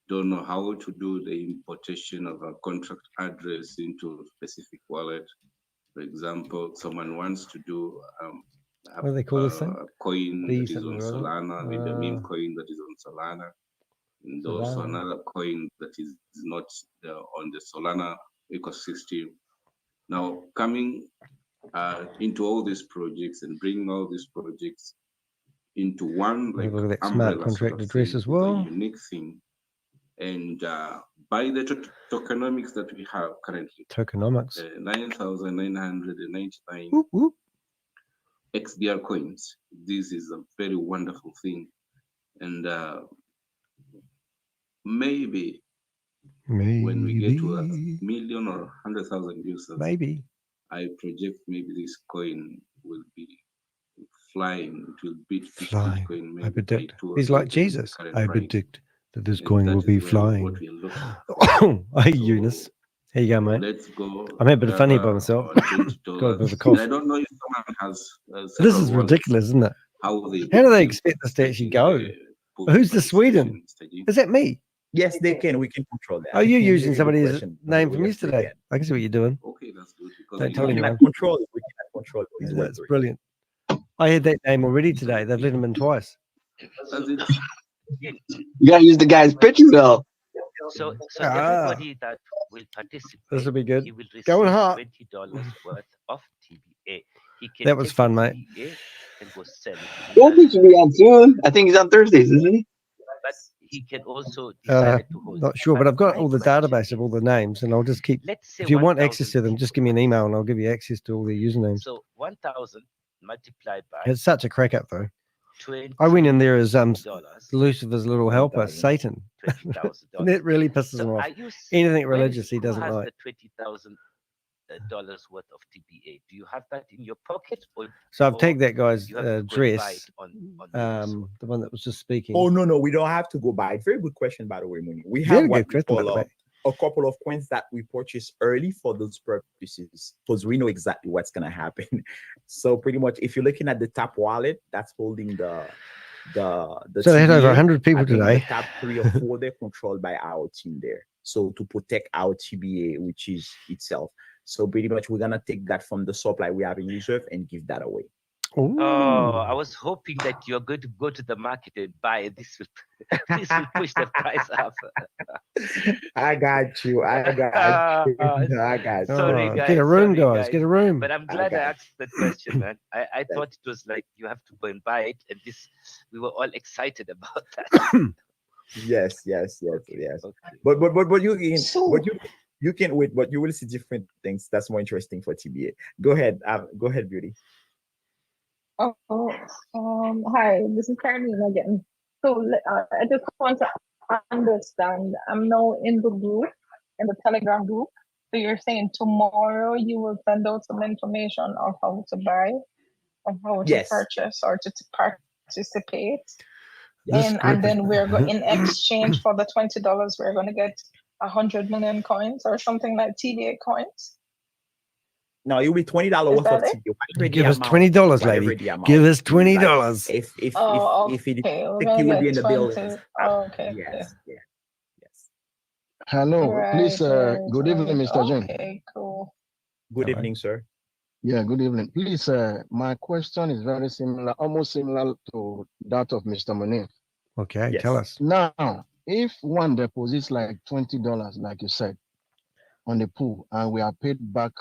don't know how to do the importation of a contract address into a specific wallet. For example, someone wants to do what do they call this thing? A coin that is on Solana, maybe a meme coin that is on Solana, and also another coin that is not on the Solana ecosystem. Now, coming into all these projects and bringing all these projects into one like look at that smart contract address as well. Unique thing. And by the tokenomics that we have currently, 9,999 XBR coins. This is a very wonderful thing, and maybe when we get to 1 million or 100,000 users, I project maybe this coin will be flying. It will beat Bitcoin. Maybe I predict. He's like Jesus. I predict that this coin will be flying. Oh, hey, Eunice. Here you go, mate. Let's go. I'm a bit funny by myself. Got a bit of a cough. I don't know if someone has. This is ridiculous, isn't it? How do they expect this to actually go? Who's the Sweden? Is that me? Yes, they can. We can control that. Are you using somebody's name from yesterday? I can see what you're doing. Okay, that's good. Don't tell anyone. Control it. We cannot control it. That's brilliant. I had that name already today. They've let him in twice. You gotta use the guy's picture though. So everybody that will participate, this will be good. He will receive Going hard. $20 worth of TBA. He can that was fun, mate. And go sell it. Goldie should be on soon. I think he's on Thursdays, isn't he? But he can also decide to hold. Not sure, but I've got all the database of all the names, and I'll just keep. If you want access to them, just give me an email, and I'll give you access to all the usernames. So 1,000 multiplied by. It's such a crack up, though. I went in there as Lucifer's little helper, Satan. And it really pisses him off. Anything religious, he doesn't like. The $20,000 worth of TBA. Do you have that in your pocket? So I've taken that guy's address, the one that was just speaking. Oh no, we don't have to go buy it. Very good question, by the way, Muni. We have a couple of coins that we purchased early for those purposes, because we know exactly what's gonna happen. So pretty much, if you're looking at the top wallet, that's holding the so they had over 100 people today. The top 3 or 4 they're controlled by our team there. So to protect our TBA, which is itself. So pretty much, we're gonna take that from the supply we have in reserve and give that away. Ooh. Oh, I was hoping that you're going to go to the market and buy this. This will push the price up. I got you. I got you. Sorry, guys. Get a room, guys. Get a room. But I'm glad I asked that question, man. I thought it was like you have to go and buy it, and we were all excited about that. Yes. Okay. But you can wait, but you will see different things. That's more interesting for TBA. Go ahead, Beauty. Hi, this is Caroline again. So I just want to understand. I'm now in the group, in the Telegram group. So you're saying tomorrow you will send out some information on how to buy, on how to purchase, or to participate. And then we're going in exchange for the $20, we're going to get 100 million coins or something like TBA coins. No, it will be $20 worth of TBA. Give us $20, lady. Give us $20. If okay, it we're think gonna you will get be in the 20. billions. Oh, okay. Yes, yeah. Hello, Right, please. Good evening, right. Mr. John. Okay, cool. Good evening, sir. Yeah, good evening. Please, my question is very similar, almost similar to that of Mr. Monet. Okay, tell us. Now, if one deposits like $20, like you said, on the pool, and we are paid back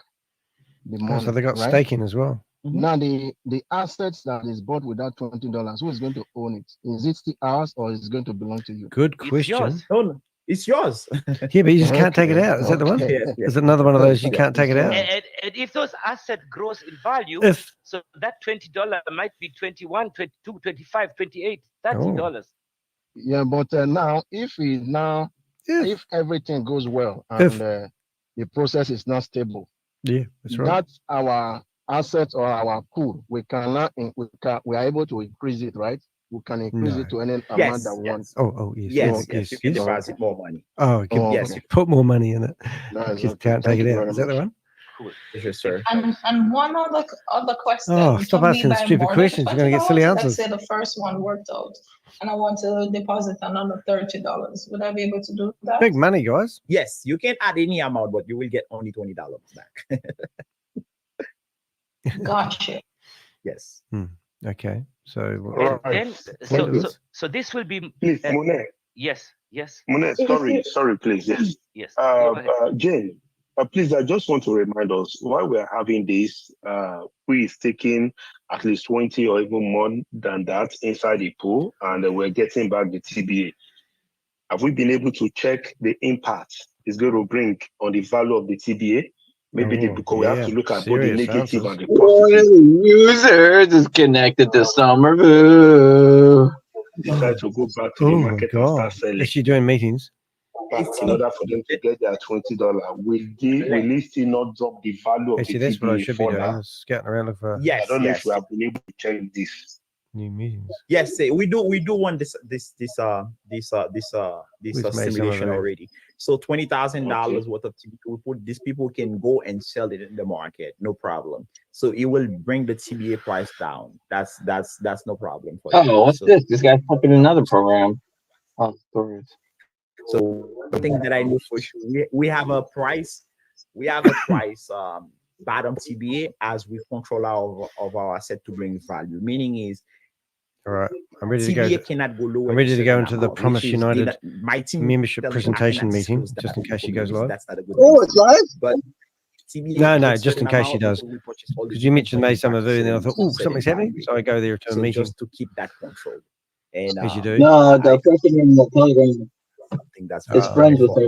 the money, So they got right? staking as well. Now, the assets that is bought with that $20, who is going to own it? Is it still ours, or is it going to belong to you? Good question. No, it's yours. Yeah, but you just can't take it out. Is that the one? Yes, Is it another one of those you can't take it out? And if those assets grows in value, so that $20 might be 21, 22, 25, 28, $30. Yeah, but now if everything goes well and the process is not stable, yeah, that's right. that's our assets or our pool. We are able to increase it, right? We can increase it to any amount that we want. Oh, yes. Yes, you can deposit more money. Oh, yes, put more money in it. Just can't take it out. Is that the one? Cool. Yes, sir. And one other question. Oh, stop Can we asking buy stupid more than questions. You're going to get silly $20? answers. Let's say the first one worked out, and I want to deposit another $30. Would I be able to do that? Big money, guys. Yes, you can add any amount, but you will get only $20 back. Gotcha. Yes. Okay. So this will be. Please, Monet. Yes. Monet, sorry, please. Yes. Yes. Jane, please, I just want to remind us why we are having this. We is taking at least 20 or even more than that inside the pool, and we're getting back the TBA. Have we been able to check the impact it's going to bring on the value of the TBA? Maybe because we have to look at both the negative and the One of the users is connected to Somerville. decide to go back to the market and start selling. Is she doing meetings? Back in order for them to get their $20. Will it still not drop the value of the That's what I TBA should be further? doing. Scouting around for I don't know if we have been able to check this. new meetings. Yes, we do want this simulation already. So $20,000 worth of TBA, we put these people can go and sell it in the market, no problem. So it will bring the TBA price down. That's no problem for you. Oh, what's this? This guy's fucking another program. Oh, storage. So the thing that I know for sure, we have a price bottom TBA as we control our asset to bring value. Meaning is, all right, I'm ready to TBA go. cannot go lower. I'm ready to go into the amount, Promise which is United my team membership tells me I presentation cannot meeting, disclose just in that case she because goes live. That's not a good Oh, it's live? But TBA No, is just in certain case she amount does. until we purchase all the Because you mentioned May different Summerville, and then I contracts, thought, oh, so something's certain happening. value. So I go there to a So meeting. just to keep that control. And As you do. No, the person in the Telegram I think that's is friends with her.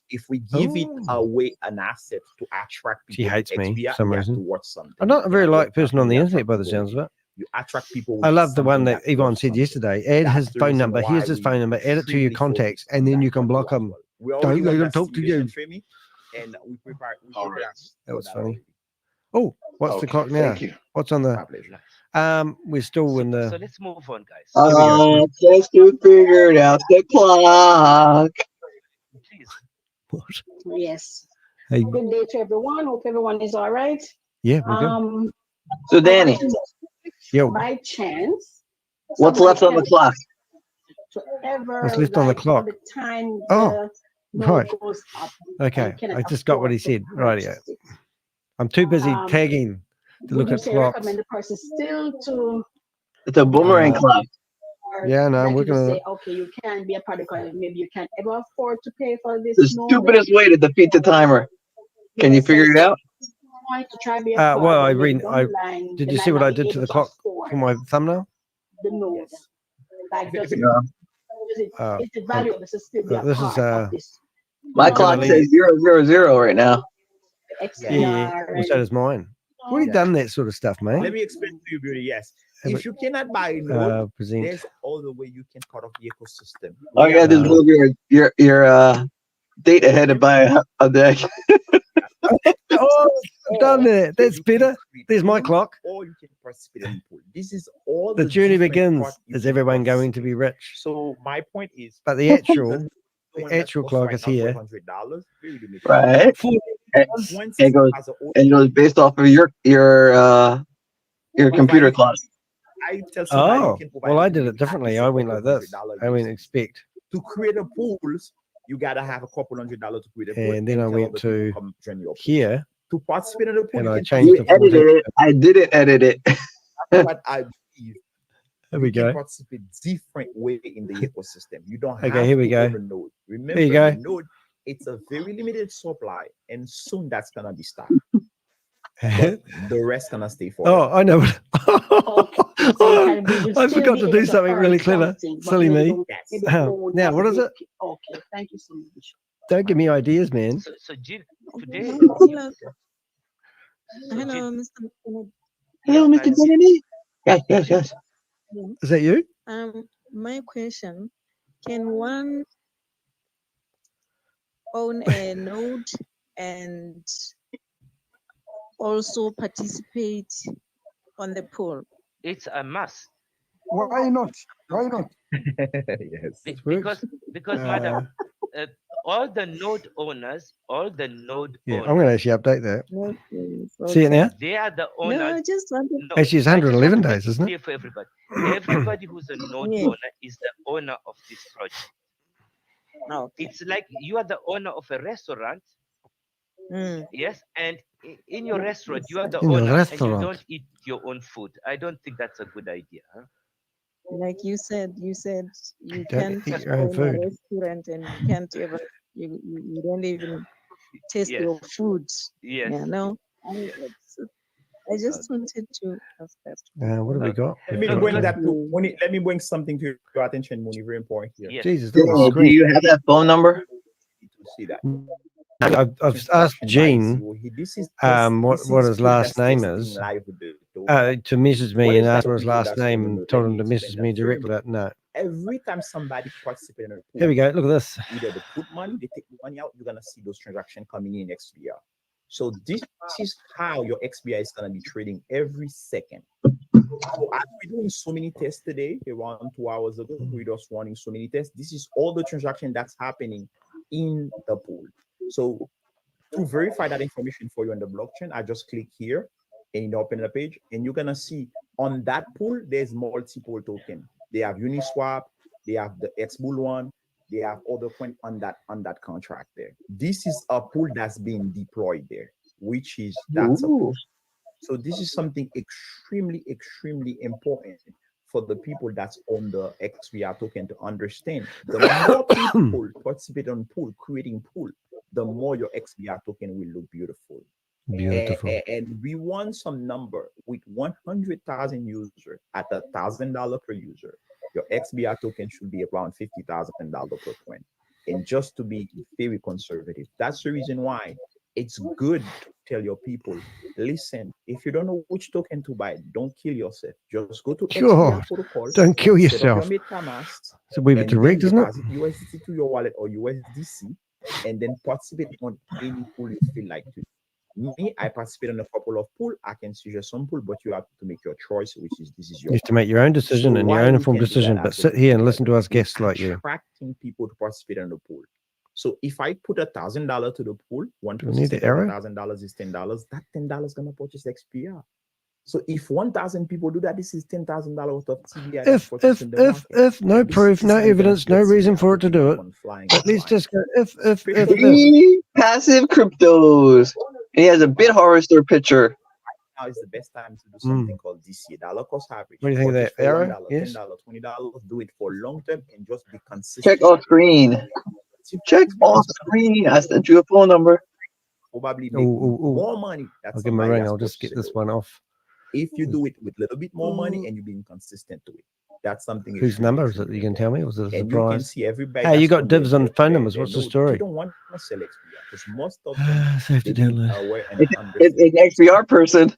if we give it away an asset to attract people, She hates me XBR, for some we have to reason. watch something. I'm not a very You liked know, person on the you internet by the attract sounds of people- it. You attract people. I with love the one something that Yvonne said something. yesterday. Add That's his the phone reason number. Here's why his we phone number. Add it to your really contacts, focus and then on you that can block control as them. well. We Don't already let want them that talk to you. simulation training, and we prepare. That was funny. Oh, what's the clock now? Thank you. What's on the? We're still in the. So let's move on, guys. Just to figure out the clock. Yes. Hey. Good day to everyone. Hope everyone is all right. Yeah, we're good. So, Danny. By chance. What's left on the clock? To ever, What's left on the clock? The time Oh, the right. goes up Okay, and I just got what he said. Right, yeah. I'm too busy tagging to look at clocks. Recommend the person still to. It's a boomerang clock. Yeah, no, I'm working on say, it. okay, you can be a part of it. Maybe you can't ever afford to pay for this. The stupidest way to defeat the timer. Can you figure it out? To try be a Well, part, did you see what I did to the clock for my thumbnail? The node. Like just, it's the value of the system. This is my clock says 000 right now. Yeah, well, so does mine. We've already done that sort of stuff, mate. Let me explain to you, Beauty. Yes. If you cannot buy a node, present. there's all the way you can cut off the ecosystem. Oh yeah, just move your date ahead to buy a deck. Oh, I've done that. That's better. There's my clock. Or you can participate in the pool. This is all the journey begins. Is everyone going to be rich? So my point is, but the actual clock is here. Right. It goes based off of your computer class. I tell somebody you can provide well, I did it differently. I went like this. I went expect. To create a pools, you gotta have a couple $100 to create a pool. And then I went to here. To participate in the pool, and I you changed the edited it. I didn't edit it. But I believe there we you can go. participate different way in the ecosystem. You don't Okay, have here we to go. own a node. Remember, There you go. the node, it's a very limited supply, and soon that's gonna be stopped. But the rest gonna stay for. Oh, I know. So I forgot to do something really clever. Silly me. Now, what is it? Okay, thank you so much. Don't give me ideas, man. So Jill, today. Hello, Mr. Hello, Mr. Kennedy. Yes. Is that you? My question: can one own a node and also participate on the pool? It's a must. Why not? Why not? Yes. Because madam, all the node owners, Yeah, I'm going to actually update that. See it now? They are the owners. No, I just wanted. Actually, it's 111 days, isn't Clear it? for everybody. Everybody who's a node Yeah. owner is the owner of this project. Okay. It's like you are the owner of a restaurant. Yes, and in your restaurant, you are the In the owner, and you restaurant. don't eat your own food. I don't think that's a good idea. Huh? Like you said you Don't can't eat your own own food. a restaurant and you can't ever you don't even taste Yes. your food. Yes. Yeah, no. I just wanted to ask that. What have we got? Let me bring that to Moni. Let me bring something to your attention, Moni. Very important here. Yes. Jesus, look at the Do screen. you have that phone number? See that. I've asked Gene what his last name is to message me and ask for his last name and told him to message me directly. But no. Every time somebody participates in a pool, Here we go. Look at this. either they put money, they take the money out, you're gonna see those transactions coming in XBR. So this is how your XBR is gonna be trading every second. So as we're doing so many tests today, around 2 hours ago, we're just running so many tests. This is all the transaction that's happening in the pool. So to verify that information for you on the blockchain, I just click here and open the page, and you're gonna see on that pool, there's multiple tokens. They have Uniswap, they have the XBull one, they have other coin on that contract there. This is a pool that's being deployed there, which is that's a pool. So this is something extremely important for the people that's on the XBR token to understand. The more people participate on pool, creating pool, the more your XBR token will look beautiful. Beautiful. And we want some number with 100,000 users at $1,000 per user. Your XBR token should be around $50,000 per coin. And just to be very conservative, that's the reason why it's good to tell your people, listen, if you don't know which token to buy, don't kill yourself. Just go to God, XBR protocol. don't kill set up yourself. your MetaMask, It's a wee bit and then direct, isn't it? deposit USDT to your wallet or USDC, and then participate on any pool you feel like to. Me, I participate in a couple of pool. I can suggest some pool, but you have to make your choice, which is this is your. You have to make your own decision and your own informed decision, but sit here and listen to us guests like you. Attracting people to participate in the pool. So if I put $1,000 to the pool, Do we need the arrow? $1,000 is $10. That $10 gonna purchase XPR. So if 1,000 people do that, this is $10,000 worth of TVI. If no proof, no evidence, no reason for it to do it, at least just go if. Passive cryptos. He has a bit harvester picture. Now is the best time to do something called DCA, dollar cost average. What do you think of that? Purchase for Arrow? $1, Yes. $10, $20. Do it for long term and just be consistent. Check off screen. Check off screen. I sent you a phone number. Probably make more money. I'll give him a ring. I'll just get this one off. If you do it with a little bit more money and you're being consistent to it, that's something. Whose number is it? You can tell me. Was it a And you can surprise? see everybody. Hey, you that's got on dibs on their- phone numbers. their What's the node. story? You don't want to sell XPR because most of them Safe to they need download. aware and It's understand. an XBR person.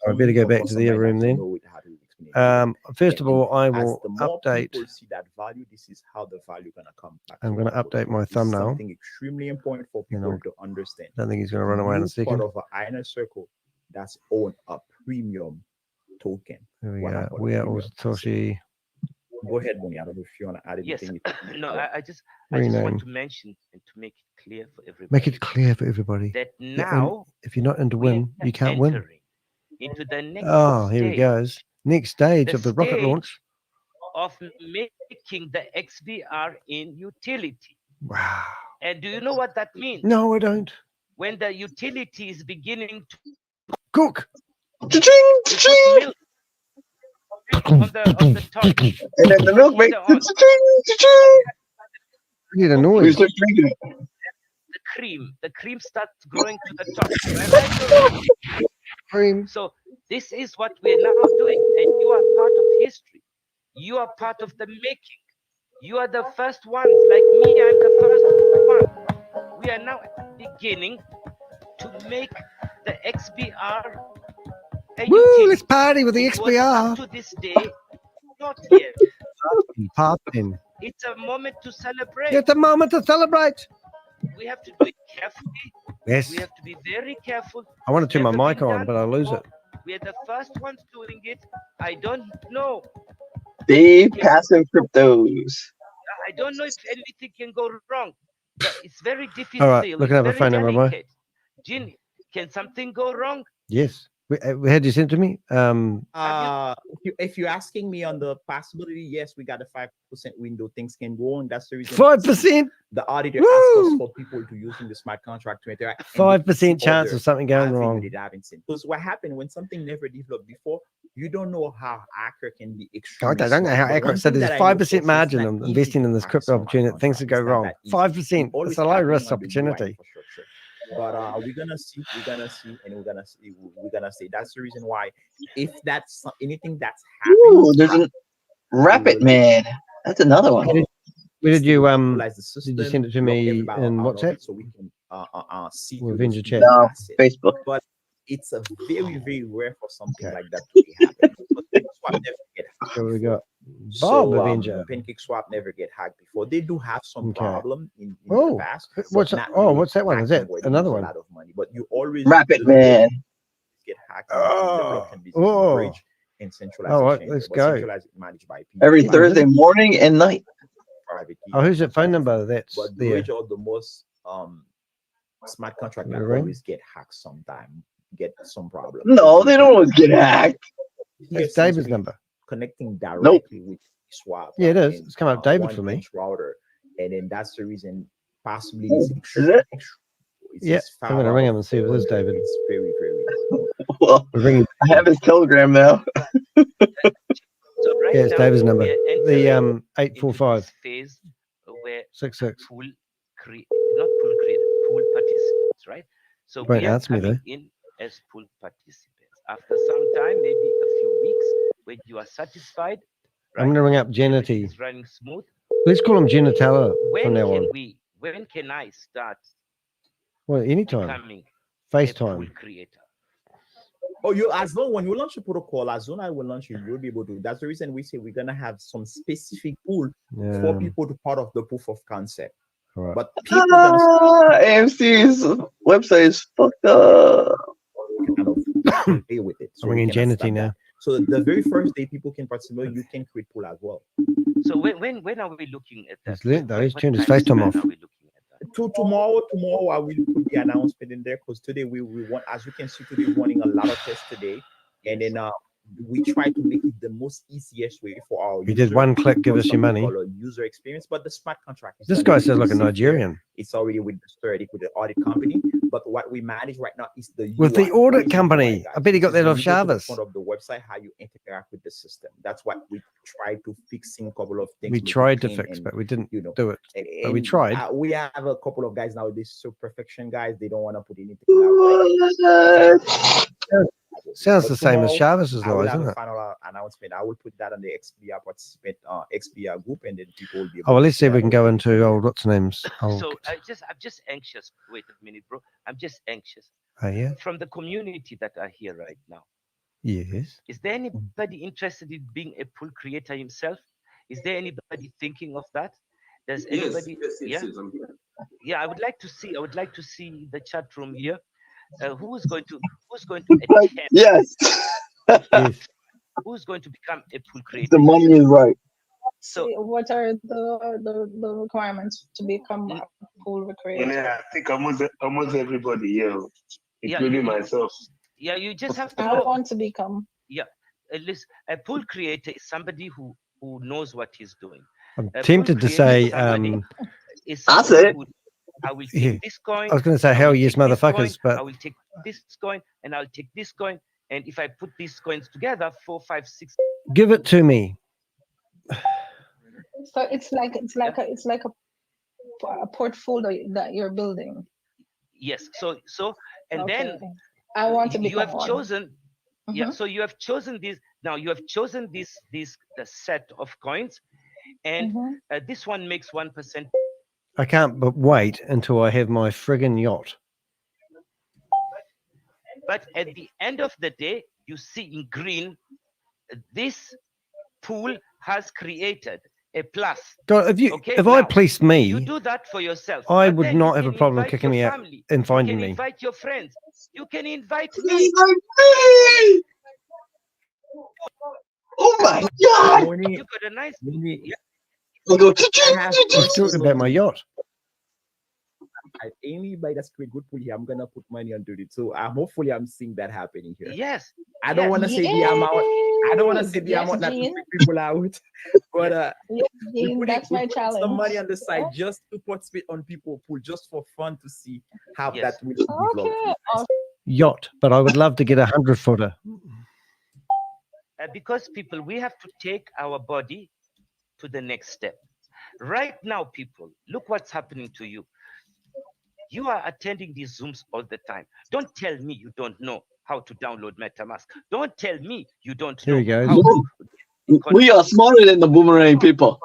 I better go back to the other room then. First of all, I As will the more update. people see that value, this is how the value gonna come back. I'm going to update my This is thumbnail. something extremely important for You people know, to understand. I don't think he's going to run away in a You second. part of an inner circle that's own a premium token. Here we What I go. call a We are all premium. Satoshi. Go ahead, Bonnie. I don't know if you want to add Yes. anything. No, I just Rename. want to mention and to make it clear for everybody. Make it clear for everybody. That Yeah, now, if you're not into win, you can't win. Into the next Oh, here he stage, goes. Next stage the of the rocket stage launch. of making the XBR in utility. Wow. And do you know what that means? No, I don't. When the utility is beginning to cook, Cha-ching, you cha-ching. put milk on the top. And then the milk makes on. You get annoyed. We start drinking it. The cream starts growing to the top. Cream. So this is what we're now doing, and you are part of history. You are part of the making. You are the first ones, like me, I'm the first one. We are now beginning to make the XBR a Woo, utility. let's party with the It was XBR. up to this day, not yet. Popping. It's a moment to celebrate. It's a moment to celebrate. We have to do it carefully. Yes. We have to be very careful. I want to turn my Never mic been on, done but I lose before. it. We're the first ones doing it. I don't know. The passive cryptos. I don't know if anything can go wrong. But it's very difficult. All right, look It's at the very phone number, boy. delicate. Jin, can something go wrong? Yes. Had you sent it to me? If you're asking me on the possibility, yes, we got a 5% window. Things can go on. That's the reason 5%. the auditor asks us for people to using the smart contract to interact. 5% chance of something going wrong. Because what happened when something never developed before, you don't know how accurate can be. I don't know how accurate. So there's a 5% margin on investing in this crypto opportunity. Things that go wrong. 5%. It's a low risk opportunity. But we're gonna see, and we're gonna see. That's the reason why, if that's anything that's happening. Ooh, there's a Rapid Man. That's another one. Where did you send it to me in WhatsApp? So we can see Or Avenger chat? No, Facebook. But it's a very, very rare for something like that to be happening. Swap never get hacked. So we got So, Bob Avenger. Pancake Swap never get hacked before. They do have some problem in Oh, the past. what's but oh, not what's that one? Is that really another a one? lot of money, but you always Rapid Man. get hacked. Oh, oh. And centralized. All right, let's go. Centralized managed by people. Every Thursday morning and night. Private key. Oh, who's that phone number? That's But there. Bridge are the most smart contract that Ring? always get hacked sometime, get some problem. No, they don't always get hacked. That's David's number. Connecting directly with Swap. Yeah, it is. It's come up David for me. one-inch router, and then that's the reason possibly it's Is it? Yeah, I'm gonna ring him and see if it is David. It's very, very. Well, We're ringing. I have his Telegram now. So right Yeah, it's now, David's number. we are The entering into 845 this phase where 66. pool participants, right? So Won't we are answer me, coming in as pool participants. After some time, maybe a few weeks, when you are satisfied, I'm gonna ring up Janity. it's running smooth. Let's call him Genitella from now on. When can I start Well, anytime. becoming a FaceTime. pool creator? Oh, you as long when you launch a protocol, as soon as I will launch it, you'll be able to. That's the reason we say we're gonna have some specific pool for Yeah. people to part of the proof of concept. All right. But people gonna AMC's website is fucked up. kind of play with it. I'm we ringing can Janity start now. that. So the very first day people can participate, you can create pool as well. So when are we looking at that? He's lit though. He's What turned his time FaceTime span off. are we looking at that? Tomorrow I will put the announcement in there because today we want, as you can see today, we're running a lot of tests today, and then we try to make it the most easiest way for our You did one click, give us your money. user experience, but the smart contract is This guy already sounds like a received. Nigerian. It's already with the audit company, but what we manage right now is the With the UI. audit What is the company. UI, I bet he got that When off you go to the Shavez. front of the website, how you interact with the system. That's what we try to fix in a couple of things. We make it tried to clean fix, and, but we didn't you know, do it. But we and, tried. we have a couple of guys now. These so perfection guys. They don't want to put anything out. Sounds But the same as tomorrow, Chavez's I will laws, have isn't a it? final announcement. I will put that on the XBR participant XBR group, and then people will be able Oh, well, to let's see if we can go into old, what's the name's? So Oh, I'm just anxious. Wait a minute, bro. I'm just anxious. oh, yeah? From the community that are here right now, Yes. is there anybody interested in being a pool creator himself? Is there anybody thinking of that? Does Yes, anybody? yes, I'm here. Yeah, I would like to see the chat room here. Who's going to attempt? Yes. Yes. Who's going to become a pool creator? The money is right. So what are the requirements to become a pool creator? Yeah, I think almost everybody here, Yeah, including myself. Yeah, you just have to I go. want to become. Yeah, listen, a pool creator is somebody who knows what he's doing. I'm A tempted pool to creator say, is I somebody said who I will take yeah. this coin. I was going to say, I hell will yes, take this coin, motherfuckers, but I will take this coin, and I'll take this coin, and if I put these coins together, 4, 5, 6. give it to me. So it's like a portfolio that you're building. Yes. So and then I want to you become have one. chosen. Yeah. So you have chosen this. Now you have chosen the set of coins, and this one makes 1%. I can't but wait until I have my friggin' yacht. But at the end of the day, you see in green, this pool has created a plus. God, if I placed me, you do that for yourself. I but would then not you have a can problem invite kicking your me out family. and finding You can me. invite your friends. You can invite me. Oh my God! You got a nice. Yeah. We'll go. Let's talk about my yacht. Anybody that's create good pool here, I'm gonna put money onto it. So hopefully I'm seeing that happening here. Yes. I don't want to say the amount. I don't want to say the amount that Gene. people out. But Gene, that's my challenge. Some money on the side just to participate on people pool, just for fun to see how that will develop. Yacht, but I would love to get 100-footer. Because people, we have to take our body to the next step. Right now, people, look what's happening to you. You are attending these Zooms all the time. Don't tell me you don't know how to download MetaMask. Don't tell me you don't Here know he goes. how to. We are smarter than the Boomerang people.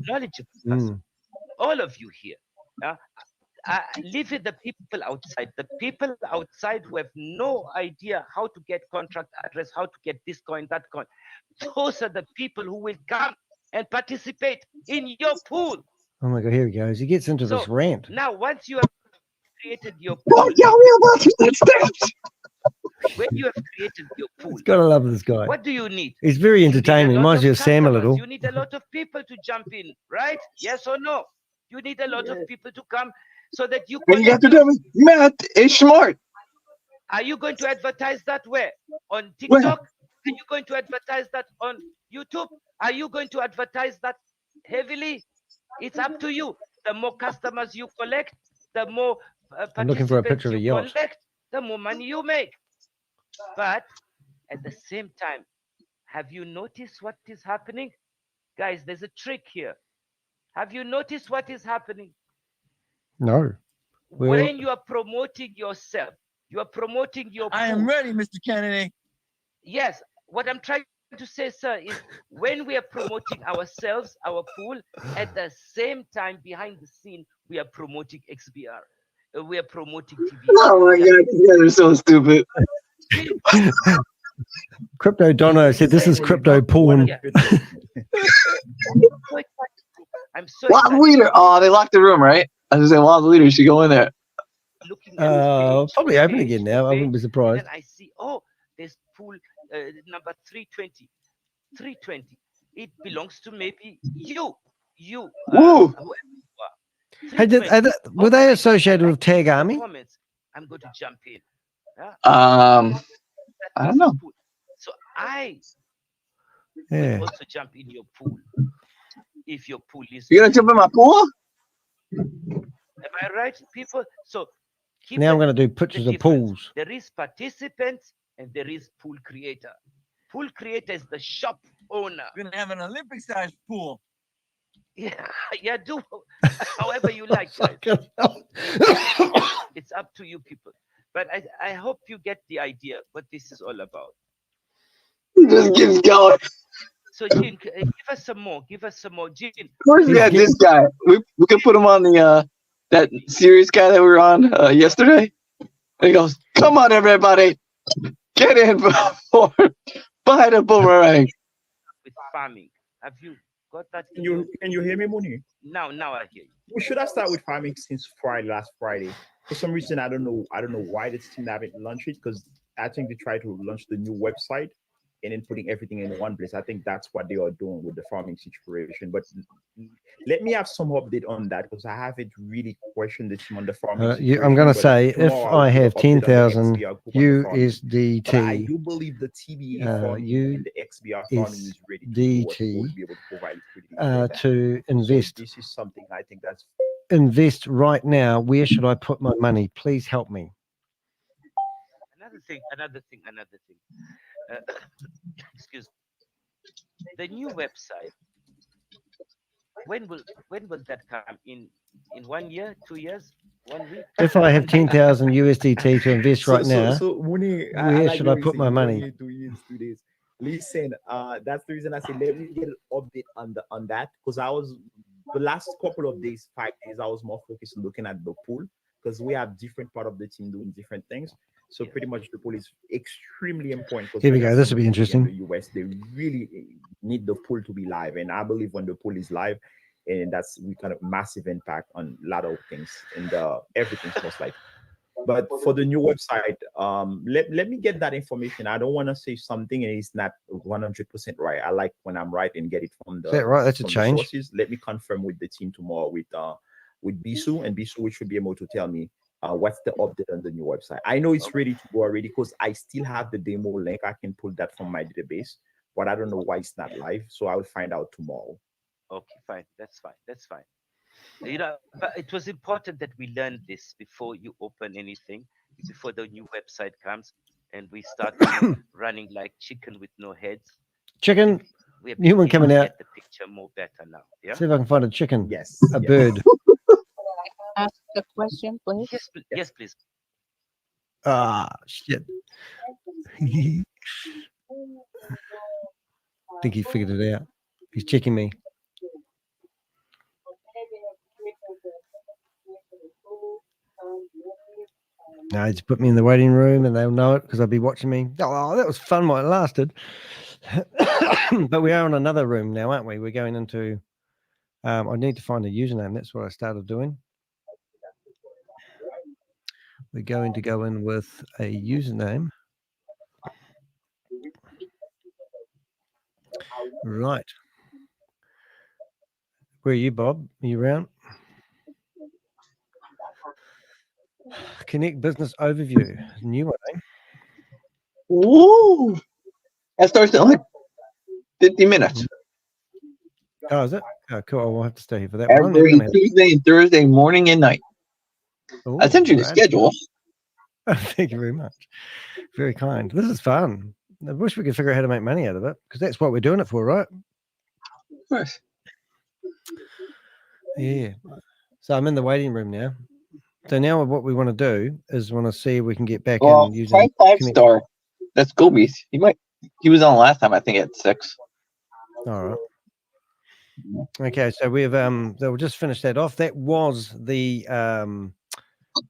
Knowledgeable person. All of you here. Leave it the people outside. The people outside who have no idea how to get contract address, how to get this coin, that coin. Those are the people who will come and participate in your pool. Oh my God, here he goes. He gets into this rant. Now, once you have created your pool, when you have created your pool, Gotta love this guy. what do you need? He's very entertaining. Reminds me of Sam a little. You need a lot of people to jump in, right? Yes or no? You need a lot of people to come so that you And you have to do it. Matt is smart. Are you going to advertise that where? On TikTok? Are you going to advertise that on YouTube? Are you going to advertise that heavily? It's up to you. The more customers you collect, the more I'm looking for a picture of a yacht. collect, the more money you make. But at the same time, have you noticed what is happening? Guys, there's a trick here. Have you noticed what is happening? No. When you are promoting yourself, you are promoting your pool. I am ready, Mr. Kennedy. Yes, what I'm trying to say, sir, is when we are promoting ourselves, our pool, at the same time, behind the scene, we are promoting XBR. We are promoting TV. Oh my God, you guys are so stupid. Crypto Dono said this is crypto porn. I'm so Wild leader. Oh, they locked the room, right? I was saying, wild leader should go in there. Probably open again now. I wouldn't be surprised. Then I see, oh, there's pool number 320. 320. It belongs to maybe you. Woo! Hey, were they associated with Tag Army? I'm going to jump in. I don't know. So I will also jump in your pool. If your pool is. You gonna jump in my pool? Am I right, people? So Now I'm going to do pictures of pools. There is participants and there is pool creator. Pool creator is the shop owner. We're gonna have an Olympic-sized pool. Yeah, do however you like. It's up to you, people. But I hope you get the idea what this is all about. Just keeps going. So, Gene, give us some more. Give us some more, Gene. Of course, we had this guy. We could put him on the that serious guy that we were on yesterday. And he goes, "Come on, everybody, get in for buy the Boomerang." With farming, have you got that? Can you hear me, Moni? Now I hear you. We should have started with farming since last Friday. For some reason, I don't know why the team haven't launched it, because I think they tried to launch the new website and then putting everything in one place. I think that's what they are doing with the farming situation. But let me have some update on that, because I haven't really questioned the team on the farming situation. I'm going to but say, if tomorrow I I'll have give an update on the 10,000 XBR group on the farming. But I USDT, do believe the TBA farming and the XBR farming is ready to do what will be able to provide liquidity to invest. So this is something I think that's Invest right now. Where should I put my money? Please help me. Another thing. Excuse me. The new website. When will that come in? In 1 year, 2 years, 1 week? If I have 10,000 USDT to invest right now, So Muni, where like should I what you put say, my you money? need 2 years, 2 days. Listen, that's the reason I say let me get an update on that, because I was the last couple of days, 5 days, I was more focused on looking at the pool, because we have different part of the team doing different things. So pretty much the pool is extremely important. Here we go. This will be interesting. In the US, they really need the pool to be live, and I believe when the pool is live, and that's we kind of massive impact on a lot of things, and everything's most likely. But for the new website, let me get that information. I don't want to say something and it's not 100% right. I like when I'm right and get it from the, is that right? That's a change. Sources. Let me confirm with the team tomorrow with Bisu, and Bisu should be able to tell me what's the update on the new website. I know it's ready to go already, because I still have the demo link. I can pull that from my database, but I don't know why it's not live. So I will find out tomorrow. Okay, fine. That's fine. But it was important that we learn this before you open anything, before the new website comes and we start running like chicken with no heads. Chicken. We're New one coming out. Get the picture more better now. Yeah. See if I can find a chicken. Yes. A bird. Ask the question, please. Yes, please. Ah, shit. I think he figured it out. He's checking me. No, he just put me in the waiting room and they'll know it because they'll be watching me. Oh, that was fun while it lasted. But we are in another room now, aren't we? We're going into, I need to find a username. That's what I started doing. We're going to go in with a username. Right. Where are you, Bob? Are you around? Connect Business Overview. New one, eh? Ooh. That starts in like 50 minutes. Oh, is it? Oh, cool. I'll have to stay here for that one. Every Tuesday and Thursday morning and night. Ooh, I sent you the right. schedule. Oh, thank you very much. Very kind. This is fun. I wish we could figure out how to make money out of it, because that's what we're doing it for, right? Of course. Yeah. So I'm in the waiting room now. So now what we want to do is want to see if we can get back in using five-star. That's Gobies. He was on last time, I think, at 6. All right. Okay, so we'll just finish that off. That was the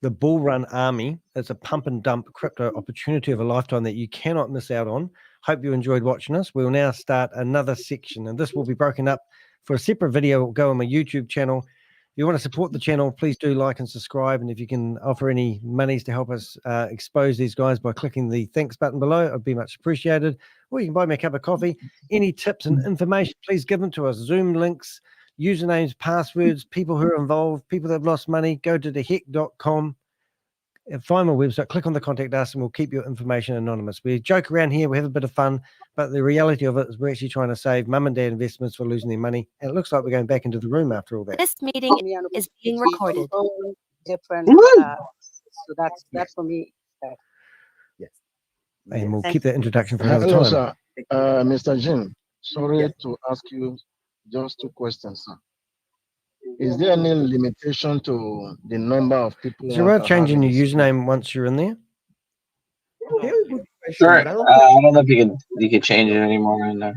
Bull Run Army. It's a pump and dump crypto opportunity of a lifetime that you cannot miss out on. Hope you enjoyed watching us. We'll now start another section, and this will be broken up for a separate video. Will go on my YouTube channel. If you want to support the channel, please do like and subscribe. And if you can offer any monies to help us expose these guys by clicking the thanks button below, it'd be much appreciated. Or you can buy me a cup of coffee. Any tips and information, please give them to us. Zoom links, usernames, passwords, people who are involved, people that have lost money. Go to dehek.com. Find my website, click on the contact us, and we'll keep your information anonymous. We joke around here, we have a bit of fun, but the reality of it is we're actually trying to save mum and dad investments for losing their money. And it looks like we're going back into the room after all that. This meeting is being recorded. Different. So that's for me. Yes. And we'll keep that introduction for another Hello, time. sir. Mr. Jim, sorry to ask you just 2 questions, sir. Is there any limitation to the number of people? Is it about changing your username once you're in there? Sure. I don't know if you can change it anymore in there.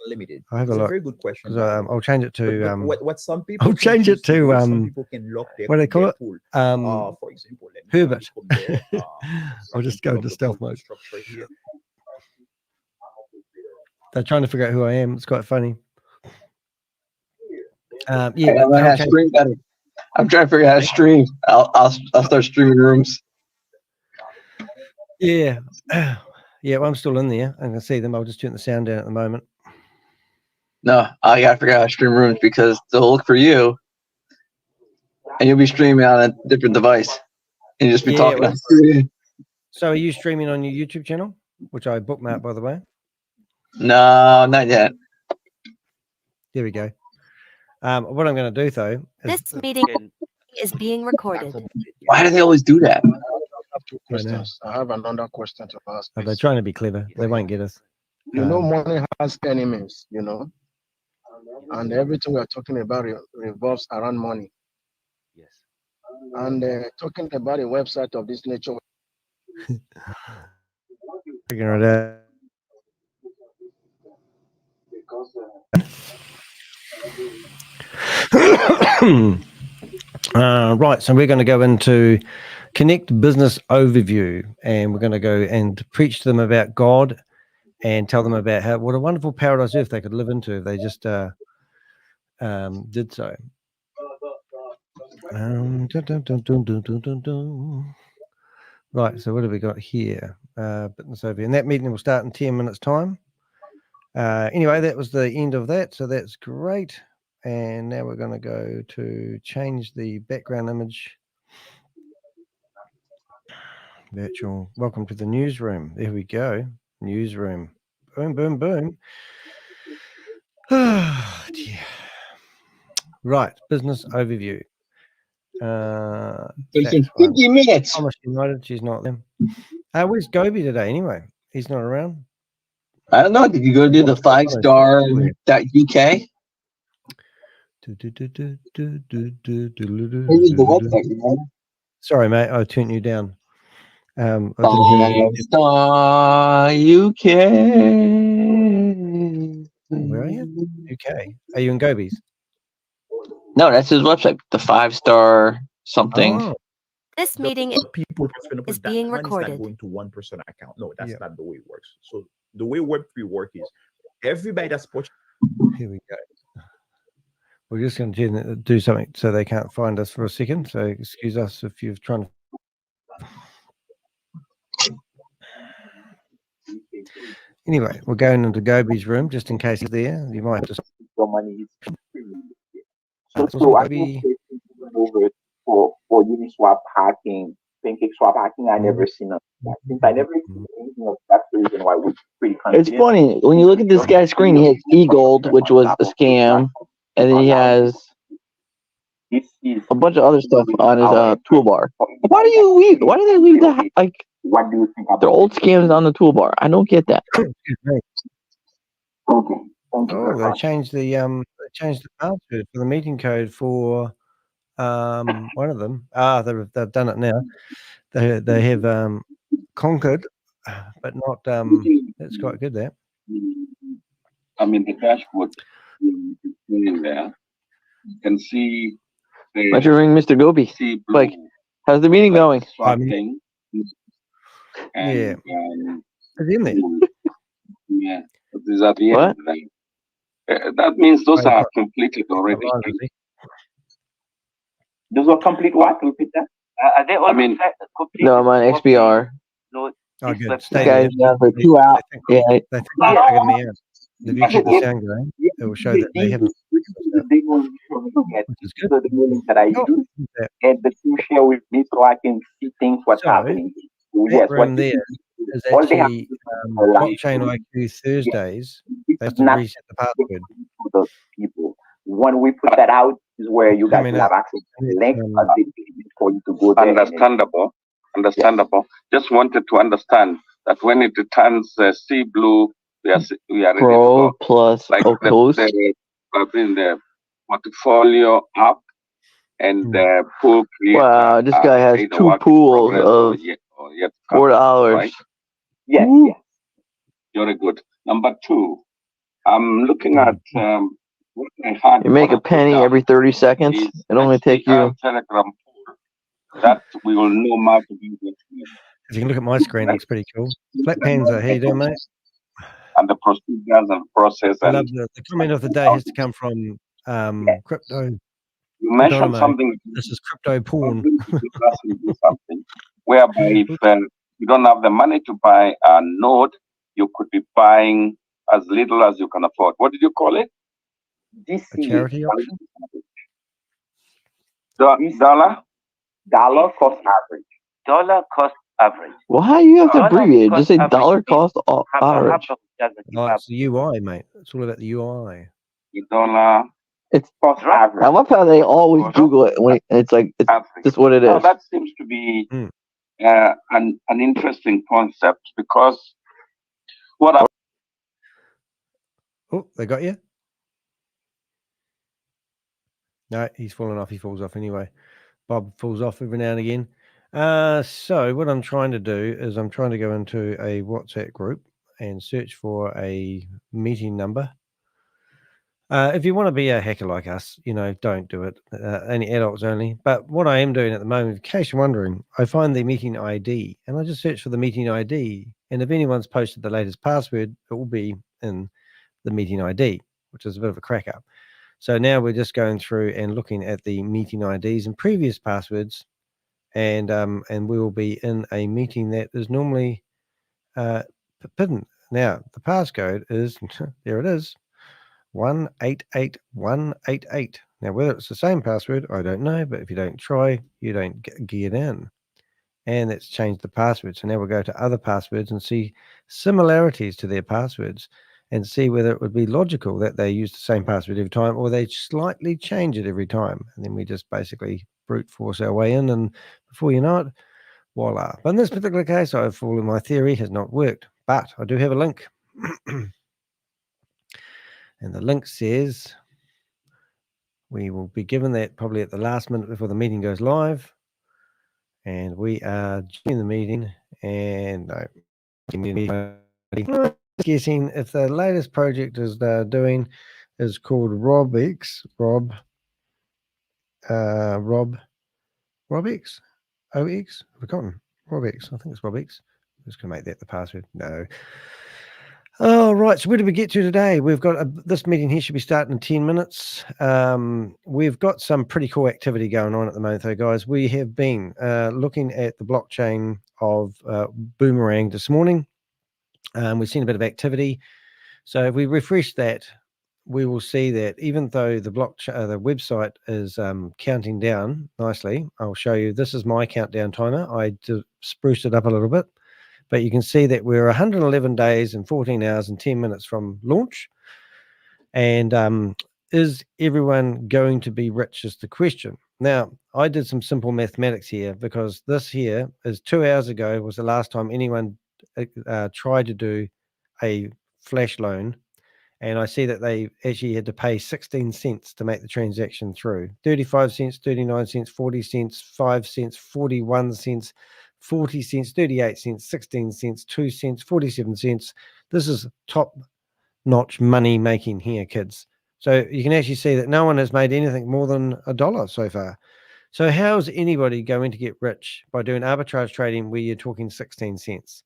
Limited. I'll have a It's look. very good question. I'll change it to what some people I'll change it to some people can lock their, what do they call it? pool. For example, Herbert. I'll just go into stealth mode. They're trying to figure out who I am. It's quite funny. Yeah, I'm trying to figure out how to stream. I'll start streaming rooms. Yeah, Yeah, well, I'm still in there. I can see them. I'll just turn the sound down at the moment. No, I gotta figure out how to stream rooms because they'll look for you, and you'll be streaming on a different device, and you just be talking. Well, so are you streaming on your YouTube channel, which I bookmarked, by the way? No, not yet. There we go. What I'm going to do, though, is This meeting is being recorded. Why do they always do that? Questions. I have another question to ask. They're trying to be clever. They won't get us. You know, money has enemies, you know, and everything we're talking about revolves around money. Yes. And talking about a website of this nature. Figuring it out. Right, so we're going to go into Connect Business Overview, and we're going to go and preach to them about God and tell them about what a wonderful paradise earth they could live into if they just did so. Right, so what have we got here? Business Overview, and that meeting will start in 10 minutes' time. Anyway, that was the end of that, so that's great. And now we're going to go to change the background image. Virtual. Welcome to the newsroom. There we go. Newsroom. Boom, boom, boom. Oh, dear. Right. Business overview. 50 minutes. Thomas United. She's not there. Where's Gobi today anyway? He's not around. I don't know. Did you go to the 5star.uk? Sorry, mate. I turned you down. 5star UK. Where are you? UK. Are you in Gobi's? No, that's his website. The 5-star something. Oh. This meeting is being recorded. Going to one person account. No, that's not the way it works. So the way Web3 works is everybody that's watching. Here we go. We're just going to do something so they can't find us for a second. So excuse us if you're trying to. Anyway, we're going into Gobi's room just in case he's there. You might just. So I think over for Uniswap hacking, PancakeSwap hacking, I never seen a since I never seen anything of that's the reason why we're pretty confident. It's funny when you look at this guy's screen. He has eGold, which was a scam, and then he has a bunch of other stuff on his toolbar. Why do you leave? Why do they leave that? Like, what do you think their old scams on the toolbar? I don't get that. Okay. Oh, they changed the password for the meeting code for one of them. They've done it now. They have conquered, but not. That's quite good there. I mean, the dashboard in there. You can see. Why don't you ring Mr. Gobi? Like, how's the meeting going? Thing. And, it's in there. Yeah, this is at the end. That means those are completed already. Those are complete what? Repeat that? Are they all complete? No, I'm on XBR. No, good. This guy's down for 2 hours. They think they're figuring me out. If you keep the sound going, it will show that they haven't. Which is good. So the link that I use, and the two share with me so I can see things what's happening. That room there is actually Blockchain IQ Thursdays. They have to reset the password. Those people. When we put that out is where you guys will have access to the link for you to go there. Understandable. Just wanted to understand that when it returns C blue, we are ready Pro to go. plus Like the portfolio up and the pool creator. Wow, this guy has 2 pools of $4. Right? Yes. Very good. Number 2, I'm looking at what I had. You make a penny every 30 seconds. It only takes you. Telegram pool that we will know more to do this. If you can look at my screen, it's pretty cool. Black Panzer, how you doing, mate? And the procedures and process. I love the comment of the day has to come from Crypto. You mentioned Dynamo. something. This is Crypto Porn. Whereby if you don't have the money to buy a node, you could be buying as little as you can afford. What did you call it? A charity option? Dollar? Dollar cost average. Dollar cost average. Why you have to Dollar abbreviate? cost Just say average dollar means cost average. Oh, it's the UI, mate. It's all about the UI. Dollar. It's cost average. I love how they always Google it when it's like it's just what it is. That seems to be an interesting concept because what I Oh, they got you? No, he's fallen off. He falls off anyway. Bob falls off every now and again. So what I'm trying to do is I'm trying to go into a WhatsApp group and search for a meeting number. If you want to be a hacker like us, don't do it. Only adults only. But what I am doing at the moment, in case you're wondering, I find the meeting ID and I just search for the meeting ID. And if anyone's posted the latest password, it will be in the meeting ID, which is a bit of a crack up. So now we're just going through and looking at the meeting IDs and previous passwords, and we will be in a meeting that is normally hidden. Now the passcode is there. It is 188188. Now whether it's the same password, I don't know, but if you don't try, you don't get in. And it's changed the password. So now we'll go to other passwords and see similarities to their passwords and see whether it would be logical that they use the same password every time or they slightly change it every time. And then we just basically brute force our way in, and before you know it, voila. But in this particular case, I've fallen, my theory has not worked, but I do have a link. And the link says we will be given that probably at the last minute before the meeting goes live. And we are joining the meeting, and guessing if the latest project is doing is called RobX, RobX, OX, I've forgotten. RobX, I think it's RobX. I'm just gonna make that the password. No. All right, so where did we get to today? We've got this meeting here should be starting in 10 minutes. We've got some pretty cool activity going on at the moment, though, guys. We have been looking at the blockchain of Boomerang this morning. We've seen a bit of activity. So if we refresh that, we will see that even though the blockchain, the website is counting down nicely, I'll show you. This is my countdown timer. I spruced it up a little bit. But you can see that we're 111 days and 14 hours and 10 minutes from launch. And is everyone going to be rich is the question. Now, I did some simple mathematics here because this here is 2 hours ago was the last time anyone tried to do a flash loan. And I see that they actually had to pay 16 cents to make the transaction through. 35 cents, 39 cents, 40 cents, 5 cents, 41 cents, 40 cents, 38 cents, 16 cents, 2 cents, 47 cents. This is top-notch money making here, kids. So you can actually see that no one has made anything more than $1 so far. So how is anybody going to get rich by doing arbitrage trading where you're talking 16 cents?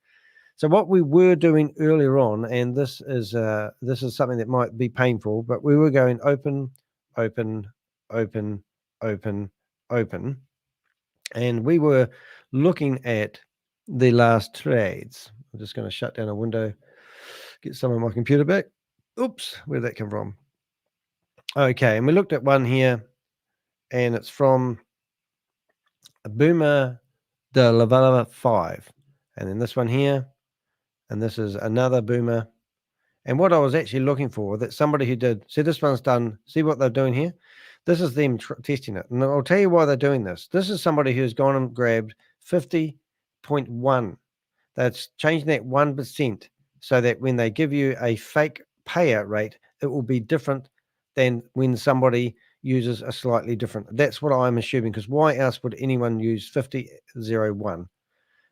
So what we were doing earlier on, and this is something that might be painful, but we were going open, open, open, open, open. And we were looking at the last trades. I'm just going to shut down a window, get some of my computer back. Oops, where did that come from? Okay, and we looked at one here, and it's from a Boomer de Lavala 5. And then this one here, and this is another Boomer. And what I was actually looking for, that somebody who did, see this one's done, see what they're doing here? This is them testing it. And I'll tell you why they're doing this. This is somebody who's gone and grabbed 50.1. That's changing that 1% so that when they give you a fake payout rate, it will be different than when somebody uses a slightly different. That's what I'm assuming, because why else would anyone use 50.01?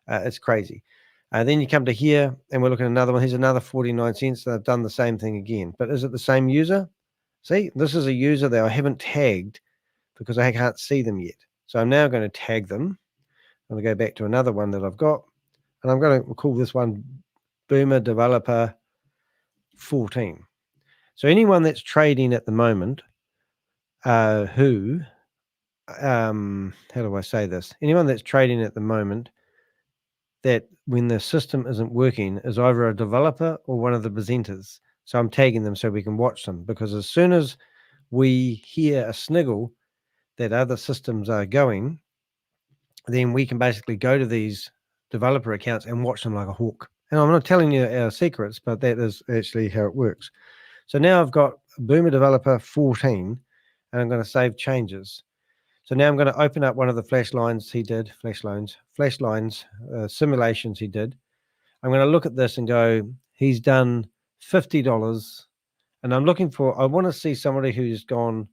It's crazy. Then you come to here and we're looking at another one. Here's another 49 cents. They've done the same thing again. But is it the same user? See, this is a user that I haven't tagged because I can't see them yet. So I'm now going to tag them. I'm going to go back to another one that I've got. And I'm going to call this one Boomer Developer 14. So anyone that's trading at the moment how do I say this? Anyone that's trading at the moment that when the system isn't working is either a developer or one of the presenters. So I'm tagging them so we can watch them, because as soon as we hear a sniggle that other systems are going, then we can basically go to these developer accounts and watch them like a hawk. And I'm not telling you our secrets, but that is actually how it works. So now I've got Boomer Developer 14, and I'm going to save changes. So now I'm going to open up one of the flash lines he did, simulations he did. I'm going to look at this and go, he's done $50. And I'm looking for, I want to see somebody who's gone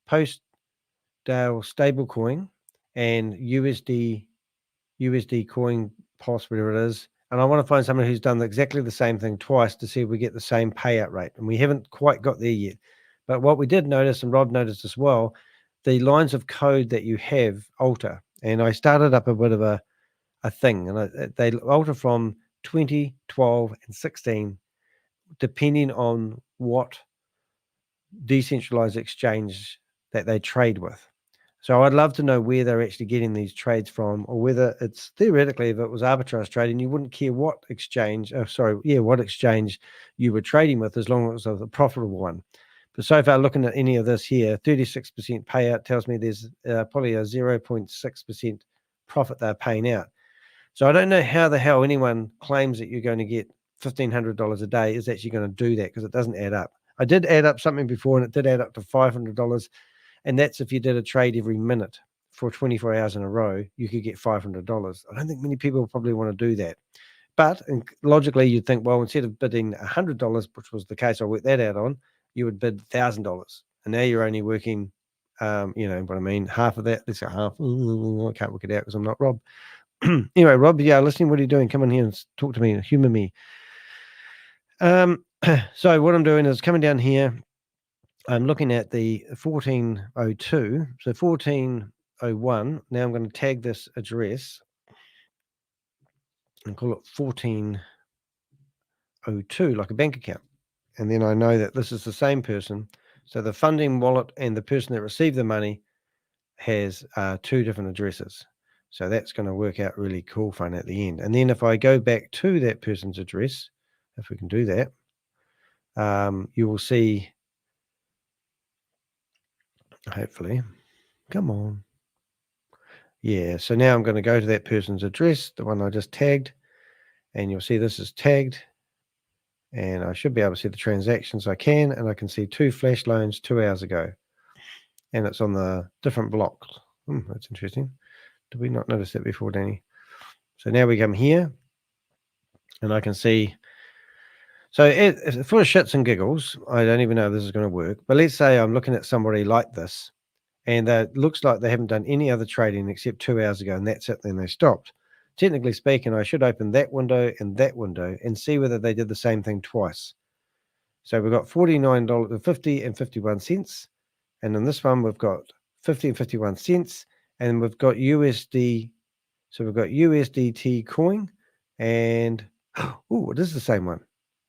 post-Dale stablecoin and USD coin POS, whatever it is. And I want to find someone who's done exactly the same thing twice to see if we get the same payout rate. And we haven't quite got there yet. But what we did notice, and Rob noticed as well, the lines of code that you have alter. And I started up a bit of a thing. And they alter from 20, 12, and 16, depending on what decentralized exchange that they trade with. So I'd love to know where they're actually getting these trades from, or whether it's theoretically, if it was Arbitrage Trading, you wouldn't care what exchange, what exchange you were trading with, as long as it was a profitable one. But so far, looking at any of this here, 36% payout tells me there's probably a 0.6% profit they're paying out. So I don't know how the hell anyone claims that you're going to get $1,500 a day is actually going to do that, because it doesn't add up. I did add up something before, and it did add up to $500. And that's if you did a trade every minute for 24 hours in a row, you could get $500. I don't think many people probably want to do that. But logically, you'd think, well, instead of bidding $100, which was the case I worked that out on, you would bid $1,000. And now you're only working, you know what I mean, half of that. Let's say half. I can't work it out because I'm not Rob. Anyway, Rob, yeah, listening, what are you doing? Come in here and talk to me and humor me. So what I'm doing is coming down here. I'm looking at the 1402. So 1401. Now I'm going to tag this address and call it 1402, like a bank account. And then I know that this is the same person. So the funding wallet and the person that received the money has two different addresses. So that's going to work out really cool fun at the end. And then if I go back to that person's address, if we can do that, you will see, hopefully, come on. Yeah, so now I'm going to go to that person's address, the one I just tagged, and you'll see this is tagged, and I should be able to see the transactions I can, and I can see 2 flash loans 2 hours ago, and it's on the different blocks. That's interesting. Did we not notice that before, Danny? So now we come here, and I can see. So for shits and giggles, I don't even know if this is going to work, but let's say I'm looking at somebody like this, and it looks like they haven't done any other trading except 2 hours ago, and that's it, then they stopped. Technically speaking, I should open that window and see whether they did the same thing twice. So we've got $49.50 and 51 cents, and in this one we've got 50 and 51 cents, and we've got USD. So we've got USDT coin, and oh, it is the same one.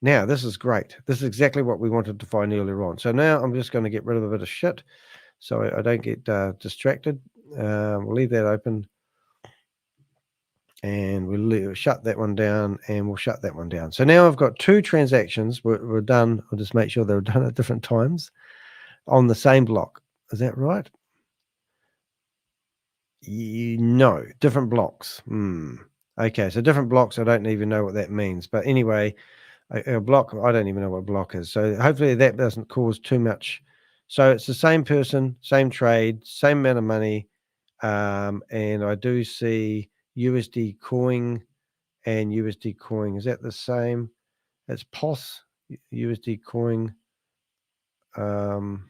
Now this is great. This is exactly what we wanted to find earlier on. So now I'm just going to get rid of a bit of shit, so I don't get distracted. We'll leave that open, and we'll shut that one down, and we'll shut that one down. So now I've got 2 transactions were done. I'll just make sure they were done at different times on the same block. Is that right? No, different blocks. Okay, so different blocks. I don't even know what that means. But anyway, a block, I don't even know what block is. So hopefully that doesn't cause too much. So it's the same person, same trade, same amount of money. And I do see USD coin and USD coin. Is that the same? It's POS, USD coin. It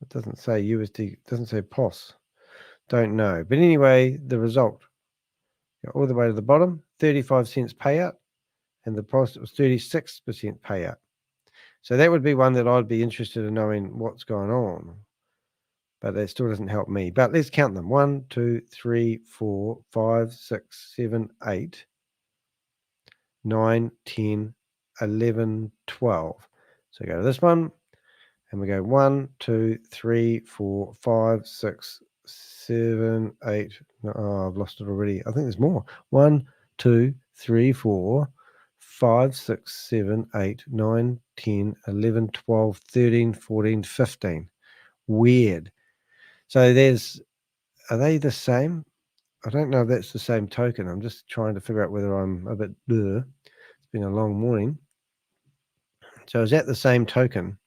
doesn't say USD, it doesn't say POS. Don't know. But anyway, the result, all the way to the bottom, 35 cents payout, and the price was 36% payout. So that would be one that I'd be interested in knowing what's going on. But that still doesn't help me. But let's count them. 1, 2, 3, 4, 5, 6, 7, 8, 9, 10, 11, 12. So go to this one, and we go 1, 2, 3, 4, 5, 6, 7, 8. Oh, I've lost it already. I think there's more. 1, 2, 3, 4, 5, 6, 7, 8, 9, 10, 11, 12, 13, 14, 15. Weird. So are they the same? I don't know if that's the same token. I'm just trying to figure out whether I'm a bit blur. It's been a long morning. So is that the same token?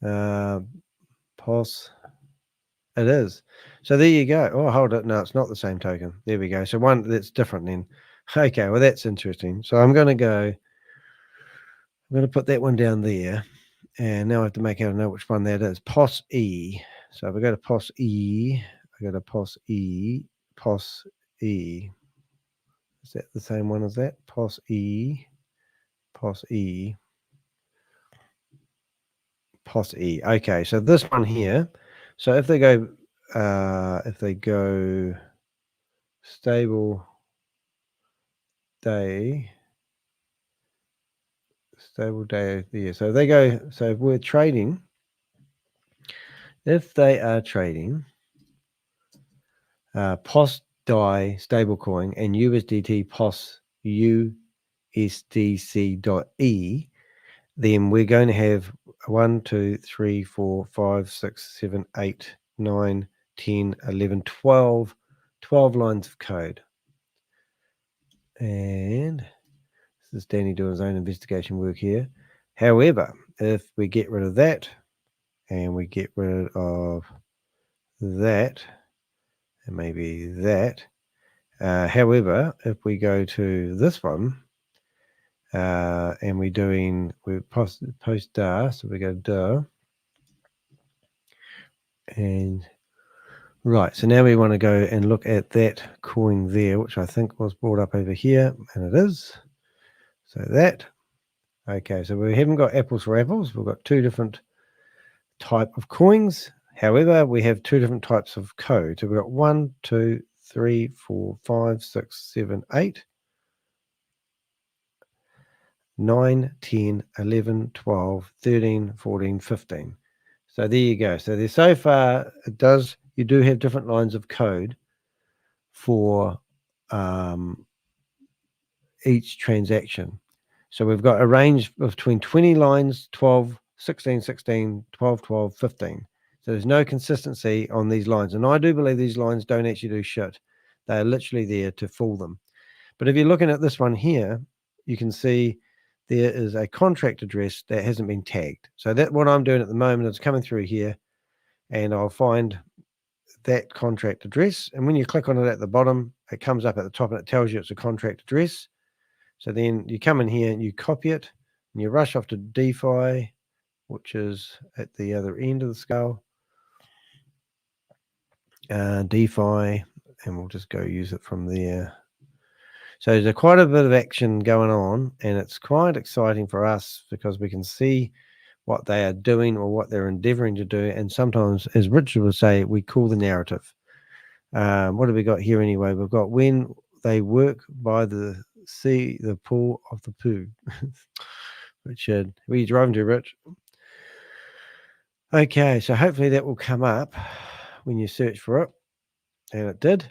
POS. It is. So there you go. Oh, hold it. No, it's not the same token. There we go. So one that's different then. Okay, well, that's interesting. So I'm going to put that one down there. And now I have to make out know which one that is. POS E. So if I go to POS E, I go to POS E, POS E. Is that the same one as that? POS E, POS E, POS E. Okay, so this one here. So if they go stable day yeah. So they go, so if we're trading, if they are trading POS DAI stablecoin and USDT POS USDC.E, then we're going to have 1, 2, 3, 4, 5, 6, 7, 8, 9, 10, 11, 12 lines of code. And this is Danny doing his own investigation work here. However, if we get rid of that and we get rid of that and maybe that, however, if we go to this one and we're post DAR, so we go DAR, and right, so now we want to go and look at that coin there, which I think was brought up over here, and it is. So that, okay, so we haven't got apples for apples. We've got two different type of coins. However, we have two different types of code. So we've got 1, 2, 3, 4, 5, 6, 7, 8, 9, 10, 11, 12, 13, 14, 15. So there you go. So there, so far, you do have different lines of code for each transaction. So we've got a range between 20 lines, 12, 16, 16, 12, 12, 15. So there's no consistency on these lines. And I do believe these lines don't actually do shit. They're literally there to fool them. But if you're looking at this one here, you can see there is a contract address that hasn't been tagged. So that what I'm doing at the moment is coming through here and I'll find that contract address. And when you click on it at the bottom, it comes up at the top and it tells you it's a contract address. So then you come in here and you copy it and you rush off to DeFi, which is at the other end of the scale. DeFi, and we'll just go use it from there. So there's quite a bit of action going on, and it's quite exciting for us because we can see what they are doing or what they're endeavoring to do. And sometimes, as Richard would say, we call the narrative. What have we got here anyway? We've got when they work by the sea, the pool of the poo. Richard, where are you driving to, Rich? Okay, so hopefully that will come up when you search for it. And it did.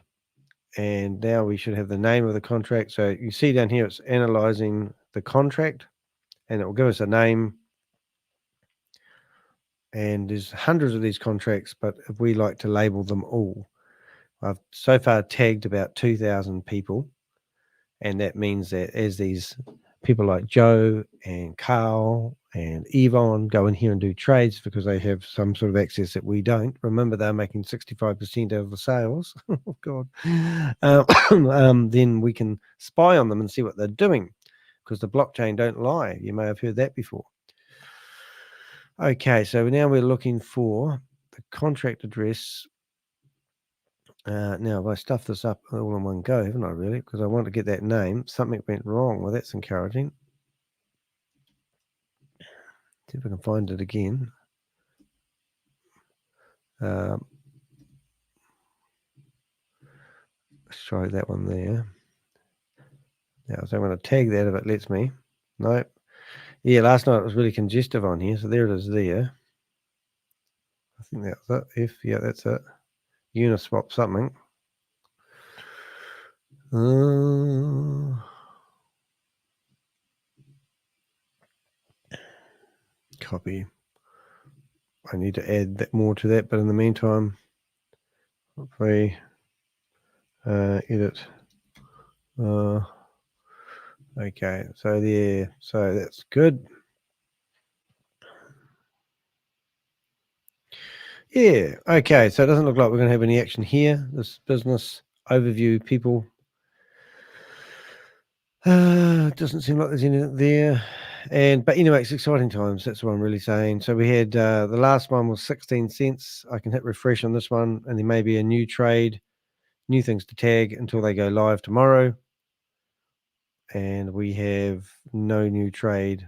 And now we should have the name of the contract. So you see down here, it's analyzing the contract and it will give us a name. And there's hundreds of these contracts, but if we like to label them all, I've so far tagged about 2,000 people. And that means that as these people like Joe and Carl and Yvonne go in here and do trades because they have some sort of access that we don't. Remember, they're making 65% of the sales. Oh, God. Then we can spy on them and see what they're doing because the blockchain don't lie. You may have heard that before. Okay, so now we're looking for the contract address. Now, if I stuff this up all in one go, haven't I really? Because I want to get that name. Something went wrong. Well, that's encouraging. See if I can find it again. Let's try that one there. Now, so I'm going to tag that if it lets me. Nope. Yeah, last night it was really congestive on here, so there it is there. I think that was it. Yeah, that's it. Uniswap something. Copy. I need to add that more to that, but in the meantime, hopefully edit. Okay, so there, so that's good. Yeah, okay, so it doesn't look like we're going to have any action here. This business overview, people. It doesn't seem like there's anything there. But anyway, it's exciting times. That's what I'm really saying. So we had the last one was 16 cents. I can hit refresh on this one, and there may be a new trade, new things to tag until they go live tomorrow. And we have no new trade.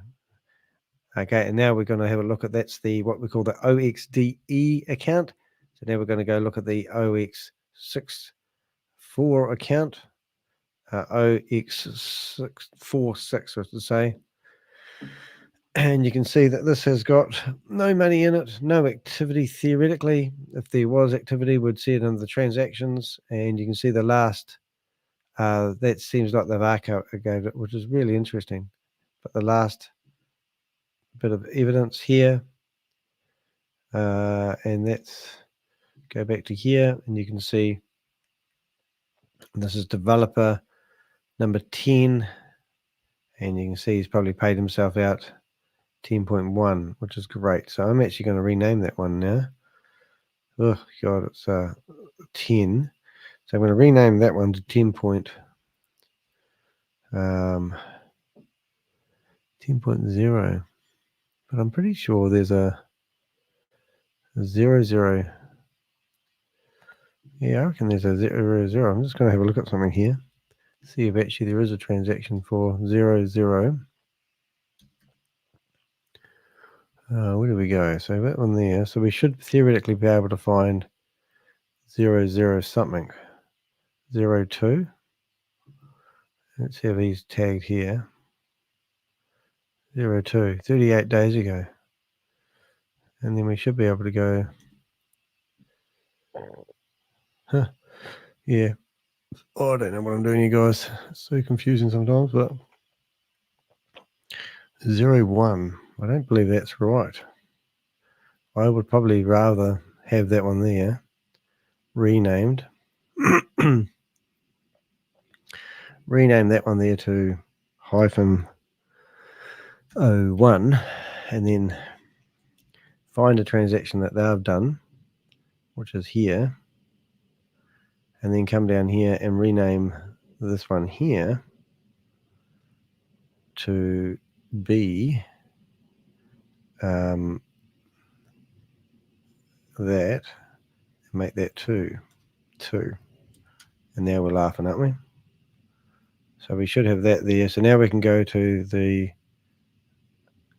Okay, and now we're going to have a look at that's the what we call the OXDE account. So now we're going to go look at the OX64 account. OX646, I should say. And you can see that this has got no money in it, no activity theoretically. If there was activity, we'd see it in the transactions. And you can see the last, that seems like they've archived it, which is really interesting. But the last bit of evidence here, and that's, go back to here, and you can see this is developer number 10. And you can see he's probably paid himself out 10.1, which is great. So I'm actually going to rename that one now. Oh God, it's 10. So I'm going to rename that one to 10.0. But I'm pretty sure there's a 00. Yeah, I reckon there's a 00. I'm just going to have a look at something here. See if actually there is a transaction for 00. Where do we go? So that one there. So we should theoretically be able to find 00 something. 02. Let's see if he's tagged here. 02, 38 days ago. And then we should be able to go. Huh. Yeah. Oh, I don't know what I'm doing, you guys. It's so confusing sometimes, but 01. I don't believe that's right. I would probably rather have that one there renamed. Rename that one there to -01 and then find a transaction that they've done, which is here, and then come down here and rename this one here to be that, make that 2, and now we're laughing, aren't we? So we should have that there. So now we can go to the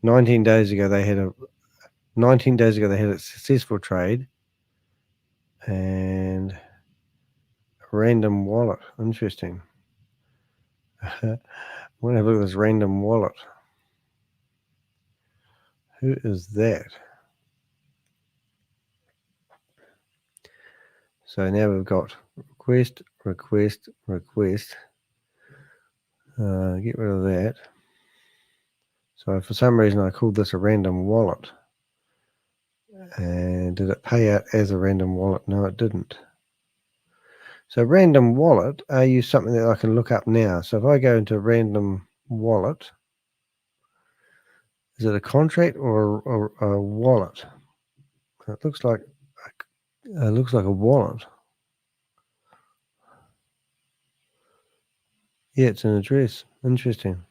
19 days ago they had a successful trade and random wallet. Interesting. I want to have a look at this random wallet. Who is that? So now we've got request. Get rid of that. So for some reason I called this a random wallet. And did it pay out as a random wallet? No, it didn't. So random wallet, are you something that I can look up now? So if I go into random wallet, is it a contract or a wallet? It looks like a wallet. Yeah, it's an address. Interesting.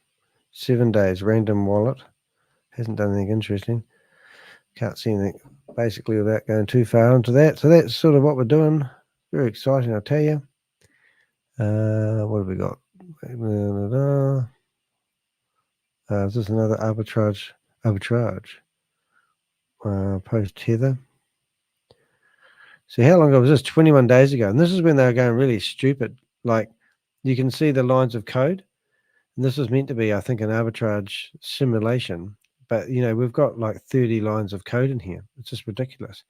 7 days, random wallet. Hasn't done anything interesting. Can't see anything basically without going too far into that. So that's sort of what we're doing. Very exciting, I'll tell you. What have we got? Is this another arbitrage? Post tether. So how long ago was this? 21 days ago. And this is when they were going really stupid. Like you can see the lines of code. And this was meant to be, I think, an arbitrage simulation. But, you know, we've got like 30 lines of code in here. It's just ridiculous.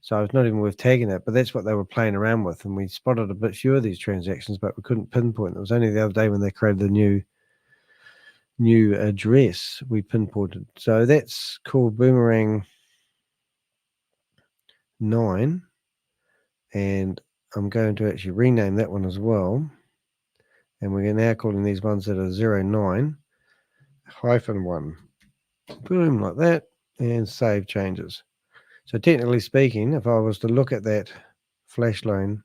So it's not even worth tagging it, but that's what they were playing around with. And we spotted a bit few of these transactions, but we couldn't pinpoint. It was only the other day when they created the new address we pinpointed. So that's called Boomerang 9. And I'm going to actually rename that one as well. And we're now calling these ones that are 09-1. Boom, like that. And save changes. So technically speaking, if I was to look at that flash loan,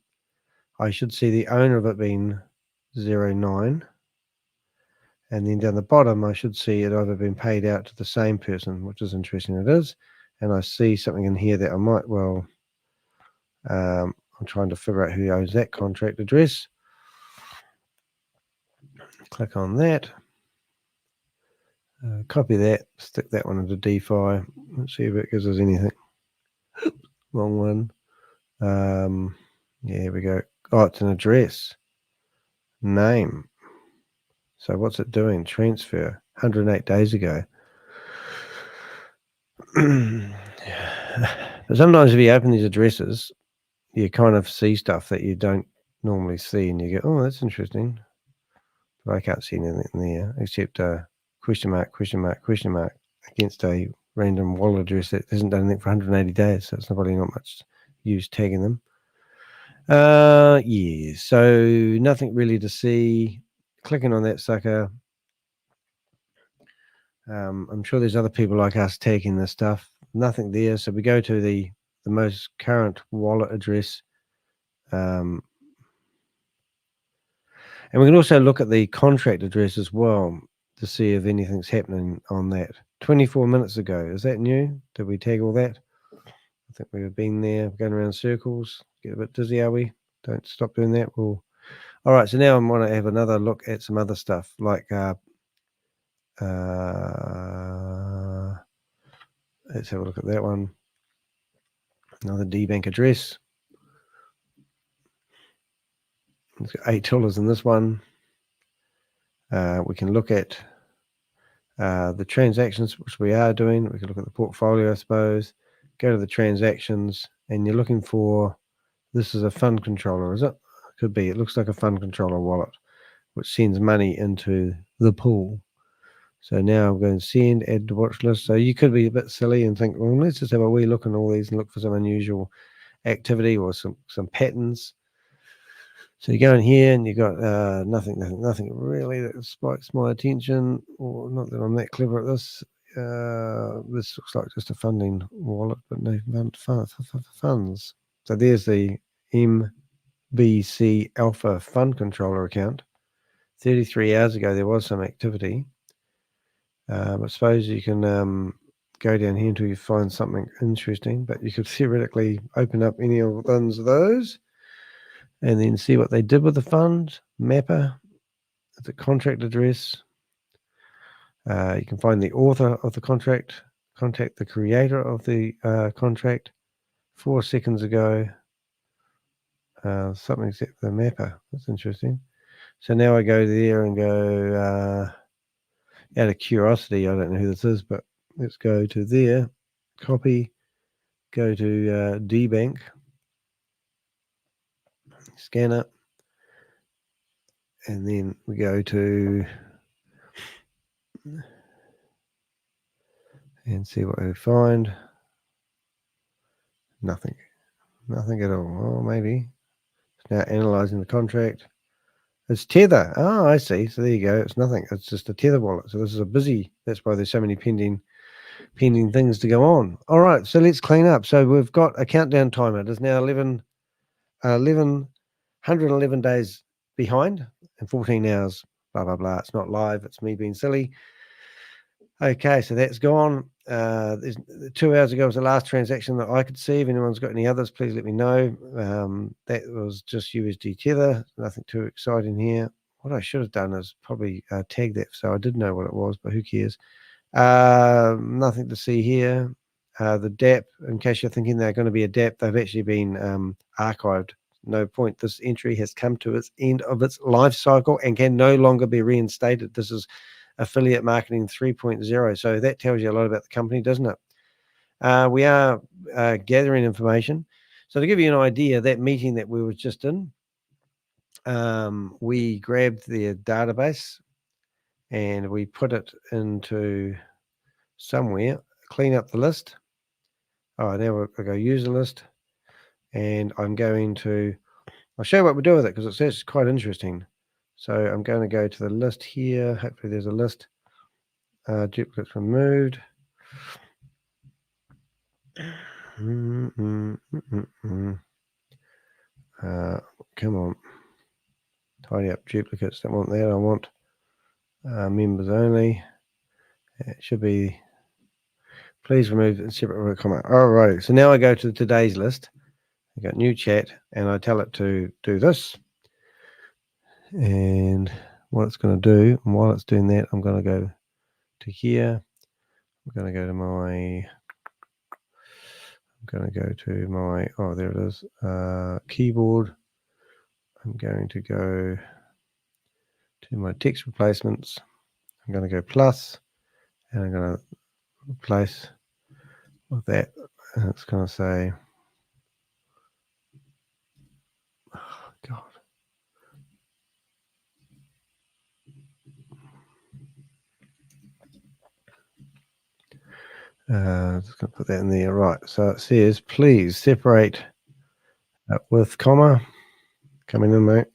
I should see the owner of it being 09. And then down the bottom, I should see it either been paid out to the same person, which is interesting. It is. And I see something in here that I might well, I'm trying to figure out who owns that contract address. Click on that. Copy that, stick that one into DeFi. Let's see if it gives us anything. Wrong one. Yeah, here we go. Oh, it's an address. Name. So what's it doing? Transfer. 108 days ago. But sometimes if you open these addresses, you kind of see stuff that you don't normally see, and you go, oh, that's interesting. But I can't see anything there except question mark, question mark, question mark against a random wallet address that hasn't done anything for 180 days. So it's probably not much use tagging them. Yeah, so nothing really to see. Clicking on that sucker. I'm sure there's other people like us tagging this stuff. Nothing there. So we go to the most current wallet address. And we can also look at the contract address as well to see if anything's happening on that. 24 minutes ago. Is that new? Did we tag all that? I think we've been there going around circles. Get a bit dizzy, are we? Don't stop doing that. All right, so now I want to have another look at some other stuff like let's have a look at that one. Another DBank address. It's got $8 in this one. We can look at the transactions, which we are doing. We can look at the portfolio, I suppose. Go to the transactions, and you're looking for, this is a fund controller, is it? Could be. It looks like a fund controller wallet, which sends money into the pool. So now I'm going to send, add to watch list. So you could be a bit silly and think, well, let's just have a wee look in all these and look for some unusual activity or some patterns. So you go in here and you got nothing really that spikes my attention, or not that I'm that clever at this. This looks like just a funding wallet, but no funds. So there's the MBC Alpha Fund Controller account. 33 hours ago, there was some activity. I suppose you can go down here until you find something interesting, but you could theoretically open up any of those and then see what they did with the fund. Mapper, the contract address. You can find the author of the contract, contact the creator of the contract. 4 seconds ago, something set the mapper. That's interesting. So now I go there and go, out of curiosity, I don't know who this is, but let's go to there, copy, go to DBank, scan it, and then we go to and see what we find. Nothing at all. Well, maybe it's now analyzing the contract. It's Tether. Oh, I see. So there you go. It's nothing. It's just a Tether wallet. So this is a busy. That's why there's so many pending things to go on. All right. So let's clean up. So we've got a countdown timer. It is now 111 days behind and 14 hours. Blah blah blah. It's not live. It's me being silly. Okay, so that's gone. 2 hours ago was the last transaction that I could see. If anyone's got any others, please let me know. That was just USD Tether. Nothing too exciting here. What I should have done is probably tag that so I did know what it was, but who cares? Nothing to see here. The DAP, in case you're thinking they're going to be a DAP, they've actually been archived. No point. This entry has come to its end of its life cycle and can no longer be reinstated. This is affiliate marketing 3.0. So that tells you a lot about the company, doesn't it? We are gathering information. So to give you an idea, that meeting that we were just in, we grabbed their database and we put it into somewhere, clean up the list. Oh, now we'll go user list, and I'm going to, I'll show you what we do with it because it's actually quite interesting. So I'm going to go to the list here. Hopefully there's a list. Duplicates removed. Come on. Tidy up duplicates. Don't want that. I want members only. It should be, please remove the separate comment. All right. So now I go to today's list. I got new chat and I tell it to do this. And what it's going to do, and while it's doing that, I'm going to go to here. I'm going to go to my, oh, there it is, keyboard. I'm going to go to my text replacements. I'm going to go plus, and I'm going to replace with that. And it's going to say, oh, God. Just going to put that in there. Right. So it says, please separate with comma. Coming in, mate.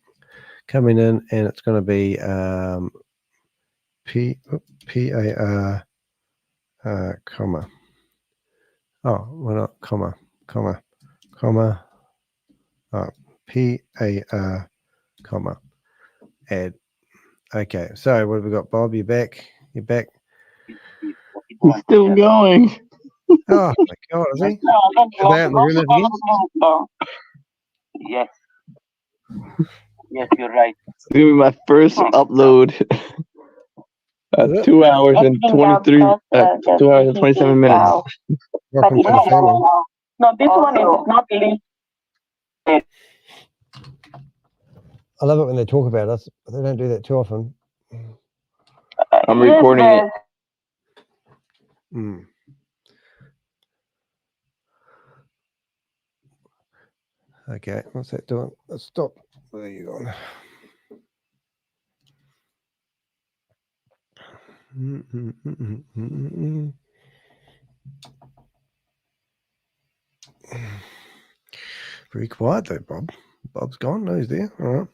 Coming in, and it's going to be PAR comma. Oh, well, not comma. Oh, PAR comma. Add. Okay. So what have we got, Bob? You're back. You're back. He's still going. Oh my God, is he? Are they out in the room again? Yes. Yes, you're right. It's gonna be my first upload. 2 hours and 23, 2 hours and 27 minutes. Welcome to the family. No, this one is not linked. I love it when they talk about us, but they don't do that too often. I'm recording it. Okay, what's that doing? Let's stop. Where are you going? Very quiet though, Bob. Bob's gone. No, he's there. All right.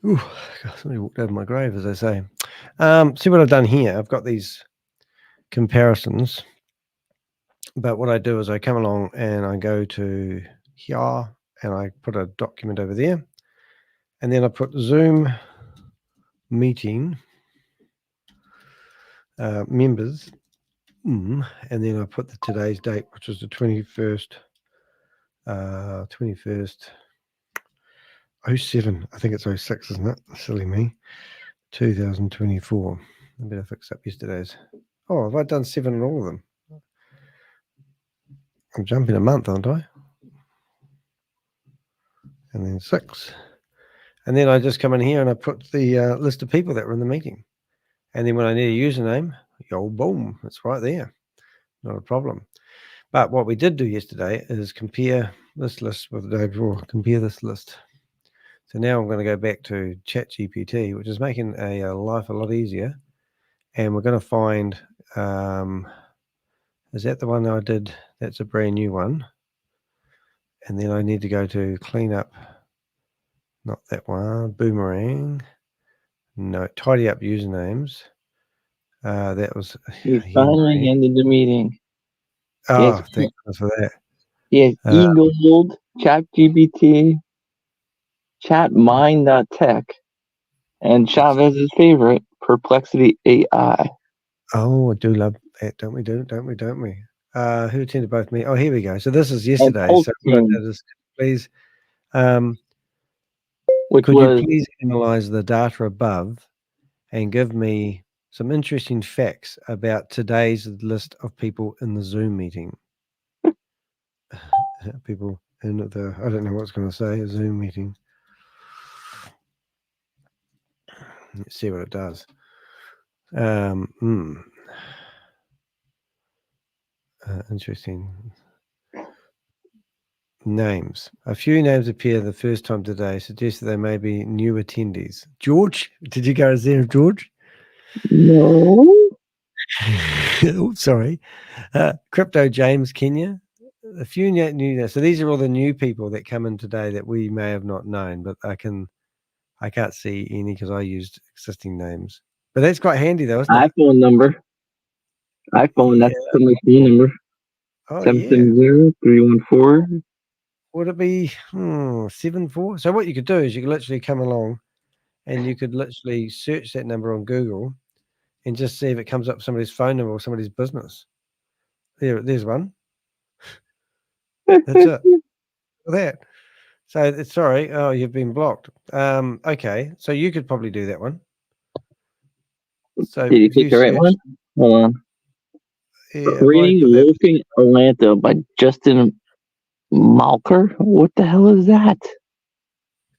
Ooh, God, somebody walked over my grave, as they say. See what I've done here. I've got these comparisons, but what I do is I come along and I go to here and I put a document over there, and then I put Zoom meeting members, and then I put today's date, which is the 21st, 07. I think it's 06, isn't it? Silly me. 2024. I better fix up yesterday's. Oh, have I done 7 in all of them? I'm jumping a month, aren't I? And then 6. And then I just come in here and I put the list of people that were in the meeting. And then when I need a username, yo, boom, it's right there. Not a problem. But what we did do yesterday is compare this list with the day before. Compare this list. So now I'm going to go back to ChatGPT, which is making life a lot easier. And we're going to find, is that the one I did? That's a brand new one. And then I need to go to clean up, not that one, Boomerang. No, tidy up usernames. That was. He finally ended the meeting. Oh, Yes, thank goodness for that. Yes, Eagle, ChatGPT, ChatMind.tech, and Chavez's favorite, Perplexity AI. Oh, I do love that, don't we? Don't we? Who attended both me? Oh, here we go. So this is yesterday. So what I did is, please, could you please analyze the data above and give me some interesting facts about today's list of people in the Zoom meeting? People in the, I don't know what's going to say, a Zoom meeting. Let's see what it does. Interesting. Names. A few names appear the first time today, suggest that they may be new attendees. George? Did you go there, George? No. Oh, sorry. Crypto James Kenya. A few new. So these are all the new people that come in today that we may have not known, but I can't see any because I used existing names. But that's quite handy though, isn't it? iPhone number. iPhone, that's my phone number. Oh, 770-314. Would it be 74? So what you could do is you could literally come along and you could literally search that number on Google and just see if it comes up somebody's phone number or somebody's business. There's one. That's it. That. So sorry. Oh, you've been blocked. Okay. So you could probably do that one. So did you pick the right one? Hold on. Yeah, Creating Loafing Atlanta by Justin Malker. What the hell is that?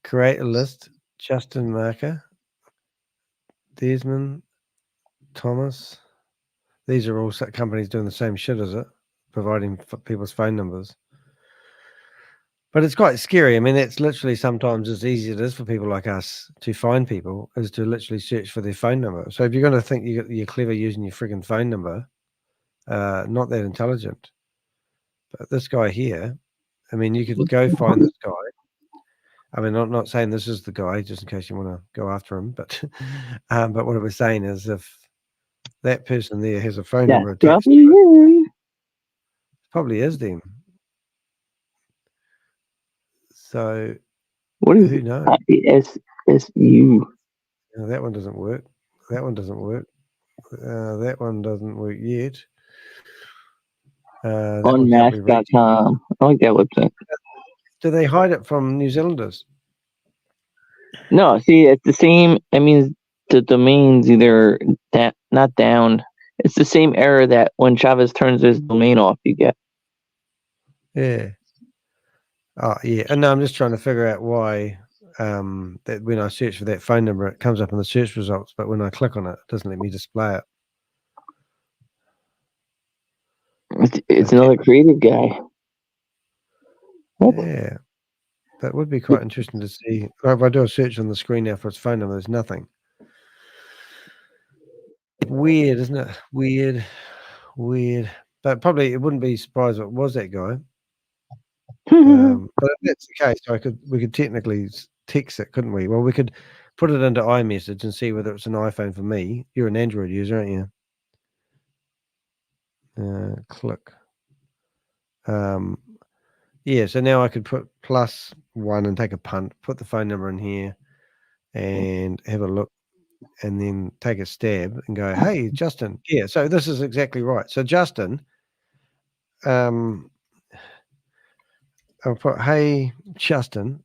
Create a list. Justin Marker. Desmond. Thomas. These are all companies doing the same shit as it, providing people's phone numbers. But it's quite scary. I mean, it's literally sometimes as easy as it is for people like us to find people is to literally search for their phone number. So if you're going to think you're clever using your frigging phone number, not that intelligent. But this guy here, I mean, you could go find this guy. I mean, I'm not saying this is the guy, just in case you want to go after him. But what I was saying is if that person there has a phone number attached to it, probably is them. So what is who knows? SSU? No, that one doesn't work. That one doesn't work. That one doesn't work yet. Unmask.com. I like that website. Do they hide it from New Zealanders? No, see, it's the same. I mean, the domain's either not down. It's the same error that when Chavez turns his domain off, you get. Yeah. Oh, yeah. And no, I'm just trying to figure out why that when I search for that phone number, it comes up in the search results, but when I click on it, it doesn't let me display it. It's another creative guy. Yeah. That would be quite interesting to see. If I do a search on the screen now for his phone number, there's nothing. Weird, isn't it? Weird. But probably it wouldn't be surprised if it was that guy. But if that's the case, we could technically text it, couldn't we? Well, we could put it into iMessage and see whether it's an iPhone for me. You're an Android user, aren't you? Click. Yeah, so now I could put +1 and take a punt, put the phone number in here and have a look and then take a stab and go, hey, Justin. Yeah, so this is exactly right. So Justin, I'll put, hey, Justin,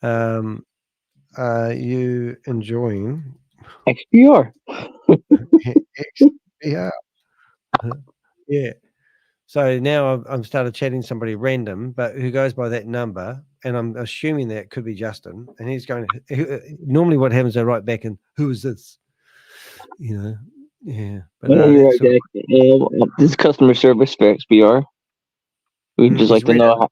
are you enjoying XPR? XPR. Yeah. So now I've started chatting somebody random, but who goes by that number, and I'm assuming that could be Justin, and he's going. Normally, what happens? I write back and who is this? You know, yeah. But this is customer service for XPR. We'd just like to know how.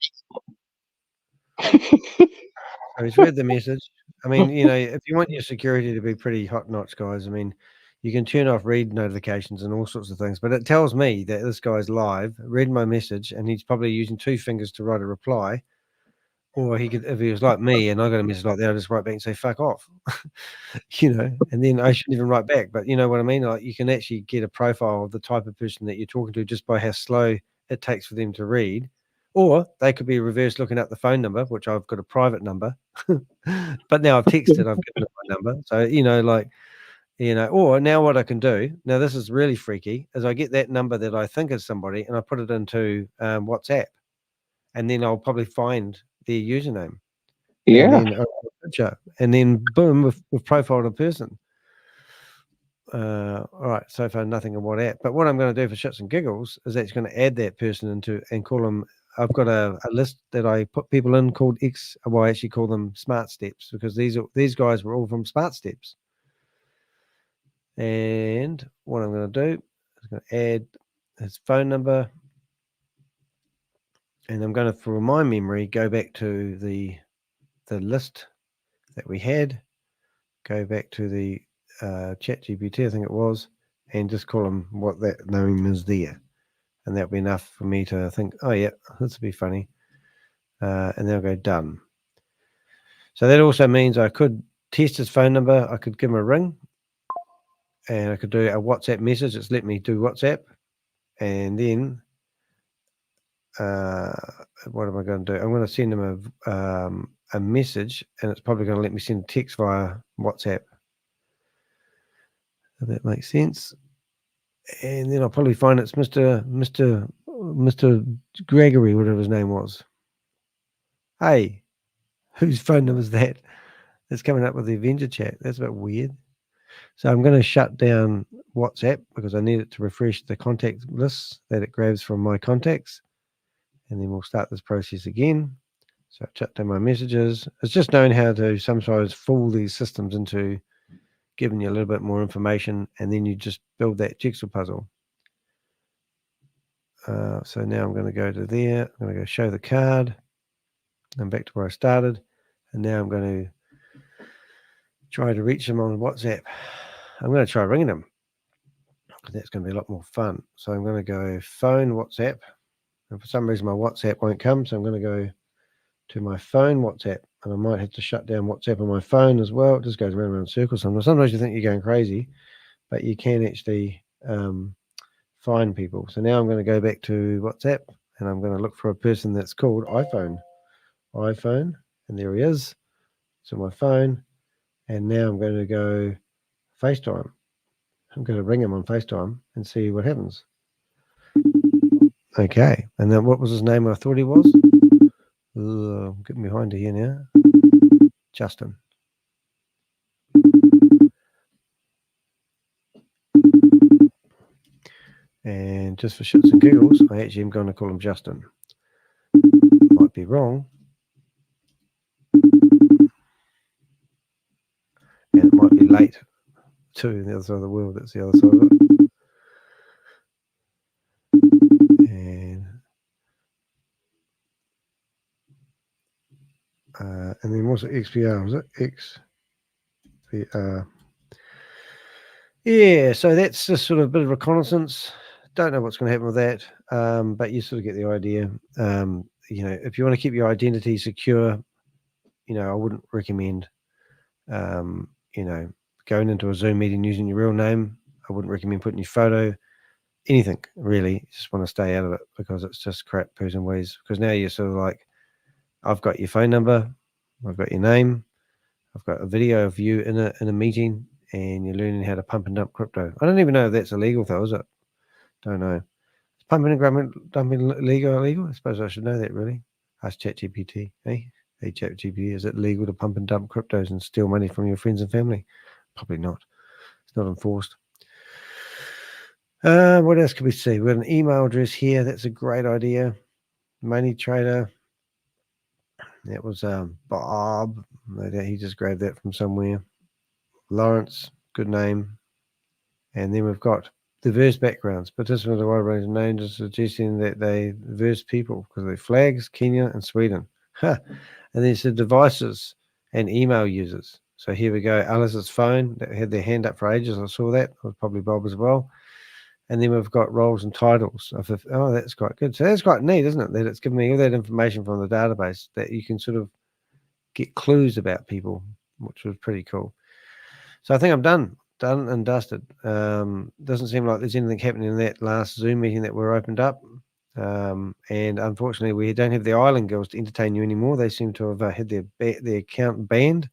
So he's read the message. I mean, you know, if you want your security to be pretty hot notch, guys, I mean, you can turn off read notifications and all sorts of things, but it tells me that this guy's live, read my message, and he's probably using 2 fingers to write a reply. Or he could, if he was like me and I got a message like that, I'd just write back and say, fuck off, you know, and then I shouldn't even write back. But you know what I mean? Like you can actually get a profile of the type of person that you're talking to just by how slow it takes for them to read. Or they could be reverse looking up the phone number, which I've got a private number, but now I've texted, I've given them my number. So, you know, like, you know, or now what I can do, now this is really freaky, is I get that number that I think is somebody and I put it into WhatsApp, and then I'll probably find their username. Yeah. And then boom, we've profiled a person. All right, so far nothing in WhatsApp. But what I'm going to do for shits and giggles is actually going to add that person into and call them. I've got a list that I put people in called well, I actually call them Smart Steps, because these guys were all from Smart Steps. And what I'm going to do is going to add his phone number. And I'm going to, for my memory, go back to the list that we had. Go back to the ChatGPT, I think it was, and just call him what that name is there. And that'll be enough for me to think, oh, yeah, this will be funny. And then I'll go done. So that also means I could test his phone number. I could give him a ring. And I could do a WhatsApp message. It's let me do WhatsApp. And then what am I going to do? I'm going to send him a message, and it's probably going to let me send text via WhatsApp. If that makes sense. And then I'll probably find it's Mr. Gregory, whatever his name was. Hey, whose phone number is that? It's coming up with the Avenger chat. That's a bit weird. So I'm going to shut down WhatsApp because I need it to refresh the contact lists that it grabs from my contacts. And then we'll start this process again. So I shut down my messages. It's just knowing how to sometimes fool these systems into giving you a little bit more information, and then you just build that jigsaw puzzle. So now I'm going to go to there. I'm going to go show the card. I'm back to where I started. And now I'm going to try to reach him on WhatsApp. I'm going to try ringing him, because that's going to be a lot more fun. So I'm going to go phone WhatsApp. And for some reason, my WhatsApp won't come. So I'm going to go to my phone WhatsApp. And I might have to shut down WhatsApp on my phone as well. It just goes around in circles. Sometimes you think you're going crazy, but you can actually find people. So now I'm going to go back to WhatsApp, and I'm going to look for a person that's called iPhone, and there he is. So my phone, and now I'm going to go FaceTime. I'm going to ring him on FaceTime and see what happens. Okay, and then what was his name? I thought he was. I'm getting behind here now. Justin. And just for shits and giggles, I actually am going to call him Justin. Might be wrong. And it might be late too, on the other side of the world. That's the other side of it. And then what's it? XPR, was it? XPR. Yeah, so that's just sort of a bit of reconnaissance. Don't know what's going to happen with that, but you sort of get the idea. If you want to keep your identity secure, I wouldn't recommend, going into a Zoom meeting using your real name. I wouldn't recommend putting your photo, anything really. You just want to stay out of it, because it's just crap person ways. Because now you're sort of like, I've got your phone number, I've got your name, I've got a video of you in a meeting, and you're learning how to pump and dump crypto. I don't even know if that's illegal though, is it? Don't know. Is pumping and dumping illegal? I suppose I should know that really. Ask ChatGPT. Hey ChatGPT, is it legal to pump and dump cryptos and steal money from your friends and family? Probably not. It's not enforced. What else can we see? We've got an email address here. That's a great idea. Money trader. That was Bob. No doubt he just grabbed that from somewhere. Lawrence, good name. And then we've got diverse backgrounds. Participants of a wide range of names, suggesting that they diverse people because they're flags, Kenya and Sweden. And then it said devices and email users. So here we go. Alice's phone that had their hand up for ages. I saw that. It was probably Bob as well. And then we've got roles and titles. Oh, that's quite good. So that's quite neat, isn't it? That it's giving me all that information from the database that you can sort of get clues about people, which was pretty cool. So I think I'm done and dusted. Doesn't seem like there's anything happening in that last Zoom meeting that we're opened up. And unfortunately, we don't have the Island Girls to entertain you anymore. They seem to have had their account banned.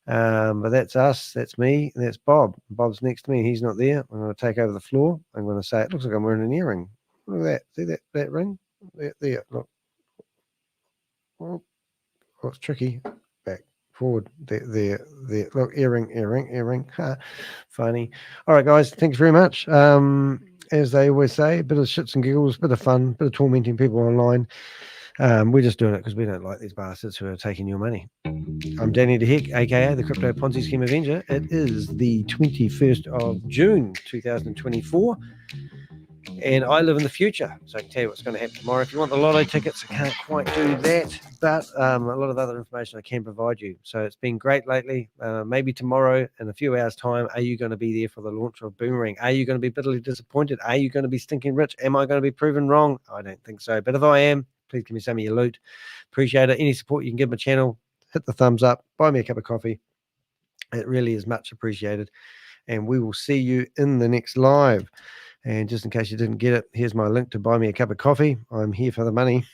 But that's us, that's me, and that's Bob. Bob's next to me. He's not there. I'm going to take over the floor. I'm going to say, it looks like I'm wearing an earring. Look at that. See that ring? There, look. Oh, it's tricky. Back, forward. There. Look, earring. Funny. All right, guys. Thanks very much. As they always say, a bit of shits and giggles, a bit of fun, a bit of tormenting people online. We're just doing it because we don't like these bastards who are taking your money. I'm Danny de Hek, aka the Crypto Ponzi Scheme Avenger. It is the 21st of June 2024, and I live in the future, so I can tell you what's going to happen tomorrow. If you want the lotto tickets, I can't quite do that, but a lot of other information I can provide you. So it's been great lately. Maybe tomorrow, in a few hours' time, are you going to be there for the launch of Boomerang? Are you going to be bitterly disappointed? Are you going to be stinking rich? Am I going to be proven wrong? I don't think so, but if I am, please give me some of your loot. Appreciate it. Any support you can give my channel, hit the thumbs up, buy me a cup of coffee. It really is much appreciated. And we will see you in the next live. And just in case you didn't get it, here's my link to buy me a cup of coffee. I'm here for the money.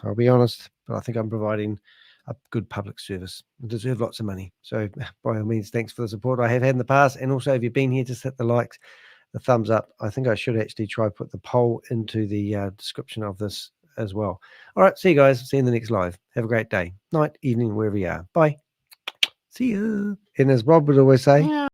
I'll be honest, but I think I'm providing a good public service. I deserve lots of money. So by all means, thanks for the support I have had in the past. And also, if you've been here, just hit the likes, the thumbs up. I think I should actually try put the poll into the description of this as well. All right, see you guys. See you in the next live. Have a great day, night, evening, wherever you are. Bye. See you. And as Rob would always say,